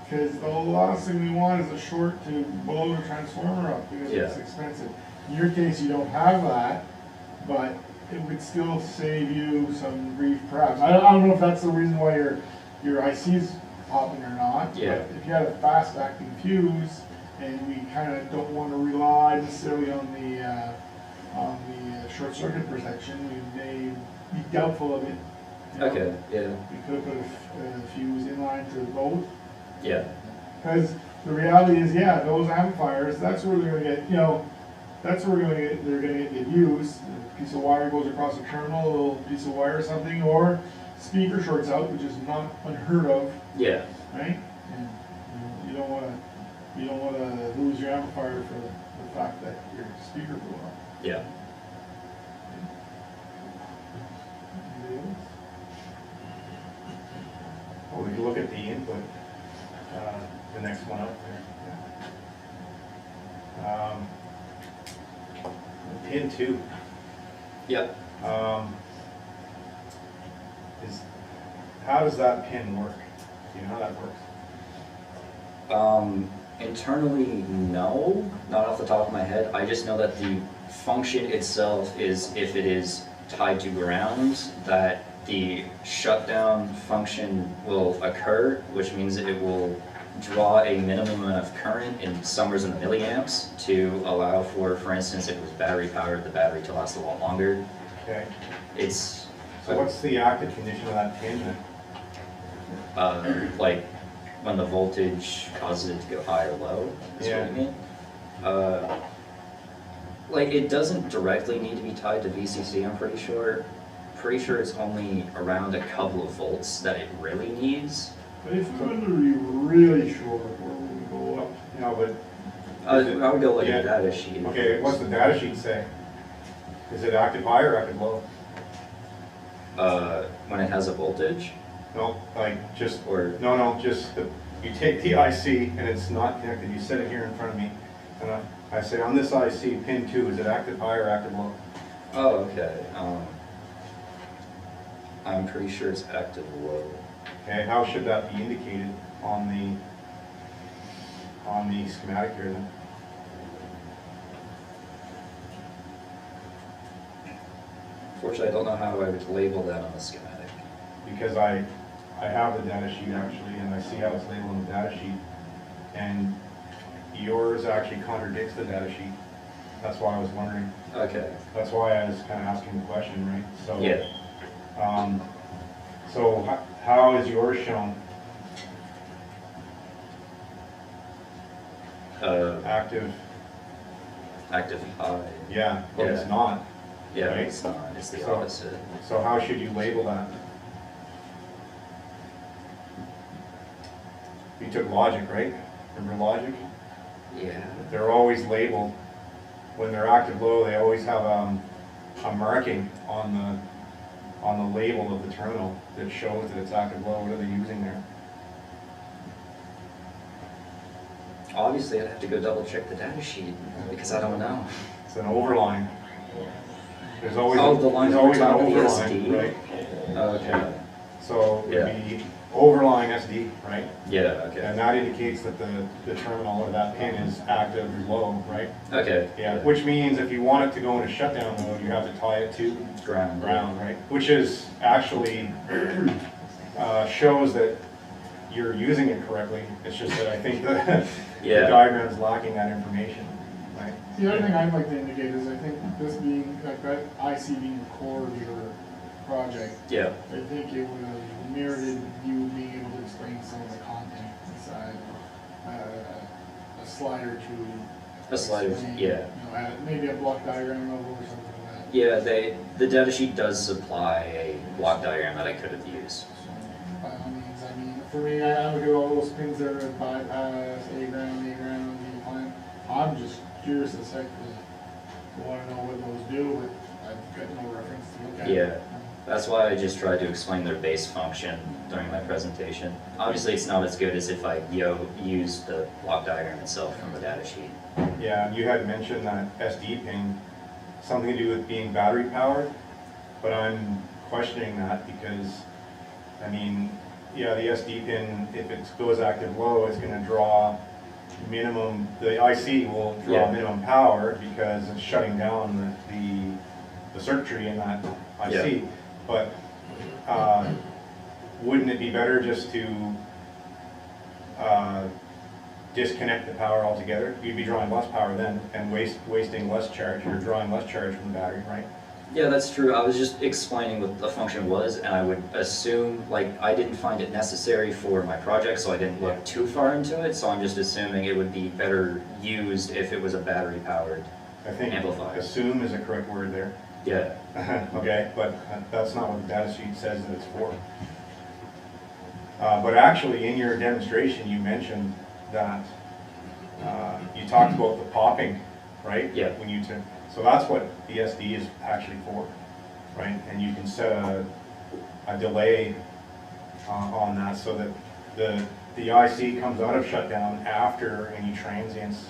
Because the last thing we want is a short to blow the transformer up because it's expensive. In your case, you don't have that, but it would still save you some grief perhaps. I don't know if that's the reason why your IC's popping or not. Yeah. But if you had a fast acting fuse and we kind of don't want to rely necessarily on the short circuit protection, we may be doubtful of it. Okay, yeah. We could have put a fuse in line to both. Yeah. Because the reality is, those amplifiers, that's where they're gonna get, that's where they're gonna get used. A piece of wire goes across a terminal, a little piece of wire or something, or speaker shorts out, which is not unheard of, Yeah. right? And you don't wanna lose your amplifier for the fact that your speaker blew up. Yeah. Anybody else? Well, we can look at the input, the next one up there. Pin 2. Yep. How does that pin work? Do you know how that works? Internally, no, not off the top of my head. I just know that the function itself is if it is tied to ground, that the shutdown function will occur, which means that it will draw a minimum amount of current in somewhere in the milliamps to allow for instance, if it was battery powered, the battery to last a lot longer. Okay. It's So what's the active condition of that pin then? like when the voltage causes it to go high or low, is what you mean? Like it doesn't directly need to be tied to VCC, I'm pretty sure. Pretty sure it's only around a couple of volts that it really needs. But if we wanted to be really sure, where would we go up? No, but. I would go look at the data sheet. Okay, what's the data sheet say? Is it active high or active low? When it has a voltage? No, like just, just you take the IC and it's not connected. You set it here in front of me. And I say on this IC, pin 2, is it active high or active low? Oh, okay. I'm pretty sure it's active low. Okay, how should that be indicated on the schematic here then? Unfortunately, I don't know how I would label that on the schematic. Because I have the data sheet actually, and I see how it's labeled on the data sheet, and yours actually contradicts the data sheet. That's why I was wondering. Okay. That's why I was kind of asking the question, right? So, yeah. So how is yours shown? Active. Active high. Yeah, but Yeah. it's not. Yeah, right? it's not. It's the opposite. So how should you label that? You took logic, right? Remember logic? Yeah. They're always labeled. When they're active low, they always have a marking on the label of the terminal that shows that it's active low. What are they using there? Obviously, I'd have to go double check the data sheet because I don't know. It's an overline. There's always the line there's always an over top of the overline, SD? right? Okay. So it would be overlying SD, right? Yeah, okay. And that indicates that the terminal or that pin is active or low, right? Okay. Yeah, which means if you want it to go into shutdown mode, you have to tie it to ground, right? Which is actually shows that you're using it correctly. It's just that I think the diagram's lacking that information, right? The other thing I'd like to indicate is I think this being, like that IC being the core of your project, yeah. I think it would have merited you being able to explain some of the content inside, a slide or two. A slide or two, yeah. You know, at maybe a block diagram level or something like that. Yeah, the data sheet does supply a block diagram that I could have used. By all means, I mean, for me, I look at all those pins that are at bypass, A ground, D plant. I'm just curious as heck to want to know what those do, but I've got no reference to look at. Yeah, that's why I just tried to explain their base function during my presentation. Obviously, it's not as good as if I used the block diagram itself from the data sheet. Yeah, you had mentioned that SD pin, something to do with being battery powered, but I'm questioning that because, I mean, yeah, the SD pin, if it goes active low, it's going to draw minimum, the IC will draw minimum power because it's shutting down the circuitry in that IC. But wouldn't it be better just to disconnect the power altogether? You'd be drawing less power then and wasting less charge. You're drawing less charge from the battery, right? Yeah, that's true. I was just explaining what the function was, and I would assume, like, I didn't find it necessary for my project, so I didn't look too far into it, so I'm just assuming it would be better used if it was a battery-powered I think Amplify. assume is a correct word there. Yeah. Okay, but that's not what the data sheet says that it's for. But actually, in your demonstration, you mentioned that you talked about the popping, right? Yeah. When you so that's what the SD is actually for, right? And you can set a delay on that so that the IC comes out of shutdown after any transients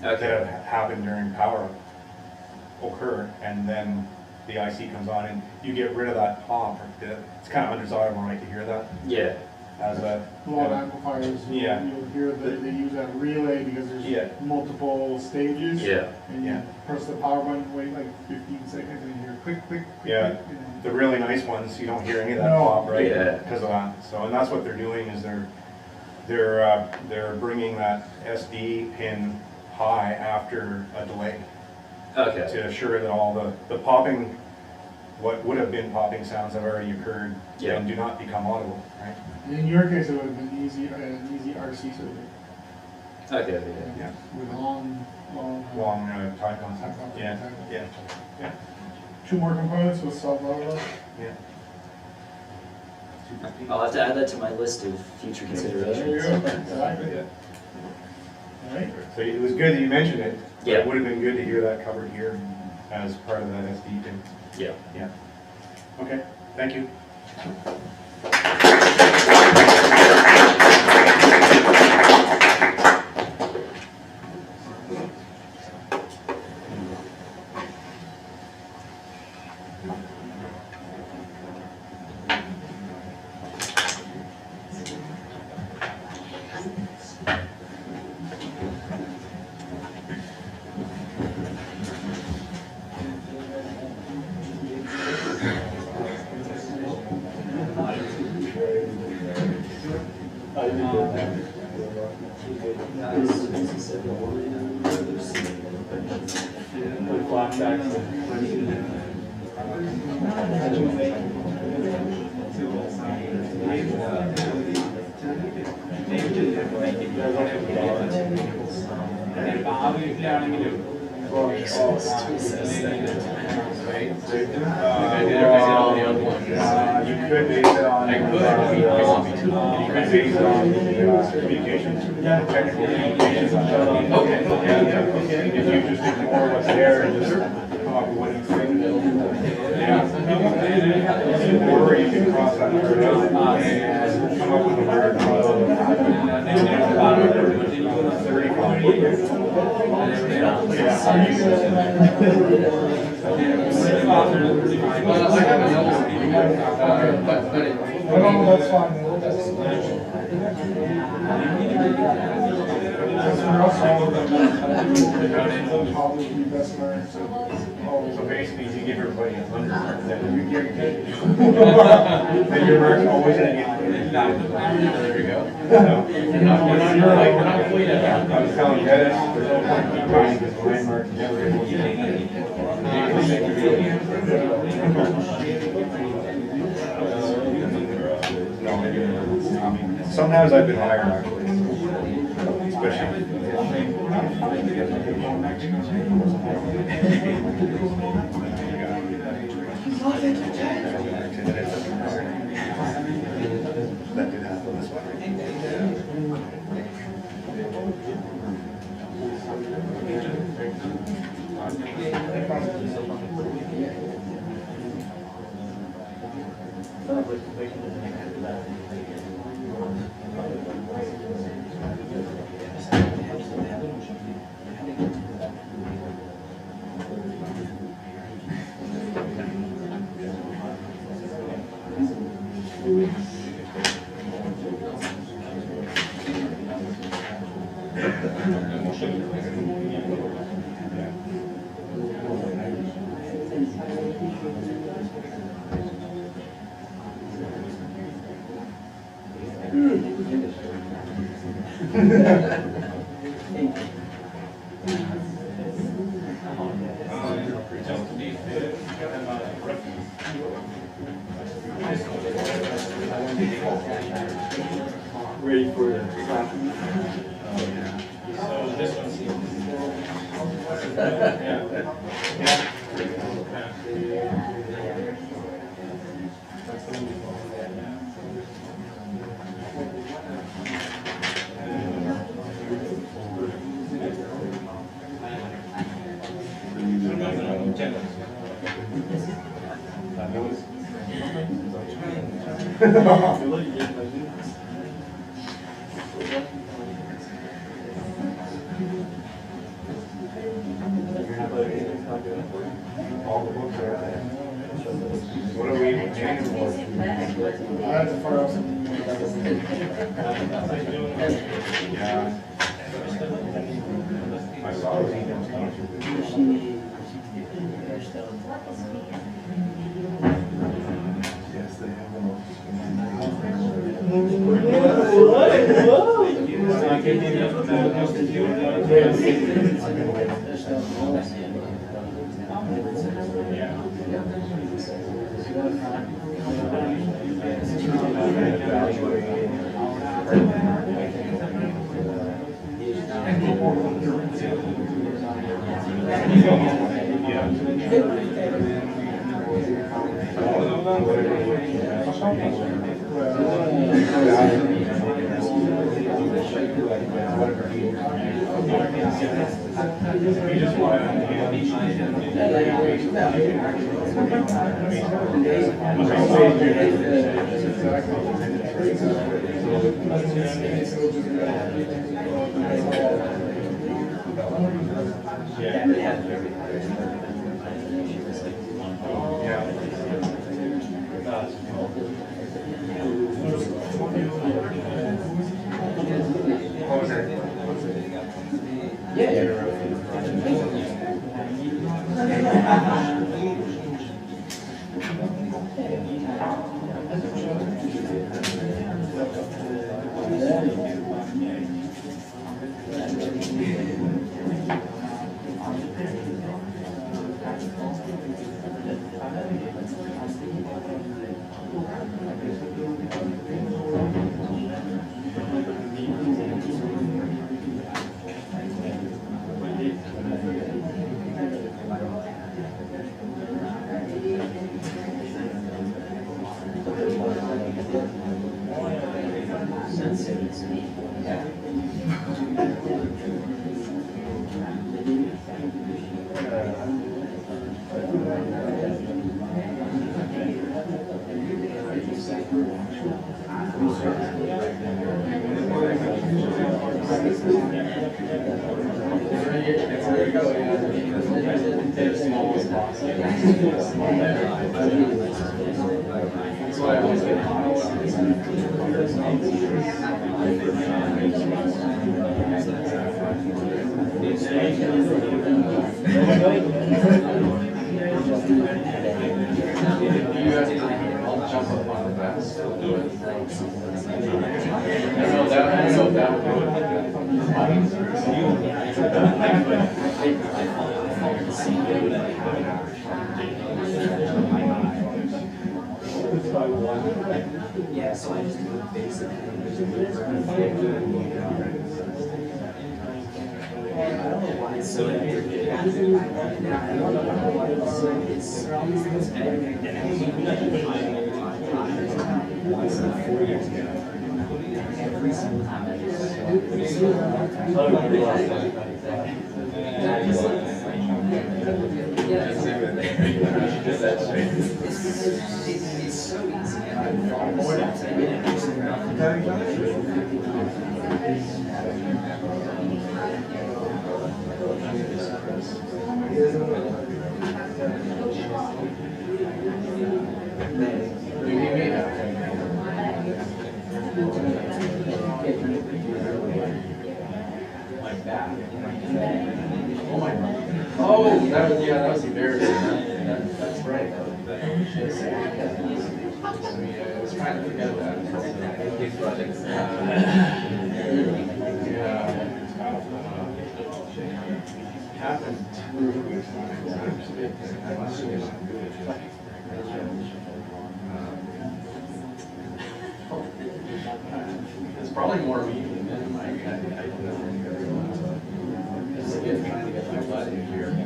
that have happened during power occur, and then the IC comes on and you get rid of that pop. It's kind of undesirable, right, to hear that? Yeah. As a lot of amplifiers, yeah. You'll hear that they use that relay because there's multiple stages. Yeah. And you press the power button, wait like 15 seconds, and you hear click, click, click. Yeah. Click, The really nice ones, you don't hear any of that No. pop, right? Yeah. Because of that. So, and that's what they're doing is they're bringing that SD pin high after a delay. Okay. To assure that all the popping, what would have been popping sounds have already occurred and do not become audible, right? In your case, it would have been an easy RC survey. Okay. Yeah. With long time constant. Yeah. Yeah. 2 more components will solve all of those. Yeah. I'll have to add that to my list of future considerations. There you go. Exactly. Yeah. All right. So it was good that you mentioned it. But Yeah. it would have been good to hear that covered here as part of that SD pin. Yeah. Yeah. Okay. Thank you. You could base it on. You could base it on the communications, technical communications. Okay. If you just ignore what's there and just come up with what you think. Yeah. Or you can cross that word out and come up with a word. 35. No, that's fine. So basically, you give everybody a 100, then you guarantee. Then your mark's always going to get. There you go. I was telling Dennis, there's no point keep buying this line mark together. No, I mean, sometimes I've been hired actually, especially. That did happen this Ready for the So this one's All the books are there. What are we paying for? That's far off. Yeah. I saw those emails. Yes, they have the most. Yeah, so I just do it basically. So it's 4 years ago. Every single time I it's so easy. Like that. Oh, that was embarrassing. That's right. I was trying to forget that. Happened 2 times. It's probably more me than him. I don't know. Just trying to get my butt in here.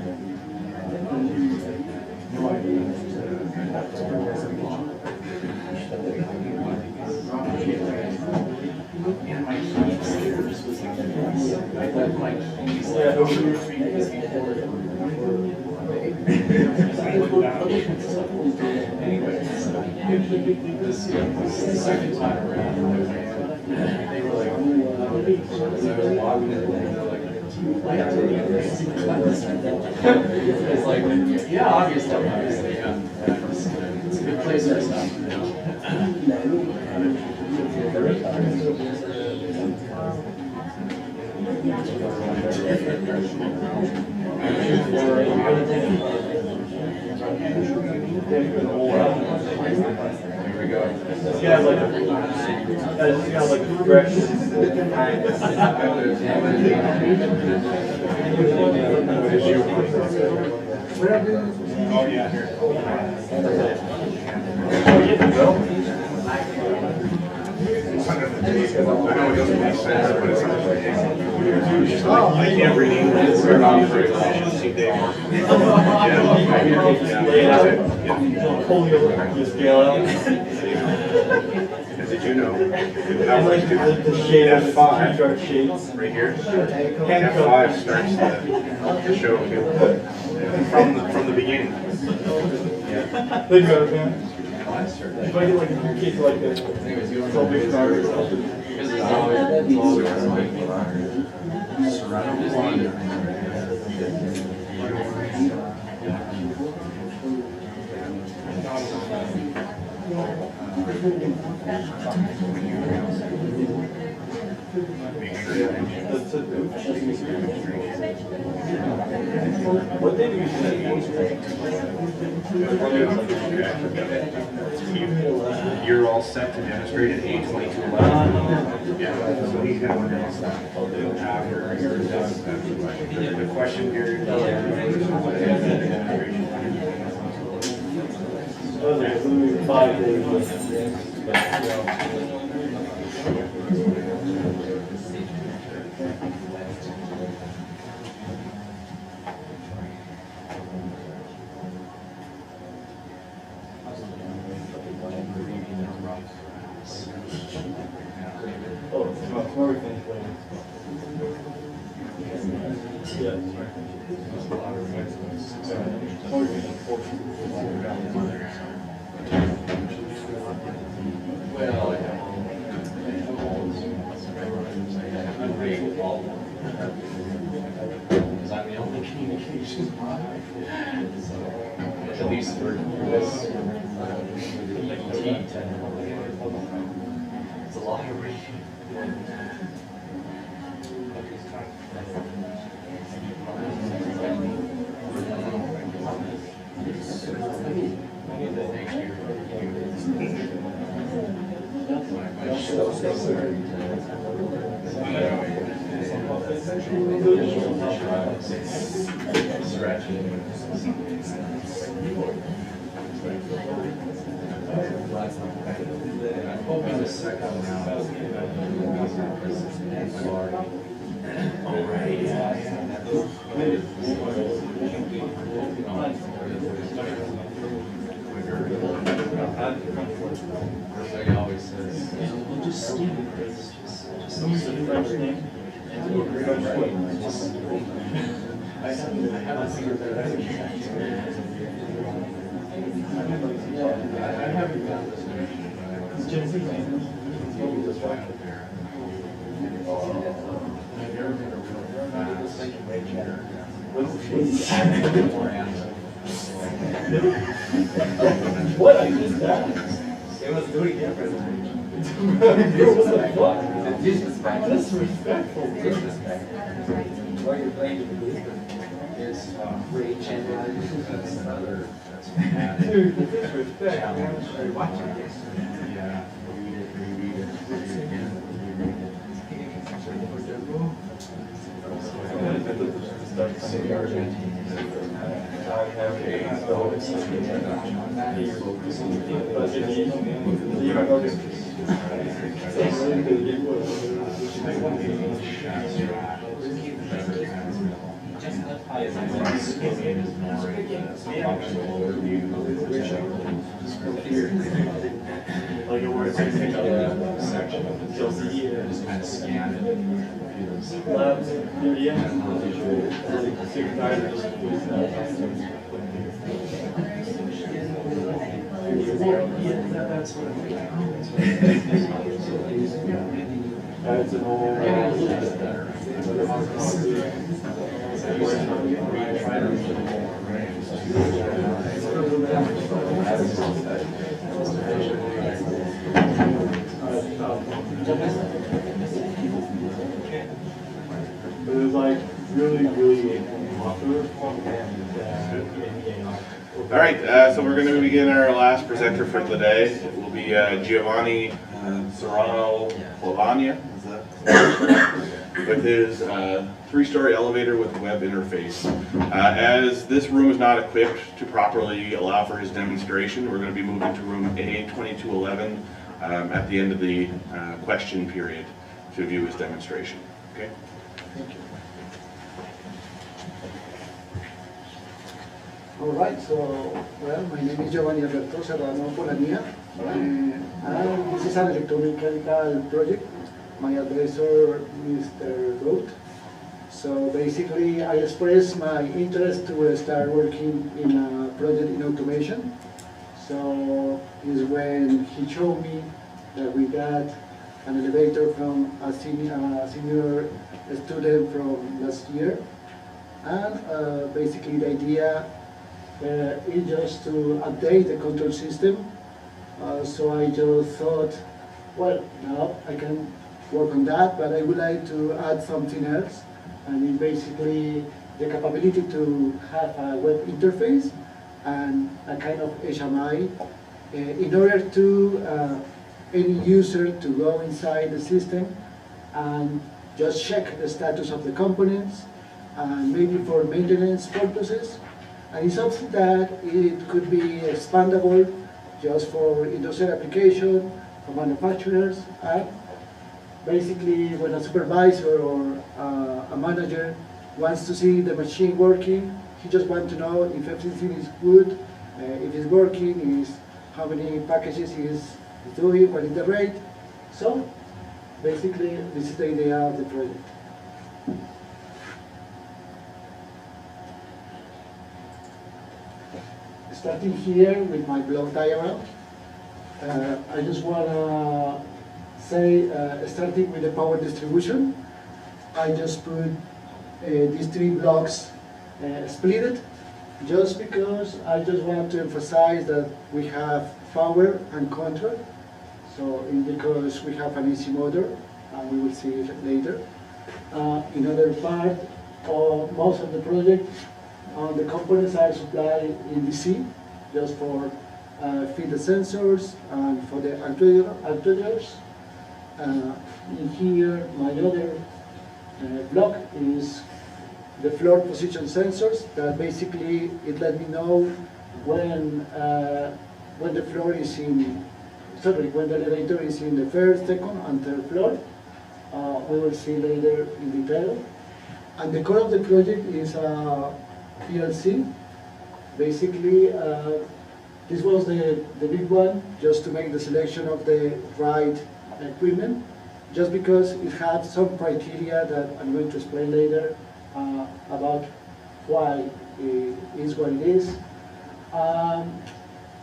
Anyway, this second time around, they were like, as I was walking in, they were like, it's like, yeah, obviously, yeah. It's a good place for stuff, you know. Here we go. This guy's like progression. Oh, yeah, here. I know it doesn't make sense, but it's not like, I can't read English. It's very obvious. See Dave. Pull your scale out. Did you know? I like the shade of F5 shades. right here. F5 starts the show from the beginning. Yeah. Think about it, man. If I get like a case like this, it's all big cars or something. What day do you You're all set to demonstrate at 8:22:11. Yeah, so he's got one else I'll do after you're done. The question period. There's only 5 days left. Oh, it's about tomorrow finish later. Yeah, well, I'm grateful for all of them. Because I'm the only communications moderator. So, at least for this team, it's a lot of reading. I'm hoping the second round. Oh, right, yeah. Like he always says, we'll just skim it, Chris. Just use the French name. I haven't figured that out yet. I haven't found this one. It's Jim's name. Just right out there. I've never been a real what? I just that. It was doing everything. Disrespect. Disrespectful. Disrespect. Why you're playing with the policeman is rage and that's another. Dude, the disrespect. Are you watching this? Yeah. Read it, reread it, read it again, reread it. Like a word section, just kind of scan it. Labs, yeah. That's what That's an old. But it was like really popular. All right, so we're going to begin our last presenter for the day. It will be Giovanni Serrano Lavagna, with his 3-story elevator with web interface. As this room is not equipped to properly allow for his demonstration, we're going to be moving to room A2211 at the end of the question period to view his demonstration. Okay? Thank you. All right, so, well, my name is Giovanni Alberto Serrano Polania. This is an electromechanical project. My advisor, Mr. Goat. So basically, I expressed my interest to start working in a project in automation. So is when he showed me that we got an elevator from a senior student from last year. And basically the idea is just to update the control system. So I just thought, well, now I can work on that, but I would like to add something else. And it's basically the capability to have a web interface and a kind of HMI in order to any user to go inside the system and just check the status of the components, and maybe for maintenance purposes. And it's something that it could be expandable just for industrial application, for manufacturers, and basically when a supervisor or a manager wants to see the machine working, he just wants to know if everything is good, if it's working, is how many packages he is doing, what is the rate. So basically this is the idea of the project. Starting here with my block diagram, I just want to say, starting with the power distribution, I just put these 3 blocks split, just because I just want to emphasize that we have power and control. So because we have an AC motor, and we will see it later. In other part, most of the project, the components are supplied in DC, just for feed the sensors and for the actuators. In here, my other block is the floor position sensors that basically it let me know when the floor is in, sorry, when the elevator is in the first, second, and third floor. We will see later in detail. And the core of the project is PLC. Basically, this was the big one, just to make the selection of the right equipment, just because it had some criteria that I'm going to explain later about why it is what it is.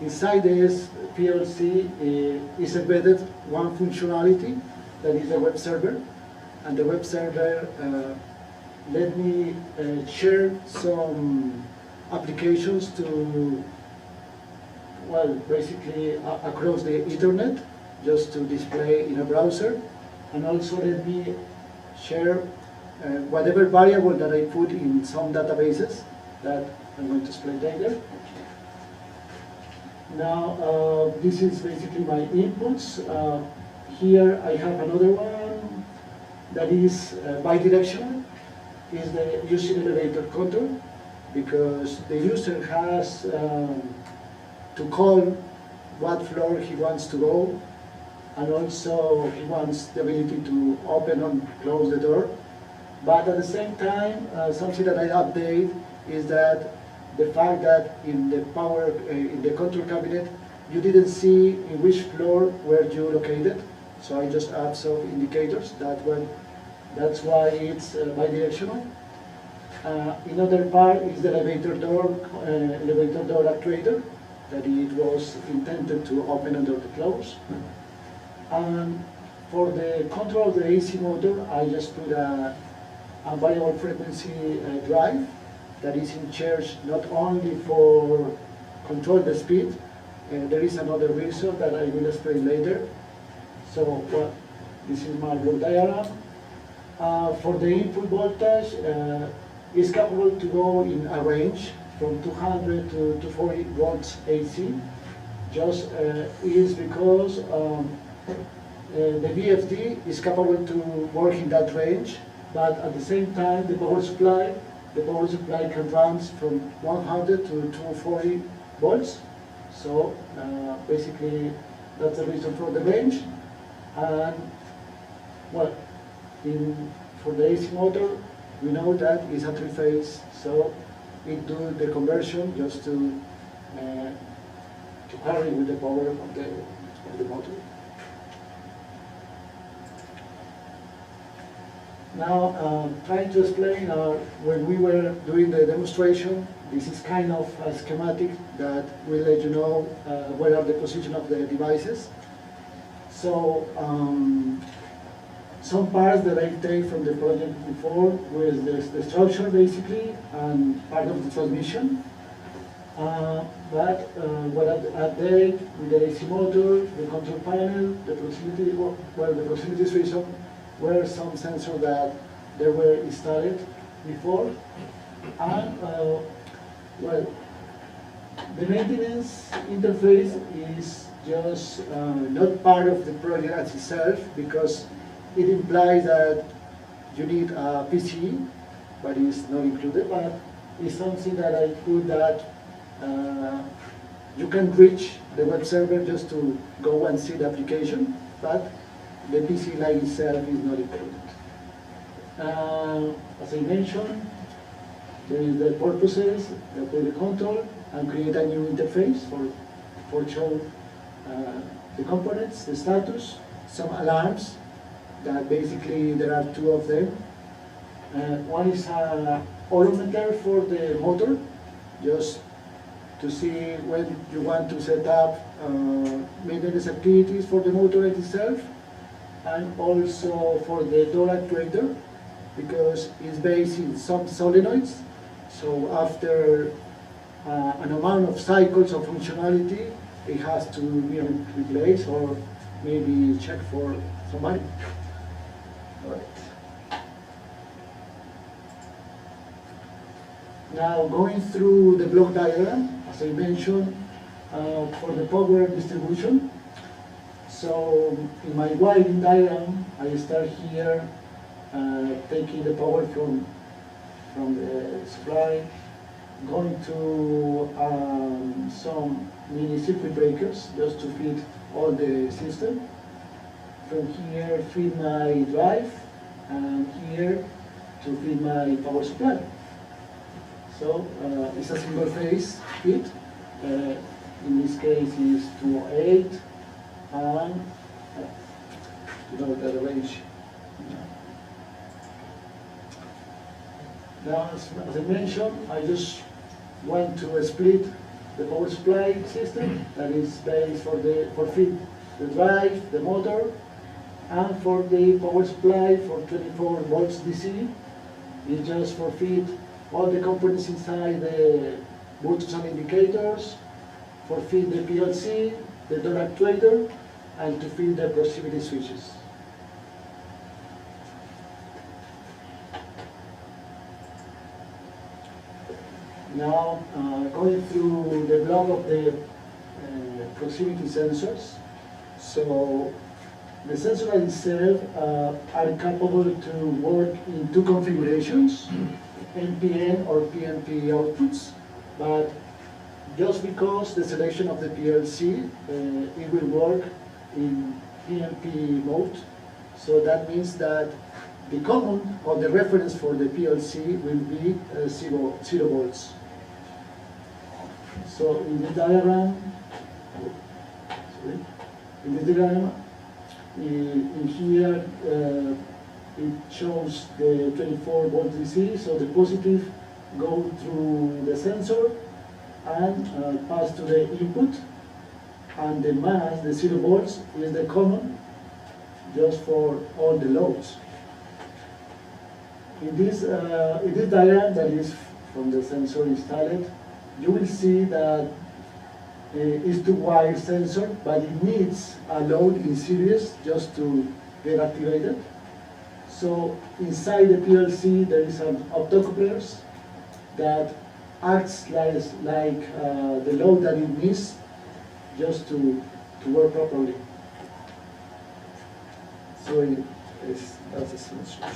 Inside this PLC is embedded one functionality, that is a web server. And the web server let me share some applications to, well, basically across the Ethernet, just to display in a browser. And also let me share whatever variable that I put in some databases that I'm going to explain later. Now, this is basically my inputs. Here I have another one that is bidirectional, is the using elevator control, because the user has to call what floor he wants to go, and also he wants the ability to open and close the door. But at the same time, something that I update is that the fact that in the power, in the control cabinet, you didn't see in which floor were you located. So I just add some indicators. That's why it's bidirectional. Another part is the elevator door actuator. that it was intended to open under the close. And for the control of the AC motor, I just put a variable frequency drive that is in charge not only for control the speed, there is another reason that I will explain later. So well, this is my block diagram. For the input voltage, it's capable to go in a range from 200 to 240 volts AC. Just is because the VFD is capable to work in that range, but at the same time the power supply can run from 100 to 240 volts. So basically that's the reason for the range. And well, for the AC motor, we know that it's a three-phase, so it do the conversion just to carry with the power of the motor. Now, trying to explain when we were doing the demonstration, this is kind of a schematic that will let you know where are the position of the devices. So, some parts that I take from the project before was the structure basically and part of the transmission. But what I did with the AC motor, the control panel, the proximity, well, the proximity switch were some sensors that they were installed before. And well, the maintenance interface is just not part of the project as itself, because it implies that you need a PCE, but it's not included. But it's something that I put that you can reach the web server just to go and see the application, but the PC like itself is not included. As I mentioned, there is the purposes, the control, and create a new interface for show the components, the status, some alarms, that basically there are two of them. One is an odometer for the motor, just to see when you want to set up maintenance activities for the motor itself, and also for the door actuator, because it's based in some solenoids. So after an amount of cycles of functionality, it has to be replaced or maybe check for somebody. All right. Now going through the block diagram, as I mentioned, for the power distribution. So in my wiring diagram, I start here taking the power from the supply, going to some mini circuit breakers just to feed all the system. From here, feed my drive, and here to feed my power supply. So it's a single phase feed. In this case is 208, and you know the range. Now, as I mentioned, I just want to split the power supply system that is based for feed the drive, the motor, and for the power supply for 24 volts DC. It's just for feed all the components inside the buttons and indicators, for feed the PLC, the door actuator, and to feed the proximity switches. Now, going through the block of the proximity sensors. So, the sensor itself are capable to work in two configurations, NPN or PNP outputs, but just because the selection of the PLC, it will work in PNP mode. So that means that the common or the reference for the PLC will be 0 volts. So in the diagram, in here, it shows the 24 volt DC, so the positive go through the sensor, and pass to the input, and the mass, the 0 volts, is the common just for all the loads. In this diagram that is from the sensor installed, you will see that it's 2-wire sensor, but it needs a load in series just to get activated. So inside the PLC there is an optocouplers that acts like the load that it needs just to work properly. So that's the sensors.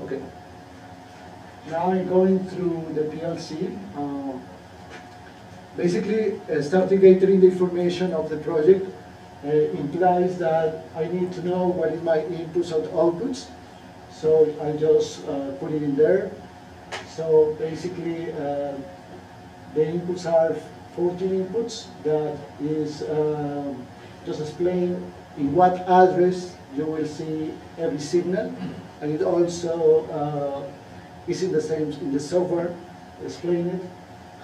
Okay. Now I'm going through the PLC. Basically, starting gathering the information of the project implies that I need to know what is my inputs and outputs. So I just put it in there. So basically, the inputs are 14 inputs. That is just explain in what address you will see every signal, and it also is in the same in the software. Explain it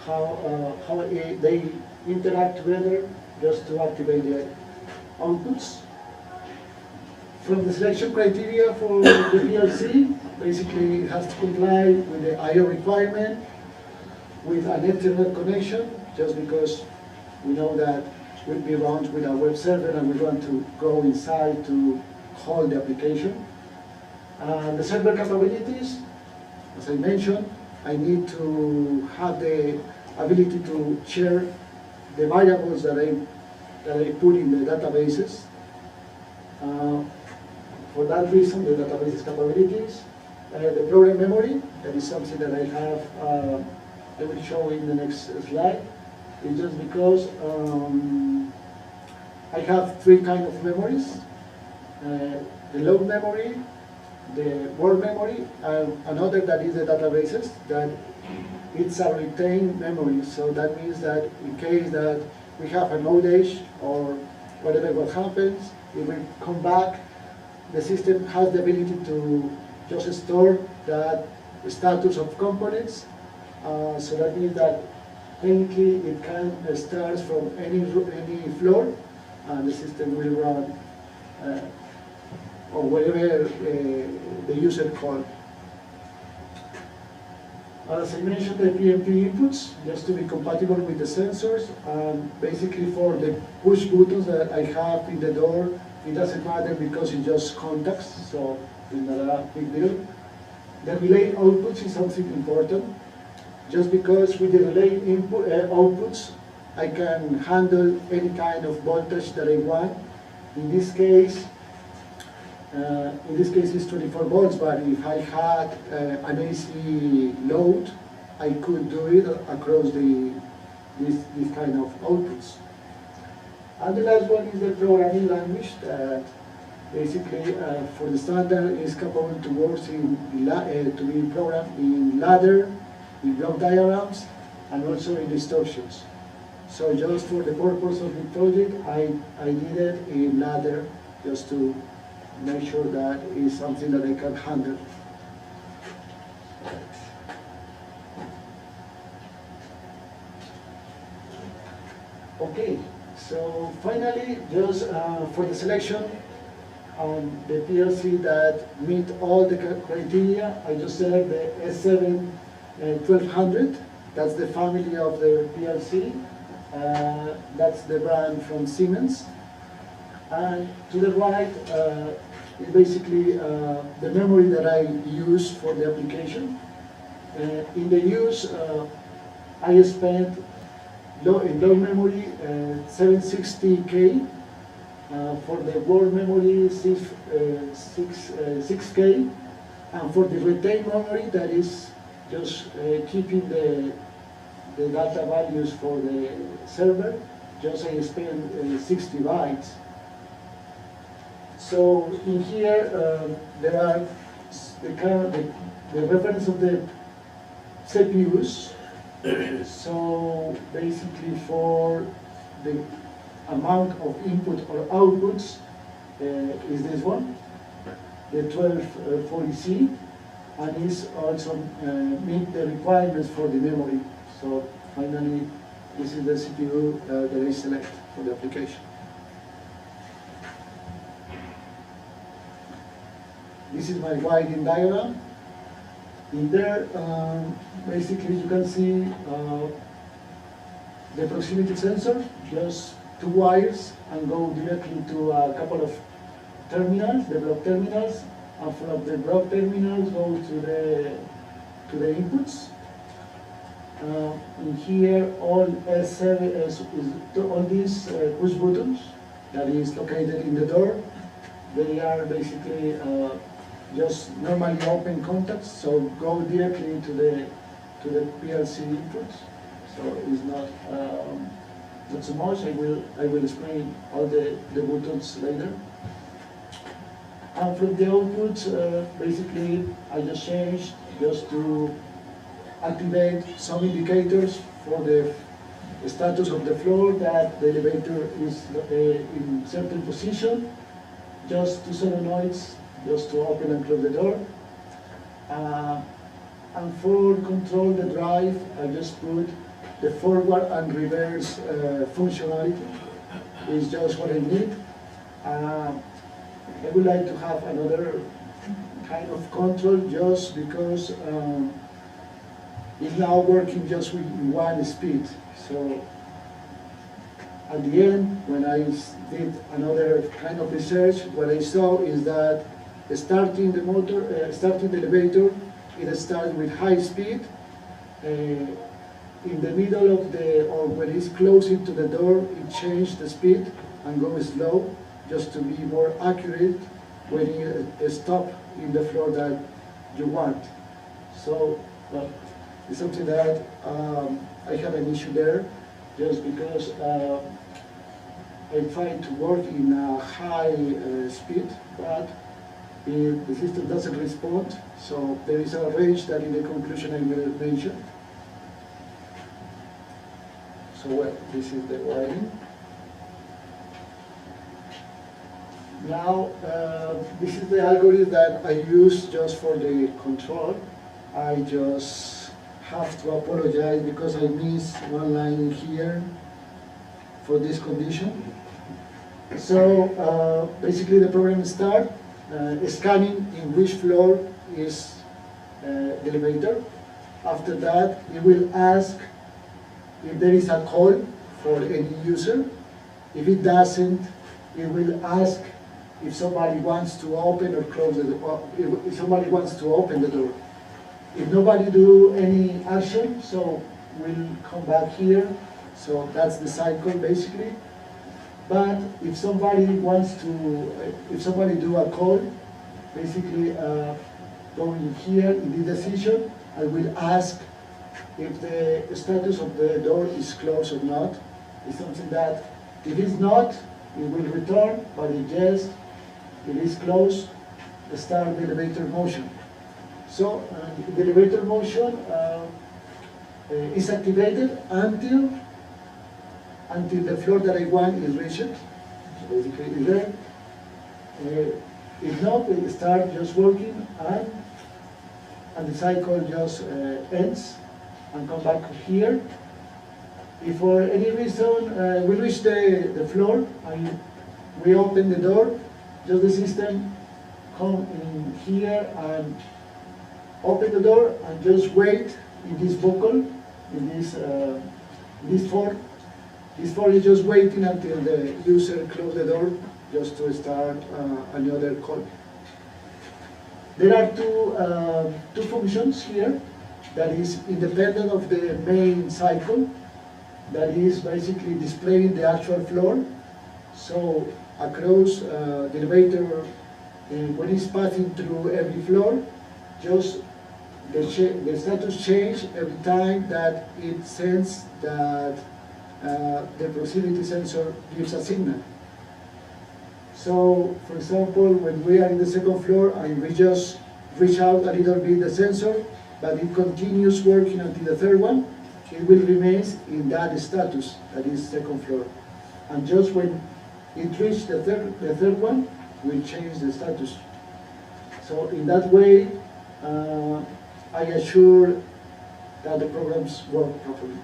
how they interact together just to activate the outputs. From the selection criteria for the PLC, basically it has to comply with the I/O requirement, with an Ethernet connection, just because we know that we'll be launched with a web server and we want to go inside to hold the application. The server capabilities, as I mentioned, I need to have the ability to share the variables that I put in the databases. For that reason, the databases capabilities, the program memory, that is something that I have, I will show in the next slide. It's just because I have 3 kinds of memories. The load memory, the word memory, and another that is the databases, that it's a retained memory. So that means that in case that we have an outage or whatever what happens, it will come back. The system has the ability to just store that status of components. So that means that technically it can start from any floor, and the system will run or whatever the user called. As I mentioned, the PMP inputs, just to be compatible with the sensors. Basically for the push buttons that I have in the door, it doesn't matter because it just contacts, so it's not a big deal. The relay outputs is something important. Just because with the relay input outputs, I can handle any kind of voltage that I want. In this case, it's 24 volts, but if I had an AC load, I could do it across this kind of outputs. And the last one is the programming language that basically for the standard is capable to work to be programmed in ladder, in block diagrams, and also in instructions. So just for the purpose of the project, I did it in ladder just to make sure that is something that I can handle. Okay, so finally, just for the selection on the PLC that meet all the criteria, I just select the S7 1200. That's the family of the PLC. That's the brand from Siemens. And to the right is basically the memory that I use for the application. In the use, I spent in low memory 760K. For the word memory, 6K. And for the retained memory, that is just keeping the data values for the server, just I spend 60 bytes. So in here, there are the reference of the CPUs. So basically for the amount of input or outputs, is this one, the 1240C, and is also meet the requirements for the memory. So finally, this is the CPU that I select for the application. This is my wiring diagram. In there, basically you can see the proximity sensor, just 2 wires, and go directly to a couple of terminals, the block terminals, and from the block terminals go to the inputs. In here, all S7 is all these push buttons that is located in the door. They are basically just normally open contacts, so go directly to the PLC inputs. So it's not so much. I will explain all the buttons later. And from the outputs, basically I just changed just to activate some indicators for the status of the floor, that the elevator is in certain position, just 2 solenoids, just to open and close the door. And for control the drive, I just put the forward and reverse functionality. It's just what I need. I would like to have another kind of control, just because it's now working just with 1 speed. So at the end, when I did another kind of research, what I saw is that starting the motor, starting the elevator, it starts with high speed. In the middle of or when it's closing to the door, it changes the speed and goes slow, just to be more accurate when you stop in the floor that you want. So it's something that I have an issue there, just because I try to work in a high speed, but the system doesn't respond. So there is a range that in the conclusion I will mention. So well, this is the wiring. Now, this is the algorithm that I use just for the control. I just have to apologize because I missed 1 line here for this condition. So basically the program starts scanning in which floor is the elevator. After that, it will ask if there is a call for any user. If it doesn't, it will ask if somebody wants to open or close the door, if somebody wants to open the door. If nobody do any action, so we'll come back here. So that's the cycle basically. But if somebody wants to, if somebody do a call, basically going here in the decision, I will ask if the status of the door is closed or not. It's something that if it's not, it will return, but if yes, it is closed, start the elevator motion. So the elevator motion is activated until the floor that I want is reached. So basically it's there. If not, it start just working and the cycle just ends and come back here. If for any reason we reach the floor and we open the door, just the system come in here and open the door and just wait in this buckle, in this fork. This fork is just waiting until the user close the door, just to start another call. There are two functions here that is independent of the main cycle, that is basically displaying the actual floor. So across the elevator, when it's passing through every floor, just the status change every time that it sends that the proximity sensor gives a signal. So, for example, when we are in the 2nd floor and we just reach out a little bit the sensor, but it continues working until the 3rd one, it will remain in that status, that is 2nd floor. And just when it reaches the third one, will change the status. So in that way, I assure that the programs work properly.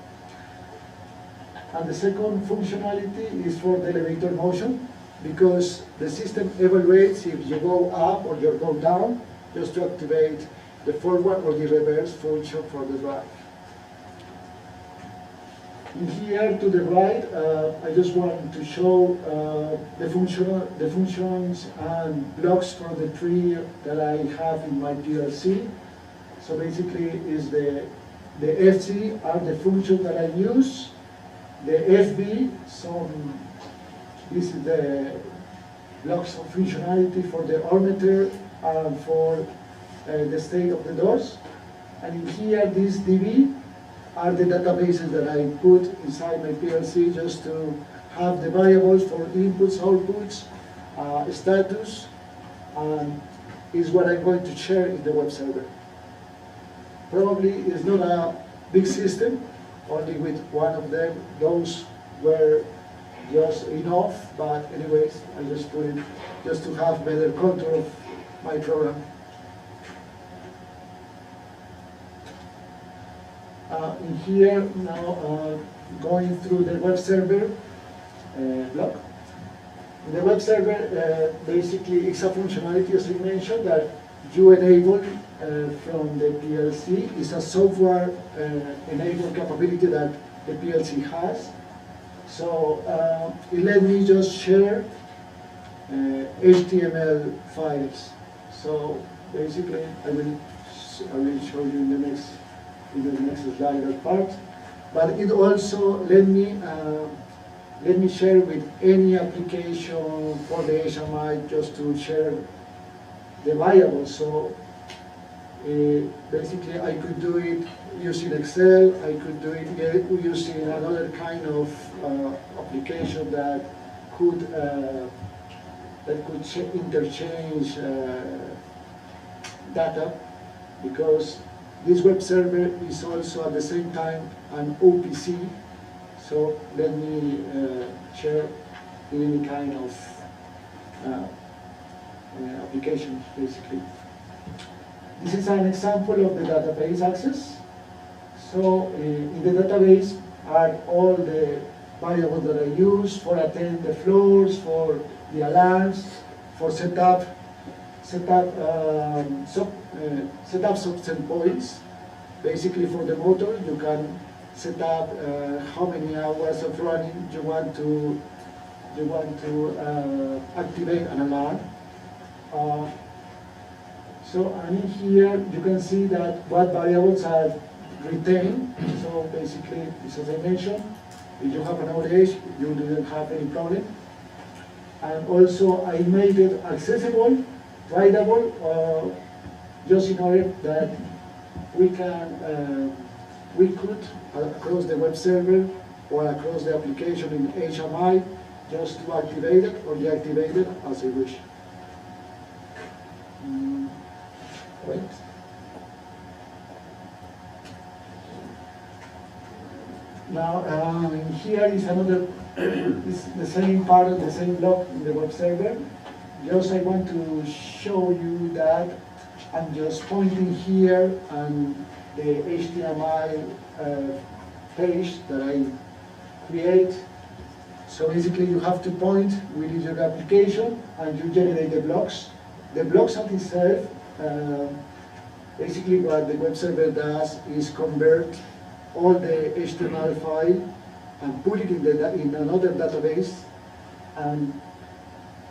And the second functionality is for the elevator motion, because the system evaluates if you go up or you go down, just to activate the forward or the reverse function for the drive. In here to the right, I just want to show the functions and blocks for the tree that I have in my PLC. So basically, is the FC are the functions that I use. The FB, this is the blocks of functionality for the odometer and for the state of the doors. And in here, this DB are the databases that I put inside my PLC just to have the variables for inputs, outputs, status, and is what I'm going to share in the web server. Probably it's not a big system, only with one of them. Those were just enough, but anyways, I just put it just to have better control of my program. In here now, going through the web server block. In the web server, basically it's a functionality, as I mentioned, that you enable from the PLC. It's a software enabled capability that the PLC has. So it let me just share HTML files. So basically, I will show you in the next slide that part. But it also let me share with any application for the HMI just to share the variables. So basically, I could do it using Excel. I could do it using another kind of application that could interchange data, because this web server is also at the same time an OPC. So let me share any kind of application, basically. This is an example of the database access. So in the database are all the variables that I use for attend the floors, for the alarms, for setup subset points. Basically, for the motor, you can set up how many hours of running you want to activate an alarm. And in here you can see that what variables are retained. So basically, as I mentioned, if you have an outage, you didn't have any problem. And also, I made it accessible, writable, just in order that we could across the web server or across the application in HMI, just to activate it or deactivate it as I wish. Wait. Now, here is another, is the same part of the same block in the web server. Just I want to show you that I'm just pointing here on the HTML page that I create. So basically, you have to point within your application and you generate the blocks. The blocks of itself, basically what the web server does is convert all the HTML file and put it in another database, and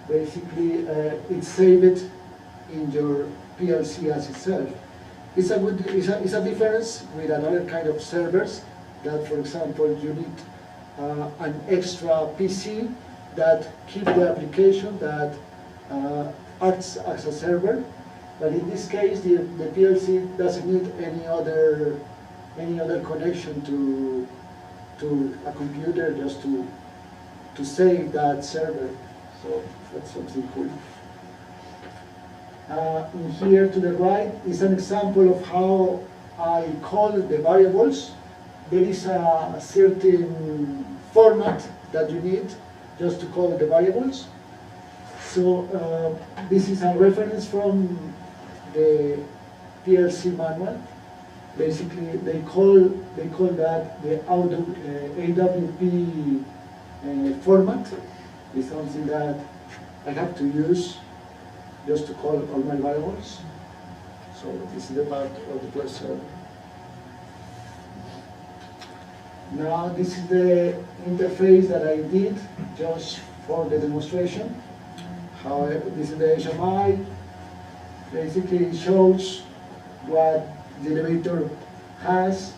basically it saves it in your PLC as itself. It's a difference with another kind of servers that, for example, you need an extra PC that keeps the application that acts as a server. But in this case, the PLC doesn't need any other connection to a computer just to save that server. So that's something cool. In here to the right is an example of how I call the variables. There is a certain format that you need just to call the variables. So this is a reference from the PLC manual. Basically, they call that the AWP format. It's something that I have to use just to call all my variables. So this is the part of the plus server. Now this is the interface that I did just for the demonstration. This is the HMI. Basically it shows what the elevator has.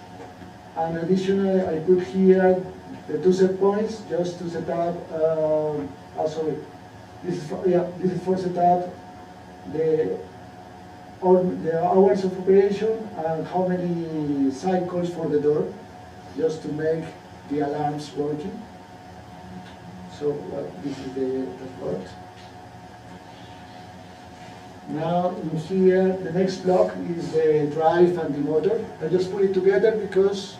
And additionally, I put here the 2 set points just to set up, this is for set up the hours of operation and how many cycles for the door, just to make the alarms working. So this is the part. Now in here, the next block is the drive and the motor. I just put it together because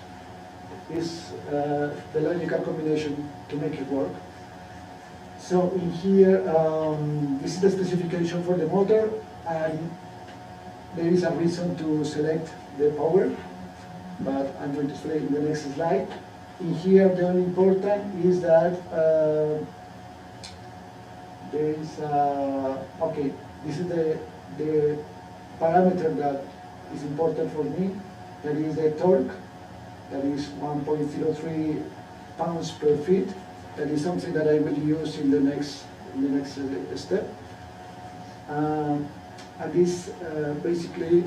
it's the logical combination to make it work. So in here, this is the specification for the motor, and there is a reason to select the power, but I'm going to explain in the next slide. In here, the only important is that there is okay. This is the parameter that is important for me. That is the torque. That is 1.03 pounds per feet. That is something that I will use in the next step. And this basically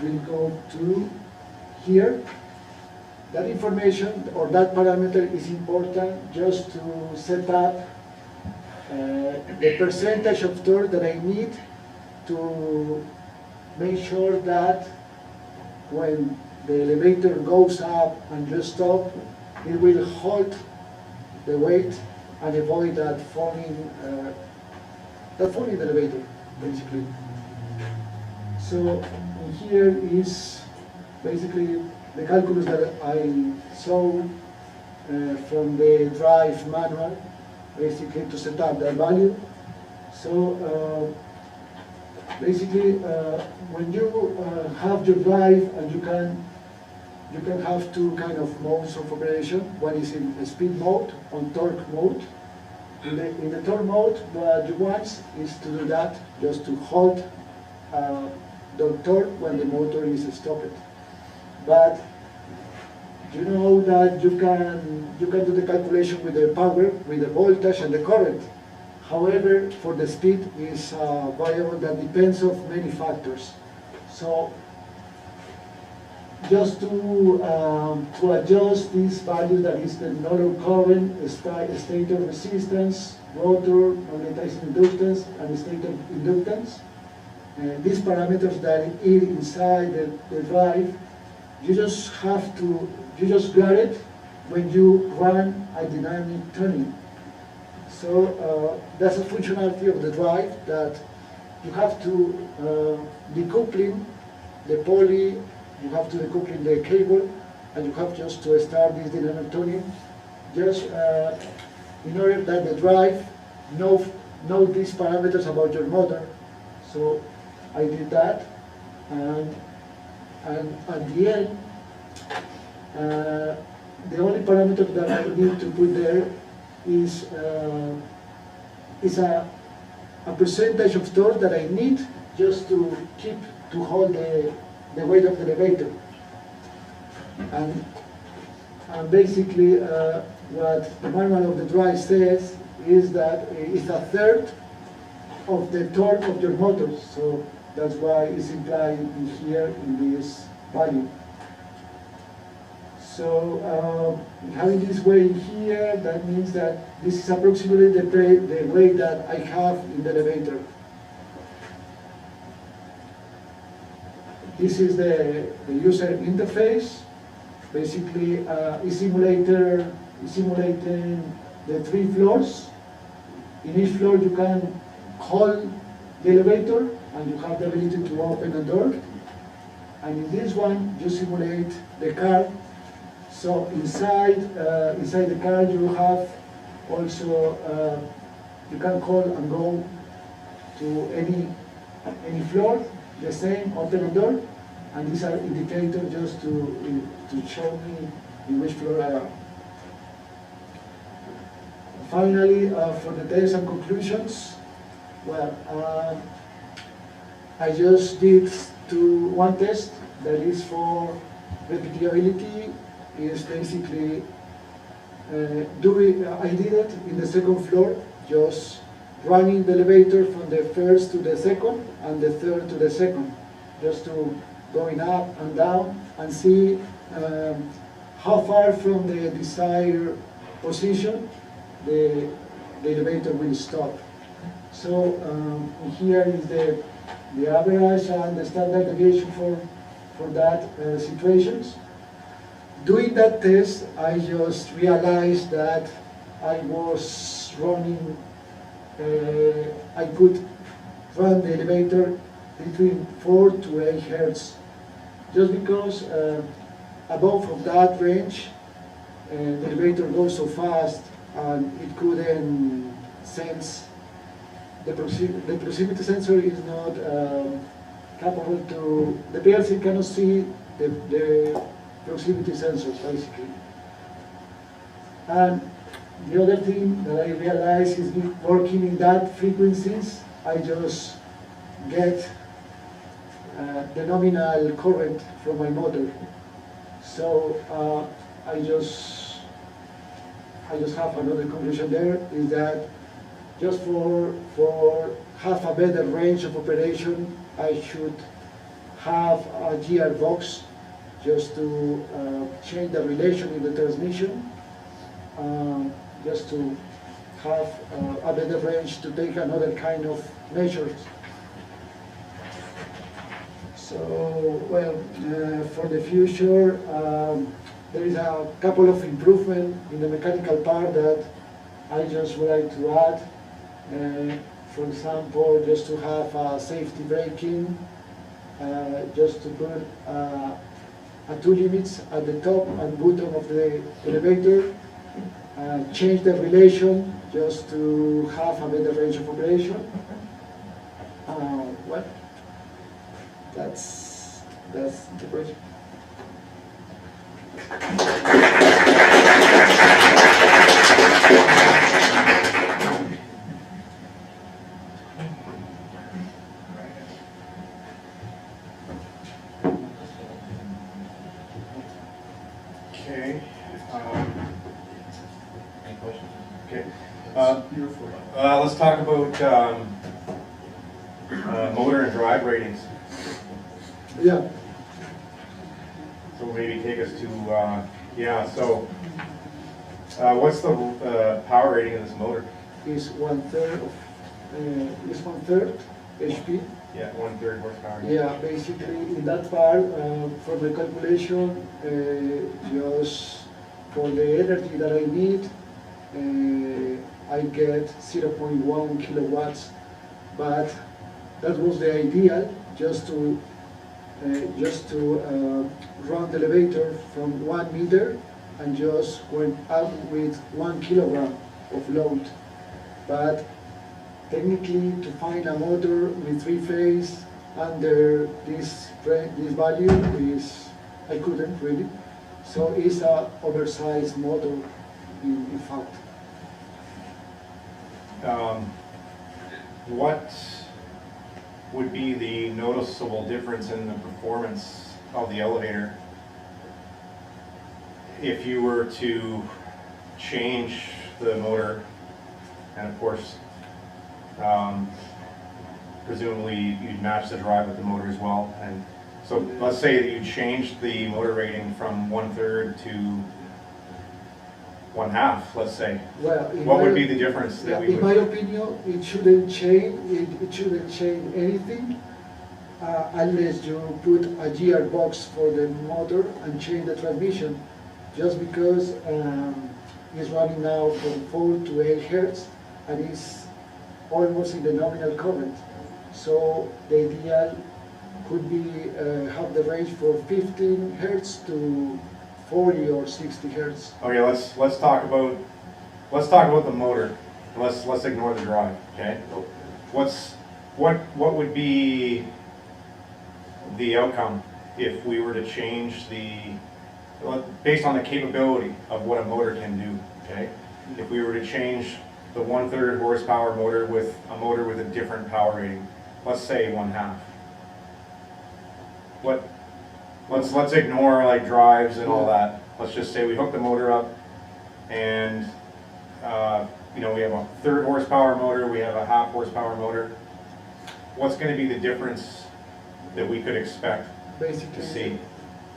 will go to here. That information or that parameter is important just to set up the percentage of torque that I need to make sure that when the elevator goes up and just stop, it will hold the weight and avoid that falling elevator, basically. So here is basically the calculus that I saw from the drive manual, basically to set up that value. So basically, when you have your drive, and you can have 2 kind of modes of operation. One is in speed mode, on torque mode. In the torque mode, what you want is to do that, just to hold the torque when the motor is stopped. But you know that you can do the calculation with the power, with the voltage and the current. However, for the speed is a variable that depends on many factors. So just to adjust this value, that is the motor current, stator resistance, rotor magnetizing inductance, and stator inductance. These parameters that are inside the drive, you just grab it when you run a dynamic tuning. So that's a functionality of the drive, that you have to decoupling the pulley, you have to decoupling the cable, and you have just to start this dynamic tuning, just in order that the drive know these parameters about your motor. So I did that, and at the end, the only parameter that I need to put there is a percentage of torque that I need just to hold the weight of the elevator. And basically what the manual of the drive says is that it's a third of the torque of your motor. So that's why it's implied in here in this value. So having this weight here, that means that this is approximately the weight that I have in the elevator. This is the user interface. Basically, it's simulating the 3 floors. In each floor you can call the elevator, and you have the ability to open a door. And in this one, you simulate the car. So inside the car you have also, you can call and go to any floor, the same open and door, and these are indicators just to show me in which floor I am. Finally, for the tests and conclusions, well, I just did one test that is for repeatability. Is basically I did it in the second floor, just running the elevator from the first to the second and the third to the second, just to going up and down and see how far from the desired position the elevator will stop. So here is the average and the standard deviation for that situations. Doing that test, I just realized that I was running, I could run the elevator between 4 to 8 hertz, just because above of that range, the elevator goes so fast and it couldn't sense, the proximity sensor is not capable to, the PLC cannot see the proximity sensors basically. And the other thing that I realized is working in that frequencies, I just get the nominal current from my motor. So I just have another conclusion there, is that just for have a better range of operation, I should have a gearbox just to change the relation in the transmission, just to have a better range to take another kind of measures. So, well, for the future, there is a couple of improvements in the mechanical part that I just would like to add. For example, just to have safety braking, just to put two limits at the top and bottom of the elevator, change the relation just to have a better range of operation. What? That's the question. Okay. Any questions? Okay. Let's talk about motor and drive ratings. Yeah. So maybe take us to, yeah, so what's the power rating of this motor? Is 1/3 HP. Yeah, 1/3 horsepower. Yeah, basically in that part, for the calculation, just for the energy that I need, I get 0.1 kilowatts, but that was the ideal, just to run the elevator from 1 meter and just went out with 1 kilogram of load. But technically, to find a motor with 3-phase under this value is, I couldn't really. So it's a oversized motor in fact. What would be the noticeable difference in the performance of the elevator if you were to change the motor, and of course presumably you'd match the drive with the motor as well, and so let's say that you changed the motor rating from 1/3 to 1/2, let's say. Well, what would be the difference that we would? In my opinion, it shouldn't change. It shouldn't change anything unless you put a gearbox for the motor and change the transmission. Just because it's running now from 4 to 8 hertz and it's almost in the nominal current. So the ideal could be have the range for 15 hertz to 40 or 60 hertz. Okay, let's talk about the motor. Let's ignore the drive. Okay, what would be the outcome if we were to change based on the capability of what a motor can do, okay? If we were to change the 1/3 horsepower motor with a different power rating, let's say 1/2. Let's ignore like drives and all that. Let's just say we hook the motor up and you know, we have a 1/3 horsepower motor, we have a 1/2 horsepower motor. What's going to be the difference that we could expect Basically, to see?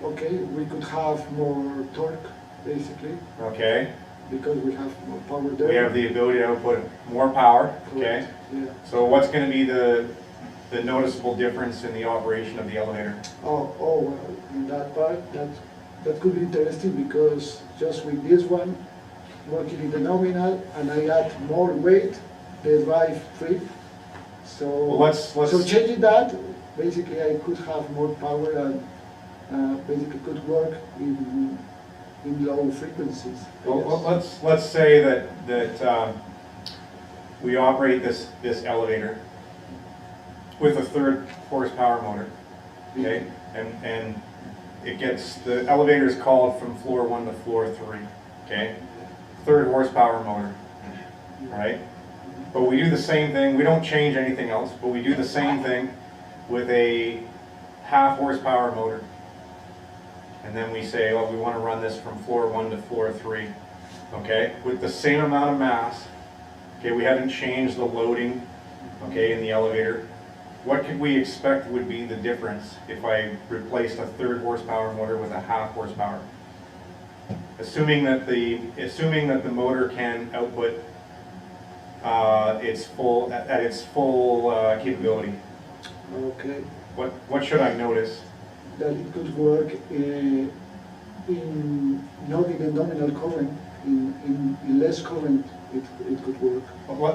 okay, we could have more torque, basically, Okay, because we have more power there. we have the ability to output more power, okay? Yeah. So what's going to be the noticeable difference in the operation of the elevator? Oh, well, in that part, that could be interesting because just with this one, working in the nominal, and I add more weight, the drive trip. So, Well, so changing that, basically I could have more power and basically could work in low frequencies. Well, let's say that we operate this elevator with a 1/3 horsepower motor, okay? And the elevator is called from floor 1 to floor 3, okay? 1/3 horsepower motor, right? But we do the same thing, we don't change anything else, but we do the same thing with a 1/2 horsepower motor. And then we say, oh, we want to run this from floor 1 to floor 3, okay? With the same amount of mass, okay, we haven't changed the loading, okay, in the elevator. What could we expect would be the difference if I replaced a 1/3 horsepower motor with a 1/2 horsepower? Assuming that the motor can output its full capability. Okay. What should I notice? That it could work not in the nominal current, in less current it could work.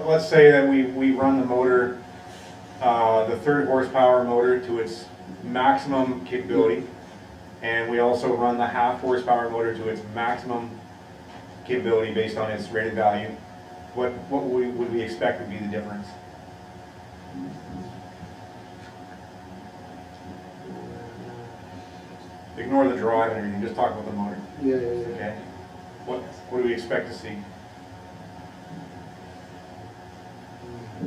Let's say that we run the motor, the 1/3 horsepower motor to its maximum capability, and we also run the 1/2 horsepower motor to its maximum capability based on its rated value. What would we expect would be the difference? Ignore the drive and everything, just talk about the motor. Yeah. Okay. What do we expect to see?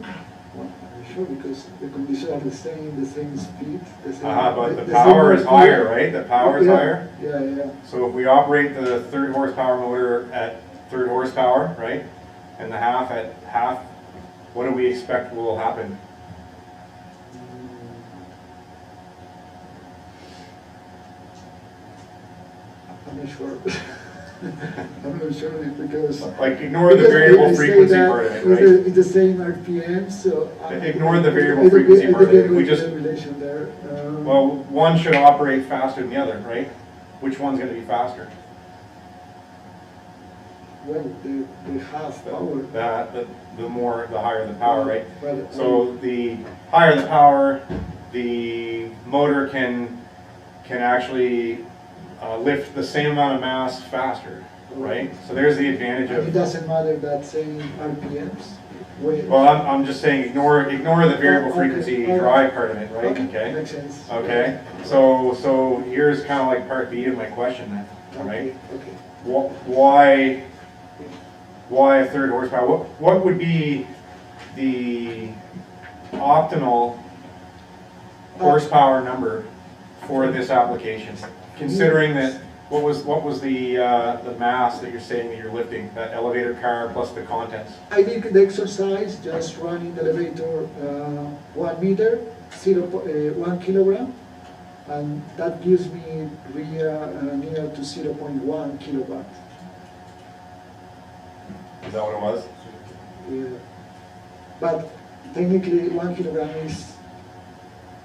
I'm sure because the conditions are the same speed, the same. But the power is higher, right? The power is higher? Yeah. So if we operate the 1/3 horsepower motor at 1/3 horsepower, right? And the 1/2 at 1/2, what do we expect will happen? I'm not sure. I'm not sure because... Like, ignore the variable frequency part of it, right? It's the same RPM, so... Ignore the variable frequency part of it. We just... relation there. Well, one should operate faster than the other, right? Which one's going to be faster? Well, they have power. The higher the power, right? Well, So the higher the power, the motor can actually lift the same amount of mass faster, right? So there's the advantage it of. doesn't matter that same RPMs. Well, I'm just saying ignore the variable frequency drive part of it, right? Okay. Makes sense. Okay. So here's kind of like part B of my question then, right? Okay. Why a 1/3 horsepower? What would be the optimal horsepower number for this application? Considering that, what was the mass that you're saying that you're lifting, that elevator car plus the contents? I did the exercise, just running the elevator 1 meter, 1 kilogram, and that gives me near to 0.1 kilowatt. Is that what it was? Yeah. But technically 1 kilogram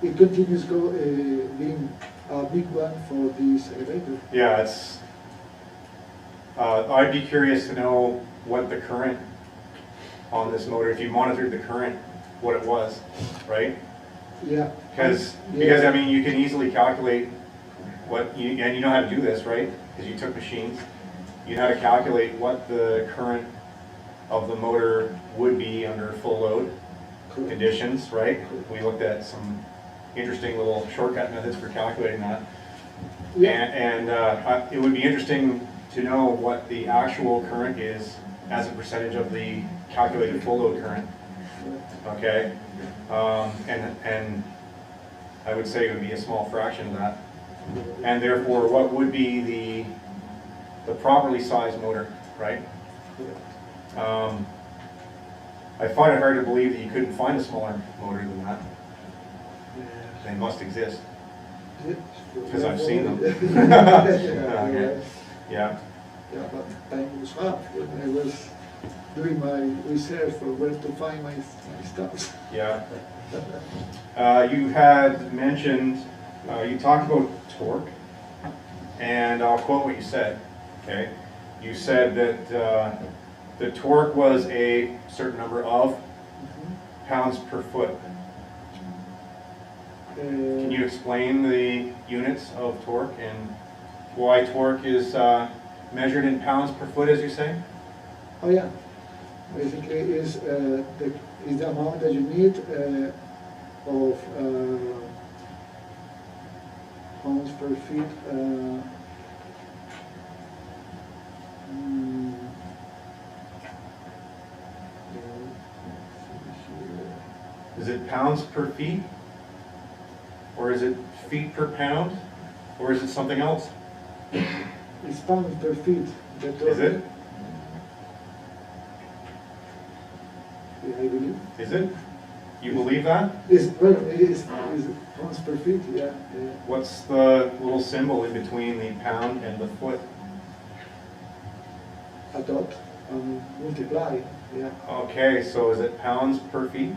it continues being a big one for this elevator. Yeah, I'd be curious to know what the current on this motor, if you monitored the current, what it was, right? Yeah. Because I mean, you can easily calculate and you know how to do this, right? Because you took machines. You know how to calculate what the current of the motor would be under full load. conditions, right? We looked at some interesting little shortcut methods for calculating that. And it would be interesting to know what the actual current is as a percentage of the calculated full load current. Okay? And I would say it would be a small fraction of that. And therefore, what would be the properly sized motor, right? I find it hard to believe that you couldn't find a smaller motor than that. They must exist. Because I've seen them. Okay. Yeah. Yeah, but time was up when I was doing my research for where to find my stuff. Yeah. You had mentioned, you talked about torque, and I'll quote what you said, okay? You said that the torque was a certain number of pounds per foot. Can you explain the units of torque and why torque is measured in pounds per foot, as you say? Oh yeah, basically is the amount that you need of pounds per feet. Is it pounds per feet? Or is it feet per pound? Or is it something else? It's pounds per feet. Is it? Yeah, I believe. Is it? You believe that? It's pounds per feet, yeah. What's the little symbol in between the pound and the foot? A dot, multiply, yeah. Okay, so is it pounds per feet?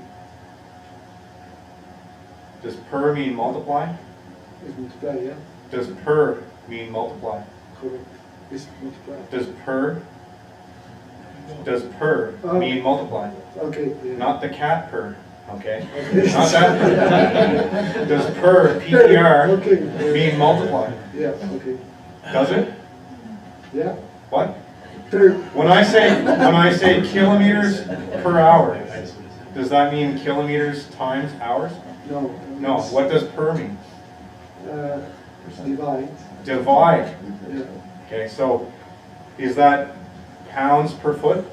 Does per mean multiply? It's multiply, yeah. Does per mean multiply? Correct. It's multiply. Does per mean multiply? Okay. Yeah. Not the cat purr, okay? Not that. Does per, P-E-R, mean multiply? Yeah, okay. Does it? Yeah. What? When I say kilometers per hour, does that mean kilometers times hours? No. No. What does per mean? Divide. Divide. Yeah. Okay, so is that pounds per foot?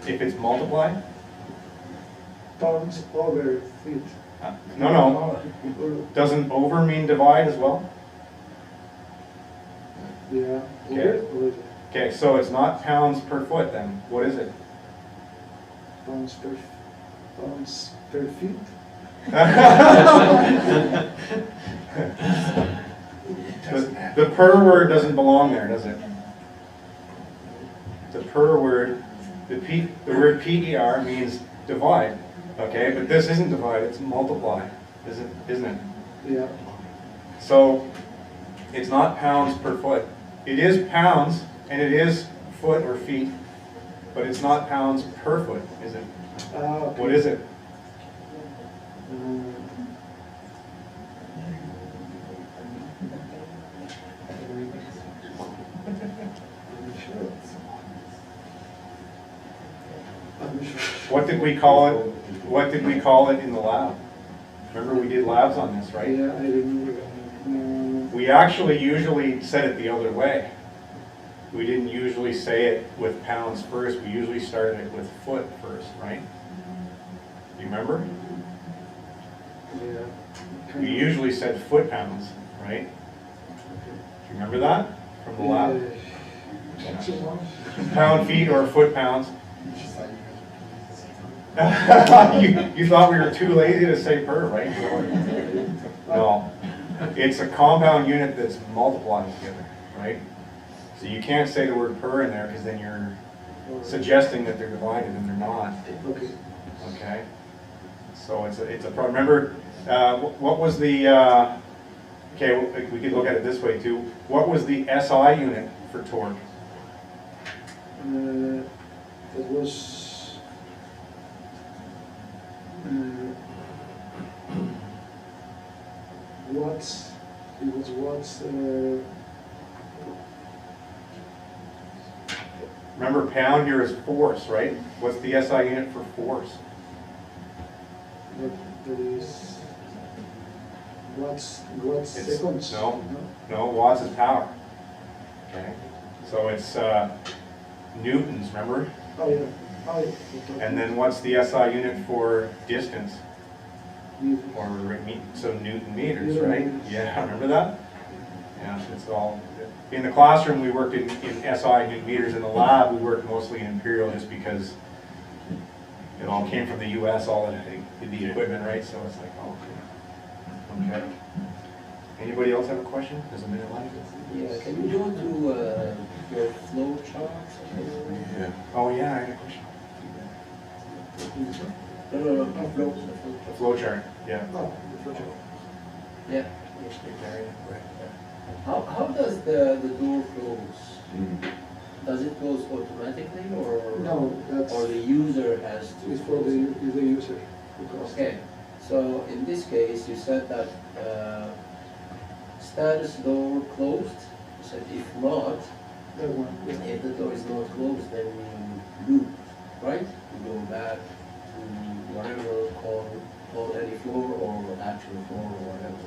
If it's multiplied? Pounds over feet. No. Doesn't over mean divide as well? Yeah. Okay. Okay, so it's not pounds per foot then. What is it? Pounds per feet. The per word doesn't belong there, does it? The per word, the word PER means divide, okay? But this isn't divide, it's multiply, isn't it? Yeah. So it's not pounds per foot. It is pounds and it is foot or feet, but it's not pounds per foot, is it? Okay. What is it? What did we call it? What did we call it in the lab? Remember we did labs on this, right? Yeah, I remember. We actually usually said it the other way. We didn't usually say it with pounds first. We usually started it with foot first, right? Do you remember? Yeah. We usually said foot pounds, right? Do you remember that from the lab? Yeah. Pound feet or foot pounds. You thought we were too lazy to say per, right? No. It's a compound unit that's multiplied together, right? So you can't say the word per in there because then you're suggesting that they're divided and they're not. Okay. Okay? So it's a problem. Remember, what was the, okay, we could look at it this way too. What was the SI unit for torque? It was watts. It was watts. Remember, pound here is force, right? What's the SI unit for force? But there is watts It's- seconds. No, watts is power. Okay, so it's newtons, remember? Oh, yeah. Oh, yeah. And then what's the SI unit for distance? Newton. So Newton meters, Newton right? meters. Yeah, remember that? Yeah, it's all, in the classroom, we worked in SI Newton meters. In the lab, we worked mostly in imperial just because it all came from the US, all the equipment, right? So it's like, oh, okay. Anybody else have a question? There's a minute left. Yeah, can you go to your flow chart? Yeah. Oh, yeah, I had a question. No, The flow chart, yeah. Oh, the flow chart. Yeah. How does the door close? Does it close automatically or? No, that's. Or the user has to? It's for the user. Because Okay, so in this case, you said that status door closed. You said if not, that one. Yeah. if the door is not closed, then you loop, right? You go back to whatever call any floor or actual floor or whatever.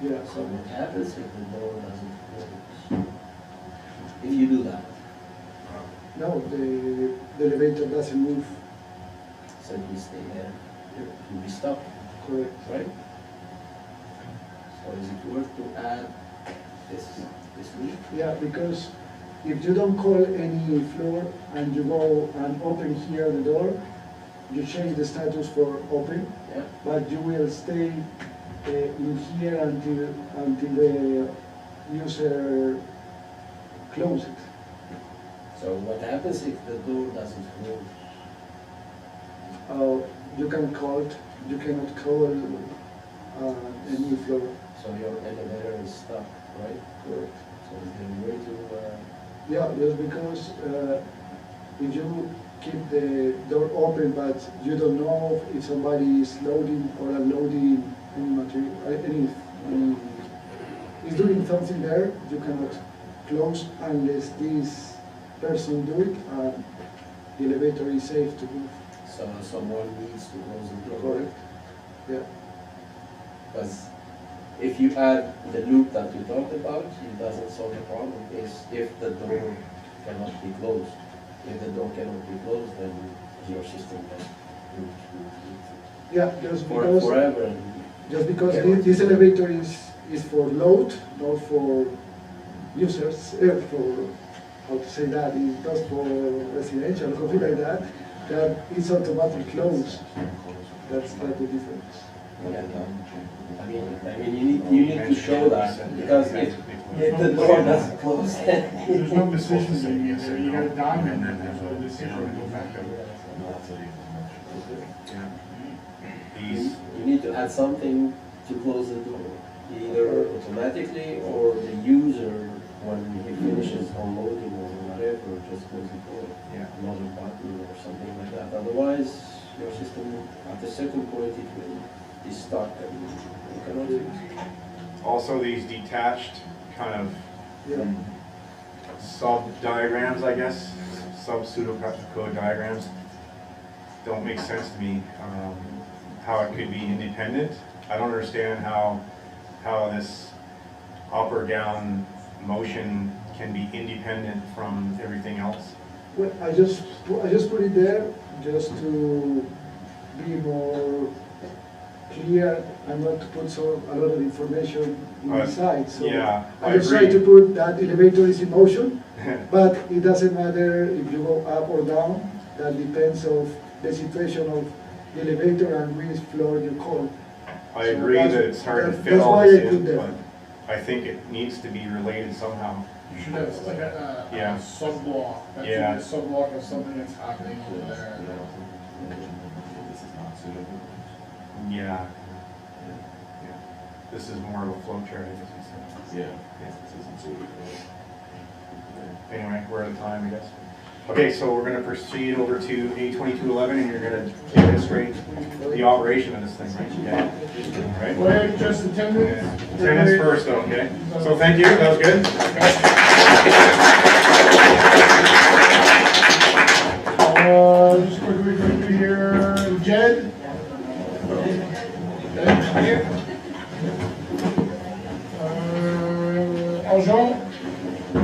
Yeah. So what happens if the door doesn't close? If you do that, No, the elevator doesn't move. so you stay there, you be stuck, Correct. right? So is it worth to add this loop? Yeah, because if you don't call any floor and you go and open here the door, you change the status for open, Yeah. but you will stay in here until the user close it. So what happens if the door doesn't close? You can call it, you cannot call a new floor. So your elevator is stuck, right? Correct. So is there a way to, Yeah, just because if you keep the door open but you don't know if somebody is loading or unloading any material, any is doing something there, you cannot close unless this person do it and the elevator is safe to move. so someone needs to close the door? Correct. Yeah. Because if you add the loop that you talked about, it doesn't solve the problem. Is if the door cannot be closed. If the door cannot be closed, then your system has Yeah, just because forever. just because Yeah. this elevator is for load, not for users, for how to say that, it's just for residential or something like that, that is automatic close. That's the difference. I mean, you need to show that, because if the door doesn't close, then. There's no decision being made there, you got a diamond and there's no decision to go back up. You need to add something to close the door, either automatically or the user, when he finishes unloading or whatever, just close the door. Yeah. Another button or something like that. Otherwise, your system, at a certain point, it will be stuck and you cannot use it. Also, these detached kind of Yeah. sub-diagrams, I guess, sub-pseudocode diagrams, don't make sense to me, how it could be independent. I don't understand how this up or down motion can be independent from everything else. Well, I just put it there just to be more clear and not to put a lot of information inside. So yeah, I just try to put that elevator is in motion, but it doesn't matter if you go up or down. That depends of the situation of the elevator and which floor you call. I So agree that that's- it's hard to that's fit all why this I put in, that. but I think it needs to be related somehow. You should have like Yeah. a sub-block, that should be Yeah. a sub-block of something that's happening over there. This is not suitable. Yeah. This is more of a flow chart, I guess you said. Yeah, this isn't suitable. Anyway, we're out of time, I guess. Okay, so we're gonna proceed over to A2211 and you're gonna demonstrate the operation of this thing, right? Yeah. Right? Wait, just attendance? Attendance first, okay? So thank you, that was good. Just quickly here, Jed? Agent,